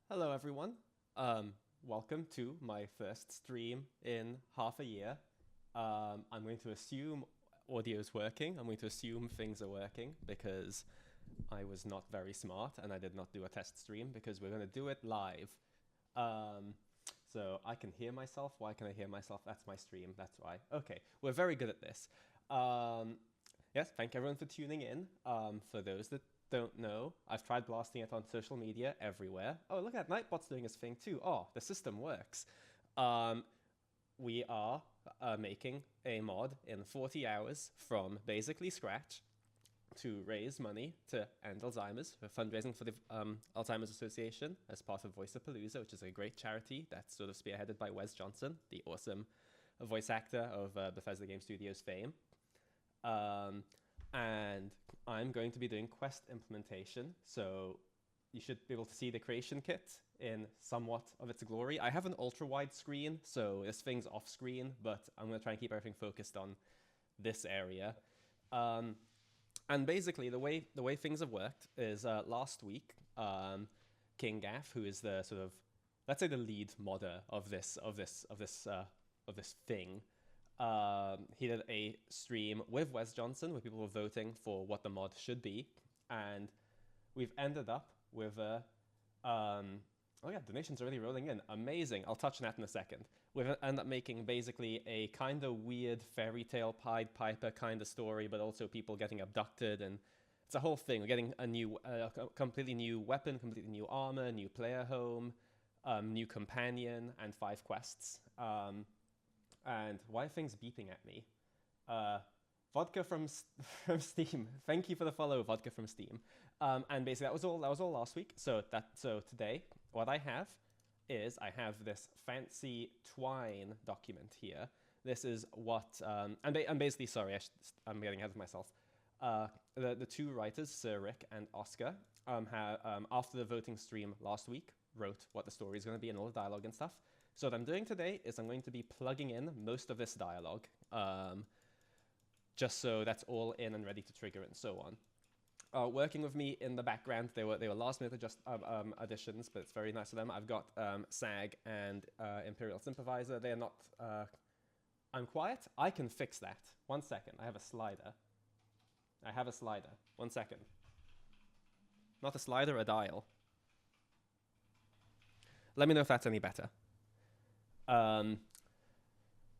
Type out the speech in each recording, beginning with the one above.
Hello, everyone. Welcome to my first stream in half a year. I'm going to assume audio is working. I'm going to assume things are working because I was not very smart and I did not do a test stream because we're going to do it live. Um, so I can hear myself. Why can I hear myself? That's my stream. That's why. Okay, we're very good at this. Yes, thank everyone for tuning in. For those that don't know, I've tried blasting it on social media everywhere. Oh, look at Nightbot's doing his thing too. Oh, the system works. Um, we are making a mod in 40 hours from basically scratch to raise money to end Alzheimer's. We're fundraising for the Alzheimer's Association as part of VoiceAPalooza, which is a great charity that's sort of spearheaded by Wes Johnson, the awesome voice actor of Bethesda Game Studios fame. And I'm going to be doing quest implementation, so you should be able to see the creation kit in somewhat of its glory. I have an ultra-wide screen, so this thing's off-screen, but I'm going to try and keep everything focused on this area. And basically, the way things have worked is last week, King Gaff, who is the sort of, let's say, the lead modder of this thing, he did a stream with Wes Johnson where people were voting for what the mod should be, and we've ended up with a oh yeah, donations are really rolling in. Amazing. I'll touch on that in a second. We've ended up making basically a kind of weird fairy tale Pied Piper kind of story, but also people getting abducted, and it's a whole thing. We're getting a new, completely new weapon, completely new armor, new player home, new companion, and 5 quests. And why are things beeping at me? Vodka from Steam. Thank you for the follow, Vodka from Steam. And basically that was all last week. So today, what I have is I have this fancy twine document here. This is what I'm basically sorry. I'm getting ahead of myself. The 2 writers, Sir Rick and Oscar, after the voting stream last week, wrote what the story is going to be and all the dialogue and stuff. So what I'm doing today is I'm going to be plugging in most of this dialogue, just so that's all in and ready to trigger and so on. Working with me in the background, they were last minute additions, but it's very nice of them. I've got SAG and Imperial Sympathizer. They are not. I'm quiet. I can fix that. 1 second. I have a slider. One second. Not a slider, a dial. Let me know if that's any better.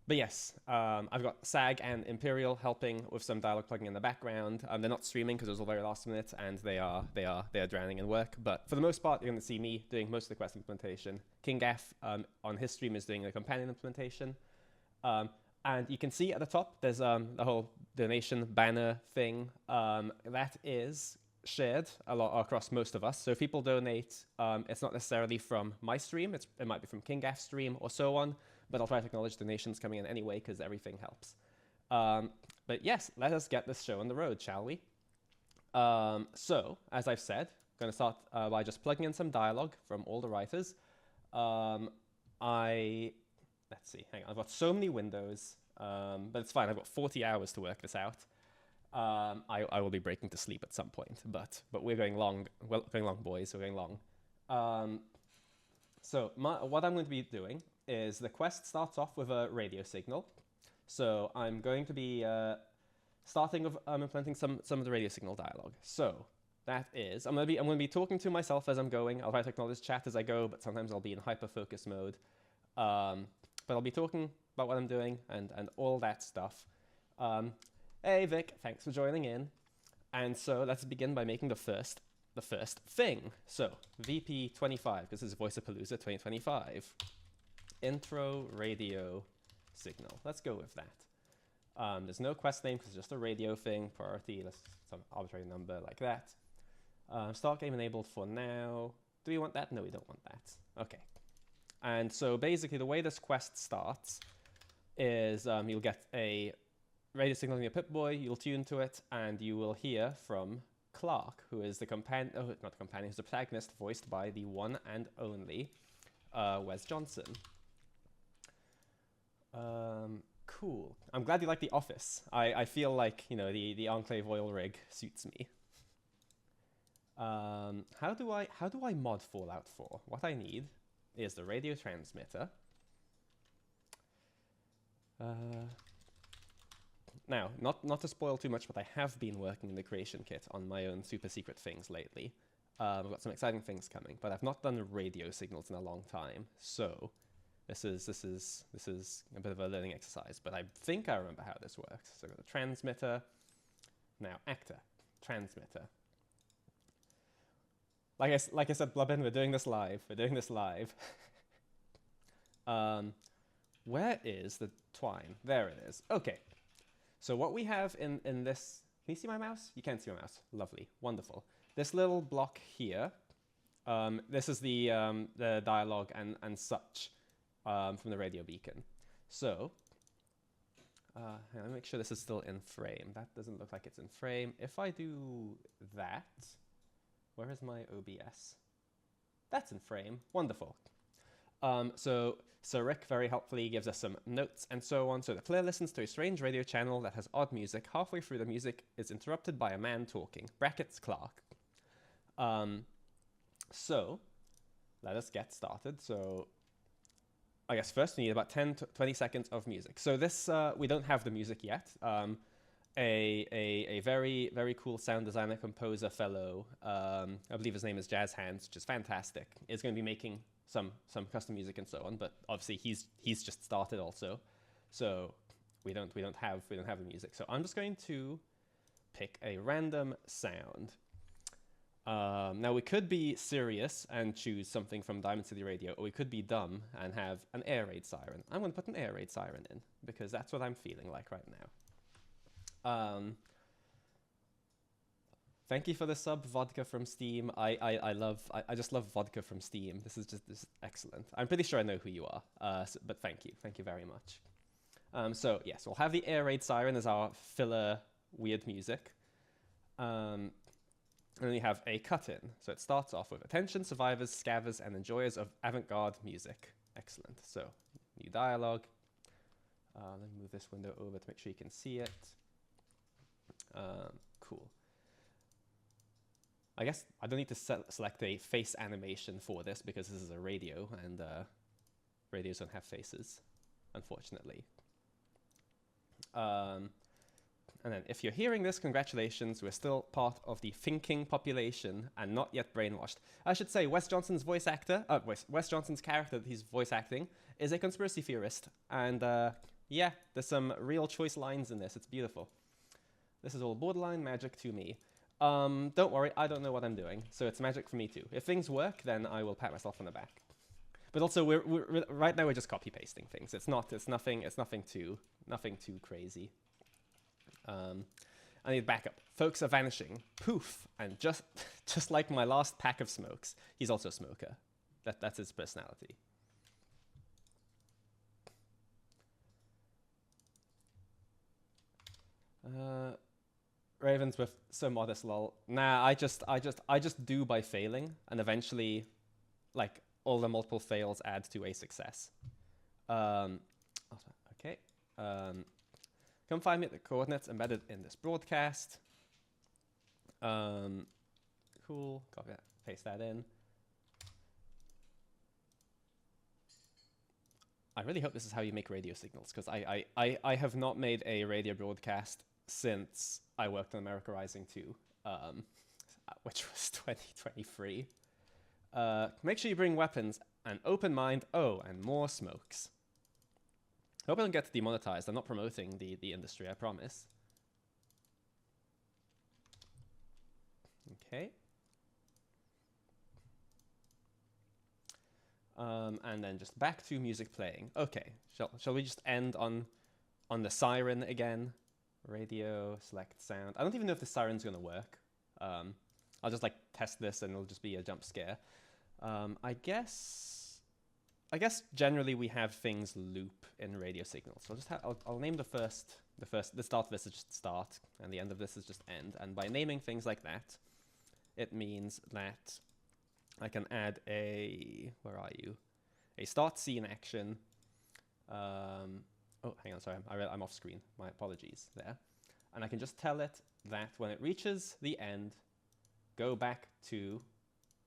But yes, I've got SAG and Imperial helping with some dialogue plugging in the background. They're not streaming because it was all very last minute, and they are drowning in work. But for the most part, you're going to see me doing most of the quest implementation. King Gaff on his stream is doing the companion implementation. And you can see at the top, there's the whole donation banner thing. That is shared a lot across most of us. So if people donate, it's not necessarily from my stream. It might be from King Gaff's stream or so on. But I'll try to acknowledge donations coming in anyway because everything helps. But yes, let us get this show on the road, shall we? So, as I've said, I'm going to start by just plugging in some dialogue from all the writers. Let's see, hang on. I've got so many windows, but it's fine. I've got 40 hours to work this out. I will be breaking to sleep at some point, but we're going long. Well, going long, boys. We're going long. So what I'm going to be doing is the quest starts off with a radio signal. So I'm going to be starting with implementing some of the radio signal dialogue. So that is, I'm going to be talking to myself as I'm going. I'll try to acknowledge chat as I go, but sometimes I'll be in hyper focus mode. But I'll be talking about what I'm doing and all that stuff. Hey Vic, thanks for joining in. And so let's begin by making the first thing. So VP25, this is VoiceAPalooza 2025. Intro radio signal. Let's go with that. There's no quest name because it's just a radio thing. Priority, let's some arbitrary number like that. Start game enabled for now. Do we want that? No, we don't want that. Okay. And so basically the way this quest starts is you'll get a radio signal in your Pip-Boy, you'll tune to it, and you will hear from Clark, who is the companion, not the companion, who's the protagonist, voiced by the one and only Wes Johnson. Cool. I'm glad you like The Office. I feel like, you know, the Enclave oil rig suits me. How do I mod Fallout 4? What I need is the radio transmitter. Now, not to spoil too much, but I have been working in the creation kit on my own super secret things lately. I've got some exciting things coming, but I've not done radio signals in a long time, so this is a bit of a learning exercise. But I think I remember how this works. So I've got the transmitter. Now, actor, transmitter. Like I said, Blubbin, we're doing this live. We're doing this live. Where is the twine? There it is. Okay. So what we have in this, can you see my mouse? You can't see my mouse. Lovely, wonderful. This little block here, this is the dialogue and such from the radio beacon. So, let me make sure this is still in frame. That doesn't look like it's in frame. If I do that, where is my OBS? That's in frame, wonderful. So Sir Rick very helpfully gives us some notes and so on. So the player listens to a strange radio channel that has odd music. Halfway through the music is interrupted by a man talking. Brackets Clark. So let us get started. So I guess first we need about 10 to 20 seconds of music. So this, we don't have the music yet. A very, very cool sound designer, composer fellow, I believe his name is Jazz Hands, which is fantastic, is going to be making some custom music and so on, but obviously he's just started also, so we don't have the music. So I'm just going to pick a random sound. Now we could be serious and choose something from Diamond City Radio, or we could be dumb and have an air raid siren. I'm going to put an air raid siren in because that's what I'm feeling like right now. Thank you for the sub, Vodka from Steam. I just love Vodka from Steam. This is excellent. I'm pretty sure I know who you are, but thank you very much. So yes, we'll have the air raid siren as our filler weird music. And then we have a cut-in. So it starts off with attention, survivors, scavers, and enjoyers of avant-garde music. Excellent. So new dialogue. Let me move this window over to make sure you can see it. Cool. I guess I don't need to select a face animation for this because this is a radio and radios don't have faces, unfortunately. And then if you're hearing this, congratulations, we're still part of the thinking population and not yet brainwashed. I should say Wes Johnson's Wes Johnson's character that he's voice acting is a conspiracy theorist. And yeah, there's some real choice lines in this. It's beautiful. This is all borderline magic to me. Don't worry, I don't know what I'm doing, so it's magic for me too. If things work, then I will pat myself on the back. But also, we're right now we're just copy pasting things. It's nothing too crazy. I need backup. Folks are vanishing. Poof, and just like my last pack of smokes, he's also a smoker. That's his personality. Ravens with so modest lol. Nah, I just do by failing, and eventually, like, all the multiple fails add to a success. Okay. Come find me at the coordinates embedded in this broadcast. Cool. Copy that. Paste that in. I really hope this is how you make radio signals, because I have not made a radio broadcast since I worked on America Rising 2, which was 2023. Make sure you bring weapons, an open mind, and more smokes. I hope I don't get demonetized. I'm not promoting the industry, I promise. Okay. And then just back to music playing. Okay, shall we just end on the siren again? Radio, select sound. I don't even know if the siren's gonna work. I'll just like test this and it'll just be a jump scare. I guess generally we have things loop in radio signals. So I'll name the start of this is just start and the end of this is just end. And by naming things like that, it means that I can add a start scene action. Oh, hang on, sorry, I'm off screen. My apologies there. And I can just tell it that when it reaches the end, go back to,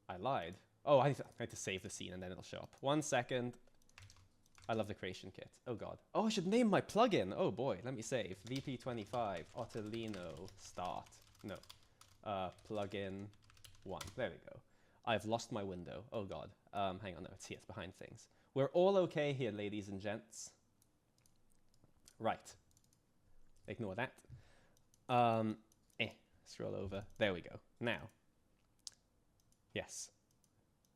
I lied. Oh, I need to save the scene and then it'll show up. 1 second. I love the creation kit. Oh god. Oh, I should name my plugin. Oh boy, let me save. VP25, Ottolino, start. No. Plugin 1. There we go. I've lost my window. Oh god. Hang on, no, it's here. It's behind things. We're all okay here, ladies and gents. Right. Ignore that. Scroll over. There we go. Now. Yes.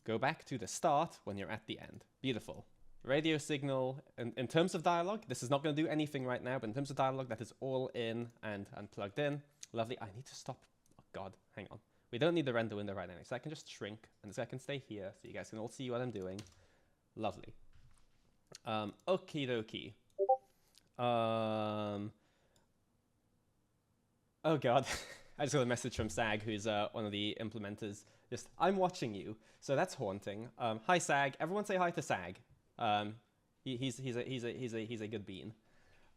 Go back to the start when you're at the end. Beautiful. Radio signal, in terms of dialogue, this is not going to do anything right now, but in terms of dialogue, that is all in and plugged in. Lovely. I need to stop. Oh, God. Hang on. We don't need the render window right now, so I can just shrink, and this guy can stay here, so you guys can all see what I'm doing. Lovely. Okie dokie. Oh, God. I just got a message from Sag, who's one of the implementers. Just, I'm watching you. So that's haunting. Hi, Sag. Everyone say hi to Sag. He's a good bean.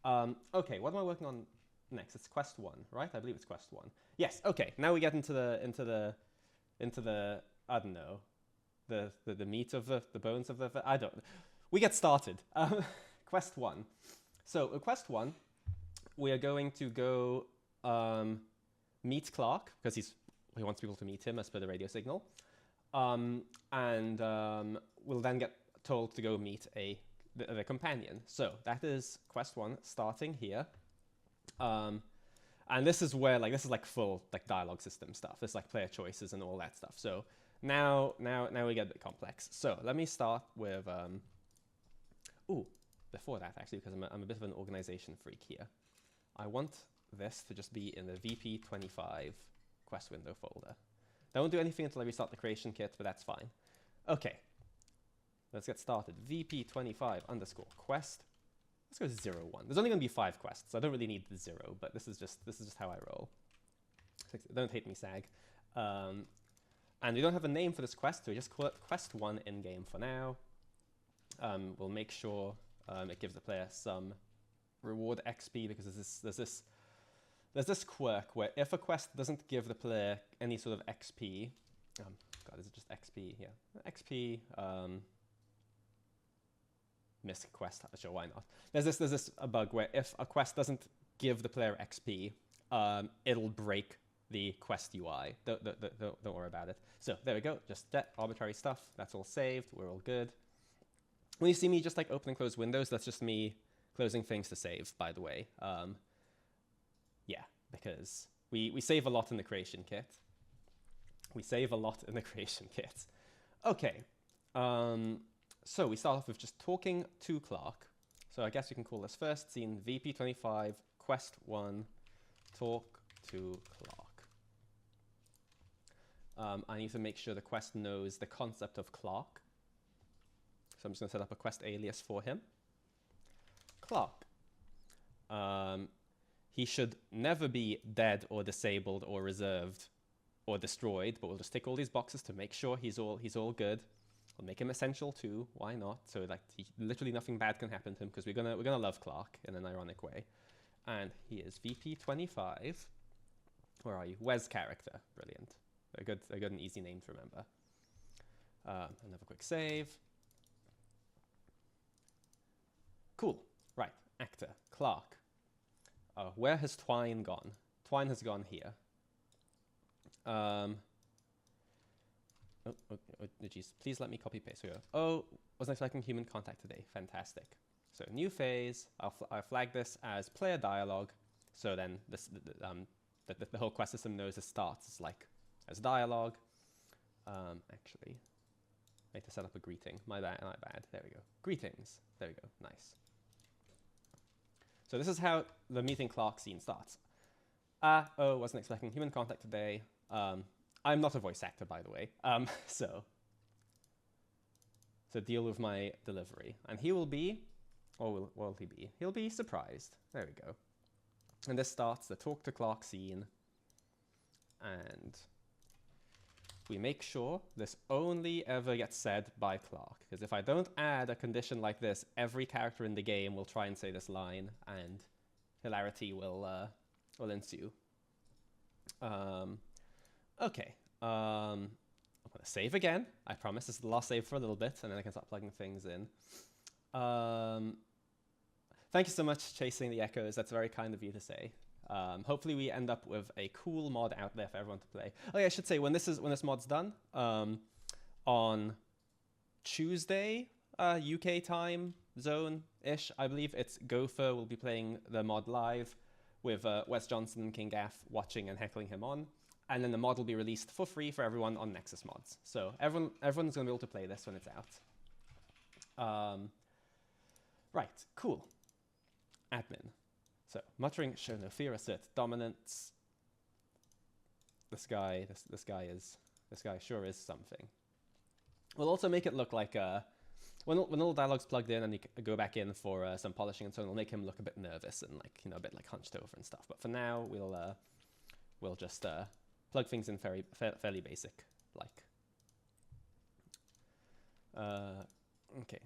Okay, what am I working on next? It's quest 1, right? I believe it's quest 1. Yes. Okay. Now we get into the I don't know, the meat of the bones of the I don't. We get started. Quest 1. So quest 1, we are going to go meet Clark because he wants people to meet him as per the radio signal, and we'll then get told to go meet the companion. So that is quest 1 starting here, and this is where this is full dialogue system stuff. It's player choices and all that stuff. So now we get a bit complex. So let me start with before that actually, because I'm a bit of an organization freak here. I want this to just be in the VP25 quest window folder. Don't do anything until I restart the creation kit, but that's fine. Okay. Let's get started. VP25 _ quest. Let's go 0, 1. There's only going to be 5 quests. I don't really need the 0, but this is just how I roll. Don't hate me, Sag. And we don't have a name for this quest, so we just call it quest 1 in game for now. We'll make sure it gives the player some reward XP, because there's this quirk where if a quest doesn't give the player any sort of XP, God, is it just XP? Yeah, XP. Missed quest. Sure, why not? There's this bug where if a quest doesn't give the player XP, it'll break the quest UI. Don't worry about it. So there we go. Just that arbitrary stuff. That's all saved. We're all good. When you see me just open and close windows, that's just me closing things to save, by the way. Yeah, because we save a lot in the creation kit. We save a lot in the creation kit. Okay. So we start off with just talking to Clark. So I guess we can call this first scene VP25 quest 1 talk to Clark. I need to make sure the quest knows the concept of Clark. So I'm just going to set up a quest alias for him. Clark. He should never be dead or disabled or reserved or destroyed, but we'll just tick all these boxes to make sure he's all good. We'll make him essential too. Why not? So literally nothing bad can happen to him, because we're gonna love Clark in an ironic way. And he is VP25. Where are you? Wes character. Brilliant. A good and easy name to remember. Another quick save. Cool. Right. Actor. Clark. Where has Twine gone? Twine has gone here. Oh, geez. Please let me copy paste. Here we go. Oh, wasn't expecting human contact today. Fantastic. So new phase. I'll flag this as player dialogue. So then the whole quest system knows it starts as dialogue. Actually, I need to set up a greeting. My bad. There we go. Greetings. There we go. Nice. So this is how the meeting Clark scene starts. Oh, wasn't expecting human contact today. I'm not a voice actor, by the way. So deal with my delivery. And he will be, or will he be? He'll be surprised. There we go. And this starts the talk to Clark scene. And we make sure this only ever gets said by Clark. Because if I don't add a condition like this, every character in the game will try and say this line, and hilarity will ensue. Okay. I'm going to save again. I promise this is the last save for a little bit, and then I can start plugging things in. Thank you so much, Chasing the Echoes. That's very kind of you to say. Hopefully we end up with a cool mod out there for everyone to play. Oh yeah, I should say, when this mod's done, on Tuesday, UK time zone-ish, I believe, it's Gopher will be playing the mod live with Wes Johnson and King Gaff watching and heckling him on. And then the mod will be released for free for everyone on Nexus Mods. So everyone's going to be able to play this when it's out. Right, cool. Admin. So, muttering, show no fear, assert dominance. This guy sure is something. We'll also make it look like, when all the dialogue's plugged in and you go back in for some polishing and so on, it'll make him look a bit nervous and like, a bit like hunched over and stuff. But for now, we'll just plug things in fairly basic, like. Okay.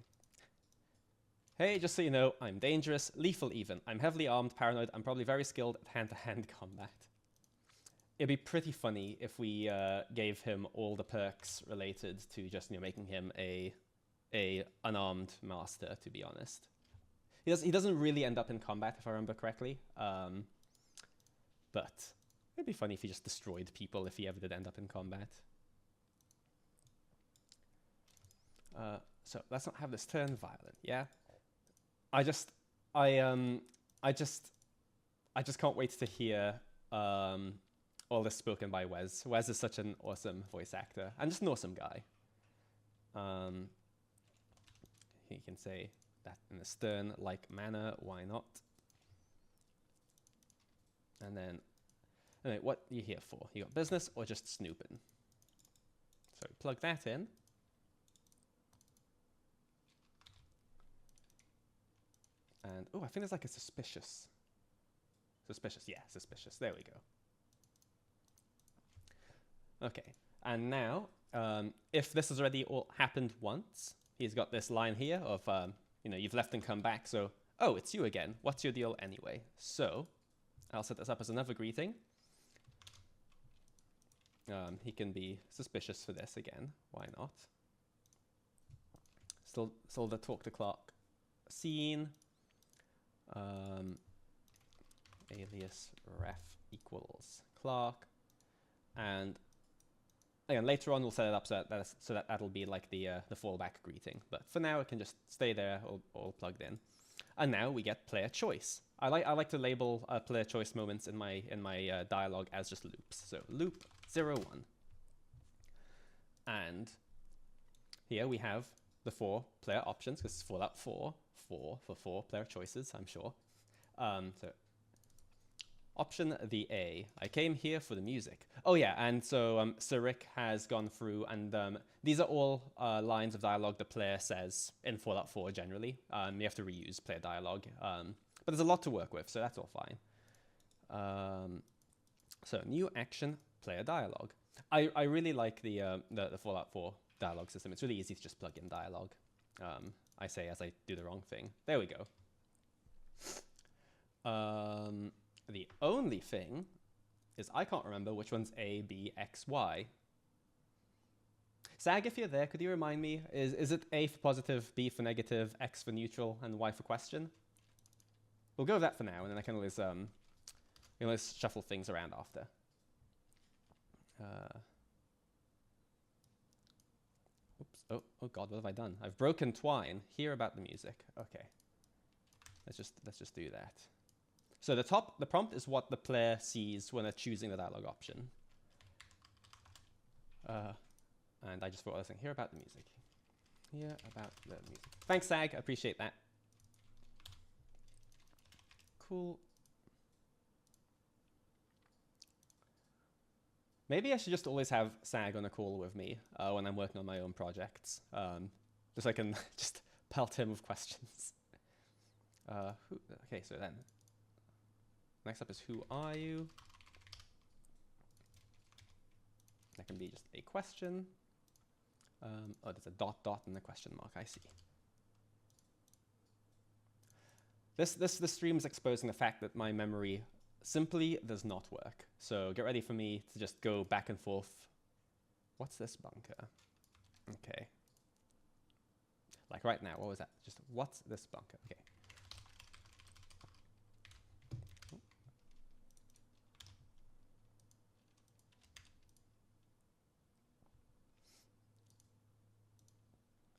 Hey, just so you know, I'm dangerous, lethal even. I'm heavily armed, paranoid. I'm probably very skilled at hand-to-hand combat. It'd be pretty funny if we gave him all the perks related to just making him a unarmed master. To be honest, he doesn't really end up in combat if I remember correctly. But it'd be funny if he just destroyed people if he ever did end up in combat. So let's not have this turn violent, yeah? I just can't wait to hear all this spoken by Wes. Wes is such an awesome voice actor and just an awesome guy. He can say that in a stern-like manner. Why not? And then, anyway, what are you here for? You got business or just snooping? So plug that in. And, oh, I think there's like a suspicious. Yeah, suspicious. There we go. Okay, and now, if this has already all happened once, he's got this line here of, you've left and come back, so, oh, it's you again. What's your deal anyway? So, I'll set this up as another greeting. He can be suspicious for this again. Why not? Still the talk to Clark scene. Alias ref equals Clark, and again later on we'll set it up so that'll be like the fallback greeting. But for now it can just stay there, all plugged in. And now we get player choice. I like to label player choice moments in my dialogue as just loops. So loop 0, 1, and here we have the 4 player options because it's Fallout 4. For 4 player choices, I'm sure. So option the A. I came here for the music. Oh yeah, and so Sir Rick has gone through, and these are all lines of dialogue the player says in Fallout 4 generally. You have to reuse player dialogue, but there's a lot to work with, so that's all fine. So new action player dialogue. I really like the Fallout 4 dialogue system. It's really easy to just plug in dialogue. I say as I do the wrong thing. There we go. The only thing is I can't remember which one's A, B, X, Y. Sag, if you're there, could you remind me? Is it A for positive, B for negative, X for neutral, and Y for question? We'll go with that for now, and then I can always shuffle things around after. Oops. Oh God, what have I done? I've broken twine. Hear about the music. Okay. Let's just do that. So the prompt is what the player sees when they're choosing the dialogue option. And I just thought I was saying, hear about the music. Hear about the music. Thanks, Sag. I appreciate that. Cool. Maybe I should just always have Sag on a call with me when I'm working on my own projects, just so I can just pelt him with questions. Okay, so then next up is who are you? That can be just a question. Oh, there's a dot and a question mark. I see. This stream is exposing the fact that my memory simply does not work. So get ready for me to just go back and forth what's this bunker? Okay. Like right now, what was that? Just what's this bunker? Okay.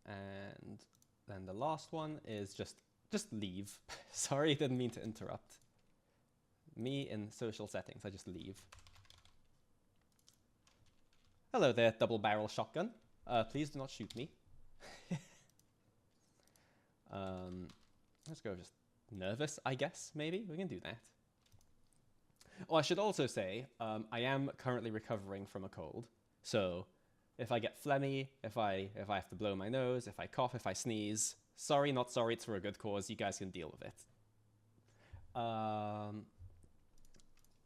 And then the last one is just leave. Sorry, didn't mean to interrupt. Me in social settings, I just leave. Hello there, double barrel shotgun. Please do not shoot me. Let's go just nervous, I guess, maybe. We can do that. Oh, I should also say, I am currently recovering from a cold. So if I get phlegmy, if I have to blow my nose, if I cough, if I sneeze, sorry, not sorry, it's for a good cause. You guys can deal with it.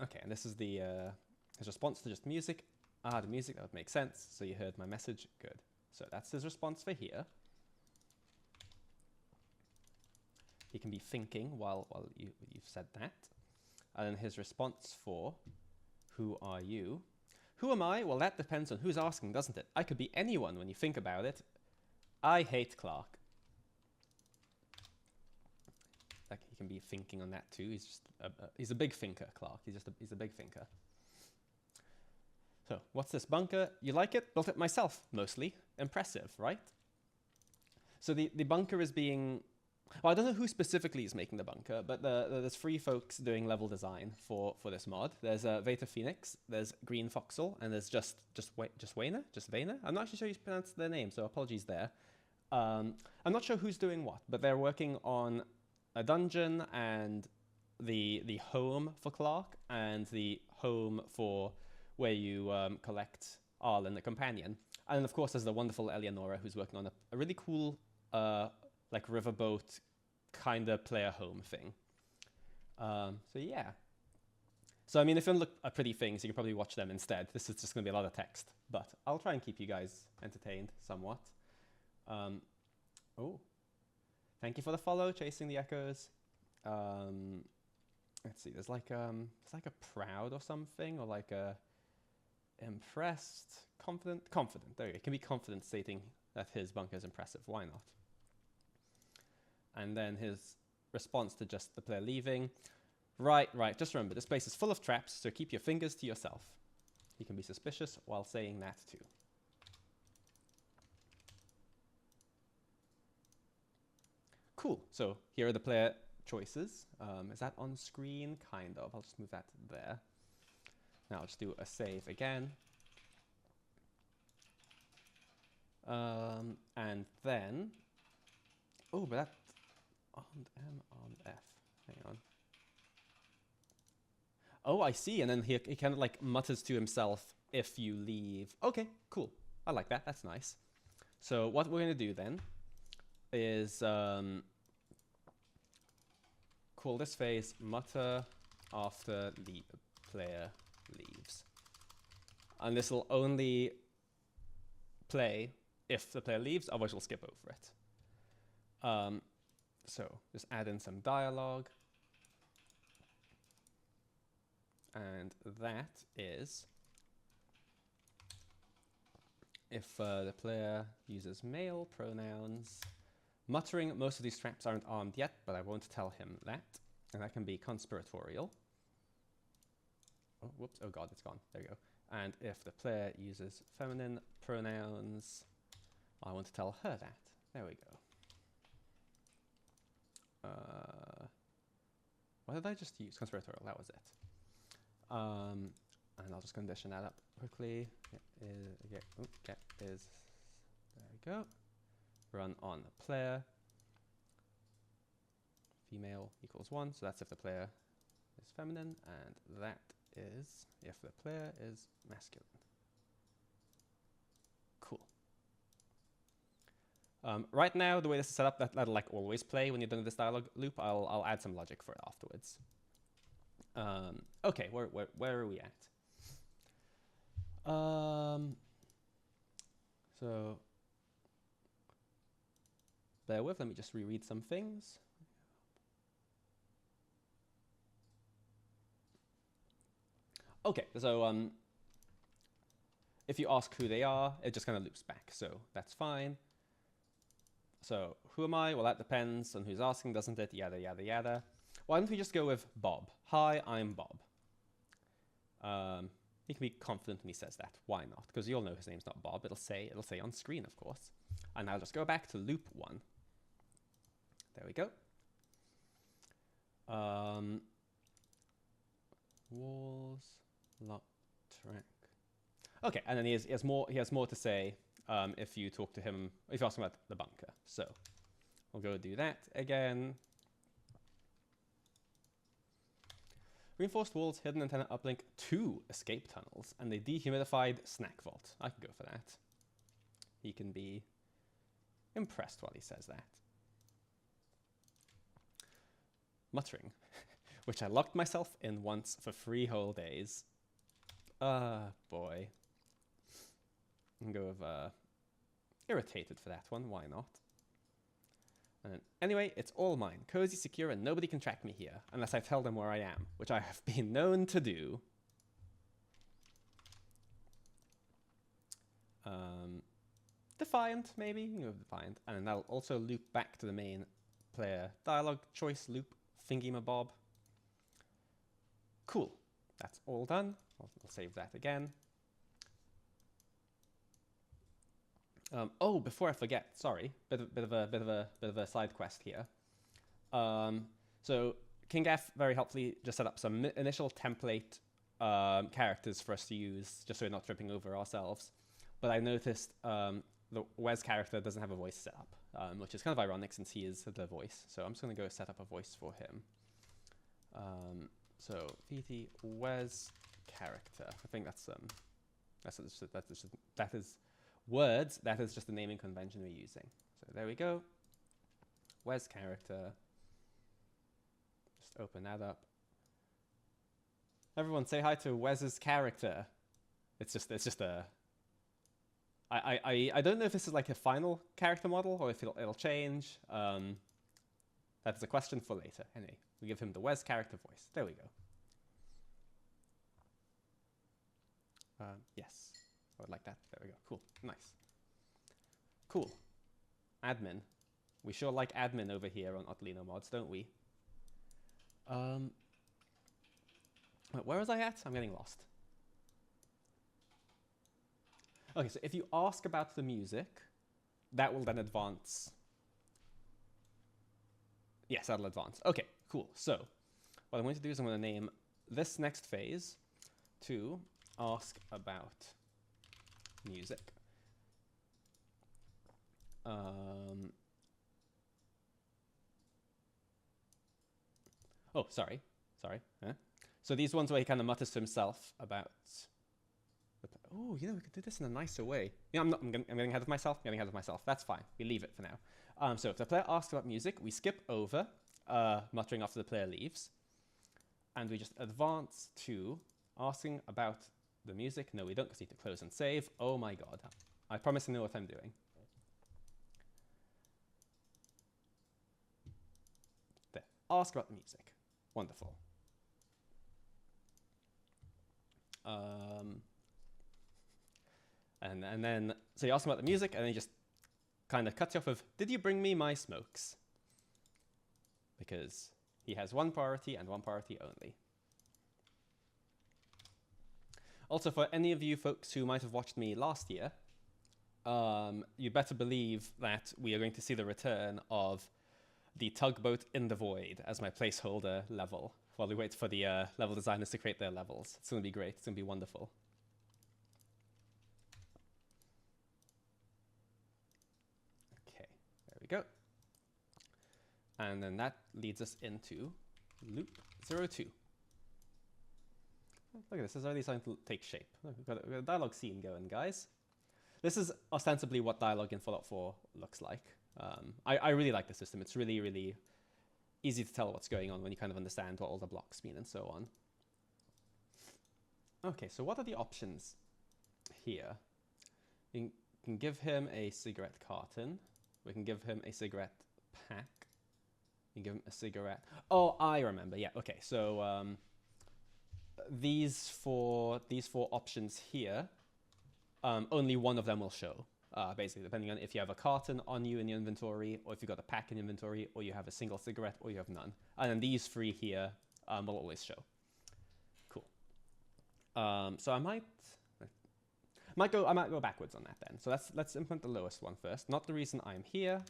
Okay, and this is the his response to just music. Ah, the music, that would make sense. So you heard my message, good. So that's his response for here. He can be thinking while you've said that. And then his response for, who are you? Who am I? Well, that depends on who's asking, doesn't it? I could be anyone when you think about it. I hate Clark. Like, he can be thinking on that too. He's just he's a big thinker, Clark. He's a big thinker. So, what's this bunker? You like it? Built it myself, mostly. Impressive, right? So the bunker is being... Well, I don't know who specifically is making the bunker, but there's 3 folks doing level design for this mod. There's Veta Phoenix, there's Green Foxel, and there's just Wayner? Just Vayner? I'm not actually sure you pronounce their name, so apologies there. I'm not sure who's doing what, but they're working on a dungeon and the home for Clark and the home for where you collect Arlen, the companion. And of course, there's the wonderful Eleonora who's working on a really cool like riverboat kind of player home thing. So yeah. So I mean, if you want to look at pretty things, you can probably watch them instead. This is just going to be a lot of text, but I'll try and keep you guys entertained somewhat. Oh, thank you for the follow, Chasing the Echoes. Let's see, there's like a proud or something, or like a impressed, confident. There you go. It can be confident stating that his bunker is impressive. Why not? And then his response to just the player leaving. Right. Just remember, this place is full of traps, so keep your fingers to yourself. You can be suspicious while saying that too. Cool. So here are the player choices. Is that on screen? Kind of. I'll just move that there. Now I'll just do a save again. And then... Oh, but that... M on F. Hang on. Oh, I see. And then he kind of like mutters to himself, if you leave. Okay, cool. I like that. That's nice. So what we're going to do then is call this phase mutter after the player leaves. And this will only play if the player leaves, otherwise we'll skip over it. So just add in some dialogue. And that is if the player uses male pronouns. Muttering, most of these traps aren't armed yet, but I won't tell him that. And that can be conspiratorial. Oh, whoops. Oh, God, it's gone. There you go. And if the player uses feminine pronouns, I want to tell her that. There we go. What did I just use? Conspiratorial, that was it. And I'll just condition that up quickly. There we go. Run on the player. Female equals 1, so that's if the player is feminine, and that is if the player is masculine. Cool. Right now, the way this is set up, that'll like always play when you're done with this dialogue loop. I'll add some logic for it afterwards. Okay, where are we at? So bear with, let me just reread some things. Okay, so If you ask who they are, it just kind of loops back, so that's fine. So who am I? Well, that depends on who's asking, doesn't it? Yada, yada, yada. Why don't we just go with Bob? Hi, I'm Bob. He can be confident when he says that. Why not? Because you all know his name's not Bob. It'll say on screen, of course. And I'll just go back to loop 1. There we go. Walls, lot, track. Okay, and then he has more to say if you talk to him, if you ask him about the bunker. So we'll go do that again. Reinforced walls, hidden antenna uplink, 2 escape tunnels, and a dehumidified snack vault. I can go for that. He can be impressed while he says that. Muttering, which I locked myself in once for 3 whole days. Boy. I can go with irritated for that one, why not? And then, anyway, it's all mine. Cozy, secure, and nobody can track me here, unless I tell them where I am, which I have been known to do. Defiant, maybe? You can go with Defiant. And then that'll also loop back to the main player dialogue choice loop thingy-mabob. Cool. That's all done. I'll save that again. Oh, before I forget, sorry, bit of a side quest here. So King F very helpfully just set up some initial template characters for us to use, just so we're not tripping over ourselves. But I noticed the Wes character doesn't have a voice set up, which is kind of ironic since he is the voice. So I'm just going to go set up a voice for him. So VT Wes character. I think that is words. That is just the naming convention we're using. So there we go. Wes character. Just open that up. Everyone say hi to Wes's character. It's just a. I don't know if this is like a final character model or if it'll change. That's a question for later. Anyway, we give him the Wes character voice. There we go. Yes, I would like that. There we go. Cool. Nice. Cool. Admin. We sure like admin over here on Ottolino Mods, don't we? Where was I at? I'm getting lost. Okay, so if you ask about the music, that will then advance. Yes, that'll advance. Okay, cool. So what I'm going to do is I'm going to name this next phase to ask about music. Oh, sorry. Huh? So these ones where he kind of mutters to himself about. Oh, you know, we could do this in a nicer way. Yeah, I'm getting ahead of myself. That's fine. We leave it for now. So if the player asks about music, we skip over muttering after the player leaves, and we just advance to asking about the music. No, we don't, because we need to close and save. Oh my god. I promise I know what I'm doing. There. Ask about the music. Wonderful. And then, so you ask him about the music, and then he just kind of cuts you off with, did you bring me my smokes? Because he has one priority and one priority only. Also, for any of you folks who might have watched me last year, you better believe that we are going to see the return of the tugboat in the void as my placeholder level while we wait for the level designers to create their levels. It's going to be great. It's going to be wonderful. Okay, there we go. And then that leads us into loop 02. Look at this, it's already starting to take shape. Look, we've got a dialogue scene going, guys. This is ostensibly what dialogue in Fallout 4 looks like. I really like the system. It's really, really easy to tell what's going on when you kind of understand what all the blocks mean and so on. Okay, so what are the options here? We can give him a cigarette carton. We can give him a cigarette pack. We can give him a cigarette. Oh, I remember. Yeah, okay. So these four options here only one of them will show. Basically, depending on if you have a carton on you in your inventory, or if you've got a pack in inventory, or you have a single cigarette, or you have none. And then these three here will always show. Cool. So I might go backwards on that then. So let's implement the lowest one first. Not the reason I'm here.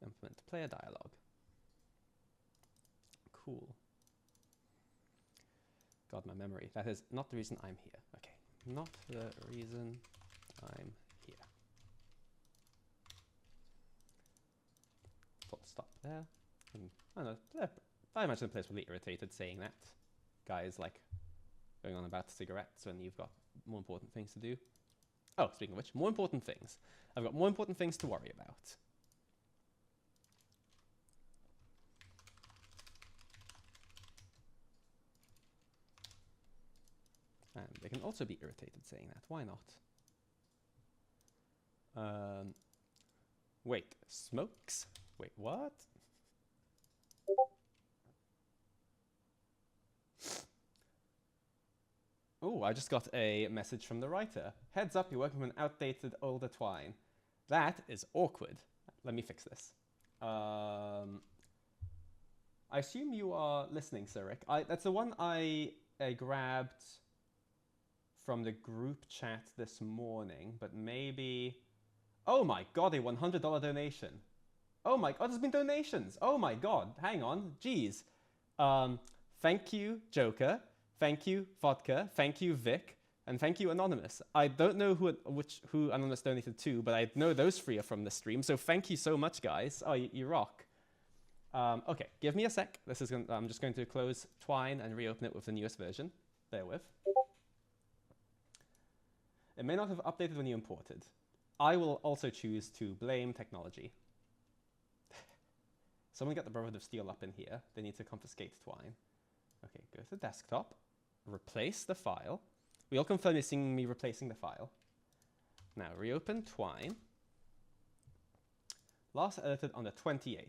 Implement player dialogue. Cool. God, my memory. That is not the reason I'm here. Okay. Not the reason I'm here. Full stop there. And I don't know. I imagine the players will be irritated saying that. Guys like going on about cigarettes when you've got more important things to do. Oh, speaking of which, more important things. I've got more important things to worry about. And they can also be irritated saying that. Why not? Wait, smokes? Wait, what? Oh, I just got a message from the writer. Heads up, you're working with an outdated older twine. That is awkward. Let me fix this. I assume you are listening, Sir Rick. That's the one I grabbed from the group chat this morning, but maybe... Oh my god, a $100 donation. Oh my god, there's been donations. Oh my god, hang on, jeez. Thank you, Joker. Thank you, Vodka. Thank you, Vic. And thank you, Anonymous. I don't know who Anonymous donated to, but I know those three are from the stream, so thank you so much, guys. Oh, you rock. Okay, give me a sec. I'm just going to close Twine and reopen it with the newest version. Bear with. It may not have updated when you imported. I will also choose to blame technology. Someone get the Brotherhood of Steel up in here. They need to confiscate Twine. Okay, go to desktop. Replace the file. We all confirm you're seeing me replacing the file. Now reopen Twine. Last edited on the 28th.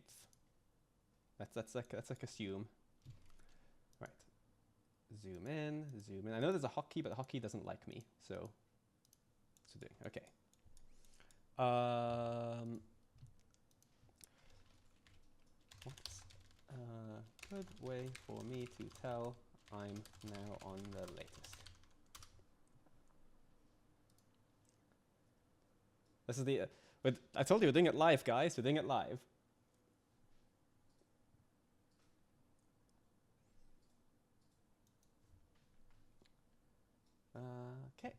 Let's like assume. Right. Zoom in, zoom in. I know there's a hotkey, but the hotkey doesn't like me, so doing okay. What's a good way for me to tell I'm now on the latest? This is the. I told you we're doing it live, guys. We're doing it live. Okay.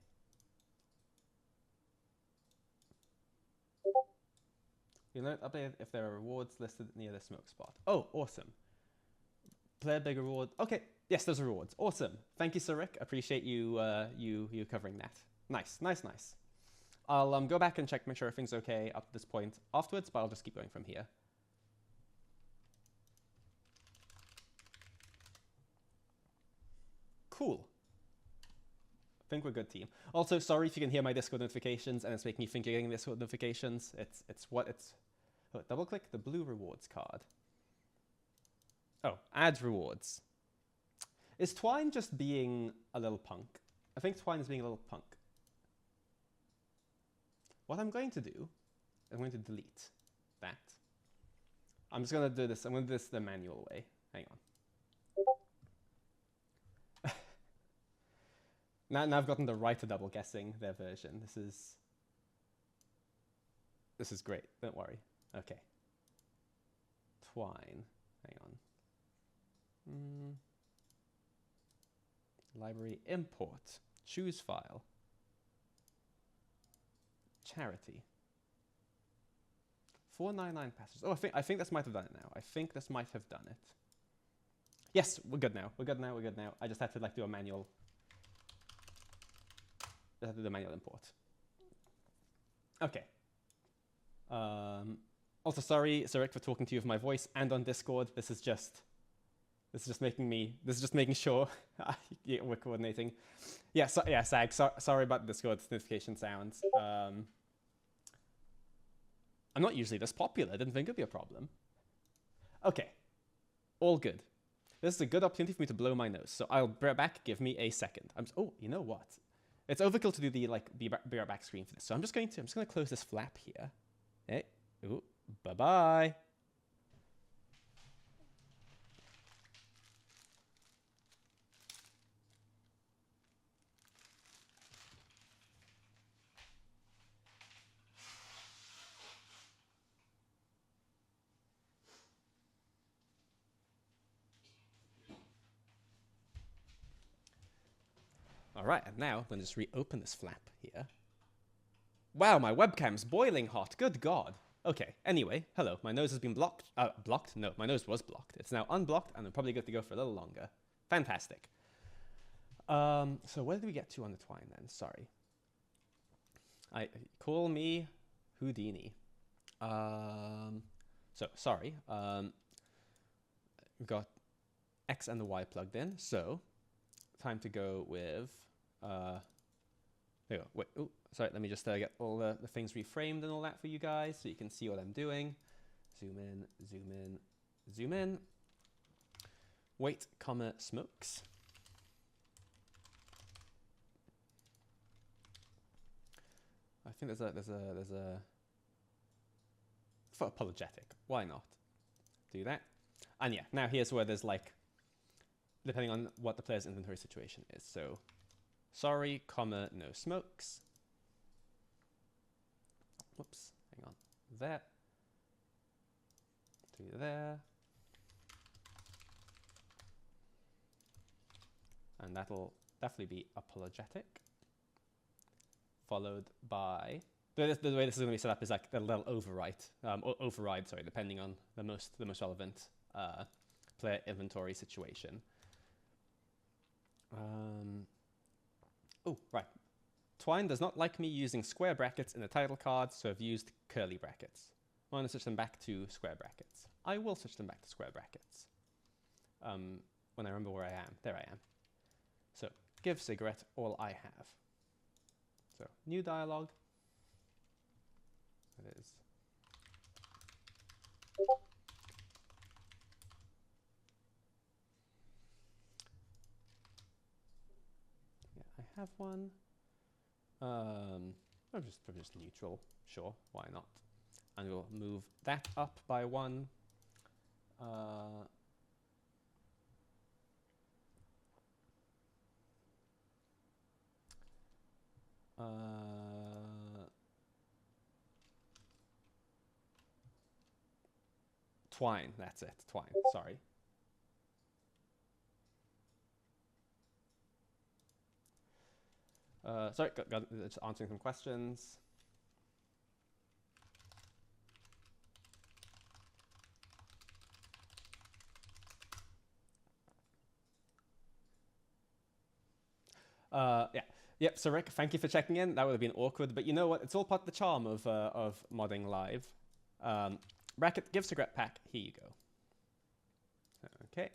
You'll note update if there are rewards listed near the smoke spot. Oh, awesome. Player big reward. Okay, yes, there's rewards. Awesome. Thank you, Sir Rick. Appreciate you you covering that. Nice, nice, nice. I'll go back and check, make sure everything's okay up to this point afterwards, but I'll just keep going from here. Cool. I think we're good, team. Also, sorry if you can hear my Discord notifications and it's making you think you're getting Discord notifications. Oh, double click the blue rewards card. Oh, add rewards. Is Twine just being a little punk? I think Twine is being a little punk. What I'm going to do, I'm going to delete that. I'm just going to do this. I'm going to do this the manual way. Hang on. Now I've gotten the writer double guessing their version. This is great. Don't worry. Okay. Twine. Hang on. Library import. Choose file. Charity. 499 passages. Oh, I think this might have done it now. I think this might have done it. Yes, we're good now. We're good now. We're good now. I just had to do a manual. I had to do a manual import. Okay. Also, sorry, Sir Rick, for talking to you with my voice and on Discord. This is just making sure we're coordinating. Yeah, Sag. Sorry about the Discord notification sounds. I'm not usually this popular. I didn't think it'd be a problem. Okay, all good. This is a good opportunity for me to blow my nose. So I'll be back. Give me a second. Oh, you know what? It's overkill to do the like be right back screen for this. So I'm just going to close this flap here. Hey, ooh, bye-bye. All right, and now I'm going to just reopen this flap here. Wow, my webcam's boiling hot. Good God. Okay, anyway, hello. My nose has been blocked. Blocked? No, my nose was blocked. It's now unblocked, and I'm probably good to go for a little longer. Fantastic. So where did we get to on the twine then? Sorry. Call me Houdini. So, sorry. We've got X and the Y plugged in, so time to go with... there we go. Wait, ooh, sorry, let me just get all the things reframed and all that for you guys so you can see what I'm doing. Zoom in, zoom in, zoom in. Wait, comma, smokes. I think there's a for apologetic. Why not? Do that. And yeah, now here's where there's like, depending on what the player's inventory situation is. So, sorry, comma, no smokes. Whoops, hang on. There. To there. And that'll definitely be apologetic. Followed by... The way this is going to be set up is like a little override, sorry, depending on the most relevant player inventory situation. Oh, right. Twine does not like me using square brackets in the title card, so I've used curly brackets. I want to switch them back to square brackets. I will switch them back to square brackets. When I remember where I am. There I am. So, give cigarette all I have. So, new dialogue. It is. Yeah, I have one. I'm just neutral. Sure, why not? And we'll move that up by one. Twine, that's it. Twine, sorry. Sorry, got just answering some questions. Yeah. Yep, so Rick, thank you for checking in. That would have been awkward, but you know what? It's all part of the charm of modding live. Bracket, give cigarette pack. Here you go. Okay.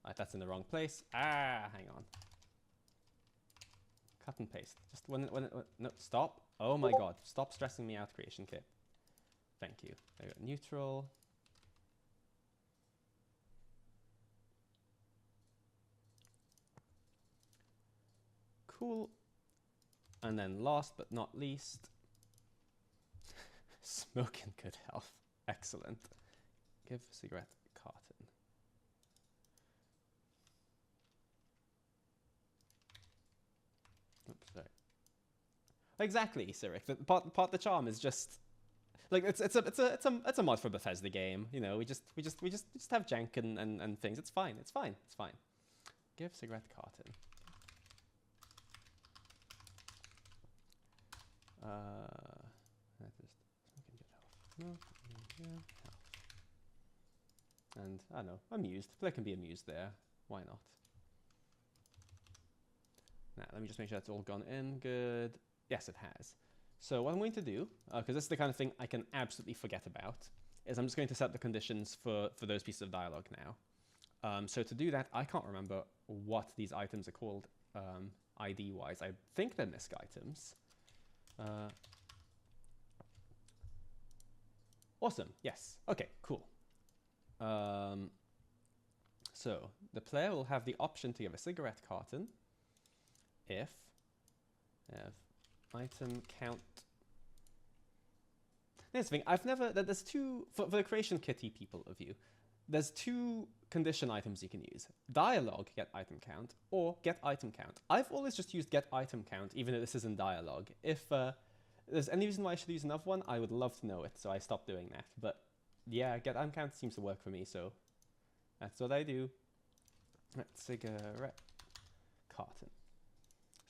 Right, that's in the wrong place. Hang on. Cut and paste. Just no, stop. Oh my God. Stop stressing me out, Creation Kit. Thank you. There we go. Neutral. Cool. And then last but not least, smoke in good health. Excellent. Give cigarette carton. Oops, sorry. Exactly, Cyric. Part of the charm is just like it's a mod for Bethesda game. You know, we just have jank and things. It's fine. It's fine. It's fine. Give cigarette carton. Just smoke in good health. Smoke in good health. And I don't know, amused. Player can be amused there. Why not? Now let me just make sure that's all gone in. Good. Yes, it has. So what I'm going to do, because this is the kind of thing I can absolutely forget about, is I'm just going to set the conditions for those pieces of dialogue now. So to do that, I can't remember what these items are called ID-wise. I think they're misc items. Awesome. Yes. Okay, cool. So the player will have the option to give a cigarette carton if item count. Here's the thing, there's two, for the creation kitty people of you, there's two condition items you can use. Dialogue, get item count, or get item count. I've always just used get item count, even though this isn't dialogue. If there's any reason why I should use another one, I would love to know it, so I stopped doing that. But yeah, get item count seems to work for me, so that's what I do. Cigarette carton.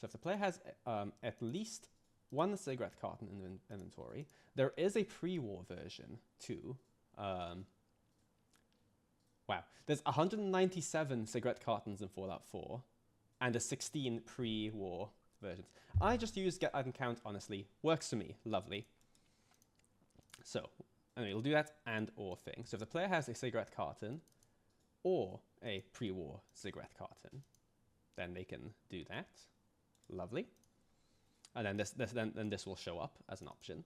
So if the player has at least one cigarette carton in inventory, there is a pre-war version too. Wow, there's 197 cigarette cartons in Fallout 4 and a 16 pre-war versions. I just use get item count, honestly. Works for me, lovely. So, anyway, we'll do that and or thing. So if the player has a cigarette carton or a pre-war cigarette carton, then they can do that. Lovely. And then this will show up as an option.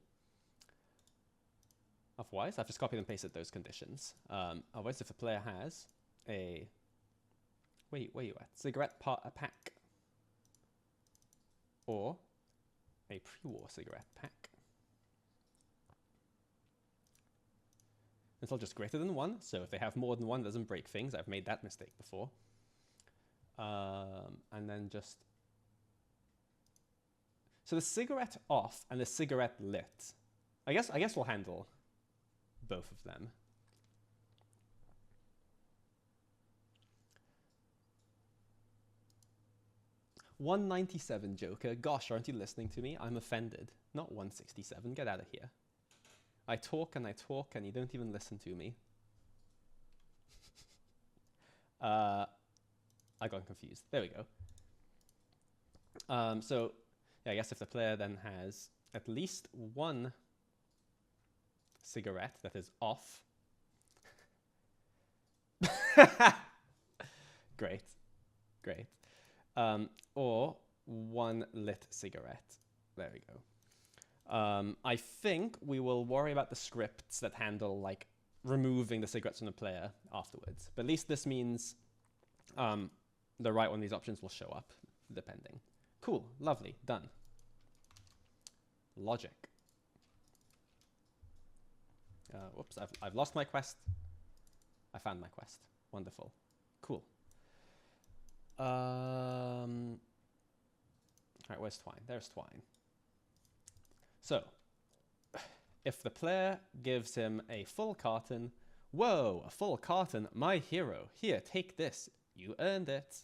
Otherwise, I've just copied and pasted those conditions. Otherwise, if the player has a... Where you at? Cigarette pack. Or a pre-war cigarette pack. It's all just greater than 1, so if they have more than 1, it doesn't break things. I've made that mistake before. And then just... So the cigarette off and the cigarette lit. I guess we'll handle both of them. $197, Joker. Gosh, aren't you listening to me? I'm offended. Not 167. Get out of here. I talk and you don't even listen to me. I got confused. There we go. So, yeah, I guess if the player then has at least one cigarette that is off. Great. Or one lit cigarette. There we go. I think we will worry about the scripts that handle, like, removing the cigarettes from the player afterwards. But at least this means the right one of these options will show up, depending. Cool. Lovely. Done. Logic. Whoops, I've lost my quest. I found my quest. Wonderful. Cool. All right, where's Twine? There's Twine. So, if the player gives him a full carton, whoa, a full carton, my hero. Here, take this. You earned it.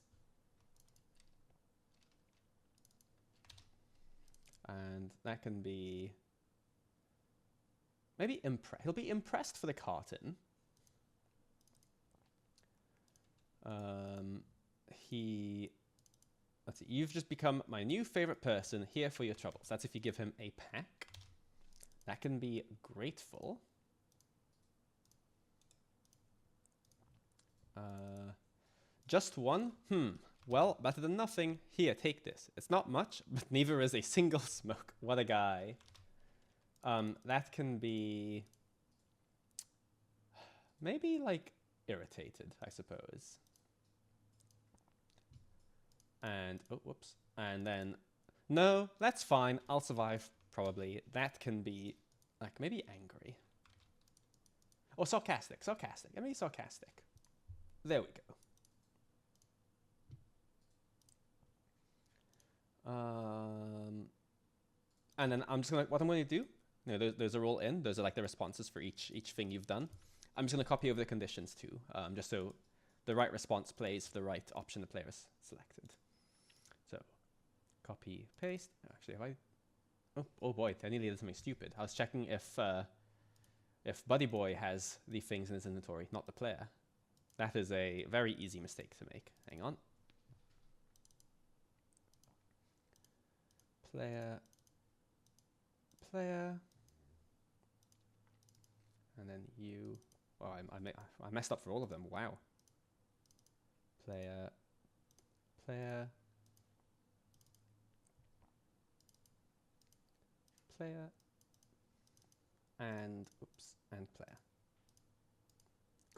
And that can be... Maybe he'll be impressed for the carton. Let's see. You've just become my new favorite person, here for your troubles. That's if you give him a pack. That can be grateful. Just one? Well, better than nothing. Here, take this. It's not much, but neither is a single smoke. What a guy. That can be maybe like irritated, I suppose. And, oh, whoops. And then, no, that's fine. I'll survive, probably. That can be like maybe angry. Or sarcastic. Maybe sarcastic. There we go. And then I'm just gonna, what I'm going to do, you know, those are all in. Those are like the responses for each thing you've done. I'm just going to copy over the conditions too, just so the right response plays for the right option the player has selected. So, copy, paste. Actually, have I? Oh boy, I nearly did something stupid. I was checking if Buddy Boy has the things in his inventory, not the player. That is a very easy mistake to make. Hang on. Player. And then you. Oh, I messed up for all of them. Wow. Player. And oops, and player.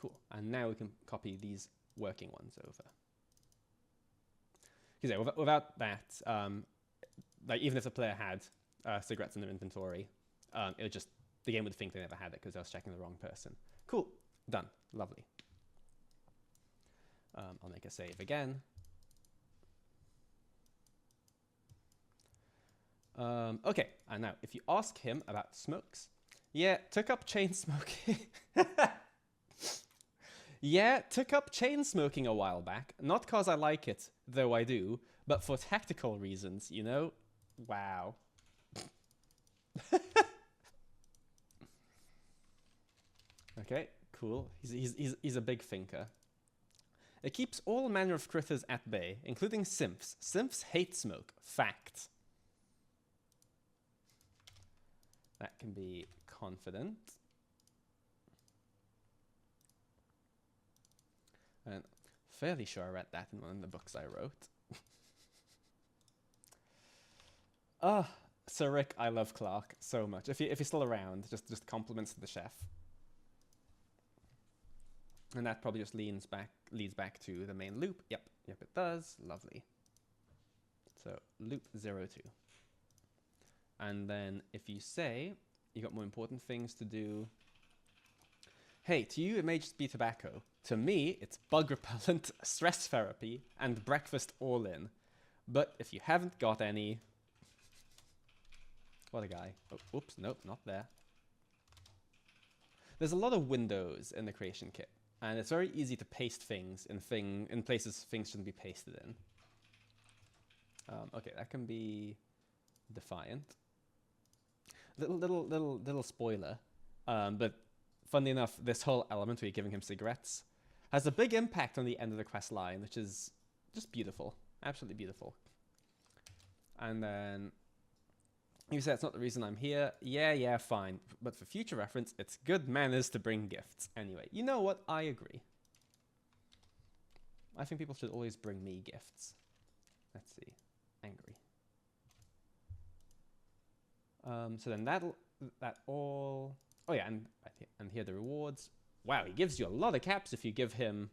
Cool. And now we can copy these working ones over. Because yeah, without that, like even if the player had cigarettes in their inventory, it would just, the game would think they never had it because I was checking the wrong person. Cool. Done. Lovely. I'll make a save again. Okay, and now if you ask him about smokes, yeah, took up chain smoking. Yeah, took up chain smoking a while back. Not cause I like it, though I do, but for tactical reasons, you know? Wow. Okay, cool. He's a big thinker. It keeps all manner of critters at bay, including simps. Simps hate smoke. Fact. That can be confident. And fairly sure I read that in one of the books I wrote. Sir Rick, I love Clark so much. If he's still around, just compliments to the chef. And that probably just leads back to the main loop. Yep, it does. Lovely. So loop 02. And then if you say you got more important things to do, hey, to you it may just be tobacco. To me, it's bug repellent, stress therapy, and breakfast all in. But if you haven't got any, what a guy. Oh, oops, nope, not there. There's a lot of windows in the creation kit, and it's very easy to paste things in places things shouldn't be pasted in. Okay, that can be defiant. Little spoiler, but funnily enough, this whole element where you're giving him cigarettes has a big impact on the end of the quest line, which is just beautiful, absolutely beautiful. And then you say it's not the reason I'm here. Yeah, fine. But for future reference, it's good manners to bring gifts. Anyway, you know what? I agree. I think people should always bring me gifts. Let's see. Angry. So then that all. Oh yeah, and here are the rewards. Wow, he gives you a lot of caps if you give him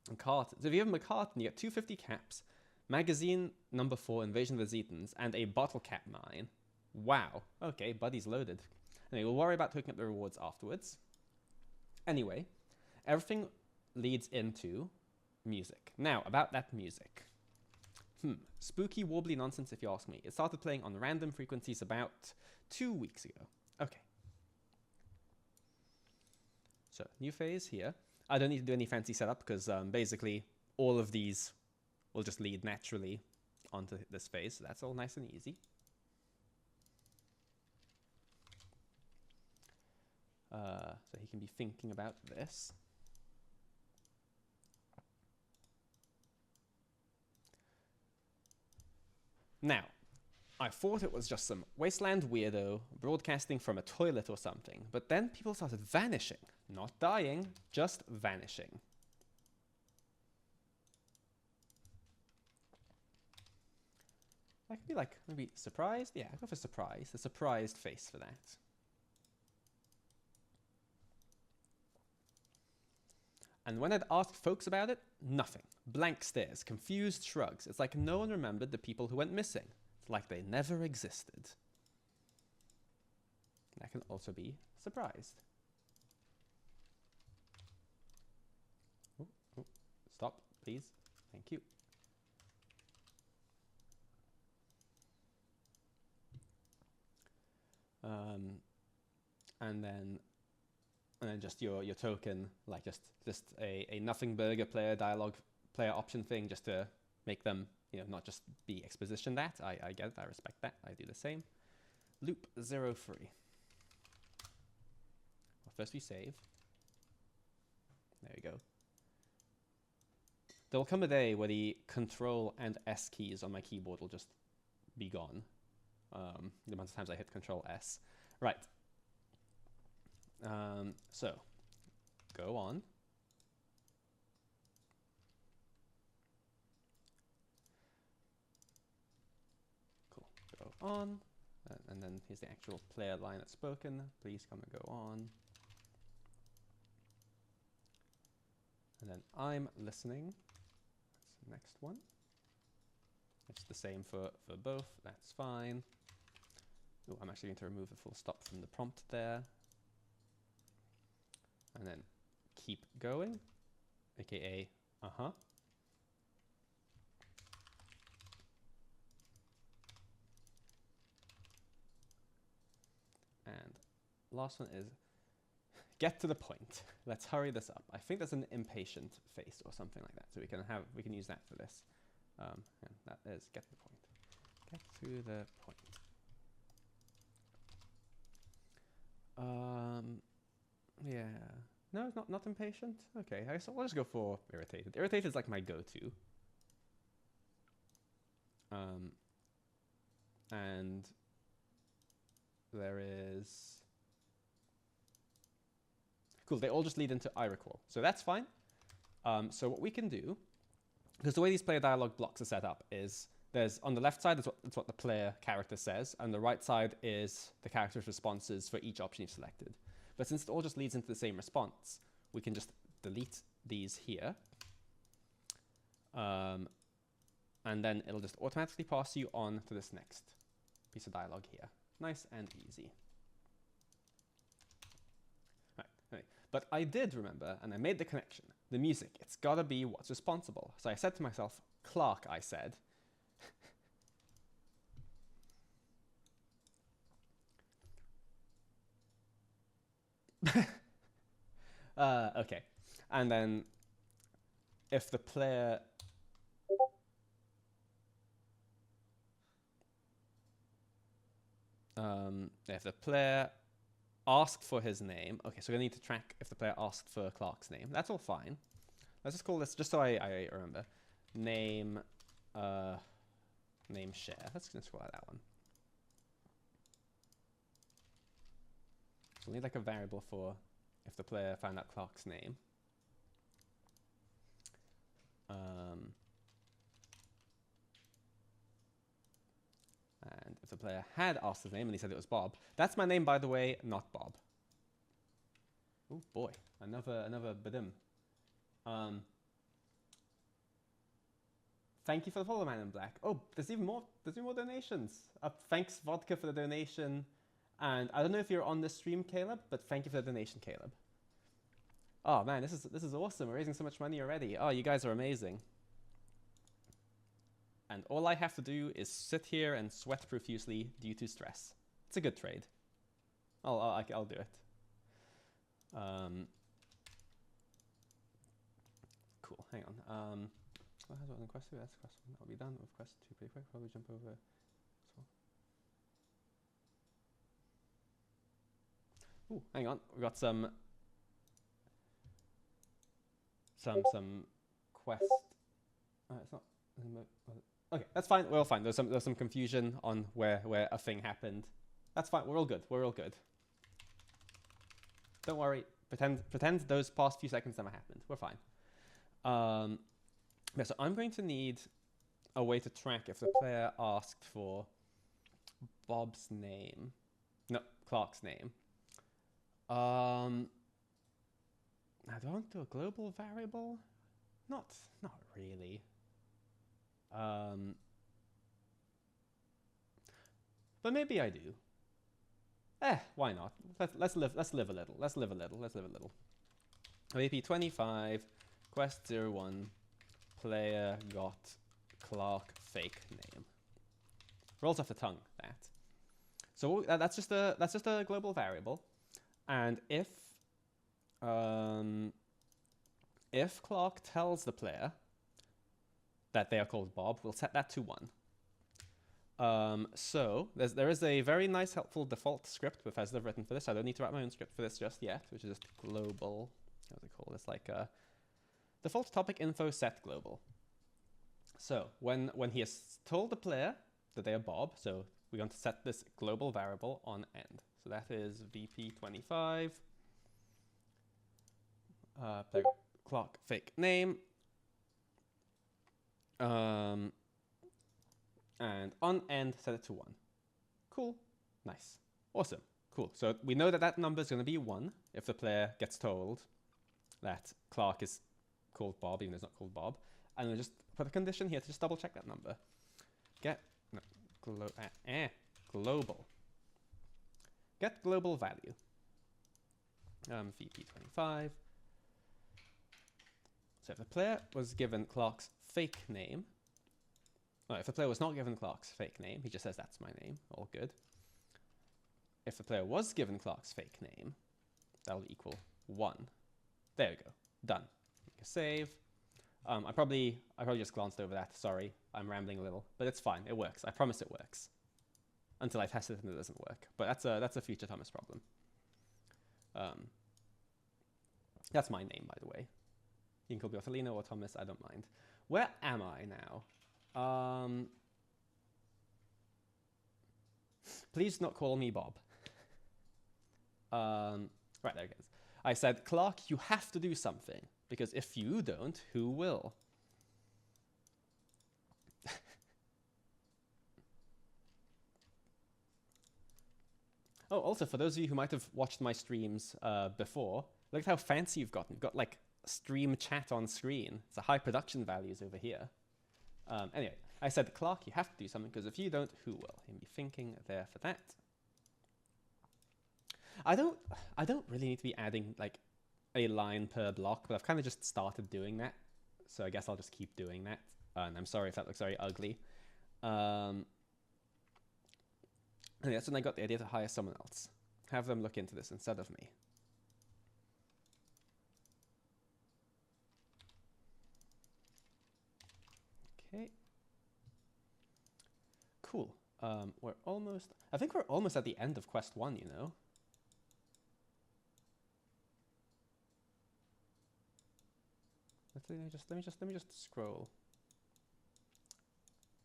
a carton. So if you give him a carton, you get 250 caps, magazine number 4, Invasion of the Zetans, and a bottle cap mine. Wow. Okay, buddy's loaded. Anyway, we'll worry about hooking up the rewards afterwards. Anyway, everything leads into music. Now, about that music. Spooky, wobbly nonsense if you ask me. It started playing on random frequencies about 2 weeks ago. Okay. So, new phase here. I don't need to do any fancy setup because basically all of these will just lead naturally onto this phase. So that's all nice and easy. So he can be thinking about this. Now, I thought it was just some wasteland weirdo broadcasting from a toilet or something, but then people started vanishing. Not dying, just vanishing. I could be like, maybe surprised? Yeah, I'll go for surprised. A surprised face for that. And when I'd asked folks about it, nothing. Blank stares, confused shrugs. It's like no one remembered the people who went missing. It's like they never existed. That can also be surprised. Oh, stop, please. Thank you. And then just your token, like just a nothing burger player dialogue player option thing, just to make them, you know, not just be exposition that. I get it, I respect that. I do the same. Loop 03. Well, first we save. There we go. There will come a day where the Control and S keys on my keyboard will just be gone. The amount of times I hit Control S. Right. So, go on. Cool. Go on. And then here's the actual player line that's spoken. Please come and go on. And then I'm listening. That's the next one. It's the same for both. That's fine. Oh, I'm actually going to remove the full stop from the prompt there. And then keep going, aka uh-huh. And last one is get to the point. Let's hurry this up. I think there's an impatient face or something like that, so we can use that for this. And that is get to the point. Get to the point. Yeah. No, it's not impatient. Okay, I guess I'll just go for irritated. Irritated is like my go-to. And there is cool. They all just lead into I recall, so that's fine. So what we can do, because the way these player dialogue blocks are set up is there's on the left side that's what the player character says, and the right side is the character's responses for each option you've selected. But since it all just leads into the same response, we can just delete these here. And then it'll just automatically pass you on to this next piece of dialogue here. Nice and easy. Right. But I did remember, and I made the connection. The music, it's gotta be what's responsible. So I said to myself, Clark, I said. Okay. And then if the player asked for his name, okay, so we need to track if the player asked for Clark's name. That's all fine. Let's just call this, just so I remember, name share. Let's just call that one. So we'll need like a variable for if the player found out Clark's name. And if the player had asked his name and he said it was Bob, that's my name, by the way, not Bob. Oh boy, another badim. Thank you for the follow, Man in Black. Oh, there's even more donations. Thanks, Vodka, for the donation. And I don't know if you're on this stream, Caleb, but thank you for the donation, Caleb. Oh man, this is awesome. We're raising so much money already. Oh, you guys are amazing. And all I have to do is sit here and sweat profusely due to stress. It's a good trade. I'll do it. Cool. Hang on. What has one quest two? That's quest one. That'll be done with quest two pretty quick. Probably jump over. Ooh, hang on. We've got some quest. It's not. Okay, that's fine. We're all fine. There's some confusion on where a thing happened. That's fine. We're all good. We're all good. Don't worry. Pretend those past few seconds never happened. We're fine. Yeah, so I'm going to need a way to track if the player asked for Bob's name. No, Clark's name. Now, do I want to do a global variable? Not really. But maybe I do. Why not? Let's live a little. VP 25, quest 01, player got Clark fake name. Rolls off the tongue, that. So that's just a global variable, and if Clark tells the player that they are called Bob, we'll set that to 1. So there is a very nice, helpful default script Bethesda have written for this. I don't need to write my own script for this just yet, which is just global. What do they call this? Like default topic info set global. So when he has told the player that they are Bob, so we're going to set this global variable on end. So that is VP25 player Clark fake name. And on end, set it to 1. Cool. Nice. Awesome. Cool. So we know that number is going to be 1 if the player gets told that Clark is called Bob, even though it's not called Bob. And we'll just put a condition here to just double check that number. Global. Get global value. VP25. So if the player was given Clark's fake name, if the player was not given Clark's fake name, he just says that's my name, all good. If the player was given Clark's fake name, that'll equal 1. There we go, done. Make a save. I probably just glanced over that, sorry, I'm rambling a little, but it's fine, it works, I promise it works. Until I test it and it doesn't work, but that's a future Thomas problem. That's my name, by the way. You can call me Othelino or Thomas, I don't mind. Where am I now? Please not call me Bob. Right, there it is. I said, Clark, you have to do something, because if you don't, who will? Oh, also, for those of you who might have watched my streams before, look at how fancy you've gotten. You've got, like, stream chat on screen. It's a high production values over here. Anyway, I said, Clark, you have to do something, because if you don't, who will? You'll be thinking there for that. I don't really need to be adding, like, a line per block, but I've kind of just started doing that. So I guess I'll just keep doing that. And I'm sorry if that looks very ugly. And that's when I got the idea to hire someone else. Have them look into this instead of me. Okay. Cool. I think we're almost at the end of quest 1, you know? Let me just scroll.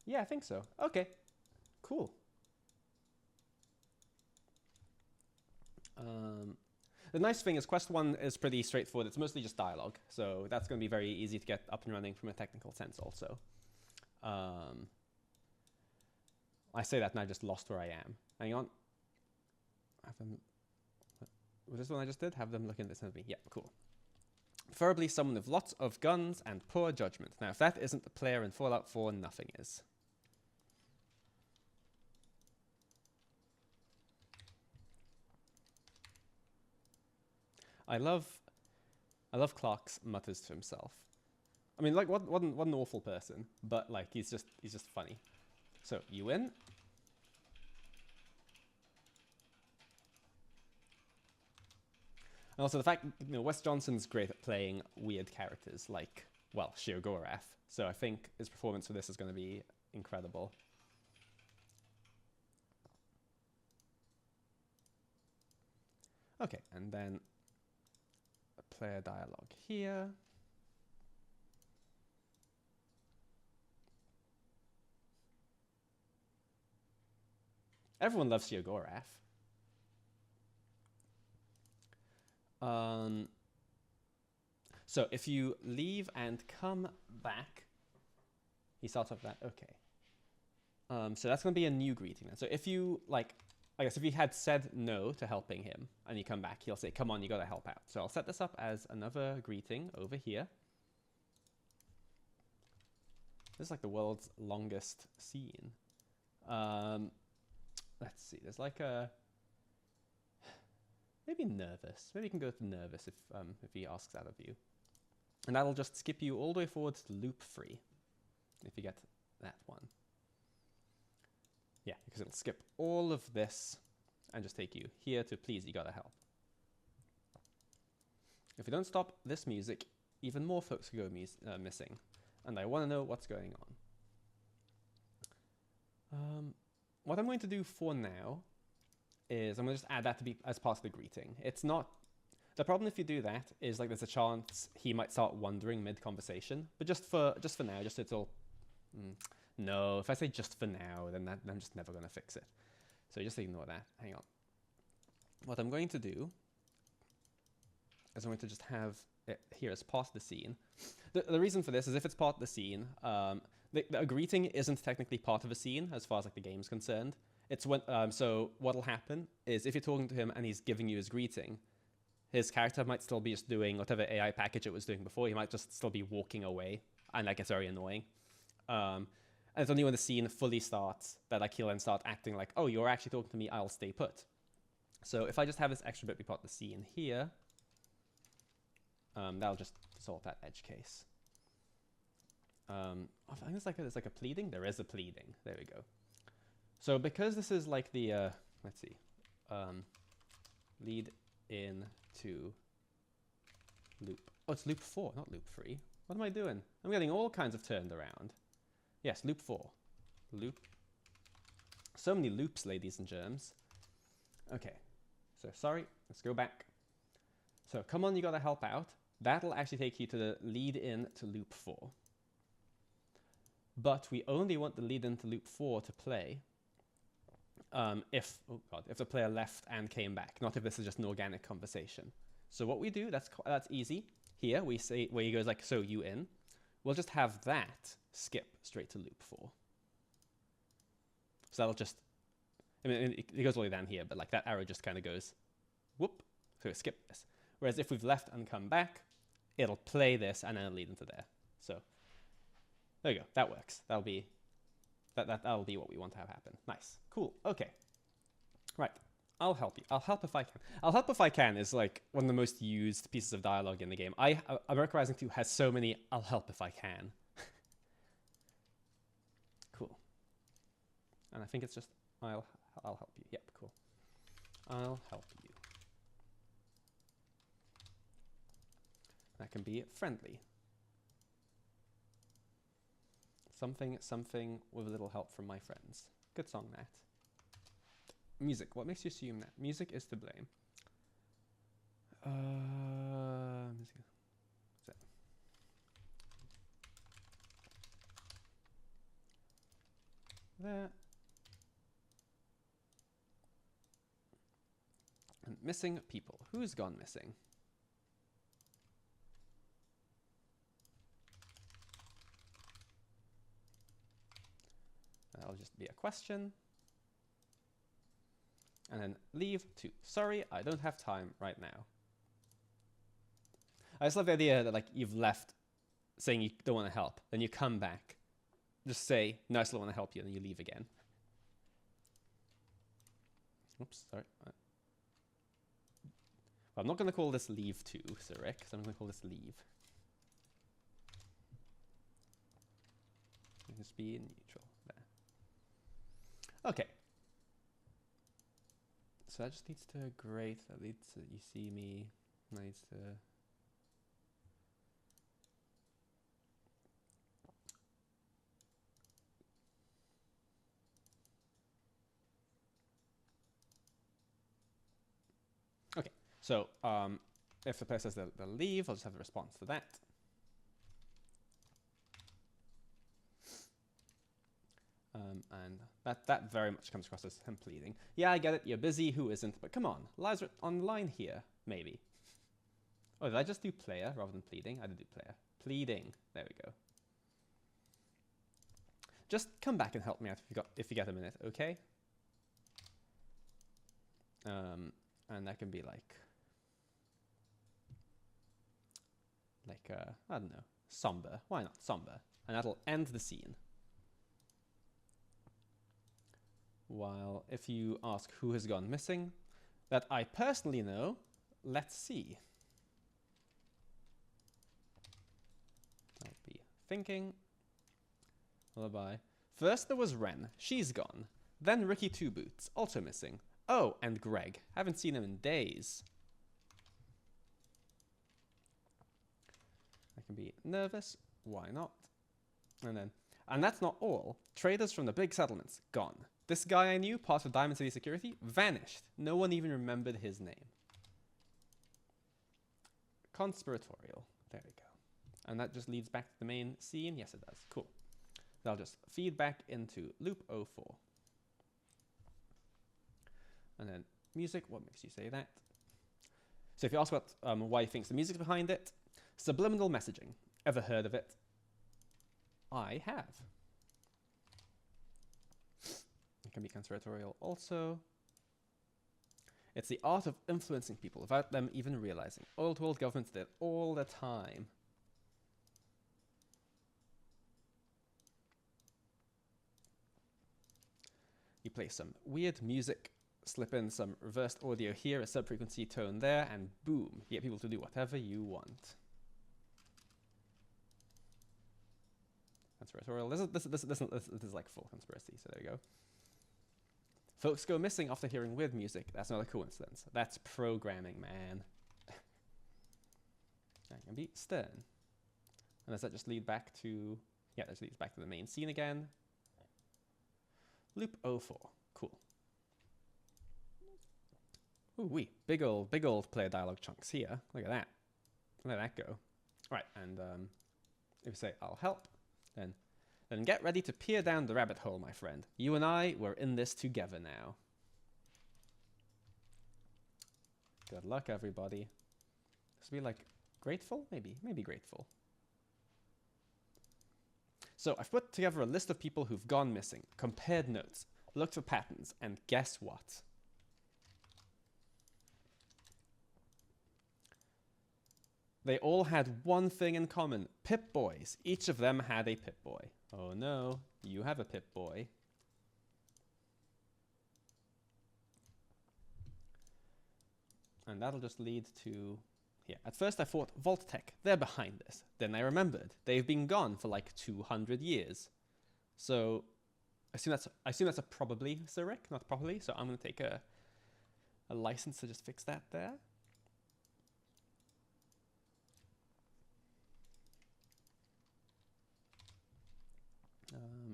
Yeah, I think so. Okay. Cool. The nice thing is quest 1 is pretty straightforward. It's mostly just dialogue, so that's going to be very easy to get up and running from a technical sense also. I say that and I just lost where I am. Hang on. Was this one I just did? Have them look into this with me. Yeah, cool. Preferably someone with lots of guns and poor judgment. Now, if that isn't the player in Fallout 4, nothing is. I love Clark's mutters to himself. I mean, like, what an awful person, but like he's just funny. So you win. And also the fact, you know, Wes Johnson's great at playing weird characters, like, well, Sheogorath. So I think his performance for this is going to be incredible. Okay, and then a player dialogue here. Everyone loves Sheogorath. So if you leave and come back, he starts off that, okay. So that's going to be a new greeting then. So if you, like, I guess if you had said no to helping him and you come back, he'll say, come on, you got to help out. So I'll set this up as another greeting over here. This is like the world's longest scene. Let's see, there's like a... Maybe nervous. Maybe you can go to nervous if he asks that of you. And that'll just skip you all the way forward to loop 3, if you get that one. Yeah, because it'll skip all of this and just take you here to please, you gotta help. If you don't stop this music, even more folks could go missing. And I want to know what's going on. What I'm going to do for now is I'm going to just add that to be as part of the greeting. It's not... The problem if you do that is like there's a chance he might start wondering mid-conversation. But just for now, just so it's all... No, if I say just for now, then I'm just never going to fix it. So just ignore that. Hang on. What I'm going to do is I'm going to just have it here as part of the scene. The reason for this is if it's part of the scene, a greeting isn't technically part of a scene as far as like the game's concerned. It's when so what'll happen is if you're talking to him and he's giving you his greeting, his character might still be just doing whatever AI package it was doing before. He might just still be walking away, and that gets very annoying. And it's only when the scene fully starts that like he'll then start acting like, oh, you're actually talking to me, I'll stay put. So if I just have this extra bit be part of the scene here, that'll just solve that edge case. I think there's like a pleading. There is a pleading. There we go. So because this is like the let's see, lead in to loop. Oh, it's loop 4, not loop 3. What am I doing? I'm getting all kinds of turned around. Yes, loop 4. Loop. So many loops, ladies and germs. Okay. So sorry, let's go back. So come on, you gotta help out. That'll actually take you to the lead in to loop 4. But we only want the lead in to loop 4 to play if the player left and came back, not if this is just an organic conversation. So what we do, that's easy. Here we say, where he goes like, so you in. We'll just have that skip straight to loop 4. So that'll just, I mean, it goes all the way down here, but like that arrow just kind of goes, whoop, so skip this. Whereas if we've left and come back, it'll play this and then it'll lead into there. So there you go, that works. That'll be what we want to have happen. Nice, cool, okay. Right, I'll help you. I'll help if I can. I'll help if I can is like one of the most used pieces of dialogue in the game. America Rising 2 has so many I'll help if I can. Cool. And I think it's just I'll help you. Yep, cool. I'll help you. That can be friendly. Something with a little help from my friends. Good song, Matt. Music. What makes you assume that? Music is to blame. Music. What's that? There. And missing people. Who's gone missing? That'll just be a question. And then leave to, sorry, I don't have time right now. I just love the idea that like you've left saying you don't want to help, then you come back, just say, no, I still want to help you, and then you leave again. Oops, sorry. Well, I'm not going to call this leave to, Sir Rick, so I'm going to call this leave. Just be neutral there. Okay. So that just needs to great. That leads to you see me. That needs to. Okay. So if the player says they'll leave, I'll just have the response to that. And that very much comes across as him pleading. Yeah, I get it, you're busy, who isn't? But come on, lives are online here, maybe. Oh, did I just do player rather than pleading? I did do player. Pleading, there we go. Just come back and help me out if you get a minute, okay? And that can be like I don't know, somber. Why not somber? And that'll end the scene. While if you ask who has gone missing, that I personally know, let's see. I'll be thinking. Lullaby. First there was Ren, she's gone. Then Ricky Two Boots, also missing. Oh, and Greg, haven't seen him in days. I can be nervous, why not? And that's not all. Traders from the big settlements, gone. This guy I knew, part of Diamond City Security, vanished. No one even remembered his name. Conspiratorial. There we go. And that just leads back to the main scene. Yes, it does. Cool. That'll just feed back into loop 04. And then music. What makes you say that? So if you ask about why he thinks the music's behind it, subliminal messaging. Ever heard of it? I have. It can be conspiratorial also. It's the art of influencing people without them even realizing. Old world governments did it all the time. You play some weird music, slip in some reversed audio here, a sub-frequency tone there, and boom, you get people to do whatever you want. Conspiratorial. This is like full conspiracy, so there you go. Folks go missing after hearing weird music. That's not a coincidence. That's programming, man. That can be stern. And does that just lead back to... Yeah, this leads back to the main scene again. Loop 04. Cool. Ooh, wee. Big old player dialogue chunks here. Look at that. Let that go. Right, and if you say, I'll help, then get ready to peer down the rabbit hole, my friend. You and I, we're in this together now. Good luck, everybody. This will be like grateful? Maybe grateful. So I've put together a list of people who've gone missing, compared notes, looked for patterns, and guess what? They all had one thing in common. Pip-Boys. Each of them had a Pip-Boy. Oh no, you have a Pip-Boy. And that'll just lead to... Yeah, at first I thought, Vault-Tec, they're behind this. Then I remembered, they've been gone for like 200 years. So, I assume that's a probably, Zurich, not probably. So I'm going to take a license to just fix that there.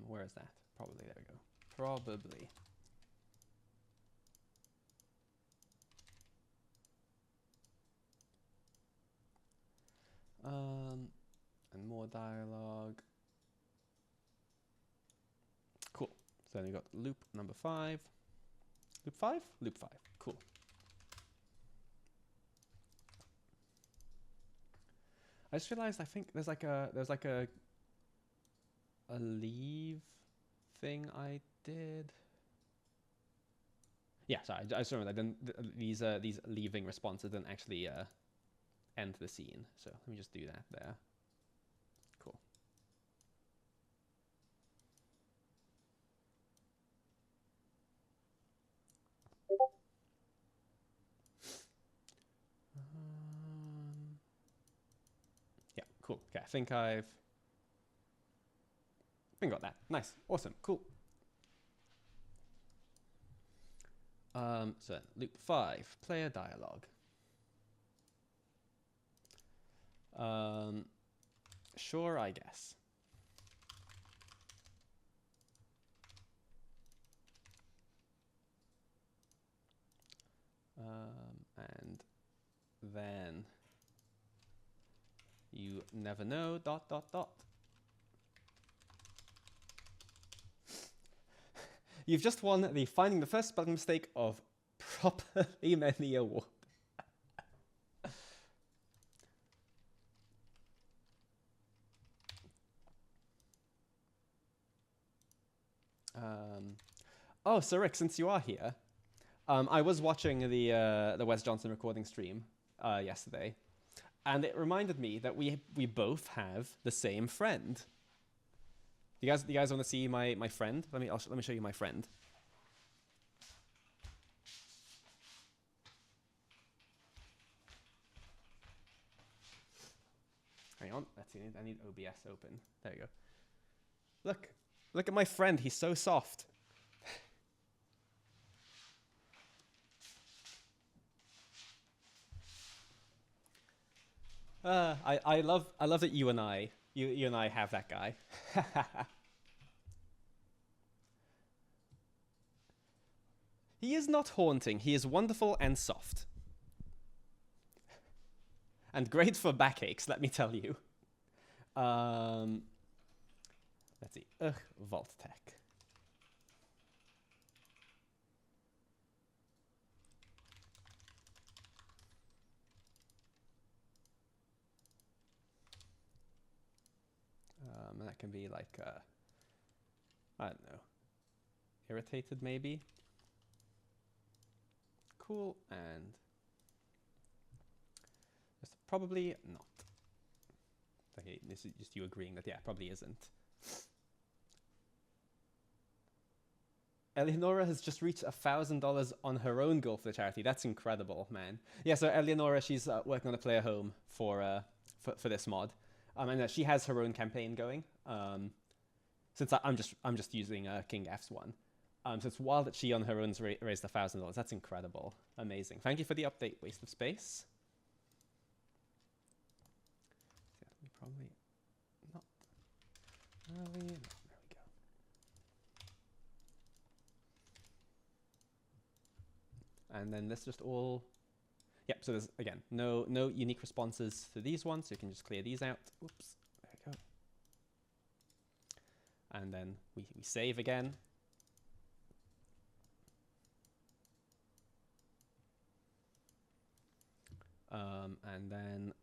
Where is that? Probably, there we go. Probably. And more dialogue. Cool. So then we got loop number 5. Loop 5? Loop 5. Cool. I just realized I think there's like a leave thing I did. Yeah, sorry, I just remembered these leaving responses didn't actually end the scene. So let me just do that there. Cool. Yeah, cool. Okay, I think I've got that. Nice. Awesome. Cool. So loop 5, player dialogue. Sure, I guess. And then you never know, ... You've just won the Finding the First Spelling Mistake of Properly Many award. Oh, so Rick, since you are here, I was watching the Wes Johnson recording stream yesterday, and it reminded me that we both have the same friend. Do you guys want to see my friend? Let me show you my friend. Hang on, let's see. I need OBS open. There you go. Look at my friend. He's so soft. I love that you and I have that guy. He is not haunting. He is wonderful and soft. And great for backaches, let me tell you. Let's see. Vault-Tec. And that can be like, I don't know, irritated maybe. cool, and just probably not. Okay, this is just you agreeing that, yeah, probably isn't. Eleonora has just reached $1,000 on her own goal for the charity. That's incredible, man. Yeah, so Eleonora, she's working on a player home for this mod, and she has her own campaign going. Since I'm just using King F's one, so it's wild that she on her own's raised $1,000. That's incredible, amazing. Thank you for the update, Waste of Space. Probably not. There we go. And then this just all, yep, so there's, again, no unique responses to these ones, so you can just clear these out. Oops, there we go. And then we save again. And then,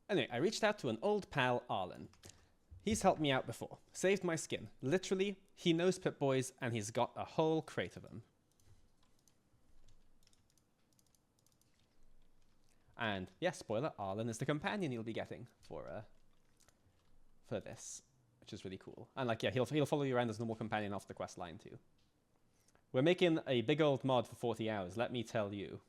anyway, I reached out to an old pal, Arlen. He's helped me out before, saved my skin. Literally, he knows Pip-Boys, and he's got a whole crate of them. And yeah, spoiler, Arlen is the companion you'll be getting for this, which is really cool. And like, yeah, he'll follow you around as a normal companion off the quest line too. We're making a big old mod for 40 hours, let me tell you.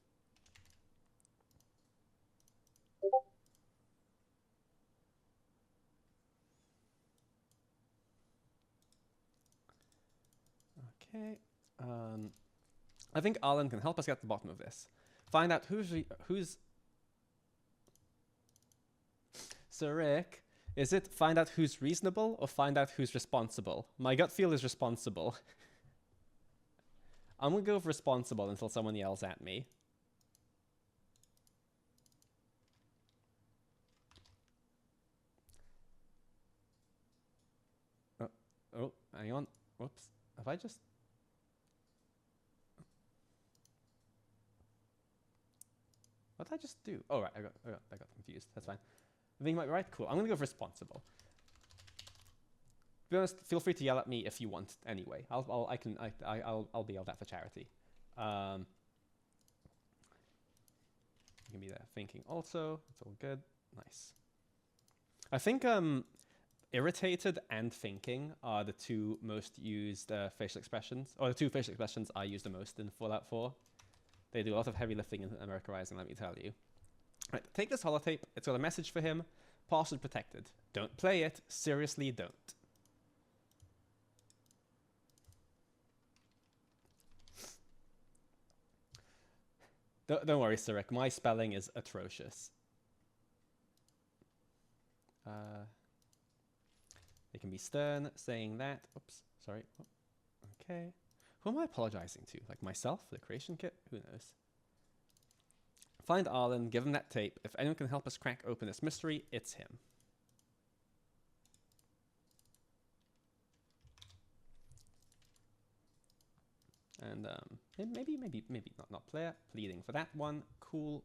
Okay. I think Arlen can help us get to the bottom of this. Find out who's So Rick, is it find out who's reasonable or find out who's responsible? My gut feel is responsible. I'm gonna go with responsible until someone yells at me. Oh, hang on. Whoops. Have I just... What did I just do? Oh, right. I got confused. That's fine. I think you might be right. Cool. I'm going to go with responsible. To be honest, feel free to yell at me if you want anyway. I'll be all that for charity. You can be there thinking also. It's all good. Nice. I think irritated and thinking are the two most used facial expressions, or the two facial expressions I use the most in Fallout 4. They do a lot of heavy lifting in America Rising, let me tell you. Right, take this holotape. It's got a message for him. Password protected. Don't play it. Seriously, don't. Don't worry, Sirik. My spelling is atrocious. They can be stern, saying that. Oops, sorry. Oh, okay. Who am I apologizing to? Like myself, the creation kit? Who knows? Find Arlen, give him that tape. If anyone can help us crack open this mystery, it's him. And maybe not player. Pleading for that one. Cool.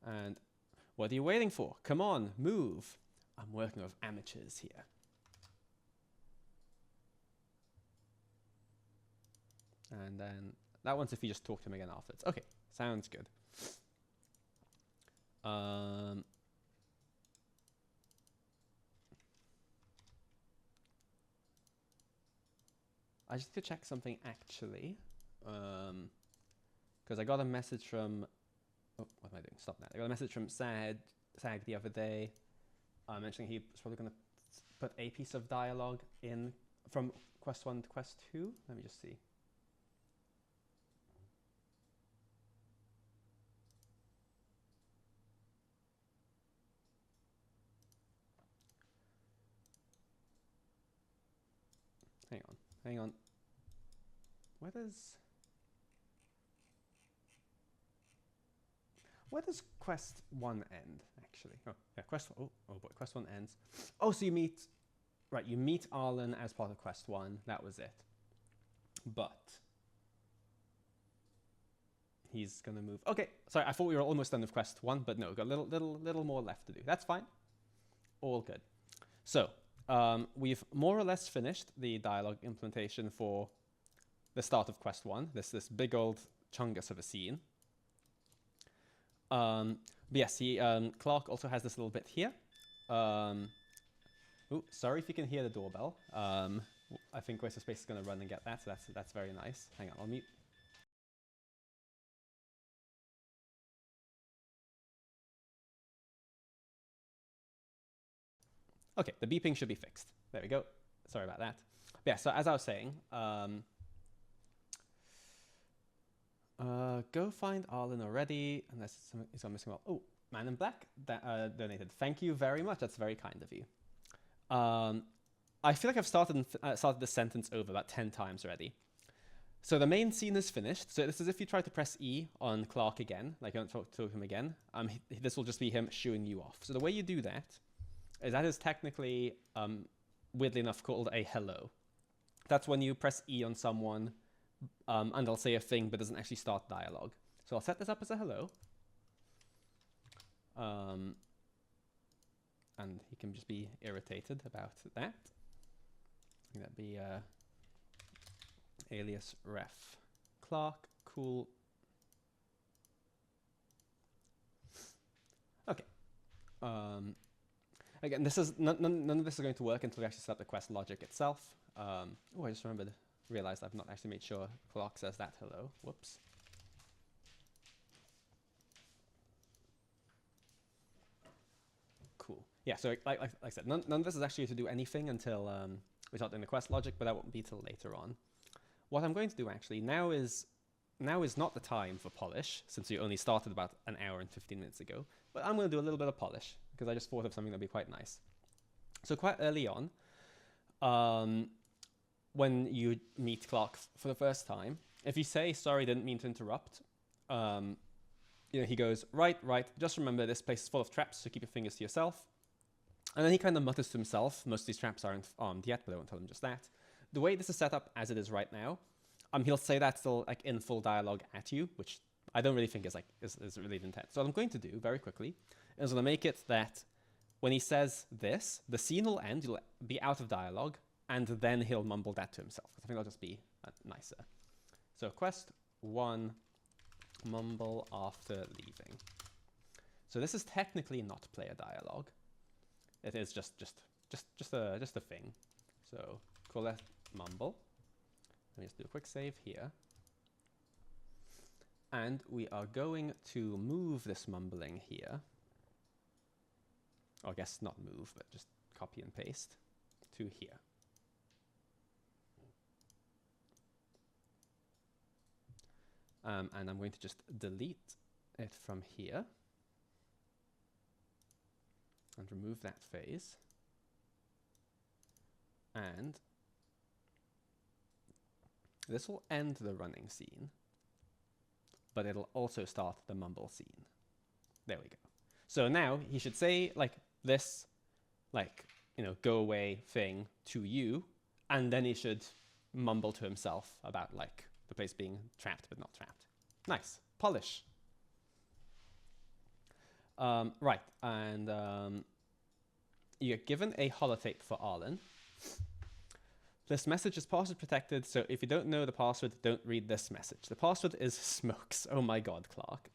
And what are you waiting for? Come on, move. I'm working with amateurs here. And then that one's if you just talk to him again afterwards. Okay, sounds good. I just need to check something actually. Because I got a message from... Oh, what am I doing? Stop that. I got a message from Sag the other day mentioning he was probably going to put a piece of dialogue in from Quest 1 to Quest 2. Let me just see. Hang on. Where does Quest 1 end, actually? Oh, yeah, Quest 1, oh boy, Quest 1 ends. Oh, so you meet Arlen as part of Quest 1, that was it. But he's gonna move. Okay, sorry, I thought we were almost done with Quest 1, but no, we've got a little more left to do. That's fine. All good. So, We've more or less finished the dialogue implementation for the start of quest 1, this big old chungus of a scene. But yes, Clark also has this little bit here. Ooh, sorry if you can hear the doorbell. I think VoiceAPalooza is going to run and get that, so that's very nice. Hang on, I'll mute. Okay, the beeping should be fixed. There we go. Sorry about that. But yeah, so as I was saying, go find Arlen already, unless I'm missing one. Oh, Man in Black that donated. Thank you very much. That's very kind of you. I feel like I've started this sentence over about 10 times already. So the main scene is finished. So this is if you try to press E on Clark again, like you don't talk to him again. This will just be him shooing you off. So the way you do that is technically, weirdly enough, called a hello. That's when you press E on someone, and they'll say a thing but doesn't actually start dialogue. So I'll set this up as a hello. And he can just be irritated about that. I think that'd be alias ref Clark. Cool. Okay. Again, this is none of this is going to work until we actually set up the quest logic itself. Oh, I just realized I've not actually made sure Clark says that hello. Whoops. Cool. Yeah, so like I said, none of this is actually to do anything until we start doing the quest logic, but that won't be till later on. What I'm going to do actually now is not the time for polish, since we only started about an hour and 15 minutes ago, but I'm going to do a little bit of polish, because I just thought of something that'd be quite nice. So quite early on, when you meet Clark for the first time, if you say, sorry, didn't mean to interrupt, he goes, right, just remember this place is full of traps, so keep your fingers to yourself. And then he kind of mutters to himself. Most of these traps aren't armed yet, but I won't tell him just that. The way this is set up as it is right now, he'll say that still like in full dialogue at you, which I don't really think is really the intent. So what I'm going to do very quickly is I'm going to make it that when he says this, the scene will end, you'll be out of dialogue, and then he'll mumble that to himself. I think that'll just be nicer. So quest 1, mumble after leaving. So this is technically not player dialogue. It is just a thing. So call that mumble. Let me just do a quick save here. And we are going to move this mumbling here. Or I guess not move, but just copy and paste to here. And I'm going to just delete it from here and remove that phase. And this will end the running scene, but it'll also start the mumble scene. There we go. So now he should say like this, go away thing to you, and then he should mumble to himself about like the place being trapped but not trapped. Nice. Polish. Right, and you're given a holotape for Arlen. This message is password protected, so if you don't know the password, don't read this message. The password is smokes. Oh my god, Clark.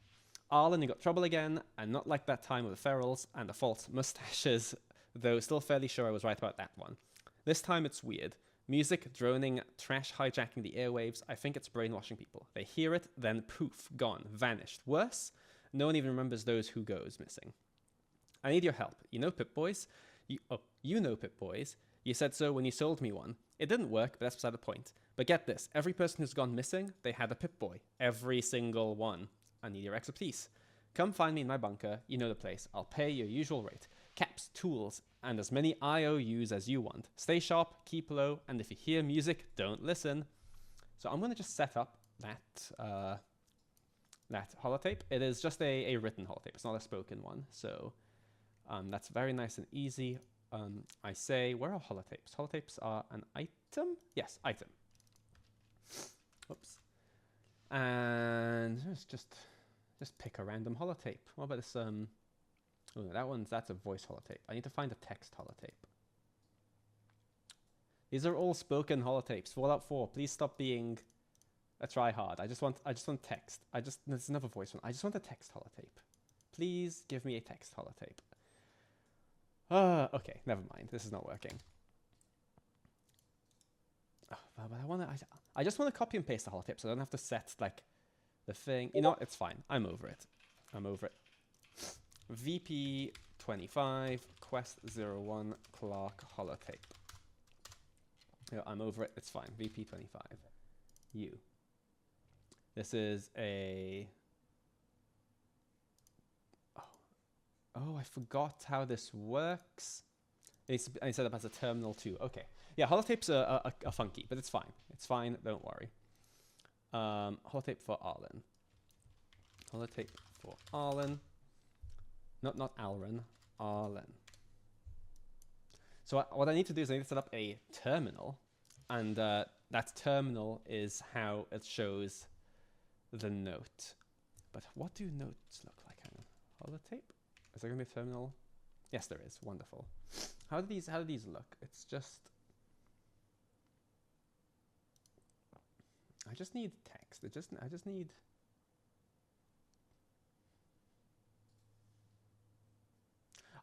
Arlen, you got trouble again, and not like that time with the ferals and the false mustaches, though still fairly sure I was right about that one. This time it's weird. Music, droning, trash hijacking the airwaves. I think it's brainwashing people. They hear it, then poof, gone, vanished. Worse, no one even remembers those who goes missing. I need your help. You know Pip-Boys? You know Pip-Boys. You said so when you sold me one. It didn't work, but that's beside the point. But get this, every person who's gone missing, they had a Pip-Boy. Every single one. I need your expertise. Come find me in my bunker. You know the place. I'll pay your usual rate. Caps, tools, and as many IOUs as you want. Stay sharp, keep low, and if you hear music, don't listen. So I'm going to just set up that holotape. It is just a written holotape. It's not a spoken one. So that's very nice and easy. I say, where are holotapes? Holotapes are an item? Yes, item. Oops. And just pick a random holotape. What about this? Oh, that's a voice holotape. I need to find a text holotape. These are all spoken holotapes. Fallout 4, please stop being a tryhard. I just want text. There's another voice one. I just want a text holotape. Please give me a text holotape. Okay, never mind. This is not working. Oh, but I just want to copy and paste the holotape so I don't have to set like the thing. You know what? It's fine. I'm over it. I'm over it. VP25 Quest 01 Clark holotape. Yeah, I'm over it. It's fine. VP25. You. This is a... Oh, I forgot how this works. It's set up as a terminal too. Okay. Yeah, holotapes are funky, but it's fine. It's fine. Don't worry. Holotape for Arlen. Holotape for Arlen. Not Alren. Arlen. So what I need to do is I need to set up a terminal. And that terminal is how it shows the note. But what do notes look like? Hang on. Holotape? Is there going to be a terminal? Yes, there is. Wonderful. How do these look? It's just... I just need text. I just need...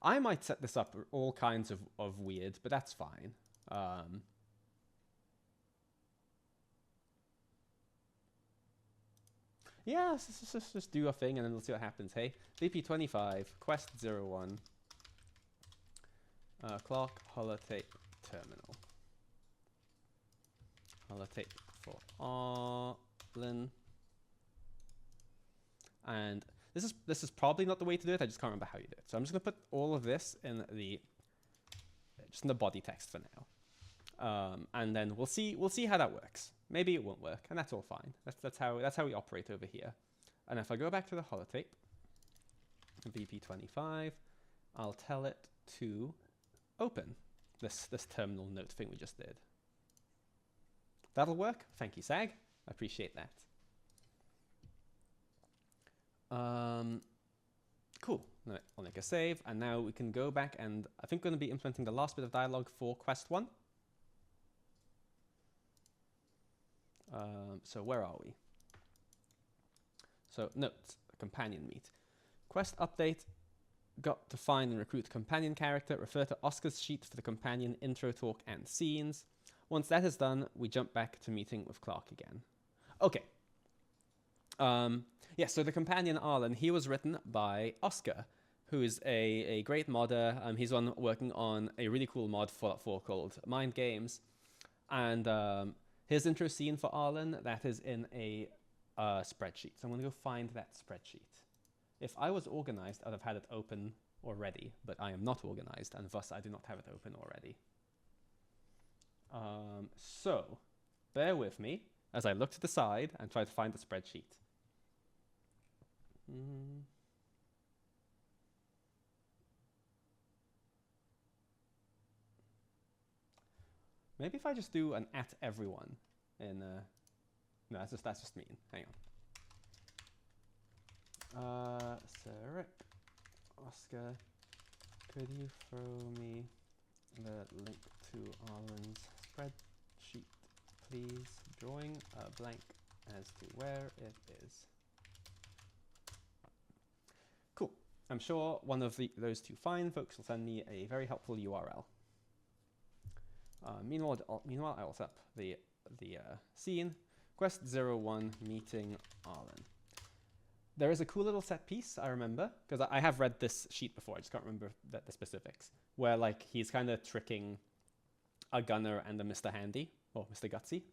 I might set this up all kinds of weird, but that's fine. Yeah, let's just do a thing and then we'll see what happens. Hey, VP25, Quest 01, Clark holotape terminal. Holotape for Arlen. And this is probably not the way to do it. I just can't remember how you do it. So I'm just gonna put all of this in the body text for now, and then we'll see how that works. Maybe it won't work, and that's all fine. That's how we operate over here. And if I go back to the holotape, VP25, I'll tell it to open this terminal note thing we just did. That'll work. Thank you, Sag. I appreciate that. Cool. I'll make a save, and now we can go back and I think we're going to be implementing the last bit of dialogue for Quest 1. So where are we? So notes, companion meet. Quest update, got to find and recruit companion character, refer to Oscar's sheet for the companion intro talk and scenes. Once that is done, we jump back to meeting with Clark again. Okay. Yeah, so the companion Arlen, he was written by Oscar, who is a great modder. He's working on a really cool mod for called Mind Games. And his intro scene for Arlen, that is in a spreadsheet. So I'm going to go find that spreadsheet. If I was organized, I'd have had it open already, but I am not organized, and thus I do not have it open already. So bear with me as I look to the side and try to find the spreadsheet. Maybe if I just do an @everyone in no, that's just mean. Hang on. Sir Rick, Oscar, could you throw me the link to Arlen's spreadsheet, please? Drawing a blank as to where it is. Cool. I'm sure one of those two fine folks will send me a very helpful URL. Meanwhile, I'll set up the scene. Quest 01 meeting Arlen. There is a cool little set piece, I remember, because I have read this sheet before, I just can't remember the specifics, where like he's kind of tricking a gunner and a Mr. Handy, or Mr. Gutsy.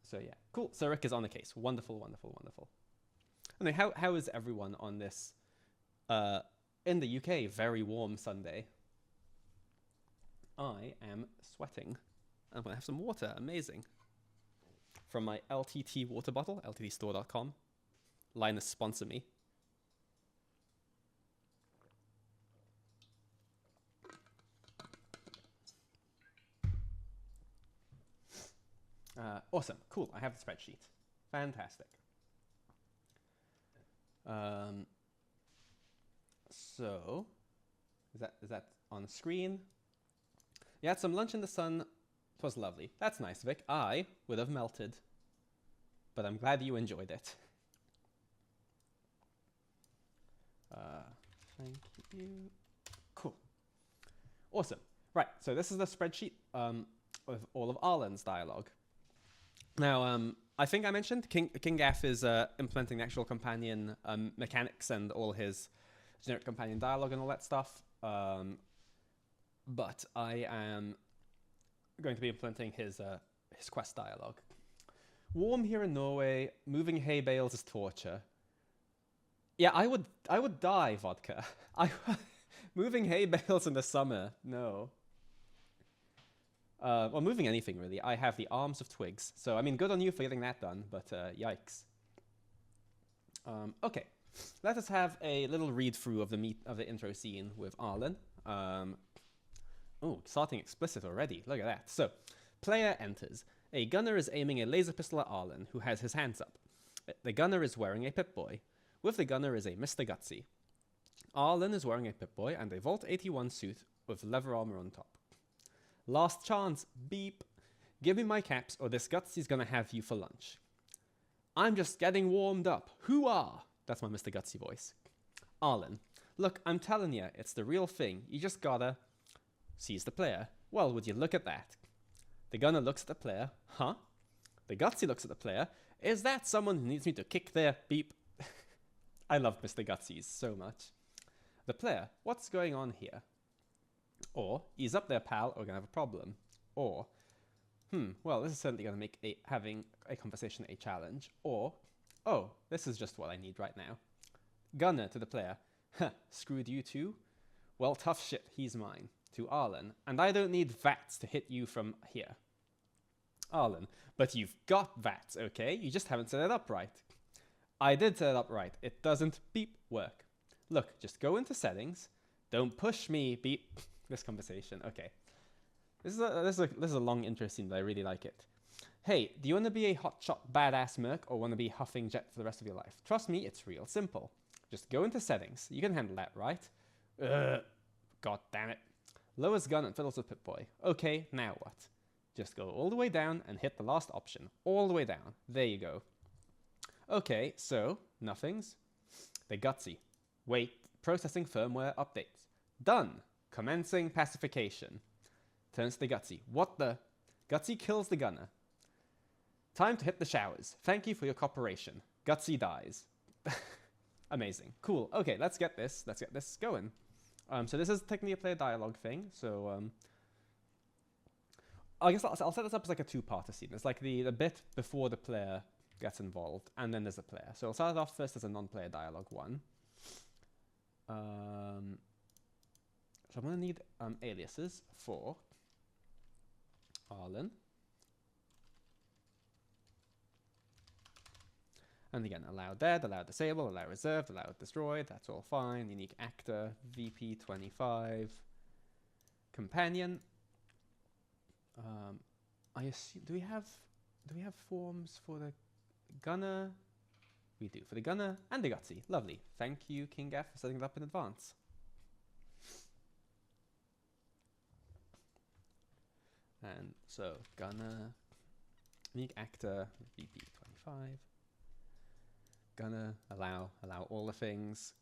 So yeah, cool. So Rick is on the case. Wonderful, wonderful, wonderful. Anyway, how is everyone on this, in the UK, very warm Sunday? I am sweating. I'm going to have some water. Amazing. From my LTT water bottle, lttstore.com. Linus, sponsor me. Awesome. Cool. I have the spreadsheet. Fantastic. So, is that on screen? You had some lunch in the sun. 'Twas lovely. That's nice, Vic. I would have melted. But I'm glad you enjoyed it. Thank you. Cool. Awesome. Right, so this is the spreadsheet of all of Arlen's dialogue. Now, I think I mentioned King F is implementing the actual companion mechanics and all his generic companion dialogue and all that stuff. But I am going to be implementing his quest dialogue. Warm here in Norway, moving hay bales is torture. Yeah, I would die, vodka. Moving hay bales in the summer, no. Well, moving anything really. I have the arms of twigs, so I mean, good on you for getting that done. But yikes. Okay, let us have a little read through of the intro scene with Arlen. Oh, starting explicit already. Look at that. So, player enters. A gunner is aiming a laser pistol at Arlen, who has his hands up. The gunner is wearing a Pip-Boy. With the gunner is a Mr. Gutsy. Arlen is wearing a Pip-Boy and a Vault 81 suit with leather armor on top. Last chance, beep. Give me my caps or this Gutsy's gonna have you for lunch. I'm just getting warmed up. Hoo-ah! That's my Mr. Gutsy voice. Arlen. Look, I'm telling you, it's the real thing. You just gotta... Sees the player. Well, would you look at that? The gunner looks at the player. Huh? The Gutsy looks at the player. Is that someone who needs me to kick their beep? I love Mr. Gutsies so much. The player. What's going on here? Or, ease up there, pal, or we're gonna have a problem. Or, well, this is certainly gonna make having a conversation a challenge. Or, oh, this is just what I need right now. Gunner to the player. Huh, screwed you too? Well, tough shit, he's mine. To Arlen. And I don't need VATS to hit you from here. Arlen. But you've got VATS, okay? You just haven't set it up right. I did set it up right. It doesn't beep work. Look, just go into settings. Don't push me, beep. This conversation. Okay. This is a long intro scene, but I really like it. Hey, do you want to be a hotshot badass merc or want to be huffing jet for the rest of your life? Trust me, it's real simple. Just go into settings. You can handle that, right? God damn it. Lowers gun and fiddles with Pip-Boy. Okay, now what? Just go all the way down and hit the last option. All the way down. There you go. Okay, so, nothings. The Gutsy. Wait, processing firmware updates. Done. Commencing pacification. Turns to the Gutsy. What the? Gutsy kills the gunner. Time to hit the showers. Thank you for your cooperation. Gutsy dies. Amazing. Cool. Okay, let's get this going. So this is technically a player dialogue thing. So I guess I'll set this up as like a two-parter scene. It's like the bit before the player gets involved, and then there's a player. So I'll start it off first as a non-player dialogue one. So I'm going to need aliases for Arlen. And again, allow dead, allow disable, allow reserved, allow destroyed. That's all fine. Unique actor, VP25. Companion. I assume, do we have forms for the gunner? We do, for the gunner and the Gutsy. Lovely. Thank you, King F, for setting it up in advance. And so, gunner, unique actor, VP25. Gunner, allow all the things.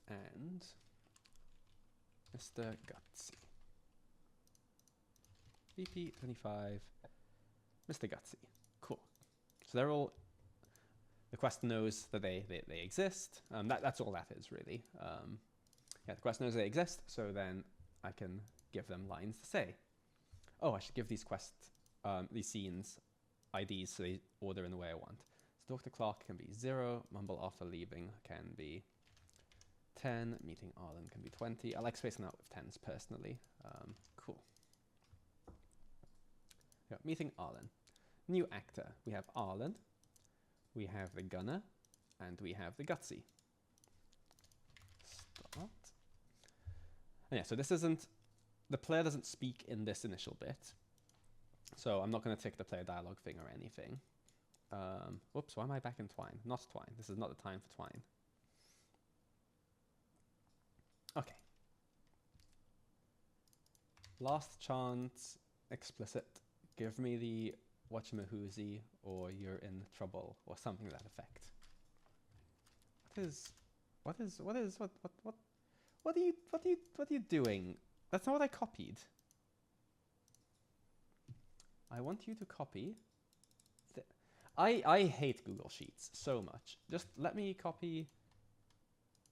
And Mr. Gutsy. VP25, Mr. Gutsy. Cool. So they're all, the quest knows that they exist. That's all that is, really. Yeah, the quest knows they exist, so then I can give them lines to say. Oh, I should give these these scenes IDs so they order in the way I want. So Dr. Clark can be 0, Mumble after leaving can be 10, meeting Arlen can be 20. I like spacing out with 10s personally. Cool. Yeah, meeting Arlen. New actor. We have Arlen, we have the gunner, and we have the Gutsy. Start. And yeah, so this isn't, the player doesn't speak in this initial bit. So I'm not going to tick the player dialogue thing or anything. Whoops, why am I back in Twine? Not Twine. This is not the time for Twine. Okay. Last chance, explicit. Give me the whatchamahoozy, or you're in trouble, or something to that effect. What are you doing? That's not what I copied. I want you to copy. I hate Google Sheets so much. Just let me copy.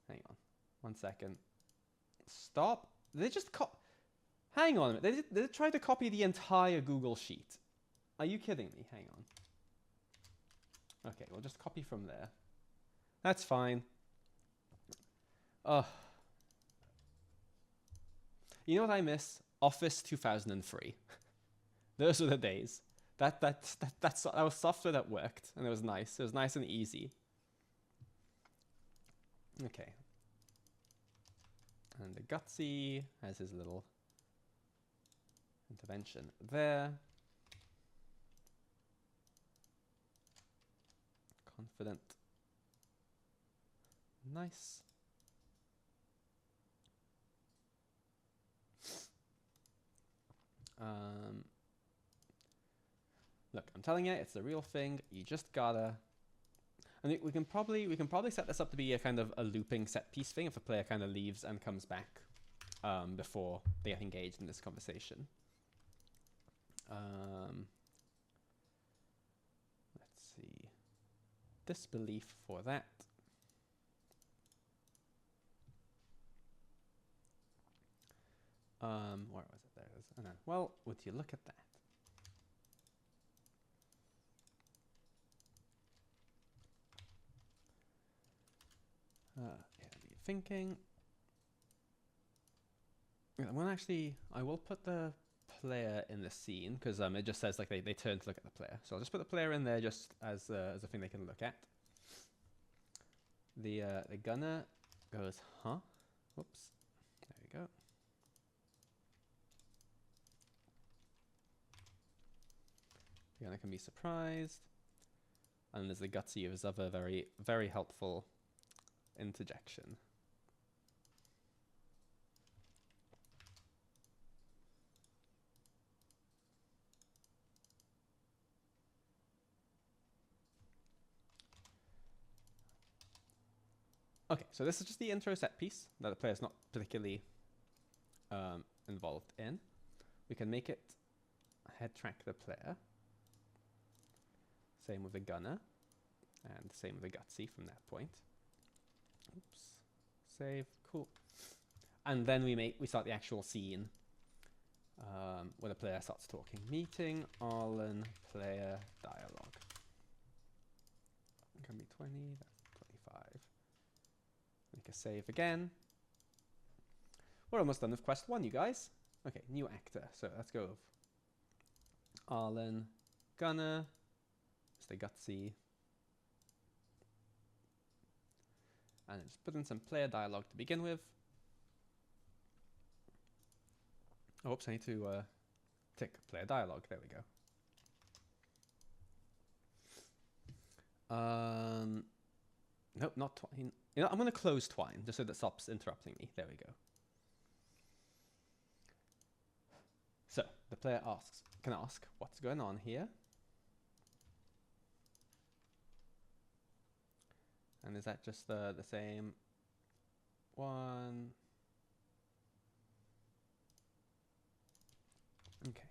Hang on, 1 second. Stop. They just hang on a minute. They tried to copy the entire Google Sheet. Are you kidding me? Hang on. Okay, we'll just copy from there. That's fine. You know what I miss? Office 2003. Those were the days. That was software that worked, and it was nice. It was nice and easy. Okay. And the Gutsy has his little intervention there. Confident. Nice. Look, I'm telling you, it's the real thing. You just gotta. I think we can probably set this up to be a kind of a looping set piece thing if a player kind of leaves and comes back before they get engaged in this conversation. Let's see. Disbelief for that. Where was it? There it is. Oh, no. Well, would you look at that? Yeah, be thinking. I will put the player in the scene because it just says like they turn to look at the player. So I'll just put the player in there just as a thing they can look at. The gunner goes, huh? Whoops. There we go. The gunner can be surprised. And there's the Gutsy of his other very, very helpful interjection. Okay, so this is just the intro set piece that the player's not particularly involved in. We can make it head track the player. Same with the gunner, and same with the Gutsy from that point. Oops, save, cool. And then we start the actual scene where the player starts talking. Meeting, Arlen, player, dialogue. It can be 20, that's 25. Make a save again. We're almost done with quest 1, you guys. Okay, new actor. So let's go with Arlen, gunner, Mr. Gutsy. And just put in some player dialogue to begin with. Oh, oops, I need to tick player dialogue. There we go. Nope, not Twine. You know, I'm going to close Twine just so that stops interrupting me. There we go. So the player can ask, what's going on here? And is that just the same one? Okay.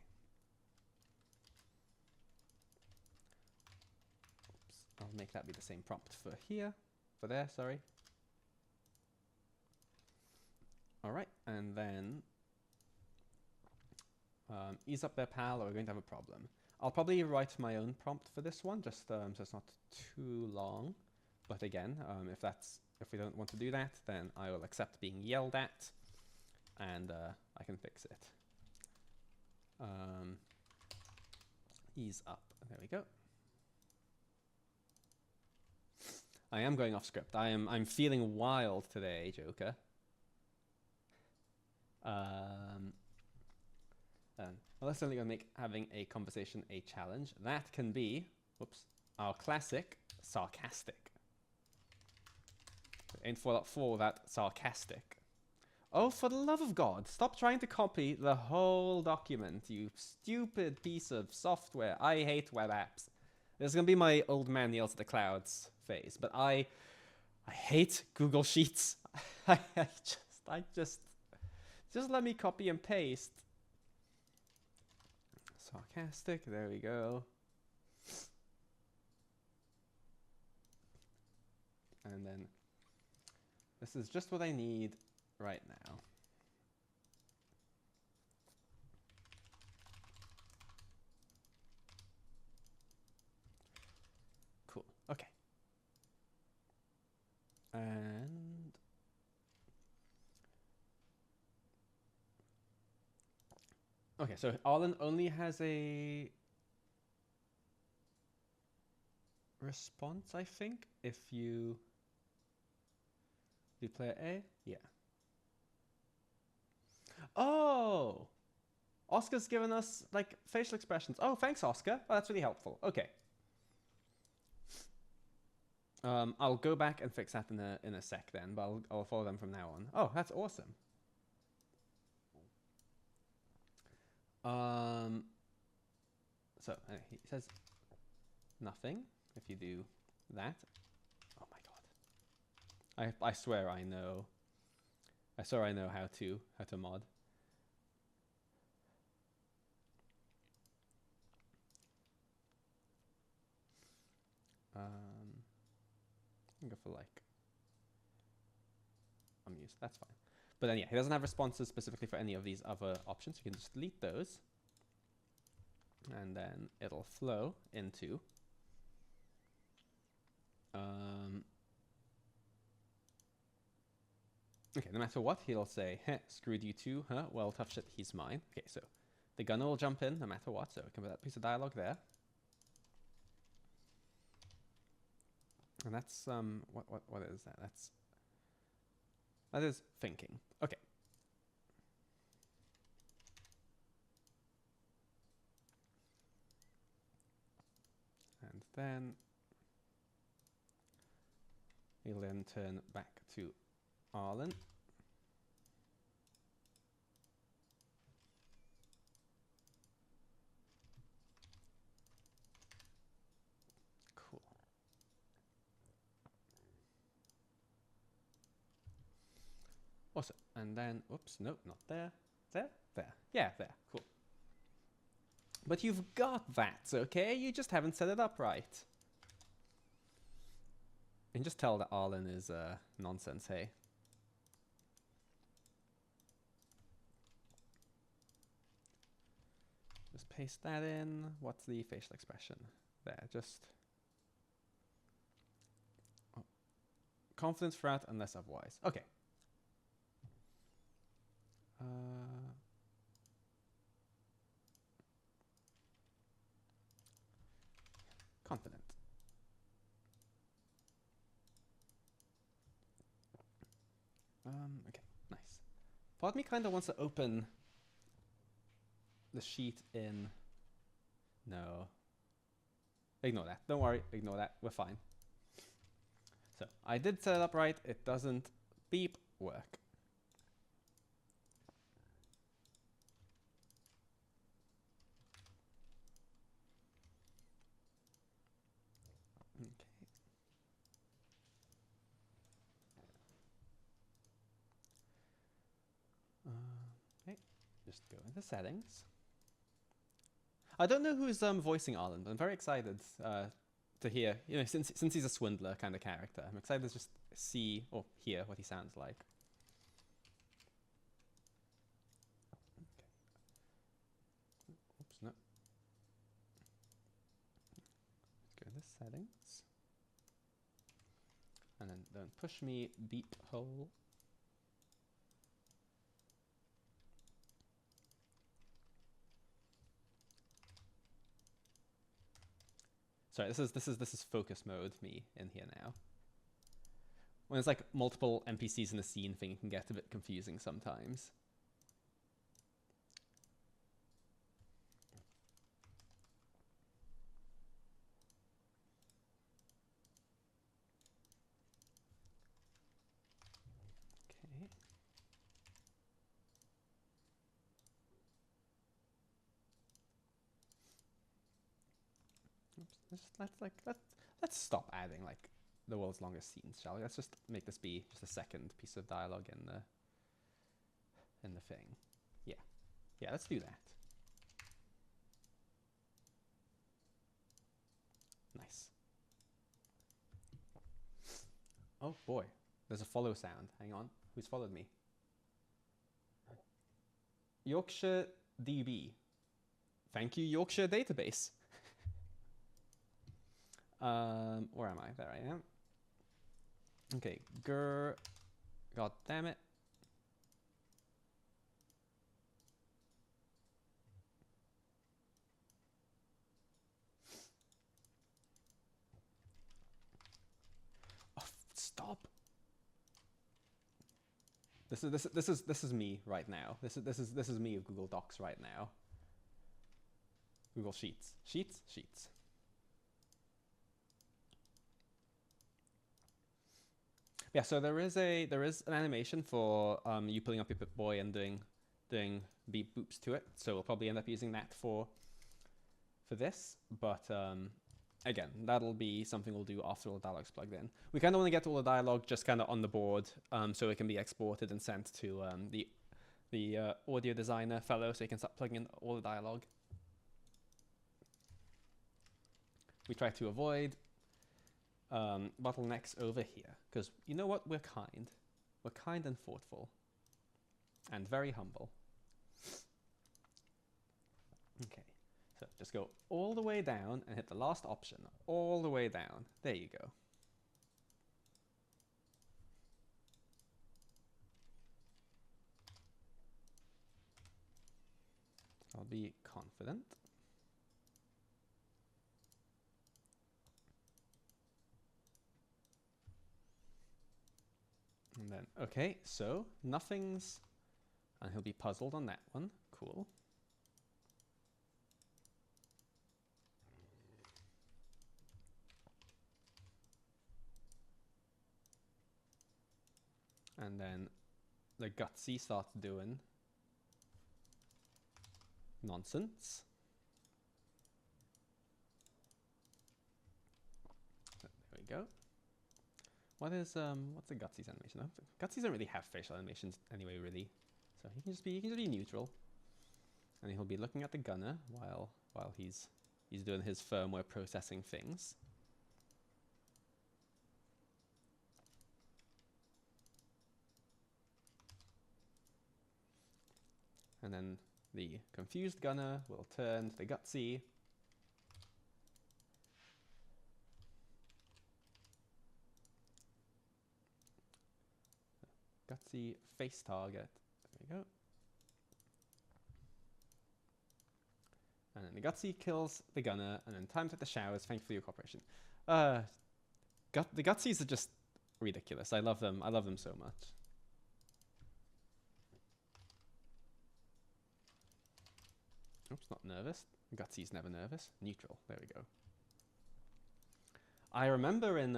Oops. I'll make that be the same prompt for here. For there, sorry. All right, and then ease up there, pal, or we're going to have a problem. I'll probably write my own prompt for this one, just so it's not too long. But again, if we don't want to do that, then I will accept being yelled at, and I can fix it. Ease up. There we go. I am going off script. I'm feeling wild today, Joker. Well, that's only going to make having a conversation a challenge. That can be, whoops, our classic sarcastic. In Fallout 4, that sarcastic. Oh, for the love of God, stop trying to copy the whole document, you stupid piece of software. I hate web apps. This is going to be my old man yells at the clouds phase, but I hate Google Sheets. I just let me copy and paste. Sarcastic, there we go. And then this is just what I need right now. Cool, okay. And okay, so Arlen only has a response, I think, if you do player A? Yeah. Oh! Oscar's given us, like, facial expressions. Oh, thanks, Oscar. Oh, that's really helpful. Okay. I'll go back and fix that in a sec then, but I'll follow them from now on. Oh, that's awesome. So he says nothing if you do that. Oh my god! I swear I know. I swear I know how to mod. I can go for like unused. That's fine. But then yeah, he doesn't have responses specifically for any of these other options. You can just delete those, and then it'll flow into okay, no matter what, he'll say, heh, screwed you too, huh? Well, tough shit, he's mine. Okay, so the gunner will jump in no matter what, so we can put that piece of dialogue there. And that's, what is that? That is thinking. Okay. And then he'll then turn back to Arlen. Cool. Awesome. And then, oops, nope, not there. There? There. Yeah, there. Cool. But you've got that, okay? You just haven't set it up right. You can just tell that Arlen is nonsense, hey? Just paste that in. What's the facial expression? There, just... Oh. Confidence throughout unless otherwise. Okay. Confident. Okay, nice. Part of me kind of wants to open the sheet in... No. Ignore that. Don't worry. Ignore that. We're fine. So, I did set it up right. It doesn't beep work. Okay. Okay. Just go into settings. I don't know who's voicing Arlen, but I'm very excited to hear, you know, since he's a swindler kind of character. I'm excited to just see or hear what he sounds like. Okay. Oops, no. Let's go into settings. And then don't push me, beep hole. Sorry, this is focus mode me in here now. When there's like multiple NPCs in a scene thing, it can get a bit confusing sometimes. Okay. let's stop adding like the world's longest scenes, shall we? Let's just make this be just a second piece of dialogue in the thing. Yeah, let's do that. Nice. Oh boy, there's a follow sound. Hang on, who's followed me? Yorkshire DB. Thank you, Yorkshire database. Where am I? There I am. Okay, grr. God damn it. Oh, stop. This is me right now. This is me of Google Docs right now. Google Sheets. Sheets. Yeah, so there is an animation for you pulling up your Pip-Boy and doing beep boops to it. So we'll probably end up using that for this, but again, that'll be something we'll do after all the dialogue's plugged in. We kind of want to get all the dialogue just kind of on the board, so it can be exported and sent to the audio designer fellow, so he can start plugging in all the dialogue. We try to avoid bottlenecks over here, because you know what? We're kind and thoughtful, and very humble. Okay. So just go all the way down and hit the last option, all the way down. There you go. I'll be confident. And then, okay, so nothing's, and he'll be puzzled on that one. Cool. And then the gutsy starts doing nonsense. There we go. What's the gutsy's animation? Gutsy doesn't really have facial animations anyway, really. So he can just be neutral, and he'll be looking at the gunner while he's doing his firmware processing things. And then the confused gunner will turn to the gutsy. Gutsy face target. There we go. And then the gutsy kills the gunner, and then times at the showers. Thank you for your cooperation. The gutsies are just ridiculous. I love them. I love them so much. Oops, not nervous. Gutsy's never nervous. Neutral. There we go. I remember in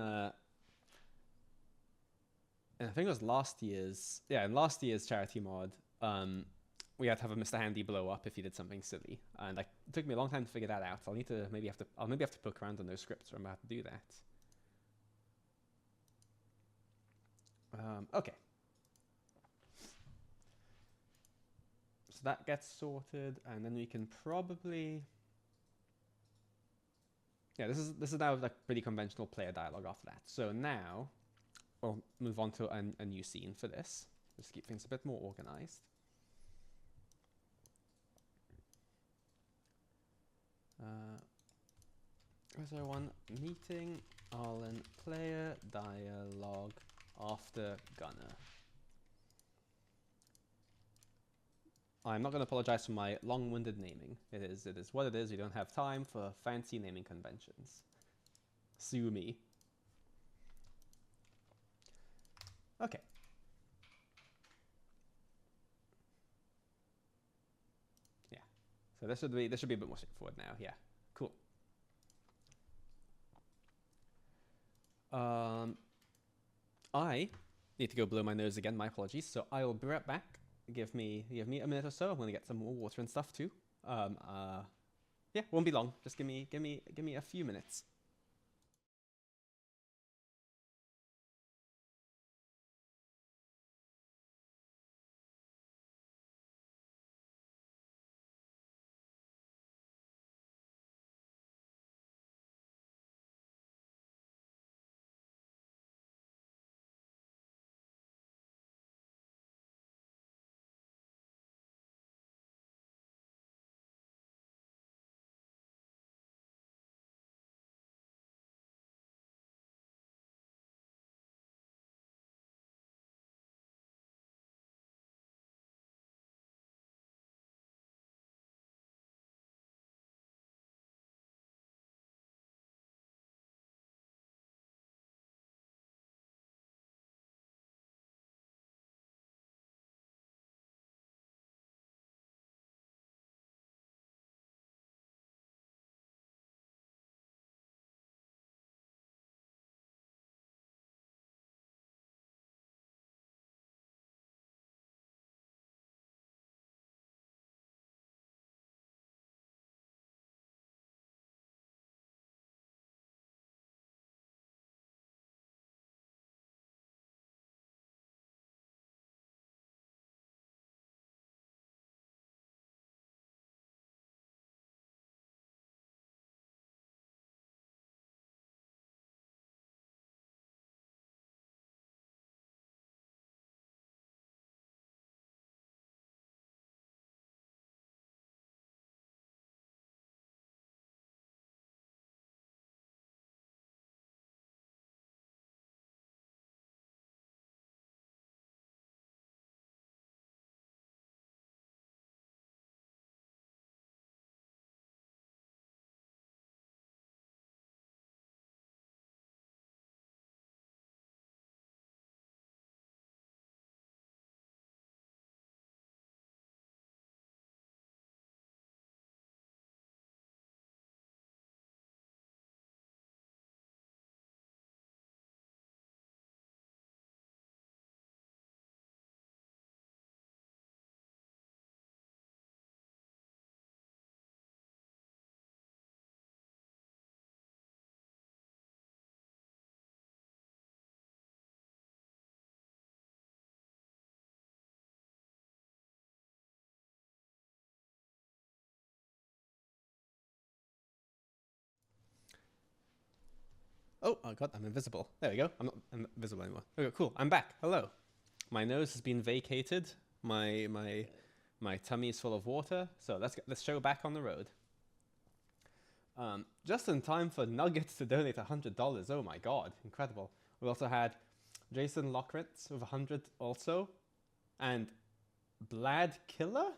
I think it was last year's charity mod, we had to have a Mr. Handy blow up if he did something silly, and it took me a long time to figure that out. So I'll maybe have to poke around on those scripts, remember how to do that. Okay. So that gets sorted, and then we can probably, yeah, this is now like pretty conventional player dialogue after that. So now we'll move on to a new scene for this, just keep things a bit more organized. Was there one meeting Arlen player dialogue after gunner? I'm not going to apologize for my long-winded naming. It is what it is. We don't have time for fancy naming conventions. Sue me. Okay. Yeah. So this should be a bit more straightforward now. Yeah. Cool. I need to go blow my nose again. My apologies. So I will be right back. Give me a minute or so. I'm going to get some more water and stuff too. Yeah, won't be long. Just give me a few minutes. Oh, oh god, I'm invisible. There we go. I'm not invisible anymore. Okay, cool. I'm back. Hello. My nose has been vacated. My tummy is full of water. So let's get this show back on the road. Just in time for Nuggets to donate $100. Oh my god, incredible. We also had Jason Lockritz with 100 also, and Blad Killer,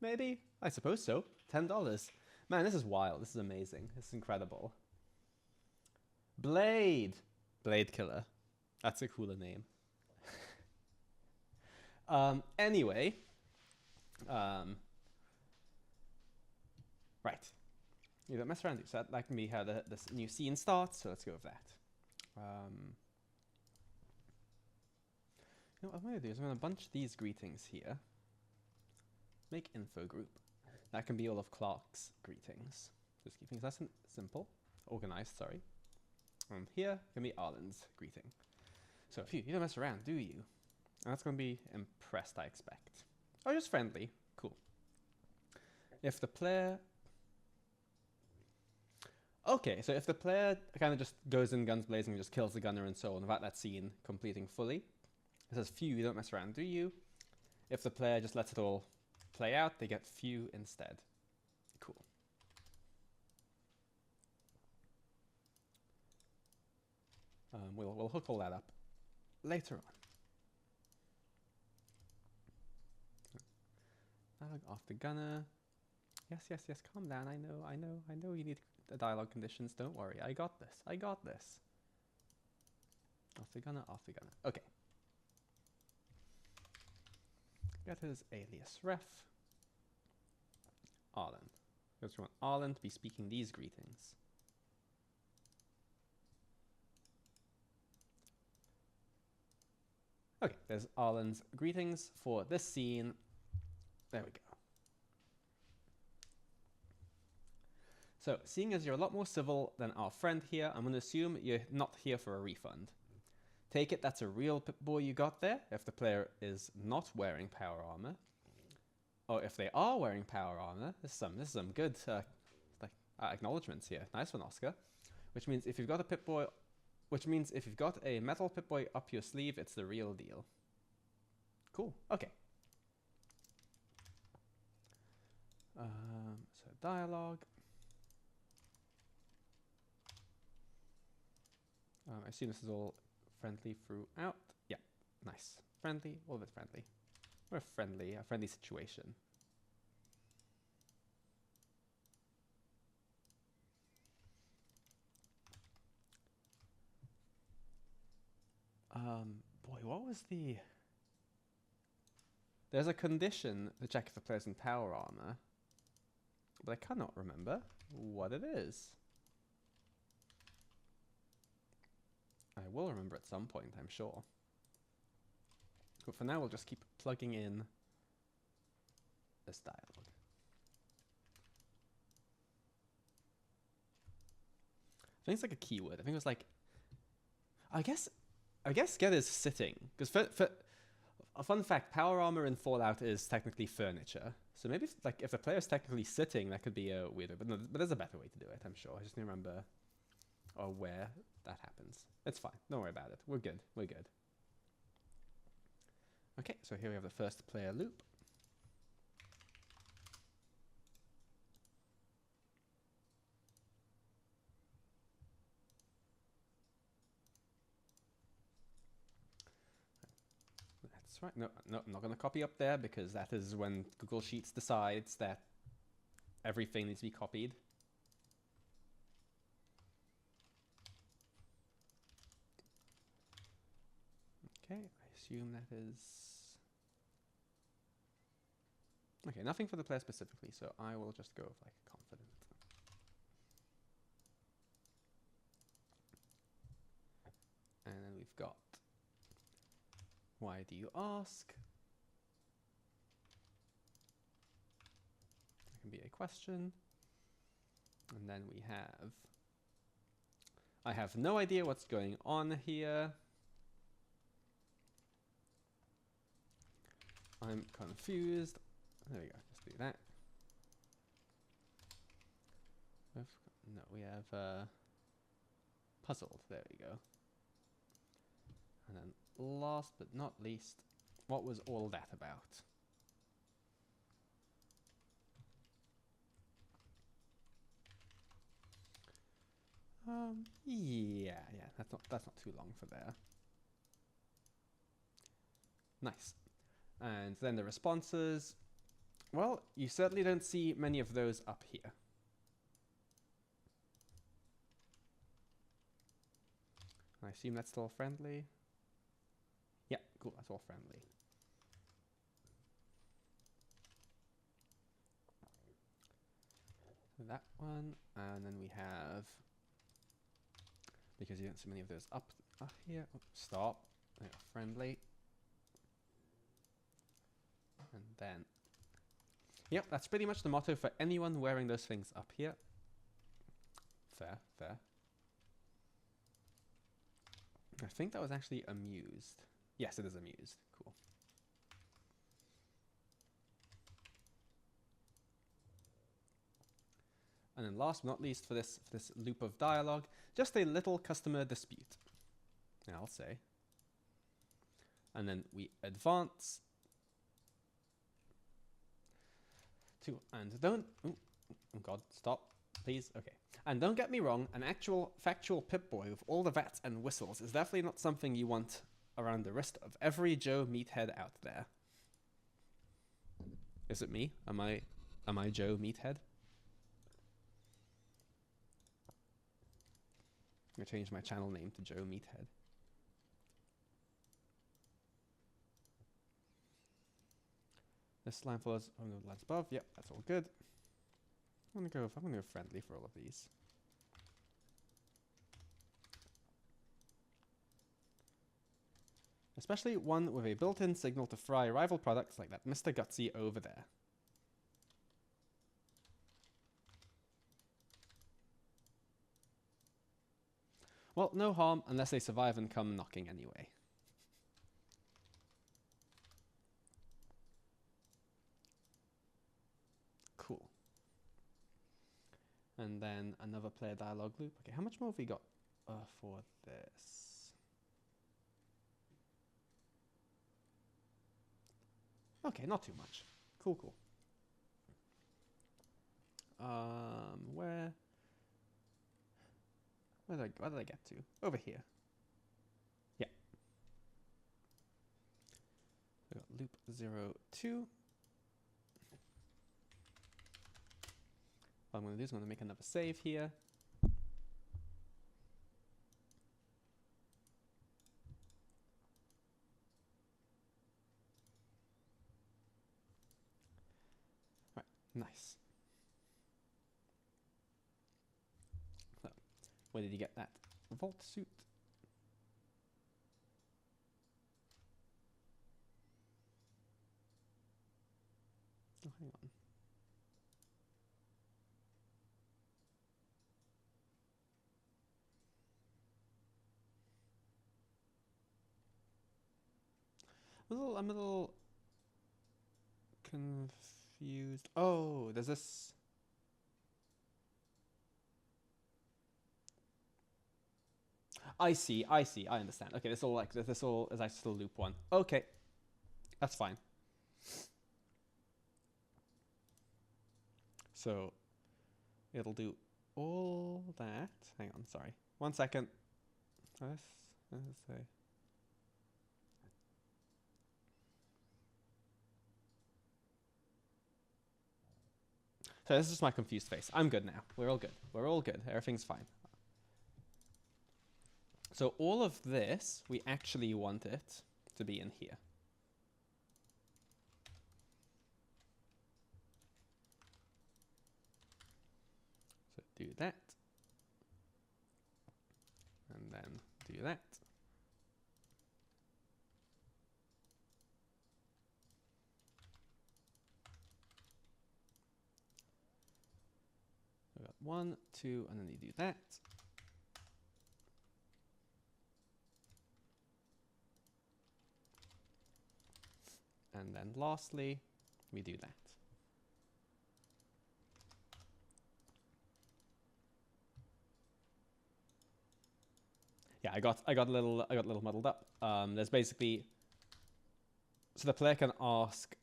maybe. I suppose so. $10. Man, this is wild. This is amazing. This is incredible. Blade Killer. That's a cooler name. Anyway, right. You don't mess around. So that can be how this new scene starts. So let's go with that. You know what I'm going to do is I'm going to bunch these greetings here. Make info group. That can be all of Clark's greetings. Just keep things nice and simple. Organized, sorry. And here can be Arlen's greeting. So phew, you don't mess around, do you? And that's going to be impressed, I expect. Oh, just friendly. Cool. If the player... Okay, so if the player kind of just goes in guns blazing and just kills the gunner and so on without that scene completing fully, it says few, you don't mess around, do you? If the player just lets it all play out, they get few instead. Cool. We'll hook all that up later on. Dialogue off the gunner. Yes, calm down. I know you need the dialogue conditions. Don't worry. I got this. Off the gunner. Okay. Get his alias ref. Arlen. Because we want Arlen to be speaking these greetings. Okay, there's Arlen's greetings for this scene. There we go. So, seeing as you're a lot more civil than our friend here, I'm going to assume you're not here for a refund. Take it that's a real Pip-Boy you got there, if the player is not wearing power armor. Or if they are wearing power armor, this is some good acknowledgements here. Nice one, Oscar. Which means if you've got a metal Pip-Boy up your sleeve, it's the real deal. Cool. Okay. So dialogue. I assume this is all friendly throughout. Yeah, nice. Friendly, all of it friendly. We're a friendly situation. Boy, what was the... There's a condition to check if the player's in power armor, but I cannot remember what it is. I will remember at some point, I'm sure. But for now, we'll just keep plugging in this dialogue. I think it's like a keyword. I think it was like... I guess get is sitting. Because for a fun fact, power armor in Fallout is technically furniture. So maybe if the player's technically sitting, that could be a weirder. But there's a better way to do it, I'm sure. I just need to remember where that happens. It's fine. Don't worry about it. We're good. We're good. Okay, so here we have the first player loop. That's right. No, I'm not going to copy up there because that is when Google Sheets decides that everything needs to be copied. Okay, I assume that is... Okay, nothing for the player specifically, so I will just go with like confident. And then we've got, why do you ask? That can be a question. And then we have, I have no idea what's going on here. I'm confused. There we go, just do that. No, we have puzzled, there we go. And then last but not least, what was all that about? Yeah, that's not too long for there. Nice. And then the responses, well, you certainly don't see many of those up here. I assume that's still friendly. Yeah, cool, that's all friendly. That one, and then we have, because you don't see many of those up here. Oops, stop. There, friendly. And then, yep, that's pretty much the motto for anyone wearing those things up here. Fair, fair. I think that was actually amused. Yes, it is amused. Cool. And then last but not least for this loop of dialogue, just a little customer dispute, I'll say. And then we advance to, and don't, oh God, stop, please, okay. And don't get me wrong, an actual factual Pip-Boy with all the vats and whistles is definitely not something you want around the wrist of every Joe Meathead out there. Is it me? Am I Joe Meathead? I'm gonna change my channel name to Joe Meathead. This line follows on the lines above. Yep, that's all good. I'm gonna go friendly for all of these. Especially one with a built-in signal to fry rival products like that Mr. Gutsy over there. Well, no harm unless they survive and come knocking anyway. Cool. And then another player dialogue loop. Okay, how much more have we got for this? Okay, not too much. Cool, cool. Where did I get to? Over here. Yeah. We got loop 0, 2. What I'm going to do is I'm going to make another save here. Right, nice. So, where did you get that vault suit? Oh, hang on. I'm a little confused. Oh, there's this. I see, I understand. Okay, this all is actually still loop 1. Okay, that's fine. So it'll do all that. Hang on, sorry. 1 second. Let's say. So this is just my confused face. I'm good now. We're all good. We're all good. Everything's fine. So all of this, we actually want it to be in here. So do that. And then do that. We got 1, 2, and then you do that. And then lastly, we do that. Yeah, I got a little muddled up. There's basically, so the player can ask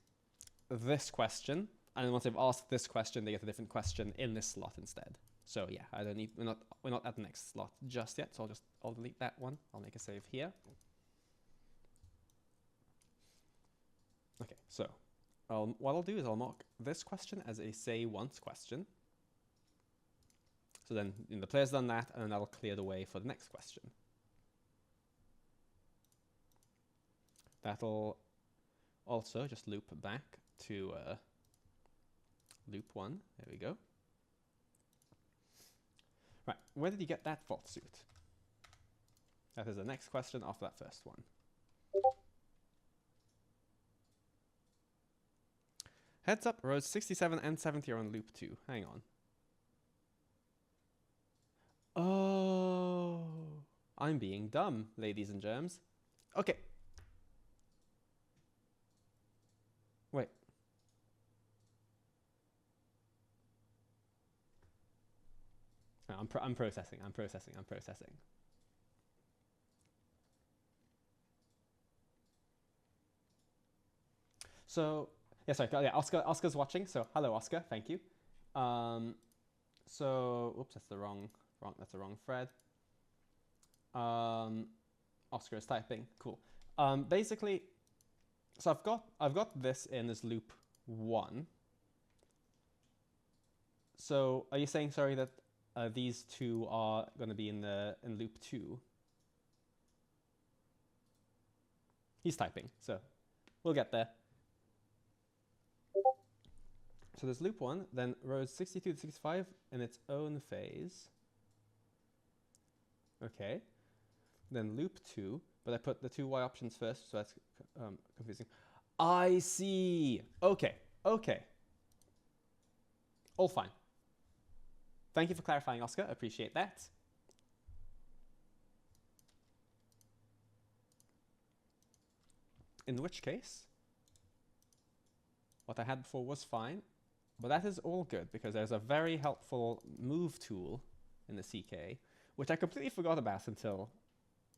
this question, and then once they've asked this question, they get a different question in this slot instead. So yeah, we're not at the next slot just yet. So I'll delete that one. I'll make a save here. Okay, so what I'll do is I'll mark this question as a say once question. So then the player's done that, and then that'll clear the way for the next question. That'll also just loop back to loop 1. There we go. Right, where did you get that vault suit? That is the next question after that first one. Heads up, rows 67 and 70 are on loop 2. Hang on. Oh, I'm being dumb, ladies and germs. Okay. Wait. No, I'm processing. So, yeah, sorry, yeah, Oscar's watching, so hello, Oscar, thank you. So, oops, that's the wrong thread. Oscar is typing, cool. Basically, so I've got this in as loop 1. So, are you saying, sorry, that these two are going to be in loop 2? He's typing, so we'll get there. So there's loop 1, then rows 62 to 65 in its own phase. Okay. Then loop 2, but I put the 2 Y options first, so that's confusing. I see. Okay. All fine. Thank you for clarifying, Oscar. I appreciate that. In which case, what I had before was fine, but that is all good because there's a very helpful move tool in the CK, which I completely forgot about until,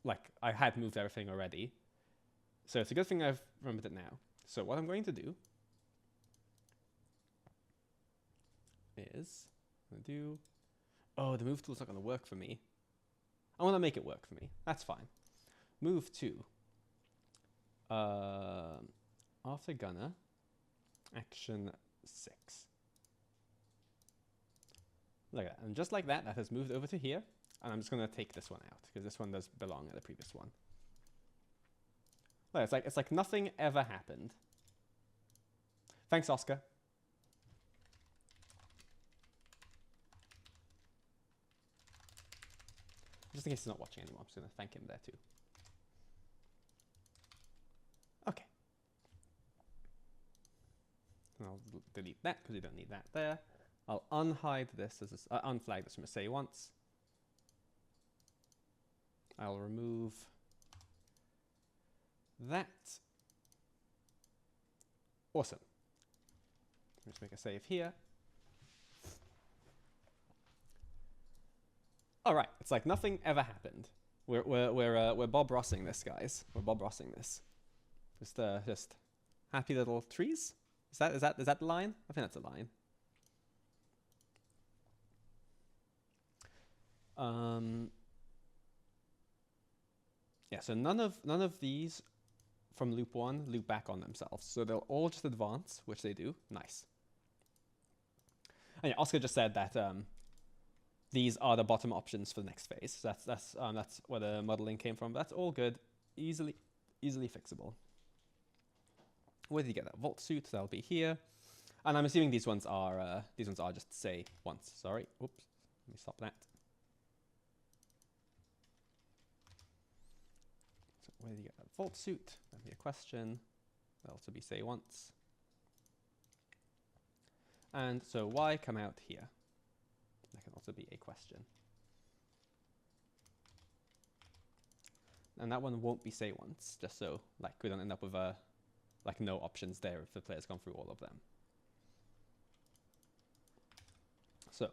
like, I had moved everything already. So it's a good thing I've remembered it now. So what I'm going to do is, oh, the move tool's not going to work for me. I want to make it work for me. That's fine. Move to, after gunner, action 6. Like that. And just like that, that has moved over to here. And I'm just going to take this one out because this one does belong at the previous one. Look, it's like nothing ever happened. Thanks, Oscar. Just in case he's not watching anymore, I'm just going to thank him there too. Okay. And I'll delete that because we don't need that there. I'll unhide this as unflag this from a say once. I'll remove that. Awesome. Let's make a save here. All right, it's like nothing ever happened. We're Bob Rossing this, guys. We're Bob Rossing this. Just happy little trees. Is that the line? I think that's a line. Yeah, so none of these from loop 1 loop back on themselves. So they'll all just advance, which they do. Nice. And yeah, Oscar just said that these are the bottom options for the next phase. So that's where the modeling came from. But that's all good, easily fixable. Where did you get that vault suit? That'll be here. And I'm assuming these ones are just say once. Sorry. Oops. Let me stop that. So where did you get that vault suit? That'll be a question. That'll also be say once. And so why come out here? That can also be a question. And that one won't be say once, just so like we don't end up with like no options there if the player's gone through all of them. So,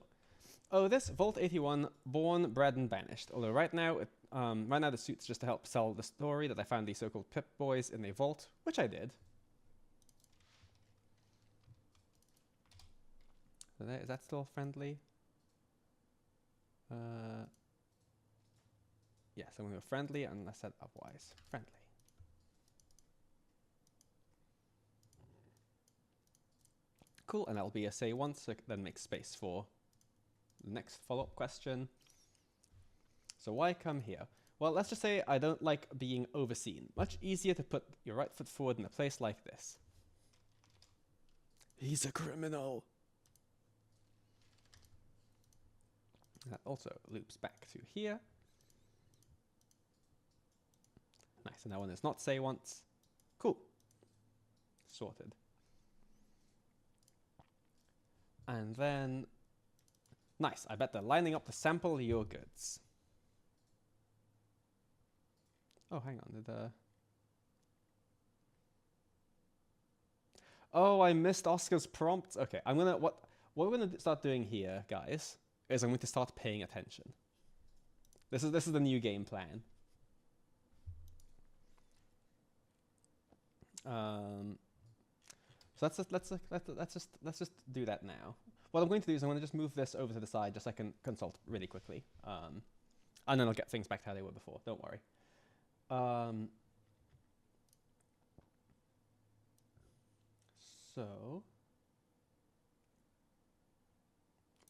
oh, this Vault 81, born, bred, and banished. Although right now, the suit's just to help sell the story that I found these so-called Pip Boys in a vault, which I did. So is that still friendly? Yes, I'm going to go friendly unless said otherwise. Friendly. Cool, and that'll be a say once, so then make space for the next follow-up question. So why come here? Well, let's just say I don't like being overseen. Much easier to put your right foot forward in a place like this. He's a criminal. That also loops back to here. Nice, and that one is not say once. Cool. Sorted. And then, nice, I bet they're lining up to sample your goods. Oh, hang on, oh, I missed Oscar's prompt. Okay, what we're gonna start doing here, guys, is I'm going to start paying attention. This is the new game plan. So let's just do that now. What I'm going to do is I'm going to just move this over to the side just so I can consult really quickly, and then I'll get things back to how they were before. Don't worry. So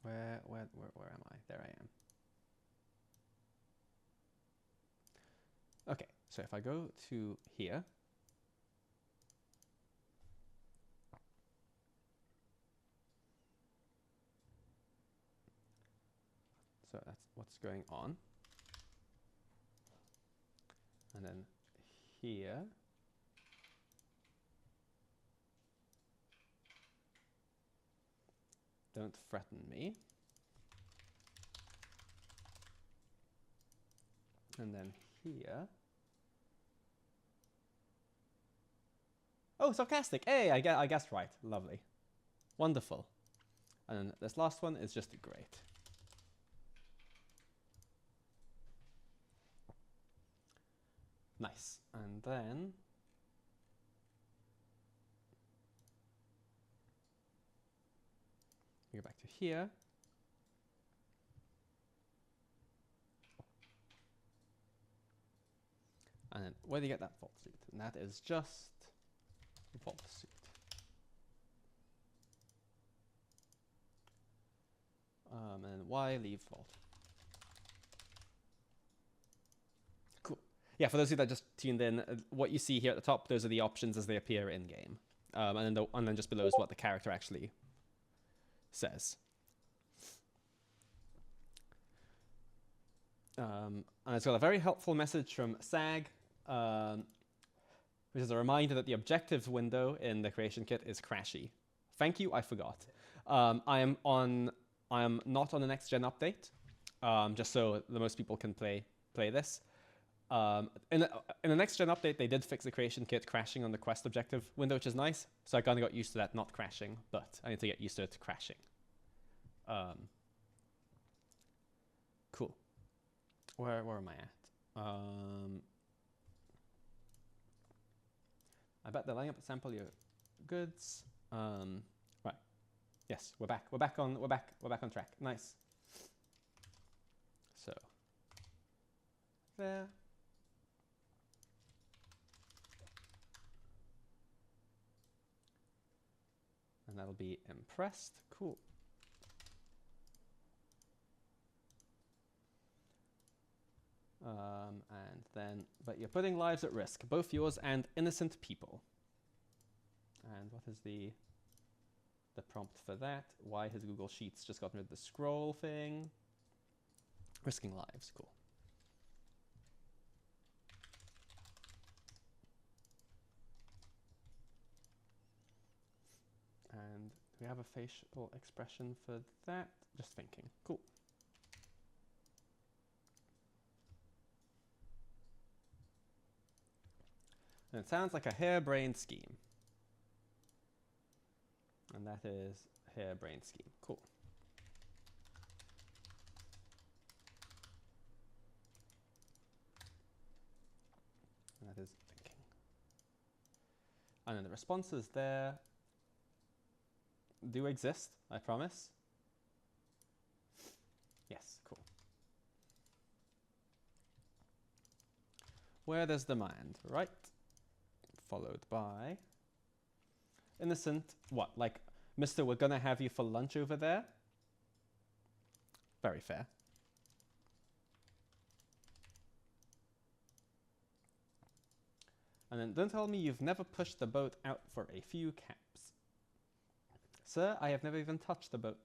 where am I? There I am. Okay, so if I go to here. So that's what's going on. And then here. Don't threaten me. And then here. Oh, sarcastic. Hey, I guessed right. Lovely. Wonderful. And then this last one is just great. Nice. And then we go back to here. And then where do you get that vault suit? And that is just vault suit. And then why leave vault? Cool. Yeah, for those of you that just tuned in, what you see here at the top, those are the options as they appear in game. And then just below is what the character actually says. And it's got a very helpful message from SAG, which is a reminder that the objectives window in the creation kit is crashy. Thank you, I forgot. I am not on the next gen update, just so the most people can play this. In the next gen update, they did fix the creation kit crashing on the quest objective window, which is nice. So I kind of got used to that not crashing, but I need to get used to it crashing. Cool. Where am I at? I bet they're lining up to sample your goods. Right. Yes, we're back. We're back on track. Nice. So there. And that'll be impressed. Cool. And then, but you're putting lives at risk, both yours and innocent people. And what is the prompt for that? Why has Google Sheets just gotten rid of the scroll thing? Risking lives, cool. And do we have a facial expression for that? Just thinking, cool. And it sounds like a harebrained scheme. And that is harebrained scheme. Cool. And that is thinking. And then the responses there do exist, I promise. Yes, cool. Where there's demand, right? Followed by innocent, what, like, Mr. We're gonna have you for lunch over there? Very fair. And then don't tell me you've never pushed the boat out for a few caps. Sir, I have never even touched the boat.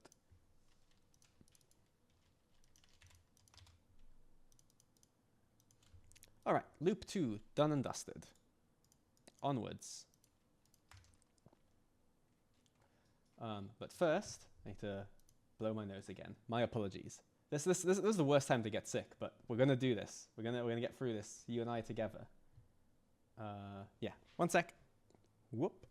All right, loop 2, done and dusted. Onwards. But first, I need to blow my nose again. My apologies. This is the worst time to get sick, but we're gonna do this. We're gonna get through this, you and I together. Yeah, 1 sec. Whoop.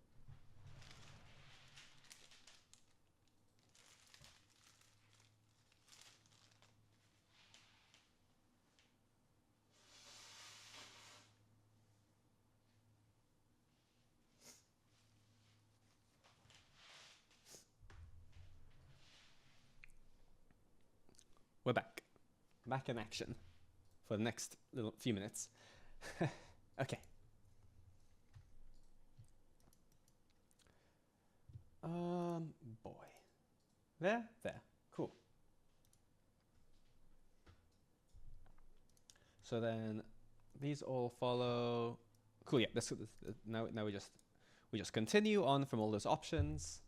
We're back. Back in action for the next little few minutes. Okay. Boy. There? Cool. So then these all follow. Cool, yeah, now we just continue on from all those options.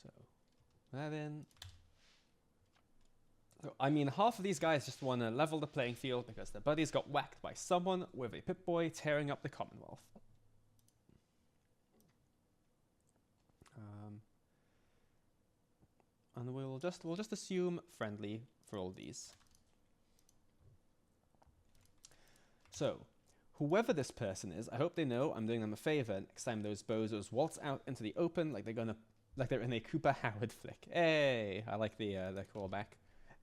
So that in. So, I mean, half of these guys just want to level the playing field because their buddies got whacked by someone with a Pip-Boy tearing up the Commonwealth. And we'll just assume friendly for all these. So, whoever this person is, I hope they know I'm doing them a favor. Next time those bozos waltz out into the open like they're in a Cooper Howard flick. Hey, I like the callback.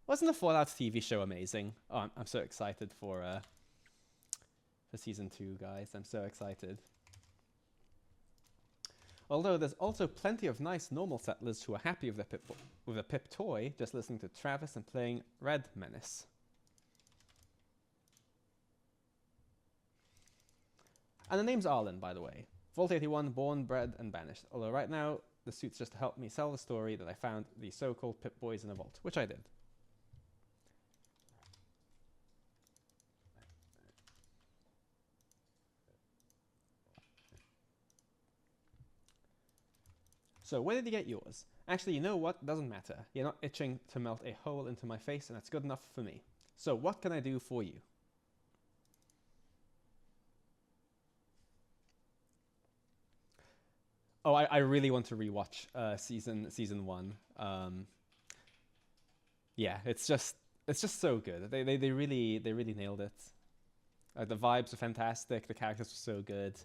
Wasn't the Fallout TV show amazing? Oh, I'm so excited for season 2, guys. I'm so excited. Although there's also plenty of nice normal settlers who are happy with a Pip toy, just listening to Travis and playing Red Menace. And the name's Arlen, by the way. Vault 81, born, bred, and banished. Although right now, the suit's just to help me sell the story that I found the so-called Pip Boys in a vault, which I did. So where did you get yours? Actually, you know what? Doesn't matter. You're not itching to melt a hole into my face, and that's good enough for me. So what can I do for you? Oh, I really want to rewatch season 1. Yeah, it's just so good. They really nailed it. The vibes are fantastic. The characters are so good.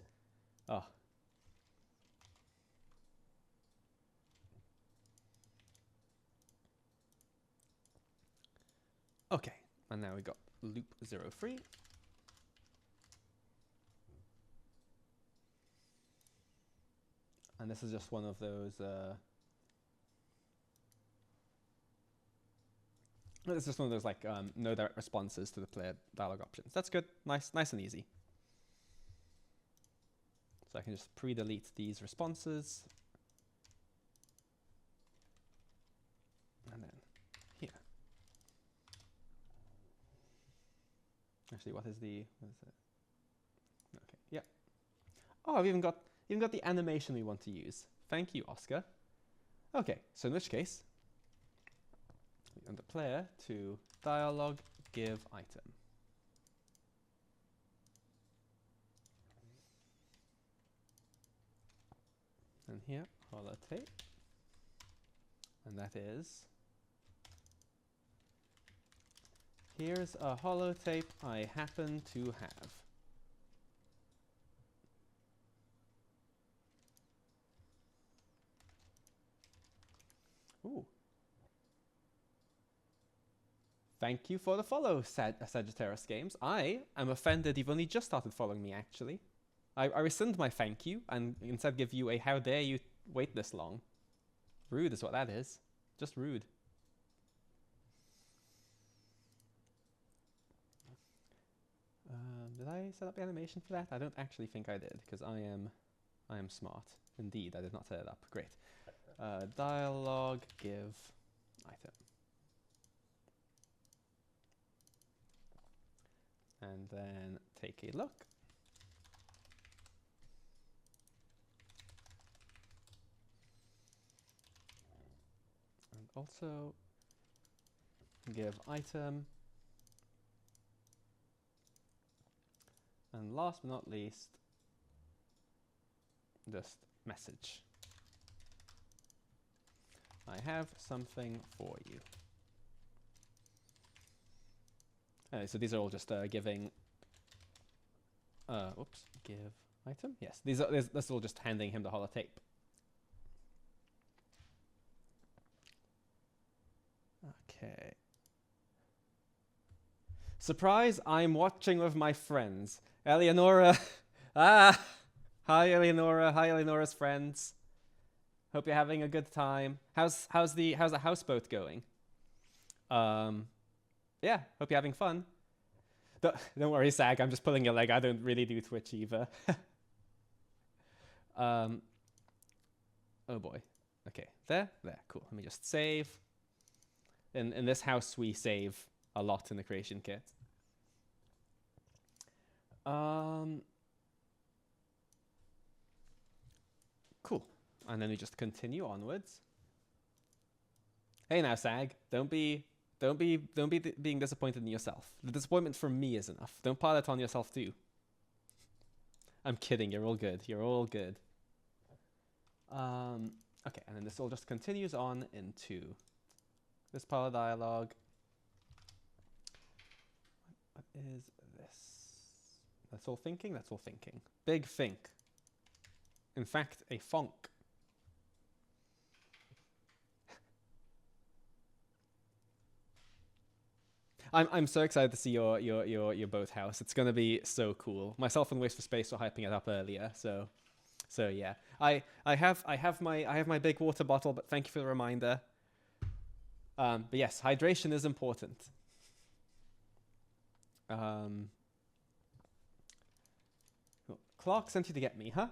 Oh. Okay, and now we got loop 03. And this is just one of those. This is just one of those like no direct responses to the player dialogue options. That's good, nice and easy. So I can just pre-delete these responses, and then here. Actually, what is it? Okay, yeah. Oh, I've even got the animation we want to use. Thank you, Oscar. Okay, so in which case, on the player to dialogue give item. And here, holotape. And that is, here's a holotape I happen to have. Ooh. Thank you for the follow, Sagittarius Games. I am offended you've only just started following me, actually. I rescind my thank you and instead give you a how dare you wait this long. Rude is what that is. Just rude. Did I set up the animation for that? I don't actually think I did, because I am smart. Indeed, I did not set it up. Great. Dialogue give item. And then take a look. And also give item. And last but not least, just message. I have something for you. So these are all just giving. Oops, give item. Yes, this is all just handing him the holotape. Okay. Surprise! I'm watching with my friends. Eleonora. Hi, Eleonora. Hi, Eleonora's friends. Hope you're having a good time. How's the houseboat going? Yeah, hope you're having fun. Don't worry, Sag. I'm just pulling your leg. I don't really do Twitch either. Oh boy. Okay, there, cool. Let me just save. In this house, we save a lot in the creation kit. Cool. And then we just continue onwards. Hey now, Sag. Don't be being disappointed in yourself. The disappointment from me is enough. Don't pile it on yourself too. I'm kidding. You're all good. You're all good. Okay, and then this all just continues on into this part of dialogue. What is this? That's all thinking, that's all thinking. Big think. In fact, a fonk. I'm so excited to see your boat house. It's gonna be so cool. Myself and Waste for Space were hyping it up earlier, so yeah. I have my big water bottle, but thank you for the reminder. But yes, hydration is important. Clark sent you to get me, huh?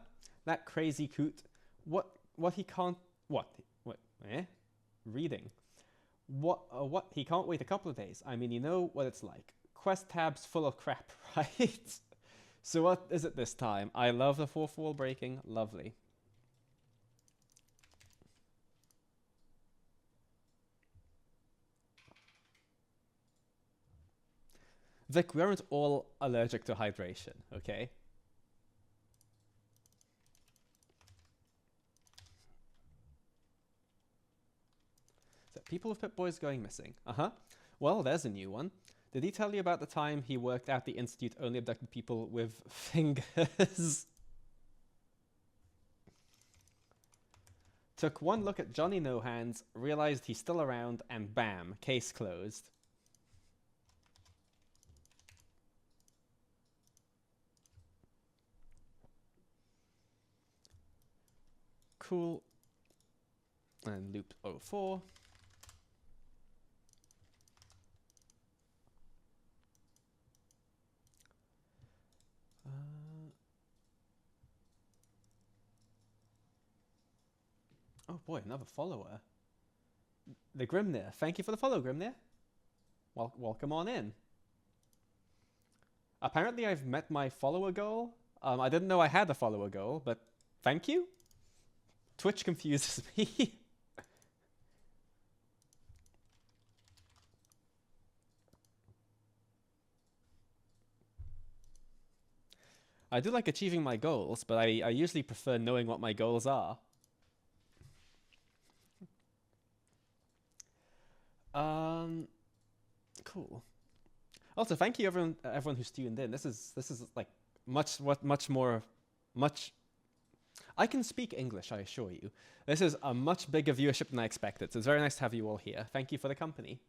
That crazy coot. What he can't reading. What he can't wait a couple of days. I mean, you know what it's like. Quest tabs full of crap, right? So what is it this time? I love the fourth wall breaking. Lovely. Vic, we aren't all allergic to hydration, okay? So people with Pip-Boys going missing. Uh-huh. Well, there's a new one. Did he tell you about the time he worked out the Institute only abducted people with fingers? Took one look at Johnny No Hands, realized he's still around, and bam, case closed. Cool. And loop 04. Oh boy, another follower. The Grimnir. Thank you for the follow, Grimnir. Welcome on in. Apparently I've met my follower goal. I didn't know I had a follower goal, but thank you. Twitch confuses me. I do like achieving my goals, but I usually prefer knowing what my goals are. Cool. Also, thank you everyone who's tuned in. This is like much more. I can speak English, I assure you. This is a much bigger viewership than I expected. So it's very nice to have you all here. Thank you for the company.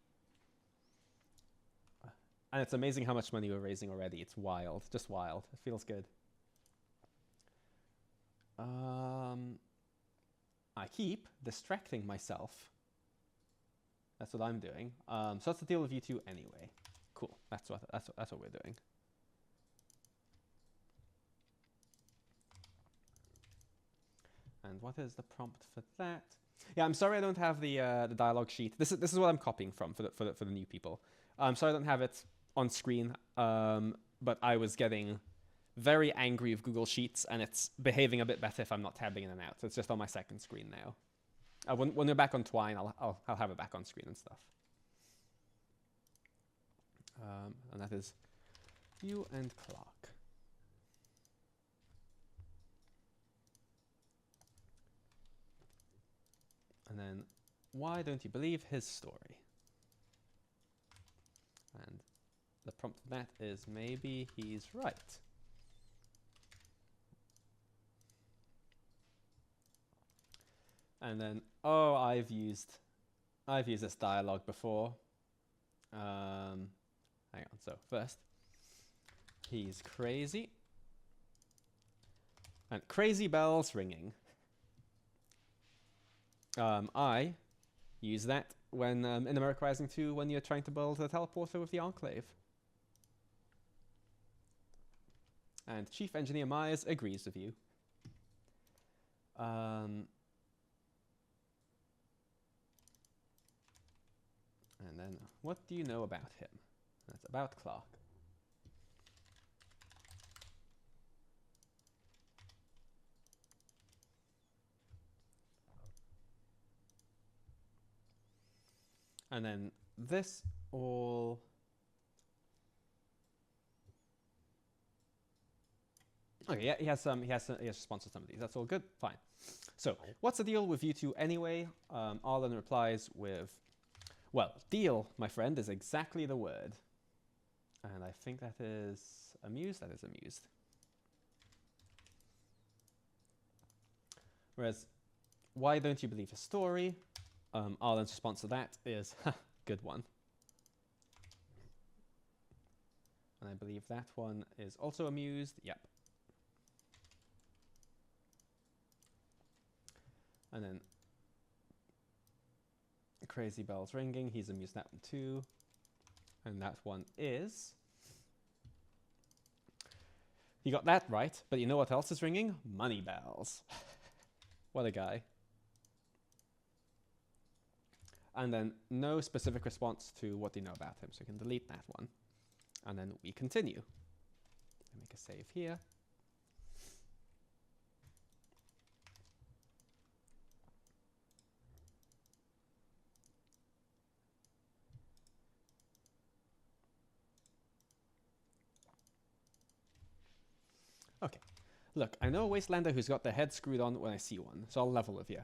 And it's amazing how much money we're raising already. It's wild, just wild. It feels good. I keep distracting myself. That's what I'm doing. So that's the deal with you two anyway. Cool. That's what we're doing. And what is the prompt for that? Yeah, I'm sorry I don't have the dialogue sheet. This is what I'm copying from for the new people. I'm sorry I don't have it on screen. But I was getting very angry with Google Sheets, and it's behaving a bit better if I'm not tabbing in and out. So it's just on my second screen now. When we're back on Twine, I'll have it back on screen and stuff. And that is you and Clark. And then, why don't you believe his story? And the prompt for that is maybe he's right. And then, oh, I've used this dialogue before. Hang on. So first, he's crazy, and crazy bells ringing. I use that when in America Rising 2 when you're trying to build a teleporter with the Enclave. And Chief Engineer Myers agrees with you. And then, what do you know about him? That's about Clark. And then this all... Okay, yeah, he has response to some of these. That's all good. Fine. So, what's the deal with you two anyway? Arlen replies with, well, deal, my friend, is exactly the word. And I think that is amused. That is amused. Whereas, why don't you believe his story? Arlen's response to that is, ha, good one. And I believe that one is also amused. Yep. And then Crazy Bells Ringing. He's amused that one too. And that one is... You got that right, but you know what else is ringing? Money bells. What a guy. And then no specific response to what do you know about him, so you can delete that one. And then we continue. Make a save here. Okay. Look, I know a Wastelander who's got their head screwed on when I see one, so I'll level with you.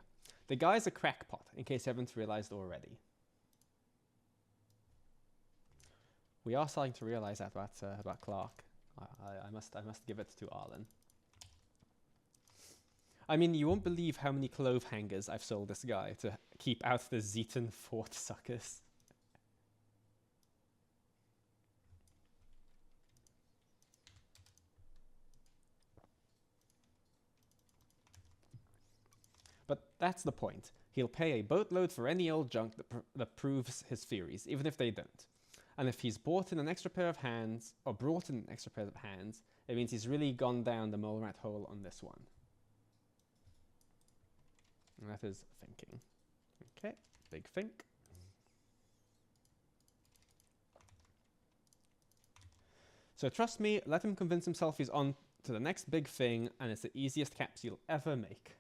The guy's a crackpot, in case you haven't realized already. We are starting to realize that about Clark. I must give it to Arlen. I mean, you won't believe how many clove hangers I've sold this guy to keep out the Zetan fort suckers. But that's the point. He'll pay a boatload for any old junk that proves his theories, even if they don't. And if he's bought in an extra pair of hands, or brought in an extra pair of hands, it means he's really gone down the mole rat hole on this one. And that is thinking. Okay, big think. So trust me, let him convince himself he's on to the next big thing, and it's the easiest caps you'll ever make.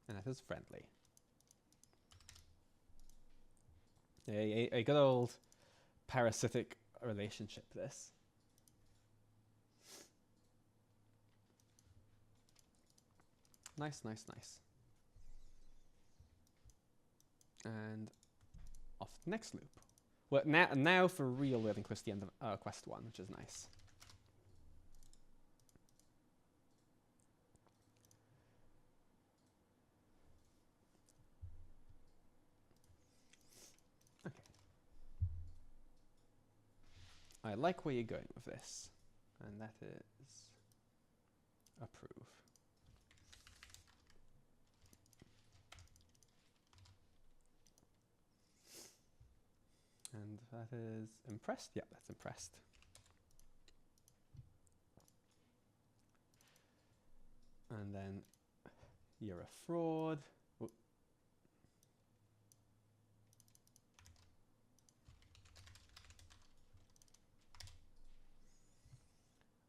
And that is friendly. A good old parasitic relationship, this. Nice, nice, nice. And off to the next loop. Well, now for real we're in quest, the end of quest 1, which is nice. Okay. I like where you're going with this, and that is approve. And that is impressed? Yep, that's impressed. And then you're a fraud. Whoop.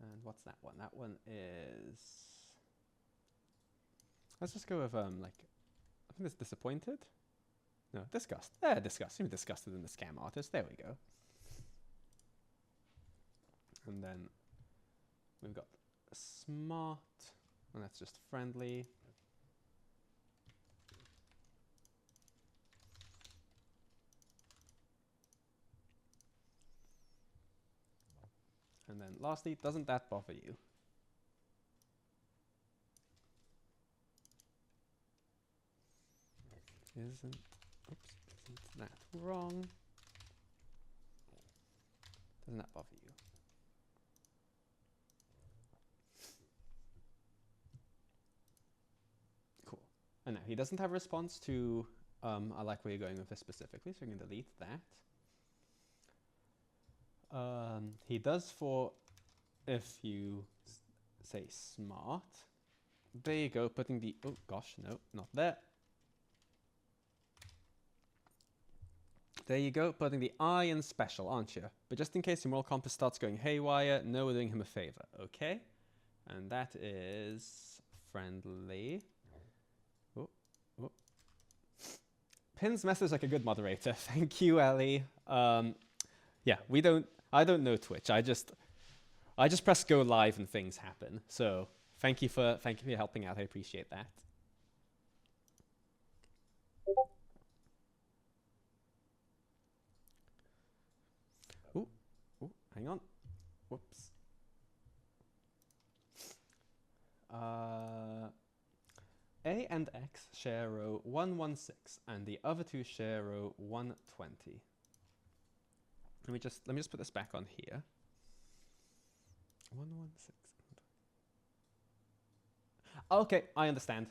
And what's that one? That one is... Let's just go with, like, I think it's disappointed. No, disgust. Disgust. You're disgusted in the scam artist. There we go. And then we've got smart, and that's just friendly. And then lastly, doesn't that bother you? Isn't that wrong? Doesn't that bother you? Cool. And now he doesn't have a response to I like where you're going with this specifically, so we can delete that. He does for if you say smart. There you go, putting the, oh gosh, no, not there. There you go, putting the I in special, aren't you? But just in case your moral compass starts going haywire, no, we're doing him a favor, okay? And that is friendly. Oh, oh. Pins message like a good moderator. Thank you, Ellie. Yeah, I don't know Twitch. I just press go live and things happen. So thank you for helping out. I appreciate that. hang on. Whoops. A and X share row 116, and the other two share row 120. Let me just put this back on here. 116. Okay, I understand.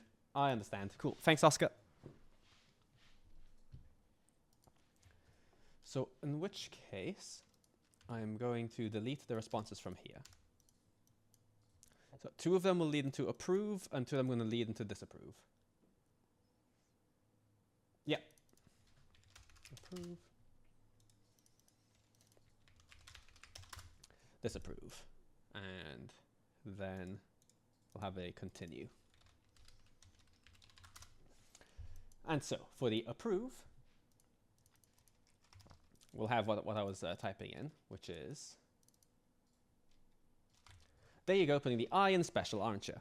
Cool. Thanks, Oscar. So in which case, I'm going to delete the responses from here. So 2 of them will lead into approve, and 2 of them are going to lead into disapprove. Yeah. Approve. Disapprove. And then we'll have a continue. And so for the approve, we'll have what I was typing in, which is, there you go, putting the I in special, aren't you?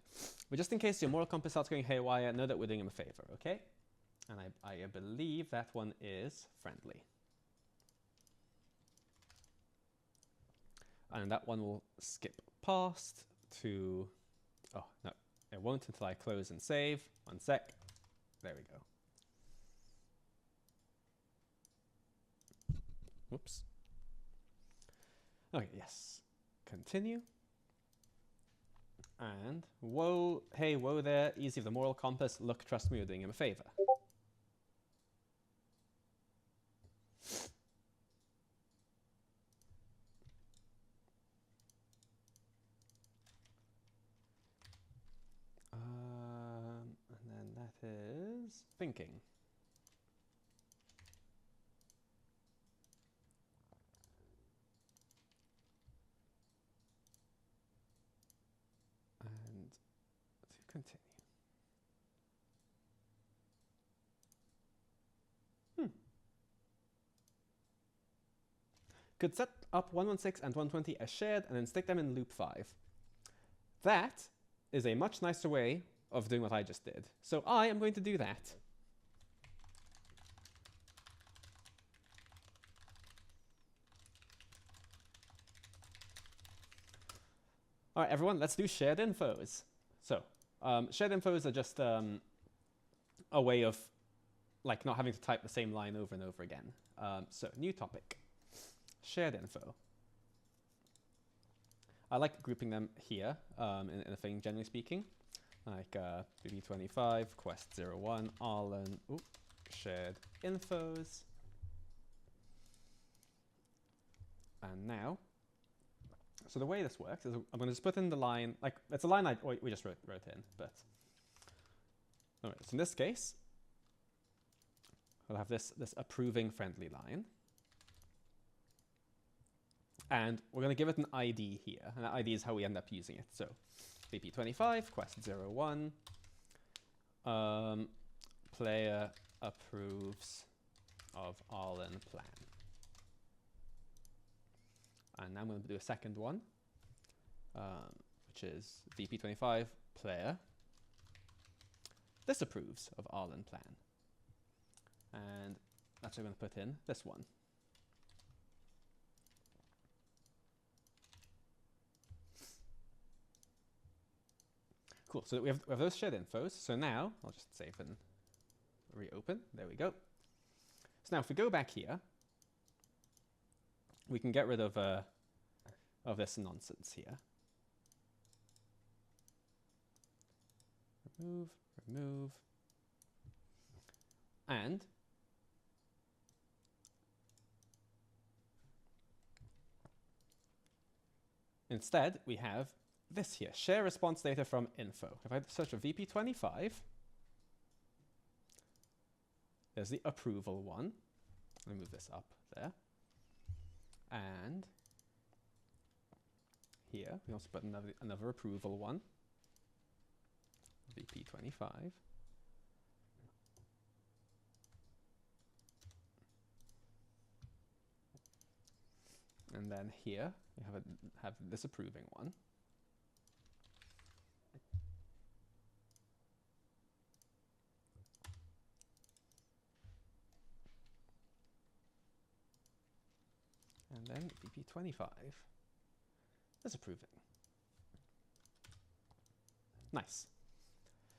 But just in case your moral compass starts going haywire, know that we're doing him a favor, okay? And I believe that one is friendly. And that one will skip past to, oh, no, it won't until I close and save. 1 sec. There we go. Whoops. Okay, yes. Continue. And whoa, hey, whoa there, easy of the moral compass. Look, trust me, you're doing him a favor. And then that is thinking. And to continue. Could set up 116 and 120 as shared and then stick them in loop 5. That is a much nicer way of doing what I just did. So I am going to do that. All right, everyone, let's do shared infos. So shared infos are just a way of like not having to type the same line over and over again. So new topic, shared info. I like grouping them here in a thing, generally speaking, like BB25, Quest 01, Arlen, shared infos. And now, so the way this works is I'm going to just put in the line, like it's a line we just wrote in, but all right, so in this case, I'll have this approving friendly line. And we're going to give it an ID here, and that ID is how we end up using it. So BP25, Quest 01, player approves of Arlen plan. And now I'm going to do a second one, which is VP25, player disapproves of Arlen plan. And that's what I'm going to put in this one. Cool, so we have those shared infos. So now, I'll just save and reopen. There we go. So now if we go back here, we can get rid of this nonsense here. Remove, remove. And instead, we have this here, share response data from info. If I search for VP25, there's the approval one. Let me move this up there. And here, we also put another approval one, VP25. And then here, we have this approving one. And And then VP25. Let's approve it. Nice.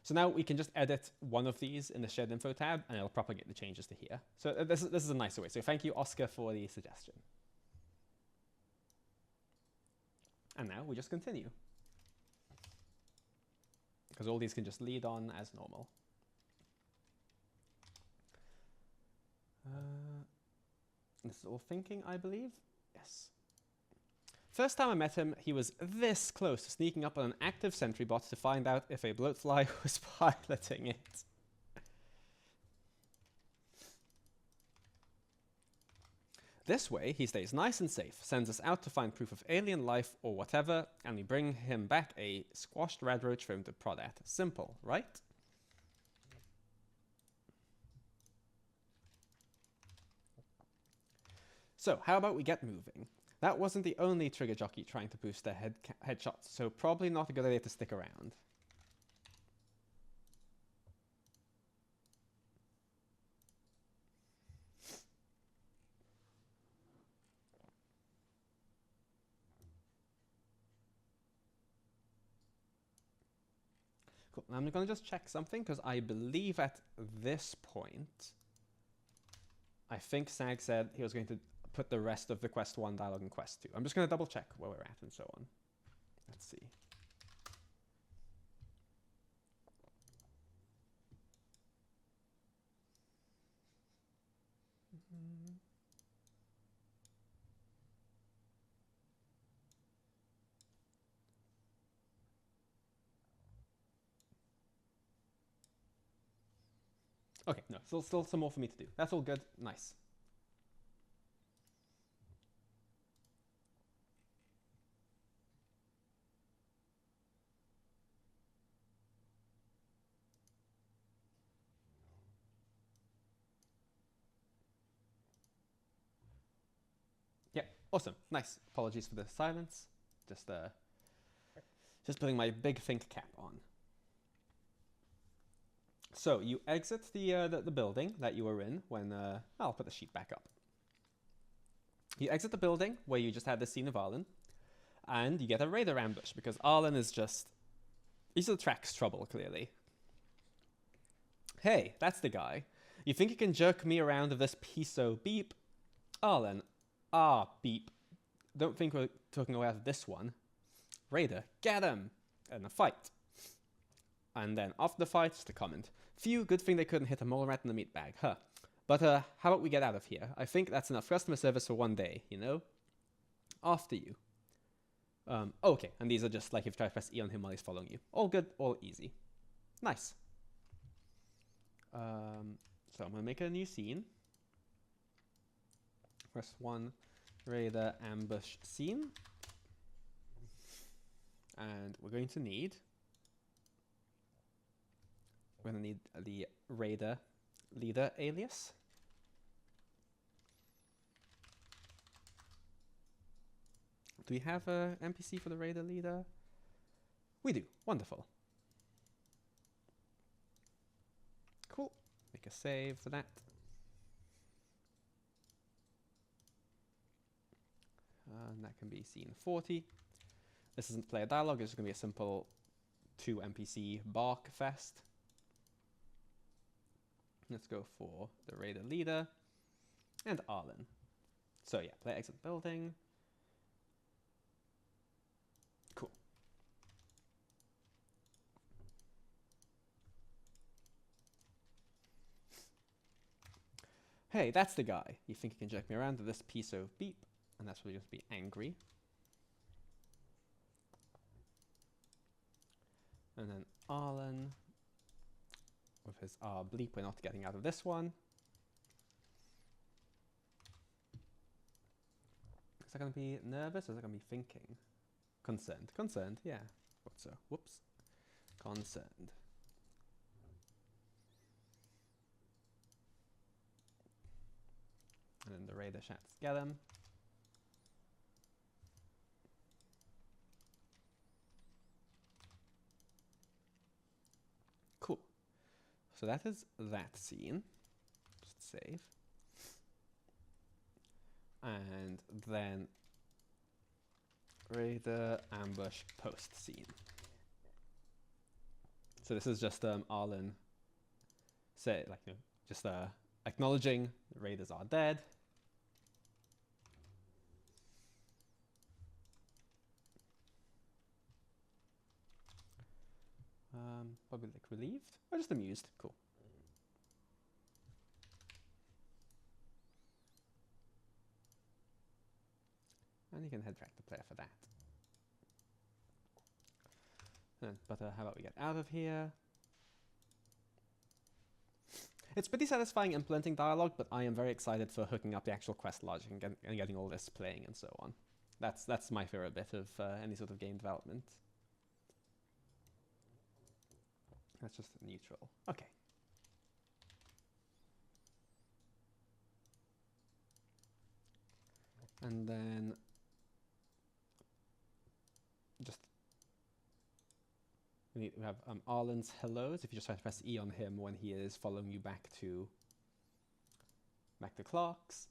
So now we can just edit one of these in the shared info tab and it'll propagate the changes to here. So this is a nicer way. So thank you, Oscar, for the suggestion. And now we just continue. Because all these can just lead on as normal. This is all thinking, I believe. Yes. First time I met him, he was this close to sneaking up on an active sentry bot to find out if a bloatfly was piloting it. This way, he stays nice and safe, sends us out to find proof of alien life or whatever, and we bring him back a squashed red roach for him to prod at. Simple, right? So, how about we get moving? That wasn't the only trigger jockey trying to boost their headshots, so probably not a good idea to stick around. Cool. Now I'm going to just check something, because I believe at this point, I think Sag said he was going to put the rest of the Quest 1 dialogue in Quest 2. I'm just going to double check where we're at and so on. Let's see. Okay, no, still some more for me to do. That's all good. Nice. Yeah, awesome. Nice. Apologies for the silence. Just putting my big think cap on. So you exit the building that you were in when I'll put the sheet back up. You exit the building where you just had the scene of Arlen, and you get a raider ambush because Arlen is just he's the track's trouble clearly. Hey, that's the guy. You think you can jerk me around with this piso beep? Arlen, beep. Don't think we're talking away out of this one. Raider, get him! And a fight. And then after the fight, just a comment. Phew, good thing they couldn't hit a mole rat in the meat bag, huh? But how about we get out of here? I think that's enough customer service for one day, you know? After you. Okay, and these are just like if you try to press E on him while he's following you. All good, all easy. Nice. So I'm going to make a new scene. Press 1, Raider ambush scene. And we're going to need the Raider leader alias. Do we have a NPC for the Raider leader? We do. Wonderful. Cool. Make a save for that. And that can be scene 40. This isn't player dialogue, it's just going to be a simple 2 NPC bark fest. Let's go for the Raider leader and Arlen. So yeah, player exit building. Cool. Hey, that's the guy. You think you can jerk me around with this piece of beep? And that's really just be angry. And then Arlen with his bleep, we're not getting out of this one. Is that going to be nervous or is that going to be thinking? Concerned. Concerned, yeah. What's whoops. Concerned. And then the Raider shouts, get him. Cool. So that is that scene. Just save. and then Raider ambush post scene. So this is just Arlen say, like, you know, just acknowledging the raiders are dead. Probably like relieved or just amused. Cool. And you can head back to player for that. But how about we get out of here? It's pretty satisfying implementing dialogue, but I am very excited for hooking up the actual quest logic and getting all this playing and so on. That's my favorite bit of any sort of game development. That's just neutral. Okay. And then just we have Arlen's hellos. If you just try to press E on him when he is following you back to Clark's.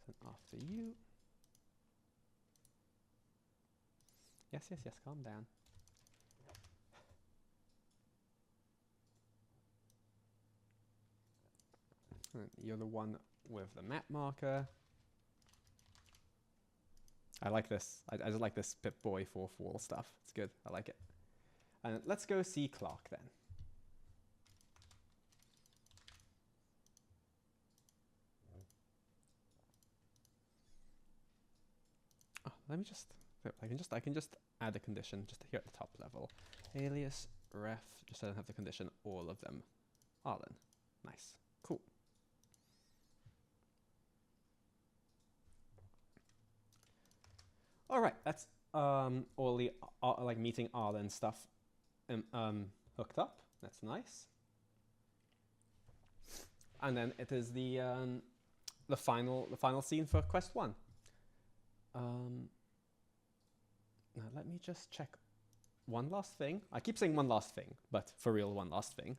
Then after you. Yes, yes, yes, calm down. And you're the one with the map marker. I like this. I just like this Pip-Boy fourth wall stuff. It's good. I like it. And let's go see Clark then. Oh, let me just. I can just add a condition just here at the top level. Alias ref. Just so I don't have the condition. All of them. Arlen. Nice. Cool. All right, that's all the like meeting Arlen stuff hooked up. That's nice. And then it is the final scene for quest 1. Now let me just check one last thing. I keep saying one last thing, but for real, one last thing.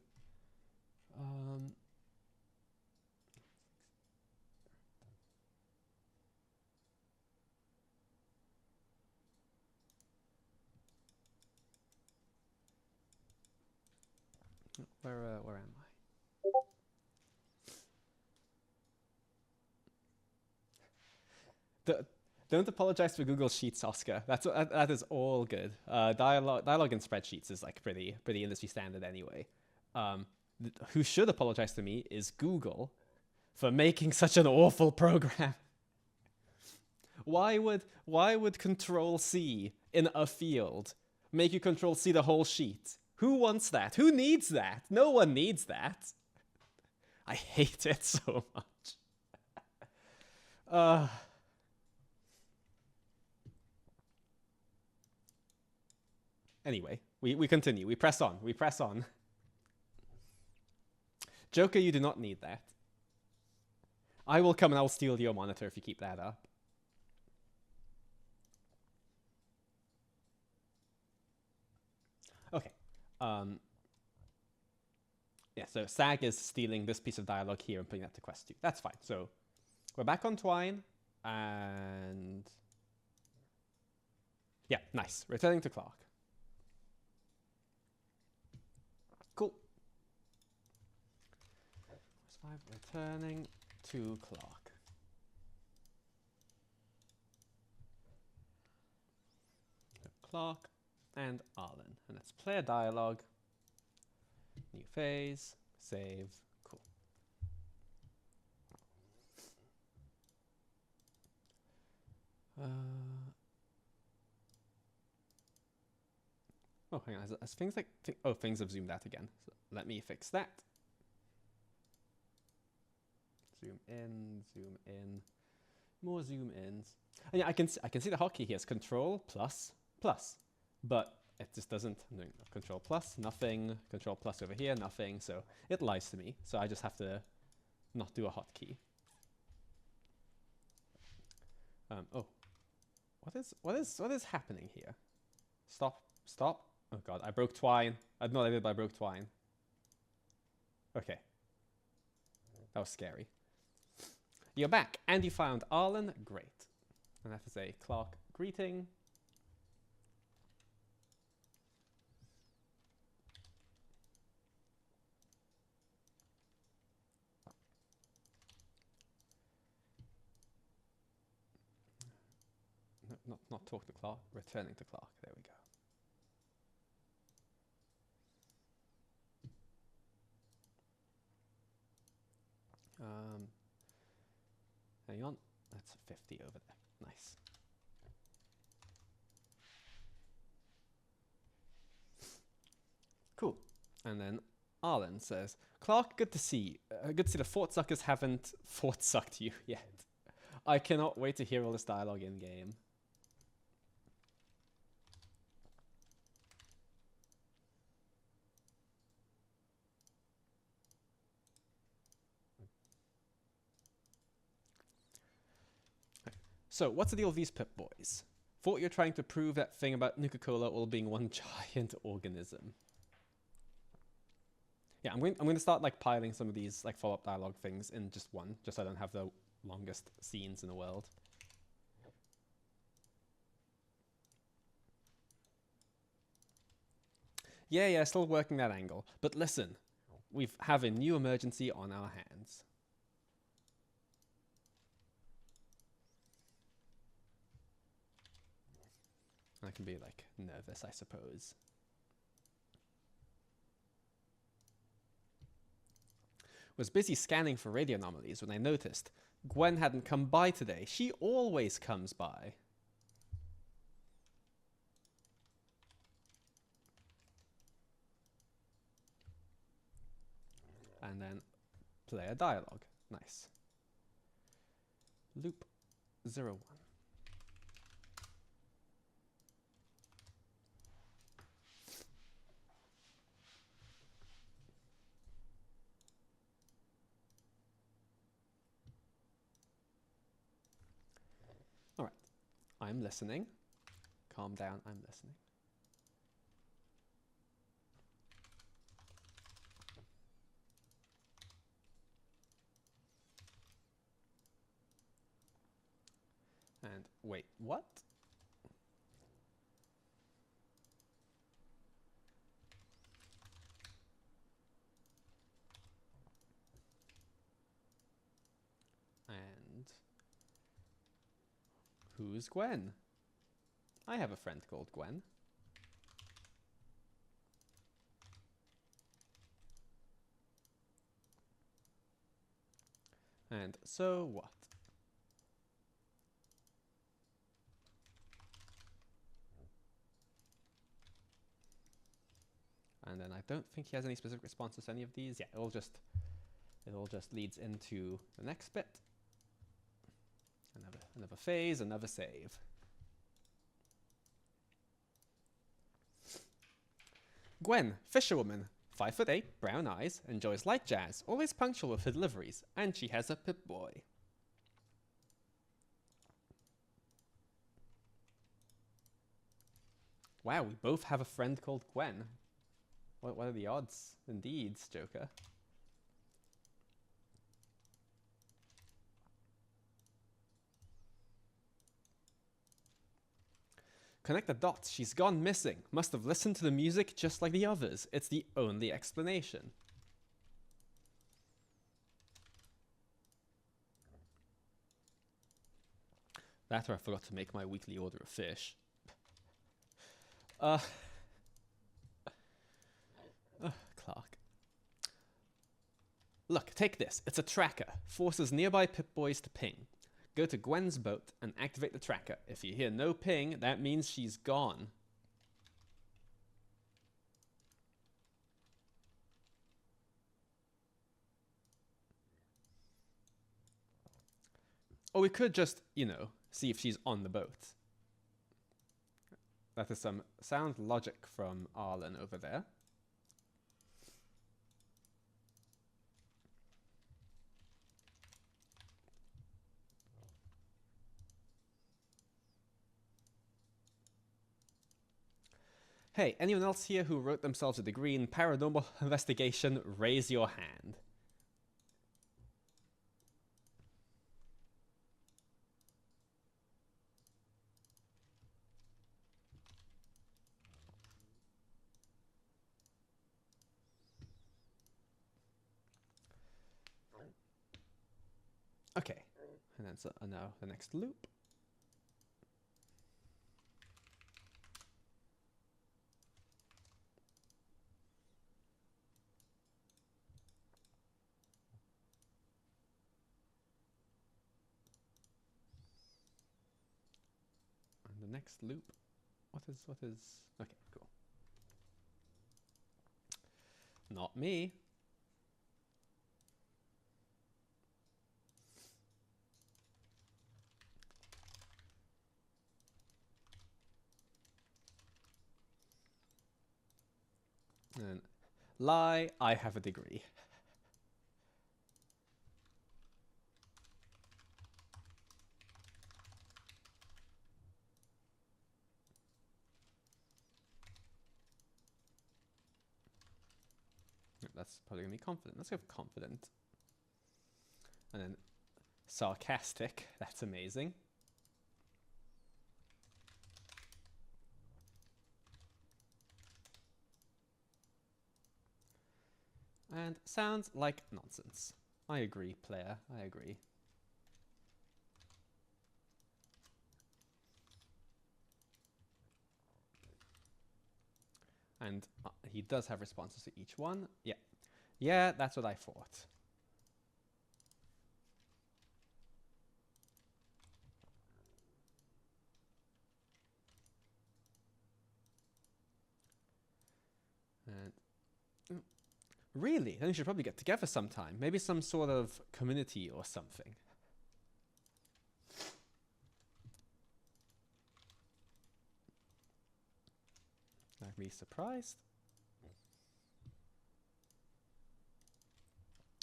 Where am I? Don't apologize for Google Sheets, Oscar. That is all good. Dialogue in spreadsheets is like pretty industry standard anyway. Who should apologize to me is Google for making such an awful program. Why would Control C in a field make you Control C the whole sheet? Who wants that? Who needs that? No one needs that. I hate it so much. Anyway, we continue. We press on. We press on. Joker, you do not need that. I will come and I will steal your monitor if you keep that up. Okay. Yeah, so Sag is stealing this piece of dialogue here and putting that to quest 2. That's fine. So we're back on Twine, and yeah, nice. Returning to Clark. Cool. Returning to Clark. Clark and Arlen. And let's play a dialogue. New phase. Save. Cool. Oh, hang on. As things like... oh, things have zoomed out again. So let me fix that. Zoom in, more zoom ins. And yeah, I can see the hotkey here. It's Control plus plus, but it just doesn't. I'm doing Control plus, nothing. Control plus over here, nothing. So it lies to me. So I just have to not do a hotkey. Oh, what is happening here? Stop. Oh god, I broke Twine. I don't know what I did, but I broke Twine. Okay. That was scary. You're back, and you found Arlen. Great. And I have to say, Clark, greeting. No, not talk to Clark, returning to Clark. There we go. Hang on, that's 50 over there. Nice. Cool. And then Arlen says, Clark, good to see you. Good to see the Fort Suckers haven't Fort Sucked you yet. I cannot wait to hear all this dialogue in game. So, what's the deal with these Pip Boys? Thought you're trying to prove that thing about Nuka-Cola all being one giant organism. Yeah, I'm going to start like piling some of these like follow-up dialogue things in just one, just so I don't have the longest scenes in the world. Yeah, still working that angle. But listen, we have a new emergency on our hands. I can be like nervous, I suppose. Was busy scanning for radio anomalies when I noticed Gwen hadn't come by today. She always comes by. And then play a dialogue. Nice. Loop 01. I'm listening. Calm down, I'm listening. And wait, what? And who's Gwen? I have a friend called Gwen. And so what? And then I don't think he has any specific responses to any of these. Yeah, it all just leads into the next bit. Another phase, another save. Gwen, fisherwoman, 5'8", brown eyes, enjoys light jazz, always punctual with her deliveries, and she has a Pip-Boy. Wow, we both have a friend called Gwen. What are the odds? Indeed, Joker. Connect the dots. She's gone missing. Must have listened to the music just like the others. It's the only explanation. That or I forgot to make my weekly order of fish. Clark. Look, take this. It's a tracker. Forces nearby Pip-Boys to ping. Go to Gwen's boat and activate the tracker. If you hear no ping, that means she's gone. Or we could just, see if she's on the boat. That is some sound logic from Arlen over there. Hey, anyone else here who wrote themselves a degree in paranormal investigation, raise your hand. Okay, and then so now the next loop. And the next loop. What is? Okay, cool. Not me. And lie, I have a degree. That's probably gonna be confident. Let's go for confident. And then sarcastic. That's amazing. And sounds like nonsense. I agree, player. I agree. And he does have responses to each one. Yeah. Yeah, that's what I thought. And really? Then we should probably get together sometime. Maybe some sort of community or something. I'd be surprised.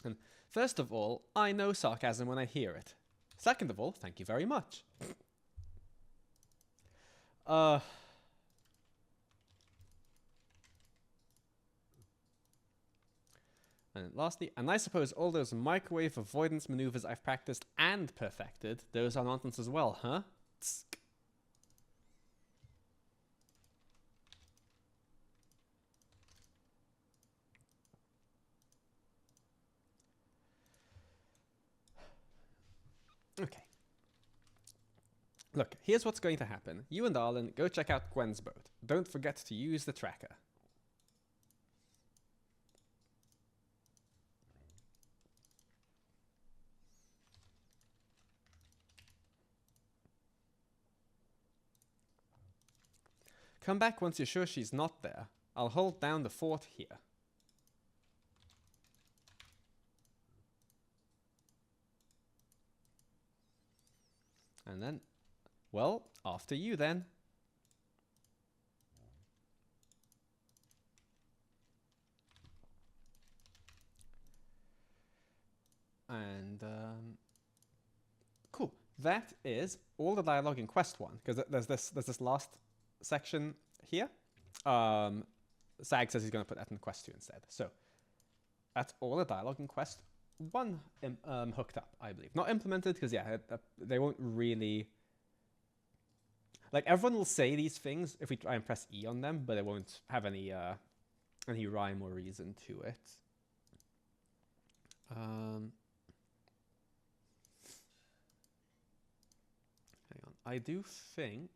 And first of all, I know sarcasm when I hear it. Second of all, thank you very much. And lastly, and I suppose all those microwave avoidance maneuvers I've practiced and perfected, those are nonsense as well, huh? Tsk. Okay. Look, here's what's going to happen. You and Arlen go check out Gwen's boat. Don't forget to use the tracker. Come back once you're sure she's not there. I'll hold down the fort here. And then, well, after you then. And, cool. That is all the dialogue in Quest 1, because there's this last section here. Sag says he's going to put that in Quest 2 instead. So, that's all the dialogue in Quest 1 hooked up, I believe. Not implemented, because, yeah, they won't really... Like, everyone will say these things if we try and press E on them, but it won't have any rhyme or reason to it. Hang on. I do think...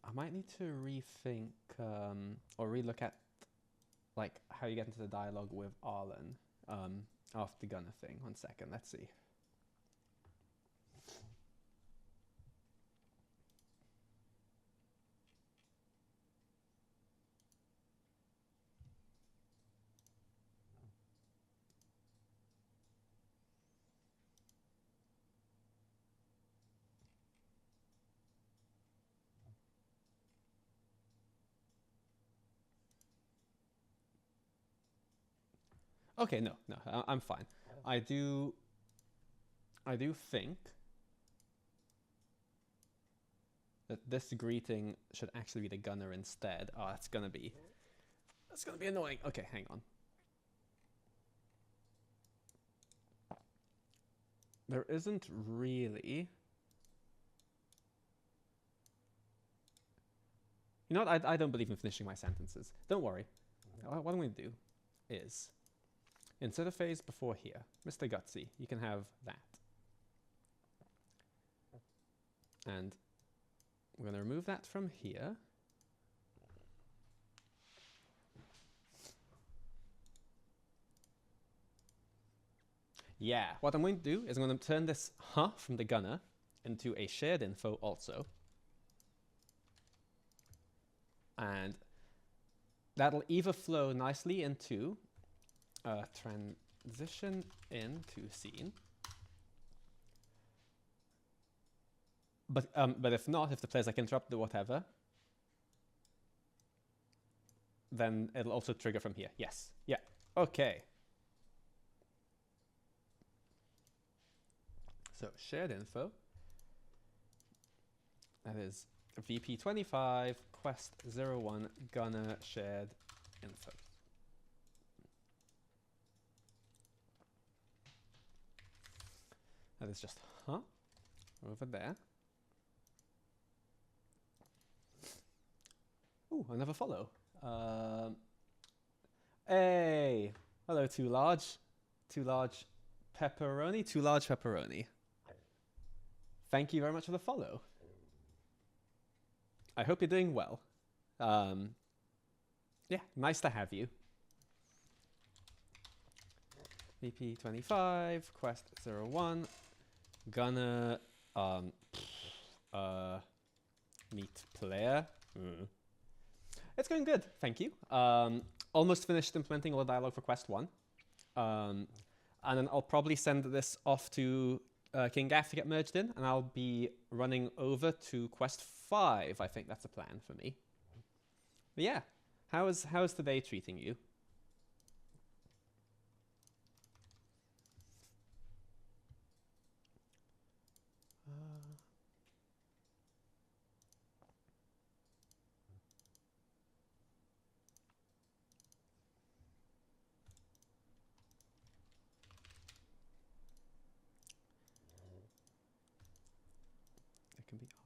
I might need to rethink or relook at like how you get into the dialogue with Arlen after the gunner thing. 1 second, let's see. Okay, no, I'm fine. I do think that this greeting should actually be the gunner instead. Oh, that's gonna be annoying. Okay, hang on. There isn't really. You know what? I don't believe in finishing my sentences. Don't worry. What I'm going to do is, insert a phase before here. Mr. Gutsy, you can have that. And we're going to remove that from here. Yeah, what I'm going to do is I'm going to turn this from the gunner into a shared info also. And that'll either flow nicely into transition into scene. But if not, if the player's like interrupted or whatever, then it'll also trigger from here. Yes. Yeah. Okay. So shared info. That is VP25 quest 01 gunner shared info. That is just over there. Ooh, another follow. Hey, hello, too large pepperoni. Thank you very much for the follow. I hope you're doing well. Yeah, nice to have you. VP25, quest 01, gonna meet player. It's going good, thank you. Almost finished implementing all the dialogue for quest 1. And then I'll probably send this off to King Gaff to get merged in, and I'll be running over to quest 5. I think that's a plan for me. But yeah, how's today treating you?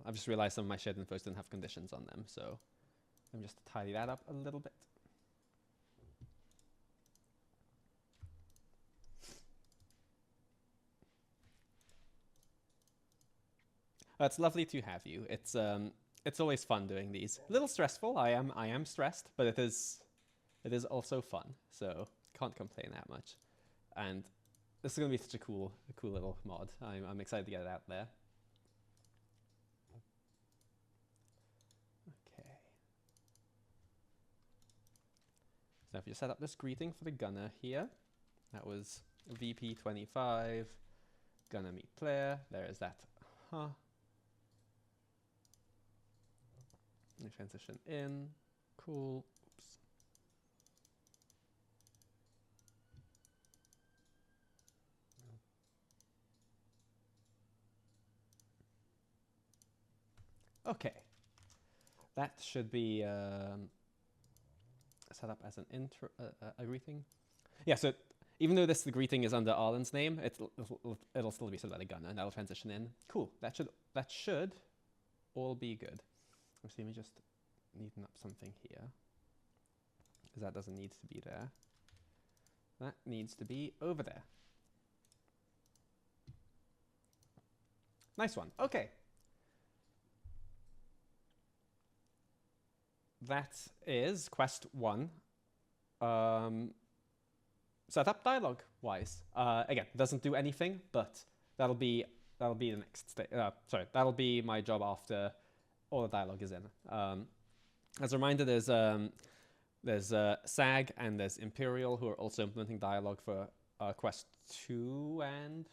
I've just realized some of my shared infos didn't have conditions on them, so let me just tidy that up a little bit. It's lovely to have you. It's always fun doing these. A little stressful. I am stressed, but it is also fun. So can't complain that much. And this is gonna be such a cool little mod. I'm excited to get it out there. So if you set up this greeting for the gunner here, that was VP25, gunner meet player, there is that, and transition in, cool, oops. Okay, that should be set up as an intro, a greeting. Yeah, so even though the greeting is under Arlen's name, it'll still be set by the gunner, and that'll transition in. Cool. That should all be good. Let me just neaten up something here, because that doesn't need to be there. That needs to be over there. Nice one. Okay. That is quest 1. Setup dialogue wise. Again, doesn't do anything, but that'll be the next stage. Sorry, that'll be my job after all the dialogue is in. As a reminder, there's SAG and there's Imperial who are also implementing dialogue for quest 2 and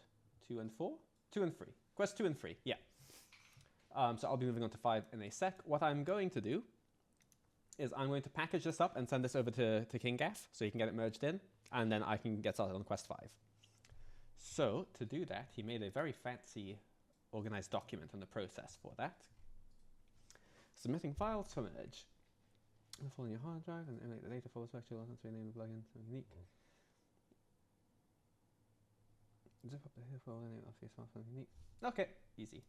4, 2 and 3. Quest 2 and 3, yeah. So I'll be moving on to 5 in a sec. What I'm going to do is I'm going to package this up and send this over to King Gaff so he can get it merged in, and then I can get started on quest 5. So to do that, he made a very fancy organized document on the process for that. Submitting files for merge. Follow your hard drive and emulate the data folder structure, to rename the plugin to unique. Zip up the data folder and off your smartphone unique. Okay, easy.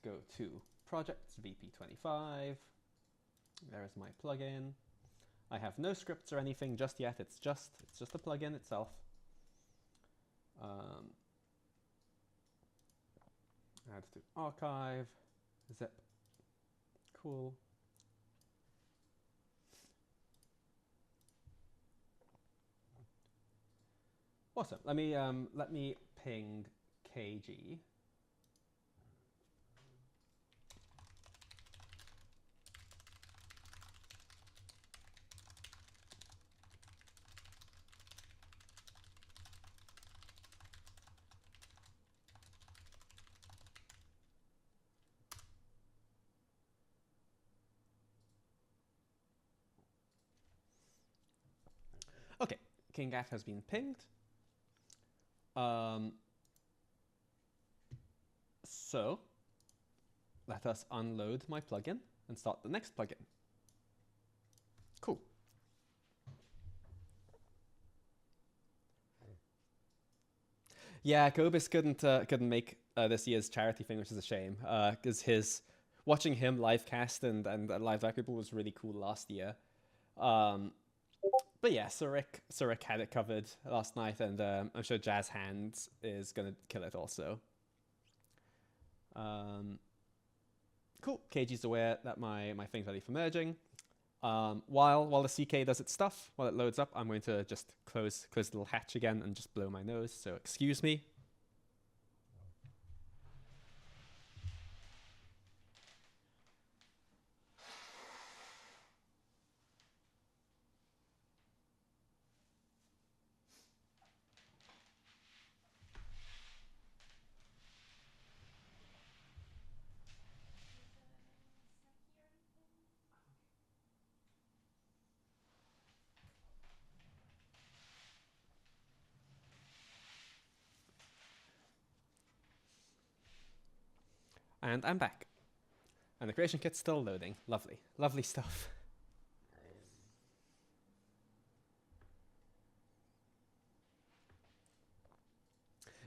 go to projects, VP25. There's my plugin. I have no scripts or anything just yet. It's just a plugin itself. Add to archive, zip. Cool. Awesome. Let me ping KG. Okay, KingGaf has been pinged. So let us unload my plugin and start the next plugin. Cool. Yeah, Kobus couldn't make this year's charity thing, which is a shame. Because watching him live cast and live back people was really cool last year. But yeah, Surik had it covered last night, and I'm sure Jazz Hands is gonna kill it also. Cool. KG's aware that my thing's ready for merging. While the CK does its stuff, while it loads up, I'm going to just close the little hatch again and just blow my nose. So excuse me. And I'm back. And the creation kit's still loading. Lovely. Lovely stuff.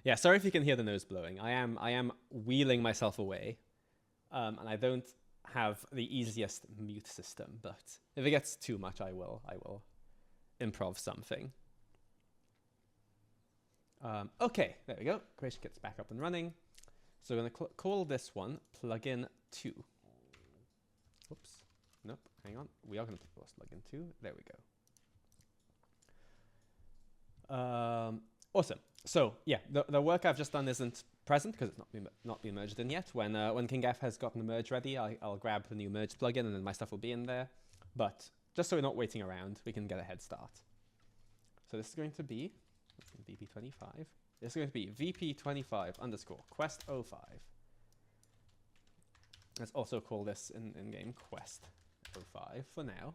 Yeah, sorry if you can hear the nose blowing. I am wheeling myself away. And I don't have the easiest mute system, but if it gets too much, I will improv something. Okay, there we go. Creation kit's back up and running. So we're going to call this one plugin 2. Oops. Nope. Hang on. We are going to call this plugin 2. There we go. Awesome. So yeah, the work I've just done isn't present because it's not been merged in yet. When KingGaf has gotten the merge ready, I'll grab the new merge plugin and then my stuff will be in there. But just so we're not waiting around, we can get a head start. So this is going to be VP25. This is going to be VP25_quest05. Let's also call this in-game quest 05 for now.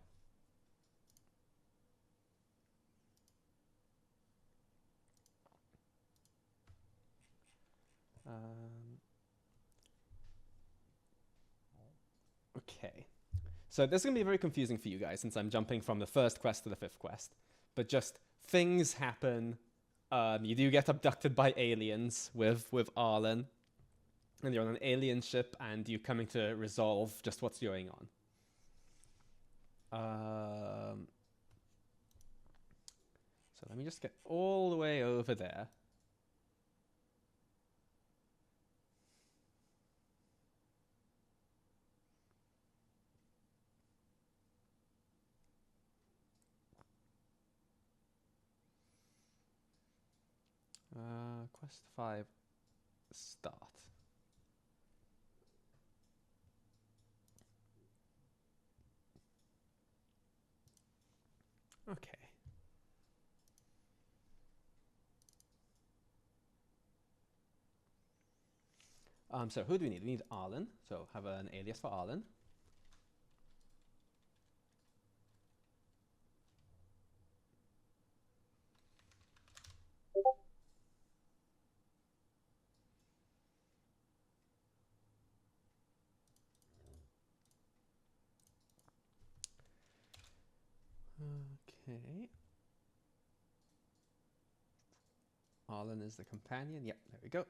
Okay. So this is going to be very confusing for you guys since I'm jumping from the first quest to the fifth quest. But just things happen. You do get abducted by aliens with Arlen. And you're on an alien ship and you're coming to resolve just what's going on. So let me just get all the way over there. Quest 5 start. Okay. So who do we need? We need Arlen. So have an alias for Arlen. Okay. Arlen is the companion. Yep, there we go.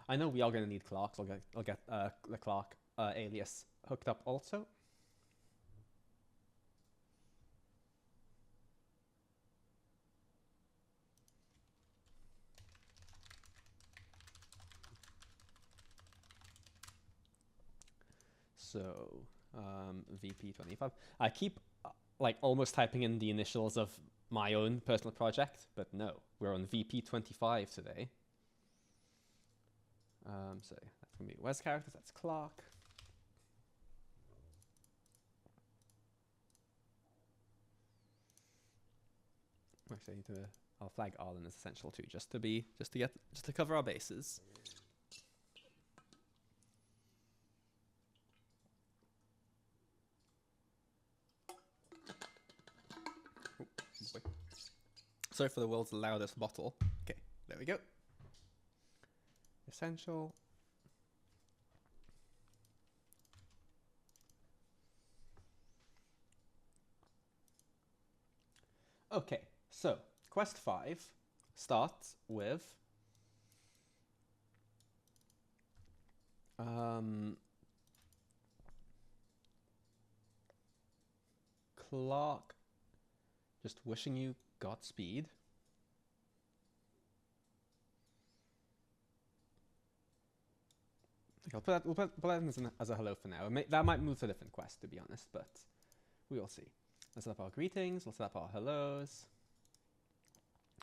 I know we are going to need Clark, so I'll get the Clark alias hooked up also. So VP25. I keep like almost typing in the initials of my own personal project, but no, we're on VP25 today. So that's gonna be Wes characters. That's Clark. Actually, I'll flag Arlen as essential too, just to cover our bases. Oh, sorry for the world's loudest bottle. Okay, there we go. Essential. Okay, so quest 5 starts with Clark just wishing you Godspeed. We'll put that as a hello for now. That might move to a different quest, to be honest, but we will see. Let's set up our greetings. Let's set up our hellos.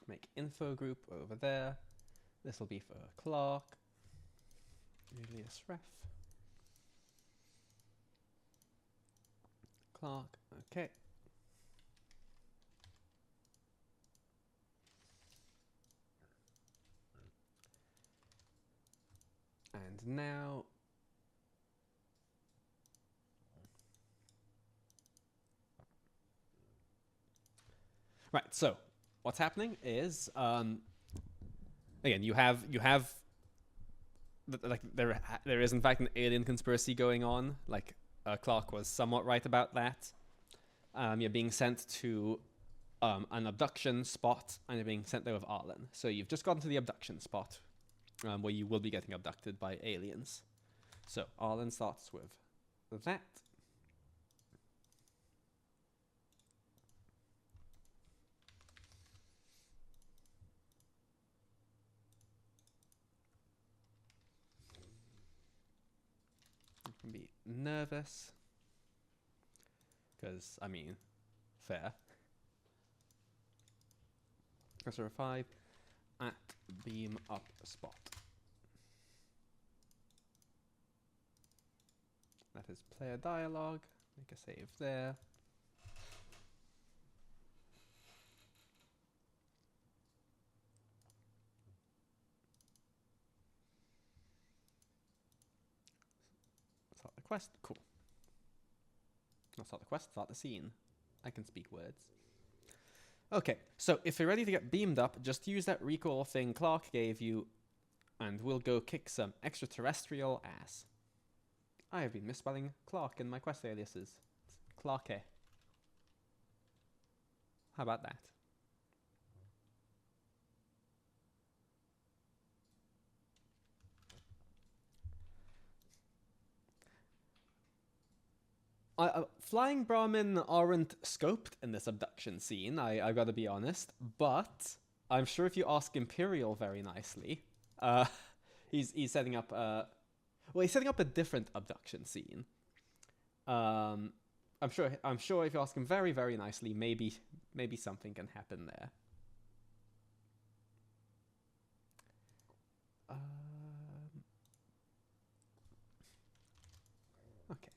Make info group over there. This will be for Clark. Alias ref. Clark. Okay. And now right, so what's happening is again you have like there is in fact an alien conspiracy going on. Like Clark was somewhat right about that. You're being sent to an abduction spot, and you're being sent there with Arlen. So you've just gotten to the abduction spot, where you will be getting abducted by aliens. So Arlen starts with that. You can be nervous, because, I mean, fair. Cursor 5 at beam up spot. That is player dialogue. Make a save there. Start the quest. Cool. Not start the quest, start the scene. I can speak words. Okay, so if you're ready to get beamed up, just use that recall thing Clark gave you, and we'll go kick some extraterrestrial ass. I have been misspelling Clark in my quest aliases. It's Clarke. How about that? Flying Brahmin aren't scoped in this abduction scene, I've got to be honest, but I'm sure if you ask Imperial very nicely, he's setting up he's setting up a different abduction scene. I'm sure if you ask him very, very nicely, maybe something can happen there. Okay.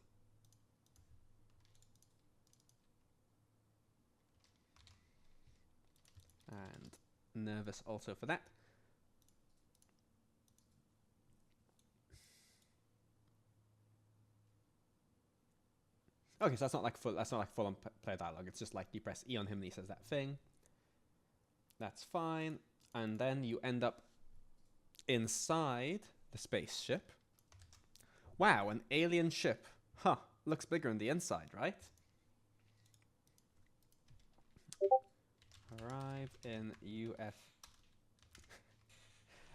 And nervous also for that. Okay, so that's not like full on player dialogue. It's just like you press E on him and he says that thing. That's fine. And then you end up inside the spaceship. Wow, an alien ship. Huh, looks bigger on the inside, right? Arrive in UF.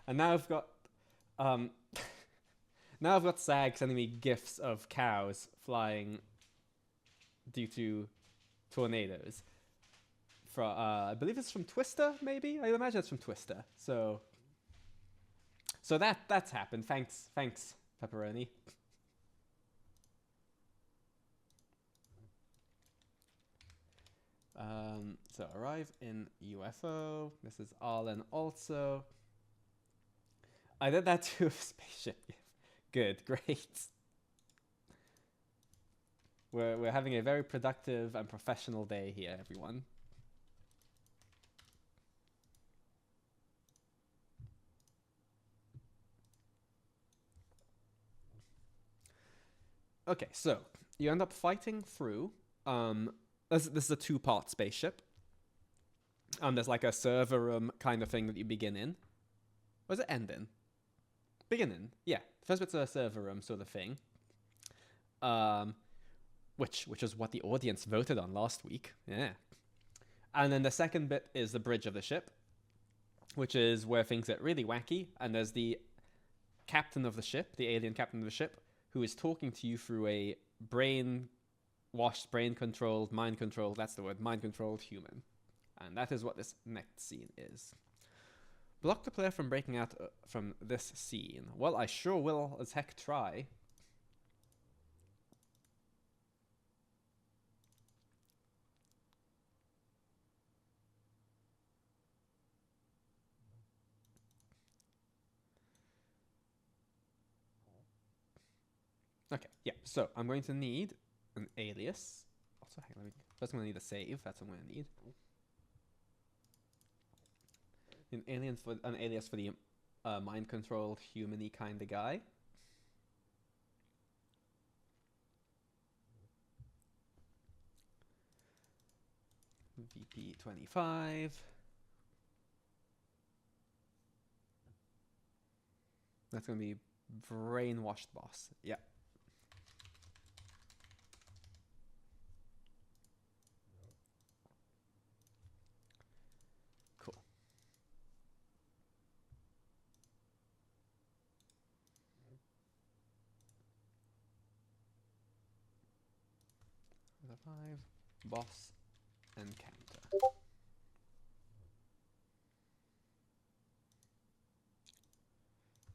And now I've got Um, now I've got Sag sending me gifs of cows flying due to tornadoes. From I believe it's from Twister, maybe. I imagine it's from Twister. So that's happened. Thanks, Pepperoni. So arrive in UFO. This is Arlen also. I did that to a spaceship. Good, great. We're having a very productive and professional day here, everyone. Okay, so you end up fighting through. This is a two-part spaceship. There's like a server room kind of thing that you begin in. Or does it end in? Begin in, yeah. First bit's a server room sort of thing. Which is what the audience voted on last week. Yeah. And then the second bit is the bridge of the ship, which is where things get really wacky. And there's the captain of the ship, the alien captain of the ship, who is talking to you through a brain-washed, brain-controlled, mind-controlled, that's the word, mind-controlled human. And that is what this next scene is. Block the player from breaking out from this scene. Well, I sure will as heck try. Okay, yeah, so I'm going to need an alias. Also, hang on, first I'm going to need a save. That's what I'm going to need. An alias for the mind-controlled, human-y kind of guy. VP25. That's going to be brainwashed boss. Yeah. Cool. The 5, boss, encounter.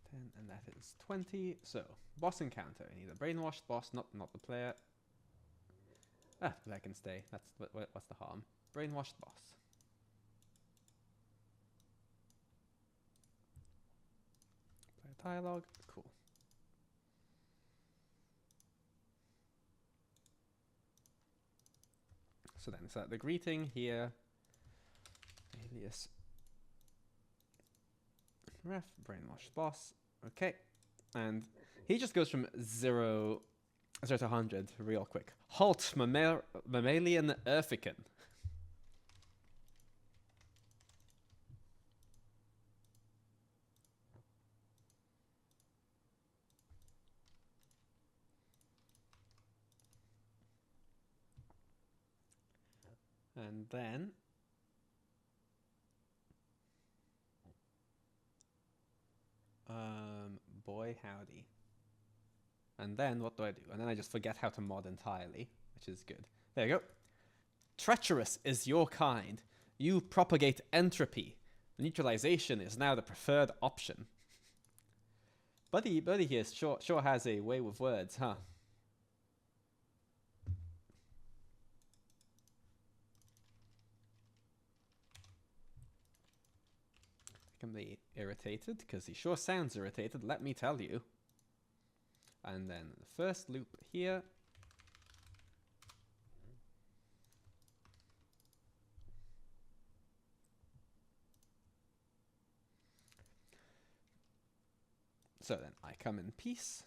10, and that is 20. So, boss encounter. I need a brainwashed boss, not the player. Ah, the player can stay. That's what's the harm? Brainwashed boss. Player dialogue. Cool. So then, the greeting here. Alias. Ref, brainwashed boss. Okay. And he just goes from 0 to 100 real quick. Halt, mammalian Earthican. And then boy howdy. And then what do I do? And then I just forget how to mod entirely, which is good. There you go. Treacherous is your kind. You propagate entropy. Neutralization is now the preferred option. Buddy here sure has a way with words, huh? Can be irritated, because he sure sounds irritated, let me tell you. And then the first loop here. So then I come in peace.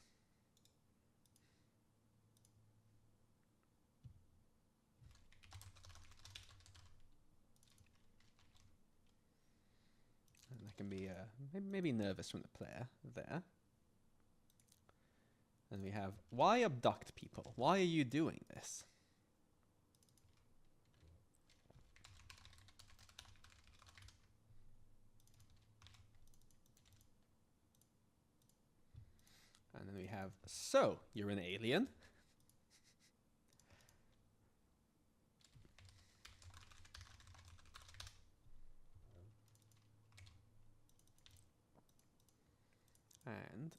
And I can be maybe nervous from the player there. And we have, why abduct people? Why are you doing this? And we have, so, you're an alien. And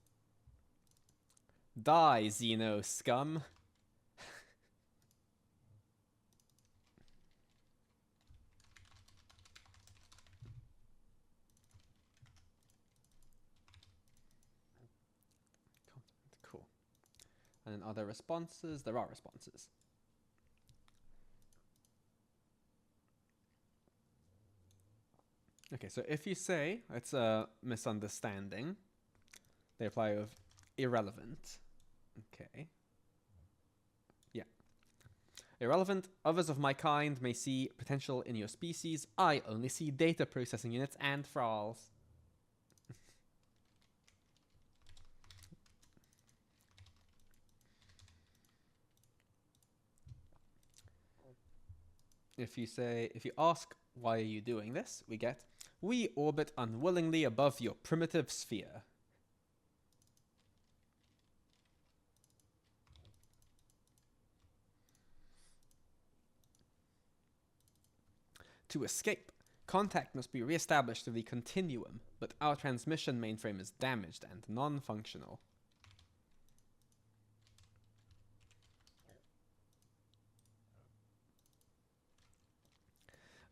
die, Xeno scum. Cool. And then are there responses? There are responses. Okay, so if you say it's a misunderstanding, they apply of irrelevant. Okay. Yeah. Irrelevant. Others of my kind may see potential in your species. I only see data processing units and thralls. If you ask, why are you doing this? We get, we orbit unwillingly above your primitive sphere. To escape, contact must be re-established through the continuum, but our transmission mainframe is damaged and non-functional.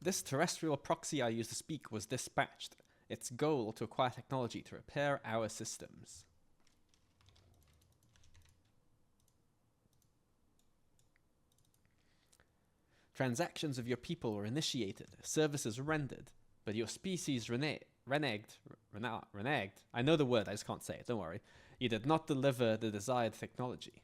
This terrestrial proxy I used to speak was dispatched. Its goal to acquire technology to repair our systems. Transactions of your people were initiated, services rendered, but your species reneged. I know the word, I just can't say it, don't worry. You did not deliver the desired technology.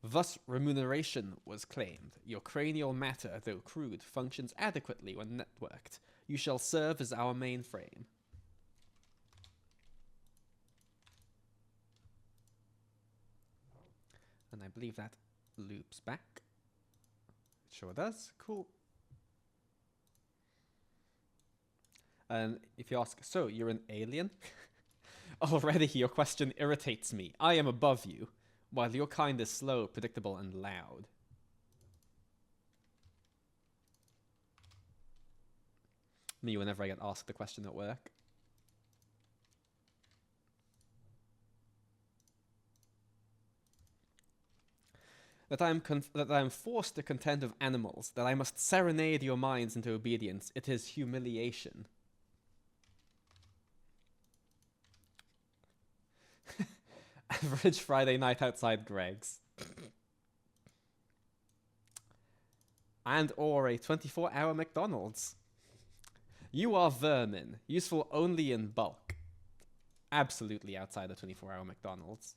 Thus, remuneration was claimed. Your cranial matter, though crude, functions adequately when networked. You shall serve as our mainframe. And I believe that loops back. It sure does. Cool. And if you ask, so you're an alien? Already your question irritates me. I am above you, while your kind is slow, predictable, and loud. Me whenever I get asked the question at work. That I am forced to contend with animals, that I must serenade your minds into obedience. It is humiliation. Average Friday night outside Greg's. And or a 24-hour McDonald's. You are vermin, useful only in bulk. Absolutely outside a 24-hour McDonald's.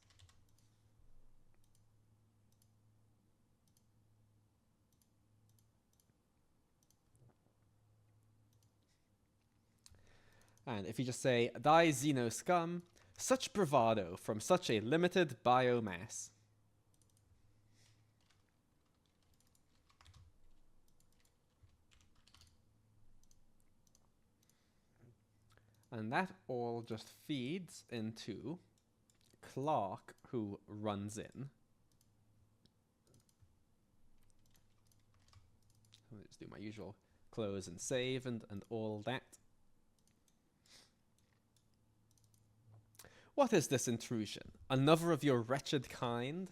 And if you just say, die Xeno scum, such bravado from such a limited biomass. And that all just feeds into Clark, who runs in. Let me just do my usual close and save and all that. What is this intrusion? Another of your wretched kind?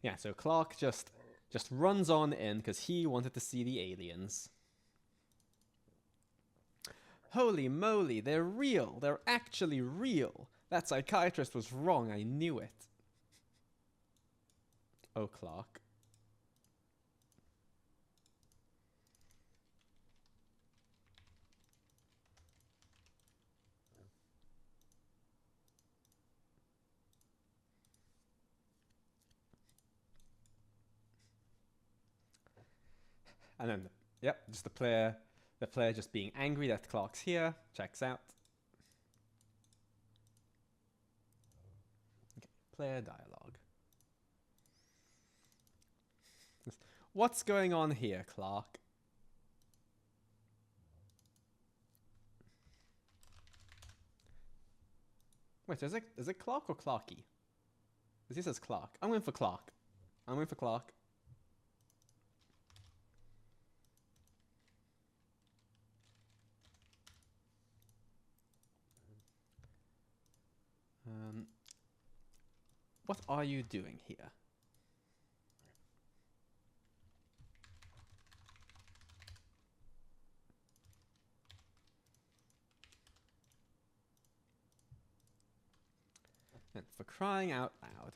Yeah, so Clark just runs on in because he wanted to see the aliens. Holy moly, they're real. They're actually real. That psychiatrist was wrong. I knew it. Oh, Clark. And then, yep, just the player just being angry that Clark's here. Checks out. Player dialogue. What's going on here, Clark? Wait, is it Clark or Clarky? This says Clark. I'm going for Clark. I'm going for Clark. What are you doing here? And for crying out loud.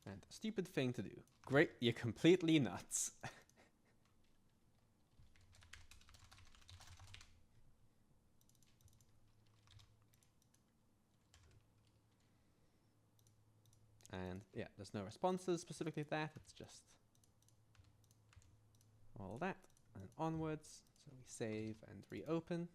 And a stupid thing to do. Great, you're completely nuts. And yeah, there's no responses specifically to that. It's just all that and onwards. So we save and reopen.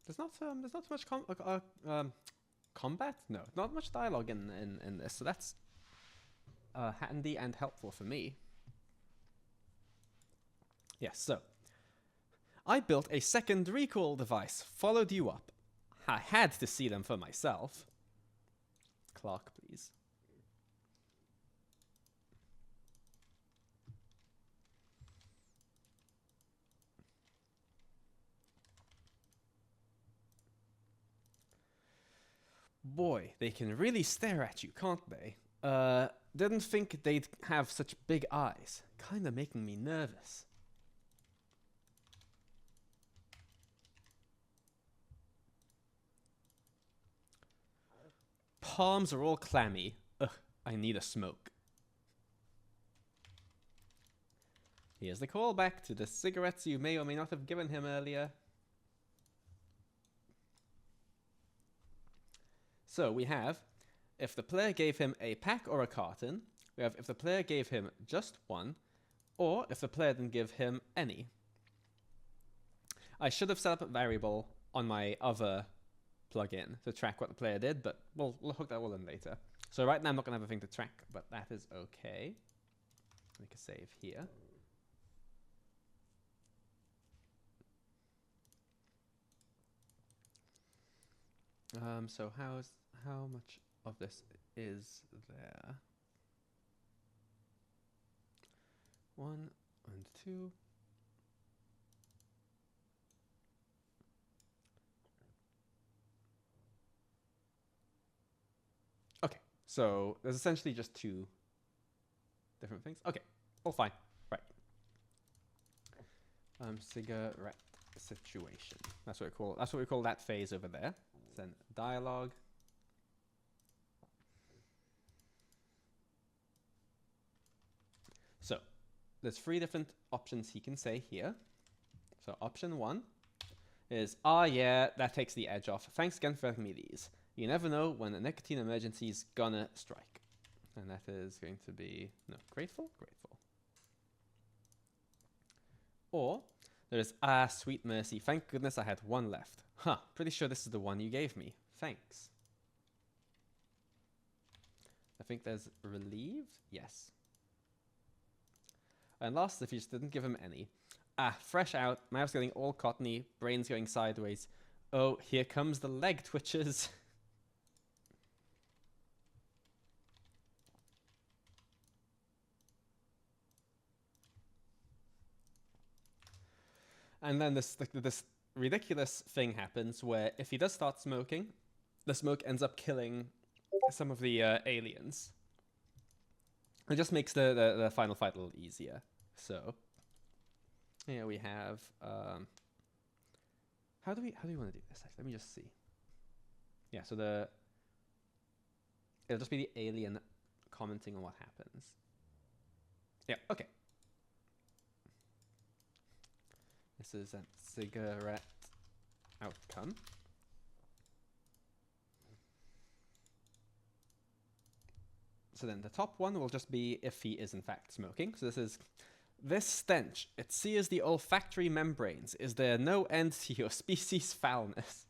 There's not too much combat. No, not much dialogue in this. So that's handy and helpful for me. Yes. So I built a second recall device. Followed you up. I had to see them for myself. Clark, please. Boy, they can really stare at you, can't they? Didn't think they'd have such big eyes. Kinda making me nervous. Palms are all clammy. Ugh, I need a smoke. Here's the callback to the cigarettes you may or may not have given him earlier. So we have, if the player gave him a pack or a carton, we have if the player gave him just one, or if the player didn't give him any. I should have set up a variable on my other plugin to track what the player did, but we'll hook that all in later. So right now I'm not going to have a thing to track, but that is okay. Make a save here. So how much of this is there? 1 and 2. Okay, so there's essentially just 2 different things. Okay, all fine. Right. Cigarette situation. That's what we call that phase over there. Then dialogue. So there's 3 different options he can say here. So option 1 is, yeah, that takes the edge off. Thanks again for giving me these. You never know when a nicotine emergency's gonna strike. And that is going to be, no, grateful? Grateful. Or there's, sweet mercy. Thank goodness I had 1 left. Huh, pretty sure this is the one you gave me. Thanks. I think there's relieved? Yes. And last, if you just didn't give him any. Fresh out, mouth's getting all cottony, brain's going sideways. Oh, here comes the leg twitches. And then this ridiculous thing happens where if he does start smoking, the smoke ends up killing some of the aliens. It just makes the final fight a little easier. So here we have how do we want to do this? Let me just see. Yeah, so it'll just be the alien commenting on what happens. Yeah, okay. This is a cigarette outcome. So then the top one will just be if he is in fact smoking. So this is, this stench, it sears the olfactory membranes. Is there no end to your species' foulness?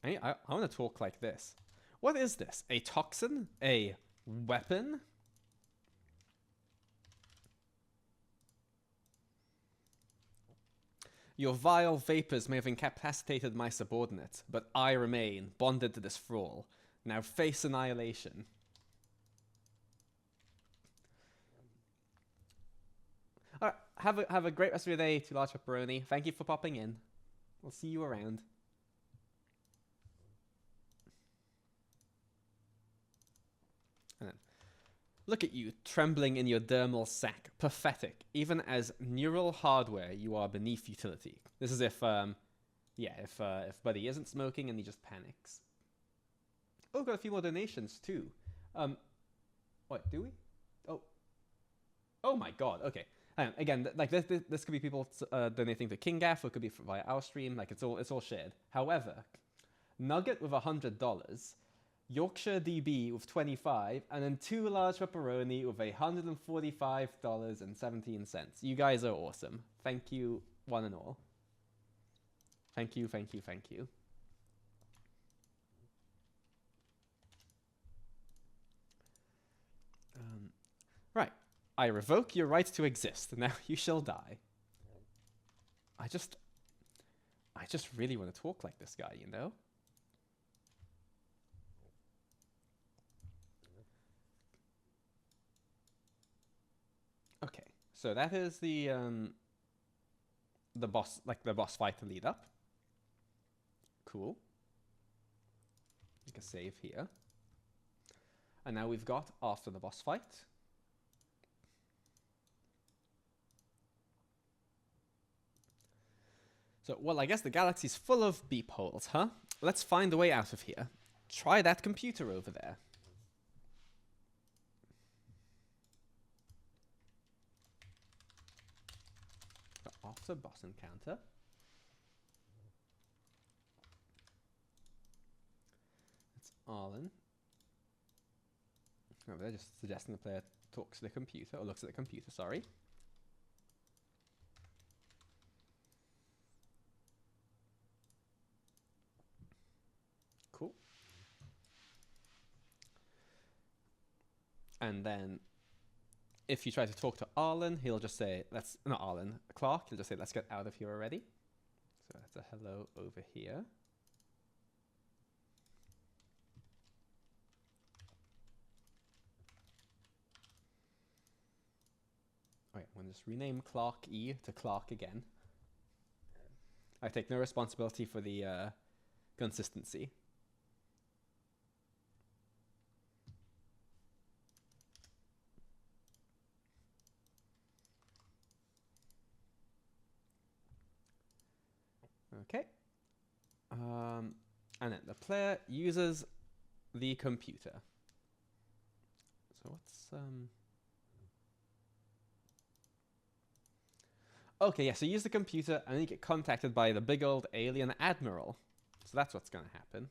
I want to talk like this. What is this? A toxin? A weapon? Your vile vapors may have incapacitated my subordinate, but I remain bonded to this thrall. Now face annihilation. Alright, have a great rest of your day, Too Large Pepperoni. Thank you for popping in. We'll see you around. And then, look at you, trembling in your dermal sac. Pathetic. Even as neural hardware, you are beneath utility. This is if Buddy isn't smoking and he just panics. Oh, got a few more donations too. What, do we? Oh my god, okay. Again, like this could be people donating to KingGaff, or it could be via our stream. Like it's all shared. However, Nugget with $100, Yorkshire DB with 25, and then Too Large Pepperoni with $145.17. You guys are awesome. Thank you, one and all. Thank you, thank you, thank you. Right. I revoke your right to exist. Now you shall die. I just really want to talk like this guy, you know? Okay, so that is the boss, like the boss fight to lead up. Cool. Make a save here. And now we've got after the boss fight. So, well, I guess the galaxy's full of beep holes, huh? Let's find a way out of here. Try that computer over there. After boss encounter. It's Arlen. Oh, they're just suggesting the player talks to the computer, or looks at the computer, sorry. Cool. And then if you try to talk to Arlen, he'll just say, let's, not Arlen, Clark, he'll just say, let's get out of here already. So that's a hello over here. Alright, I'm going to just rename Clark E to Clark again. I take no responsibility for the consistency. Okay. And then the player uses the computer. So what's okay, yeah, so use the computer and then you get contacted by the big old alien admiral. So that's what's going to happen.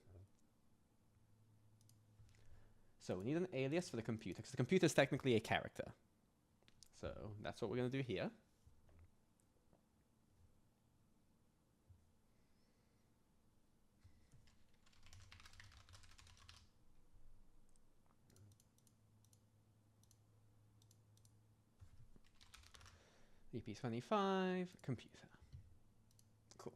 So we need an alias for the computer, because the computer is technically a character. So that's what we're going to do here. EP25, computer. Cool.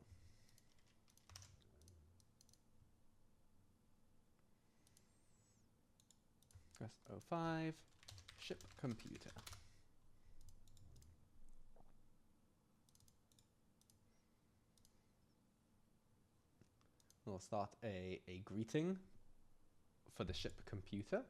Press 05, ship computer. We'll start a greeting for the ship computer.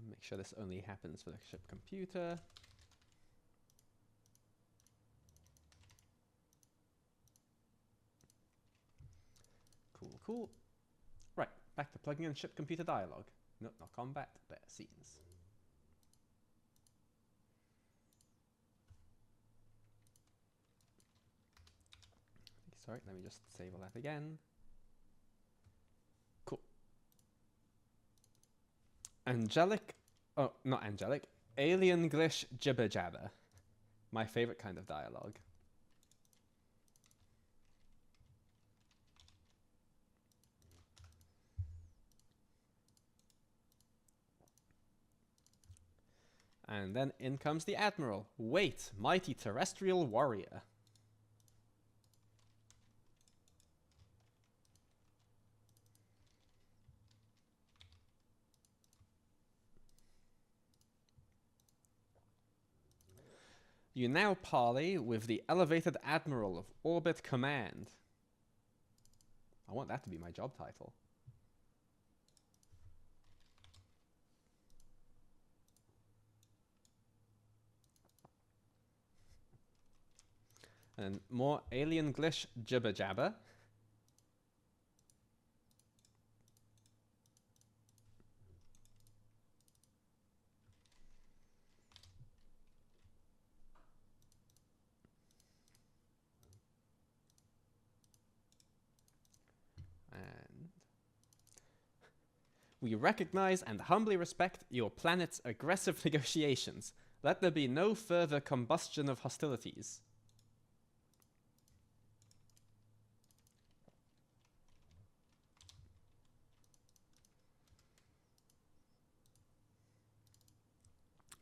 Make sure this only happens for the ship computer. cool. Right, back to plugging in ship computer dialogue. No, not combat, there, scenes. Sorry, let me just save all that again. Cool. Angelic, oh, not angelic, alien glish jibber jabber. My favorite kind of dialogue. And then in comes the Admiral. Wait, mighty terrestrial warrior. You now parley with the elevated Admiral of Orbit Command. I want that to be my job title. And more alien glish jibber jabber. And we recognize and humbly respect your planet's aggressive negotiations. Let there be no further combustion of hostilities.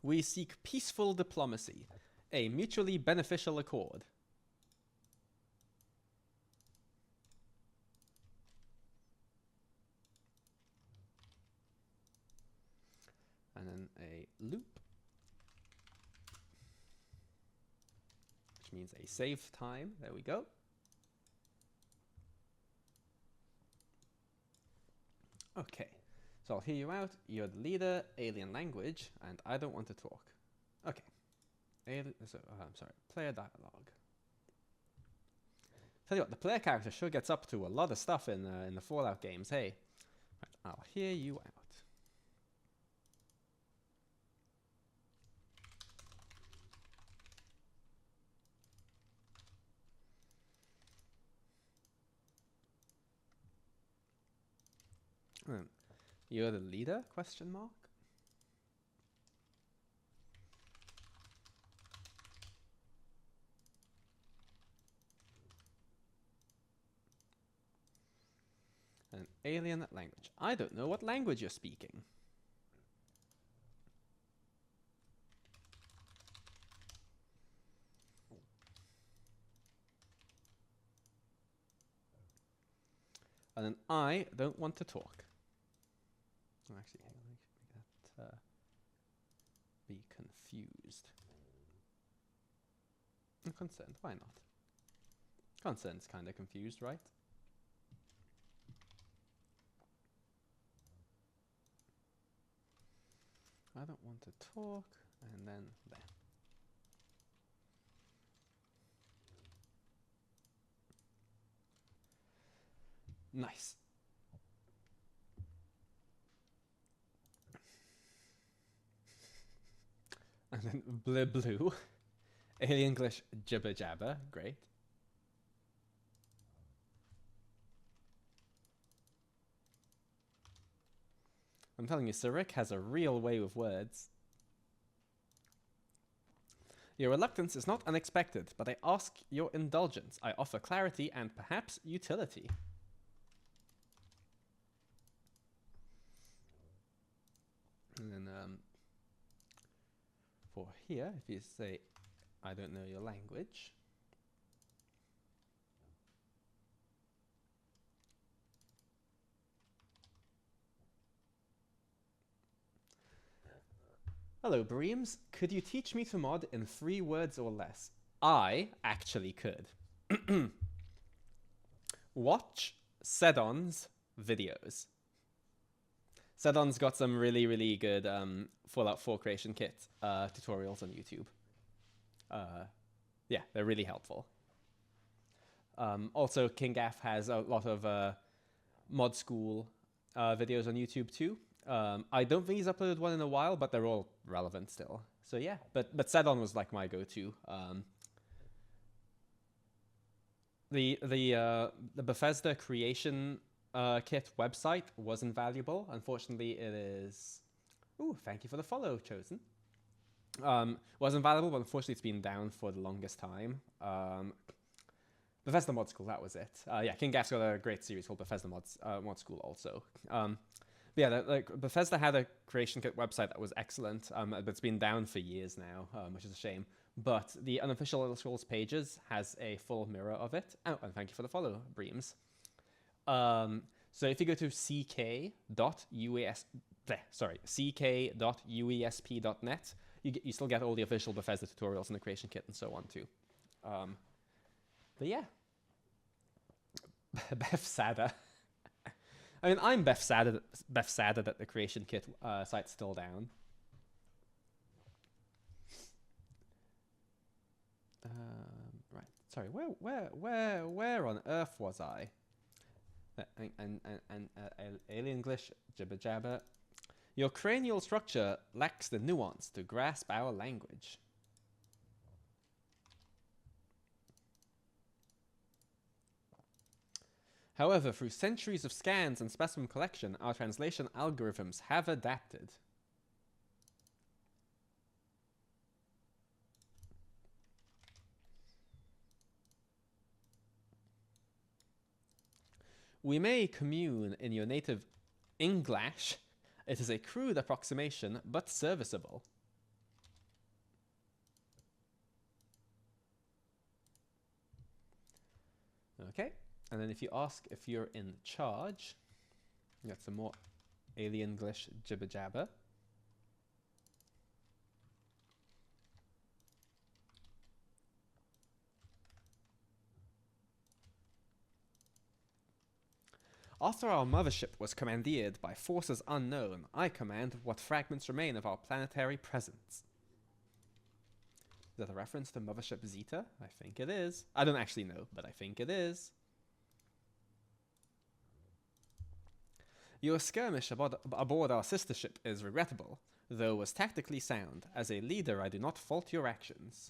We seek peaceful diplomacy, a mutually beneficial accord. And then a loop, which means a save time. There we go. Okay. So I'll hear you out. You're the leader, alien language, and I don't want to talk. Okay. I'm sorry. Player dialogue. Tell you what, the player character sure gets up to a lot of stuff in the Fallout games. Hey, right, I'll hear you out. You're the leader? Question mark. An alien language. I don't know what language you're speaking. And then I don't want to talk. Oh, actually, hang on, I should make that be confused. I'm concerned, why not? Concerned's kind of confused, right? I don't want to talk, and then there. Nice. And then blue. Alien English jibber jabber. Great. I'm telling you, Sir Rick has a real way with words. Your reluctance is not unexpected, but I ask your indulgence. I offer clarity and perhaps utility. And then for here, if you say, I don't know your language. Hello, Breams. Could you teach me to mod in 3 words or less? I actually could. Watch Sedon's videos. Sedon's got some really, really good Fallout 4 creation kit tutorials on YouTube. Yeah, they're really helpful. Also, King Gaff has a lot of mod school videos on YouTube too. I don't think he's uploaded one in a while, but they're all relevant still. So yeah, but Sedon was like my go-to. The Bethesda creation kit website was invaluable. Unfortunately, it is. Ooh, thank you for the follow, Chosen. Was invaluable, but unfortunately, it's been down for the longest time. Bethesda Mod School, that was it. Yeah, King Gaff's got a great series called Bethesda Mod School also. But yeah, like Bethesda had a creation kit website that was excellent, but it's been down for years now, which is a shame. But the unofficial Elder Scrolls pages has a full mirror of it. Oh, and thank you for the follow, Breams. So if you go to ck.uesp.net, you still get all the official Bethesda tutorials and the creation kit and so on too. But yeah, Beth Sada. I mean, I'm Beth Sada that the creation kit site's still down. Right. Sorry. Where on earth was I? And alien English jibber jabber. Your cranial structure lacks the nuance to grasp our language. However, through centuries of scans and specimen collection, our translation algorithms have adapted. We may commune in your native English. It is a crude approximation, but serviceable. Okay, and then if you ask if you're in charge, you got some more alien English jibber jabber. After our mothership was commandeered by forces unknown, I command what fragments remain of our planetary presence. Is that a reference to mothership Zeta? I think it is. I don't actually know, but I think it is. Your skirmish aboard our sister ship is regrettable, though was tactically sound. As a leader, I do not fault your actions.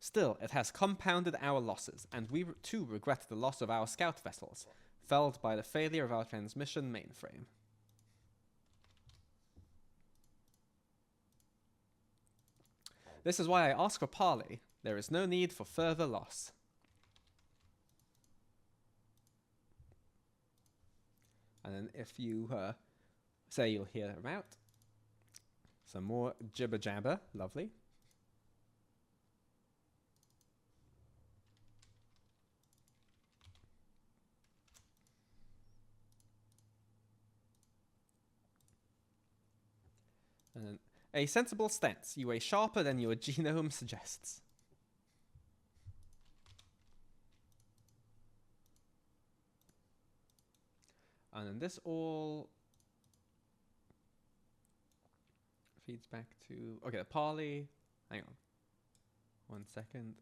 Still, it has compounded our losses, and we too regret the loss of our scout vessels, felled by the failure of our transmission mainframe. This is why I ask for parley. There is no need for further loss. And then if you say you'll hear them out, some more jibber jabber, lovely. And then, a sensible stance. You weigh sharper than your genome suggests. And then this all feeds back to... Okay, the parley... Hang on. 1 second.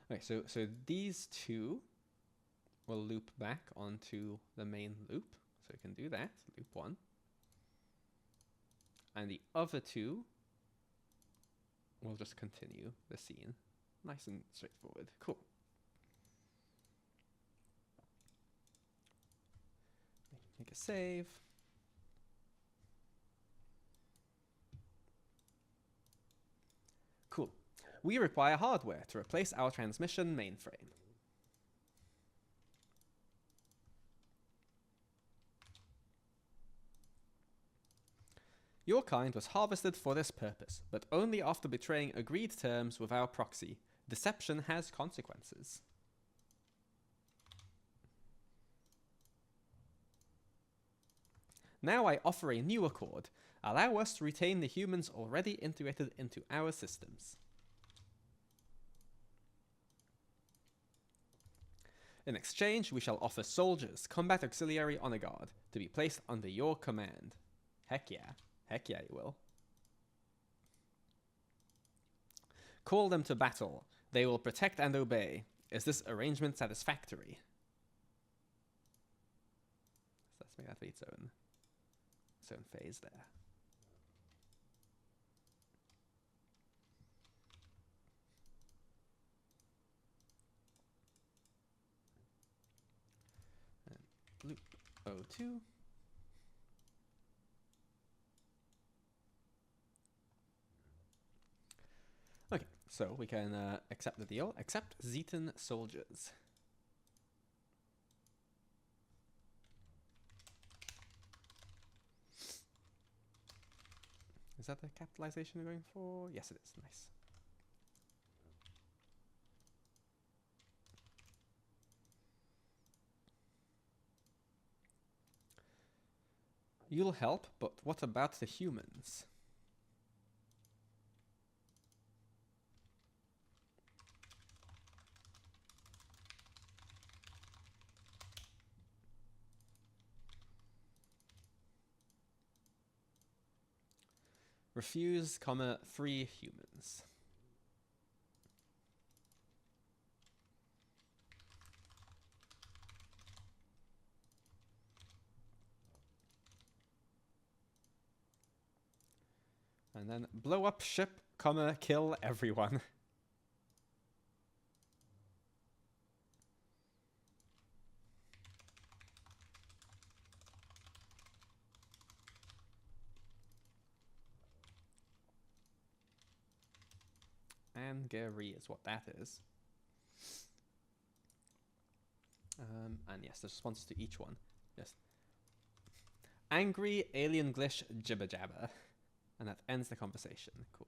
Okay, so these two will loop back onto the main loop. So we can do that. Loop 1. And the other two will just continue the scene. Nice and straightforward. Cool. Make a save. Cool. We require hardware to replace our transmission mainframe. Your kind was harvested for this purpose, but only after betraying agreed terms with our proxy. Deception has consequences. Now I offer a new accord. Allow us to retain the humans already integrated into our systems. In exchange, we shall offer soldiers, combat auxiliary honor guard, to be placed under your command. Heck yeah. Heck yeah, you will. Call them to battle. They will protect and obey. Is this arrangement satisfactory? So let's make that be its own phase there. And loop O2. Okay, so we can accept the deal. Accept Zetan soldiers. Is that the capitalization we're going for? Yes, it is. Nice. You'll help, but what about the humans? Refuse, comma, 3 humans. And then blow up ship, comma, kill everyone. Angry is what that is. And yes, there's responses to each one. Yes. Angry, alien glish, jibber jabber. And that ends the conversation. Cool.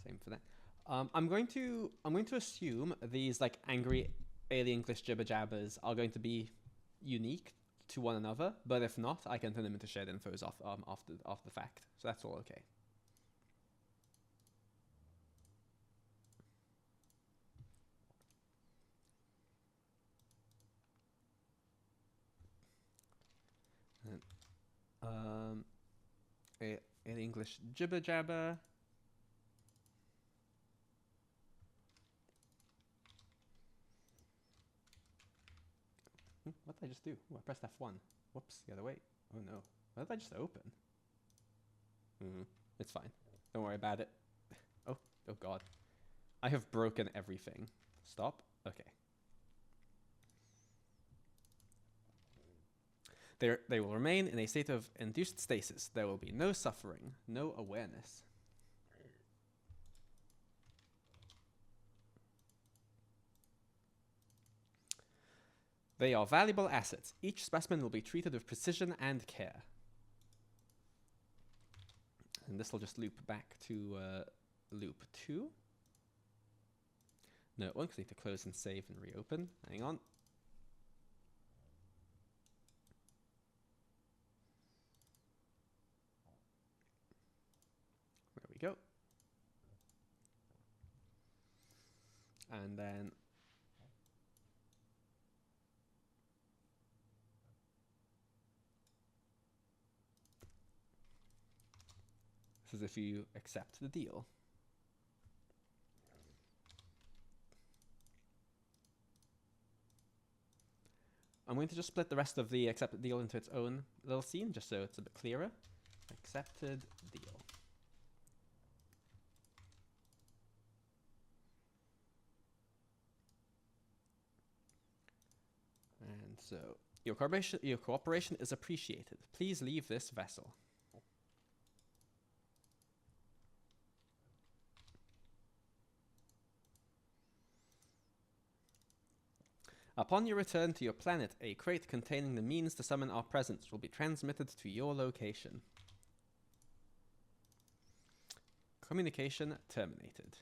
Same for that. I'm going to assume these like angry alien glitch jibber jabbers are going to be unique to one another, but if not, I can turn them into shared infos after the fact. So that's all okay. Alien glitch jibber jabber. What did I just do? Oh, I pressed F1. Whoops, the other way. Oh no. What did I just open? It's fine. Don't worry about it. Oh god. I have broken everything. Stop. Okay. They will remain in a state of induced stasis. There will be no suffering, no awareness. They are valuable assets. Each specimen will be treated with precision and care. And this will just loop back to loop 2. No, it won't, because I need to close and save and reopen. Hang on. There we go. And then this is if you accept the deal. I'm going to just split the rest of the accepted deal into its own little scene, just so it's a bit clearer. Accepted deal. And so, your cooperation is appreciated. Please leave this vessel. Upon your return to your planet, a crate containing the means to summon our presence will be transmitted to your location. Communication terminated.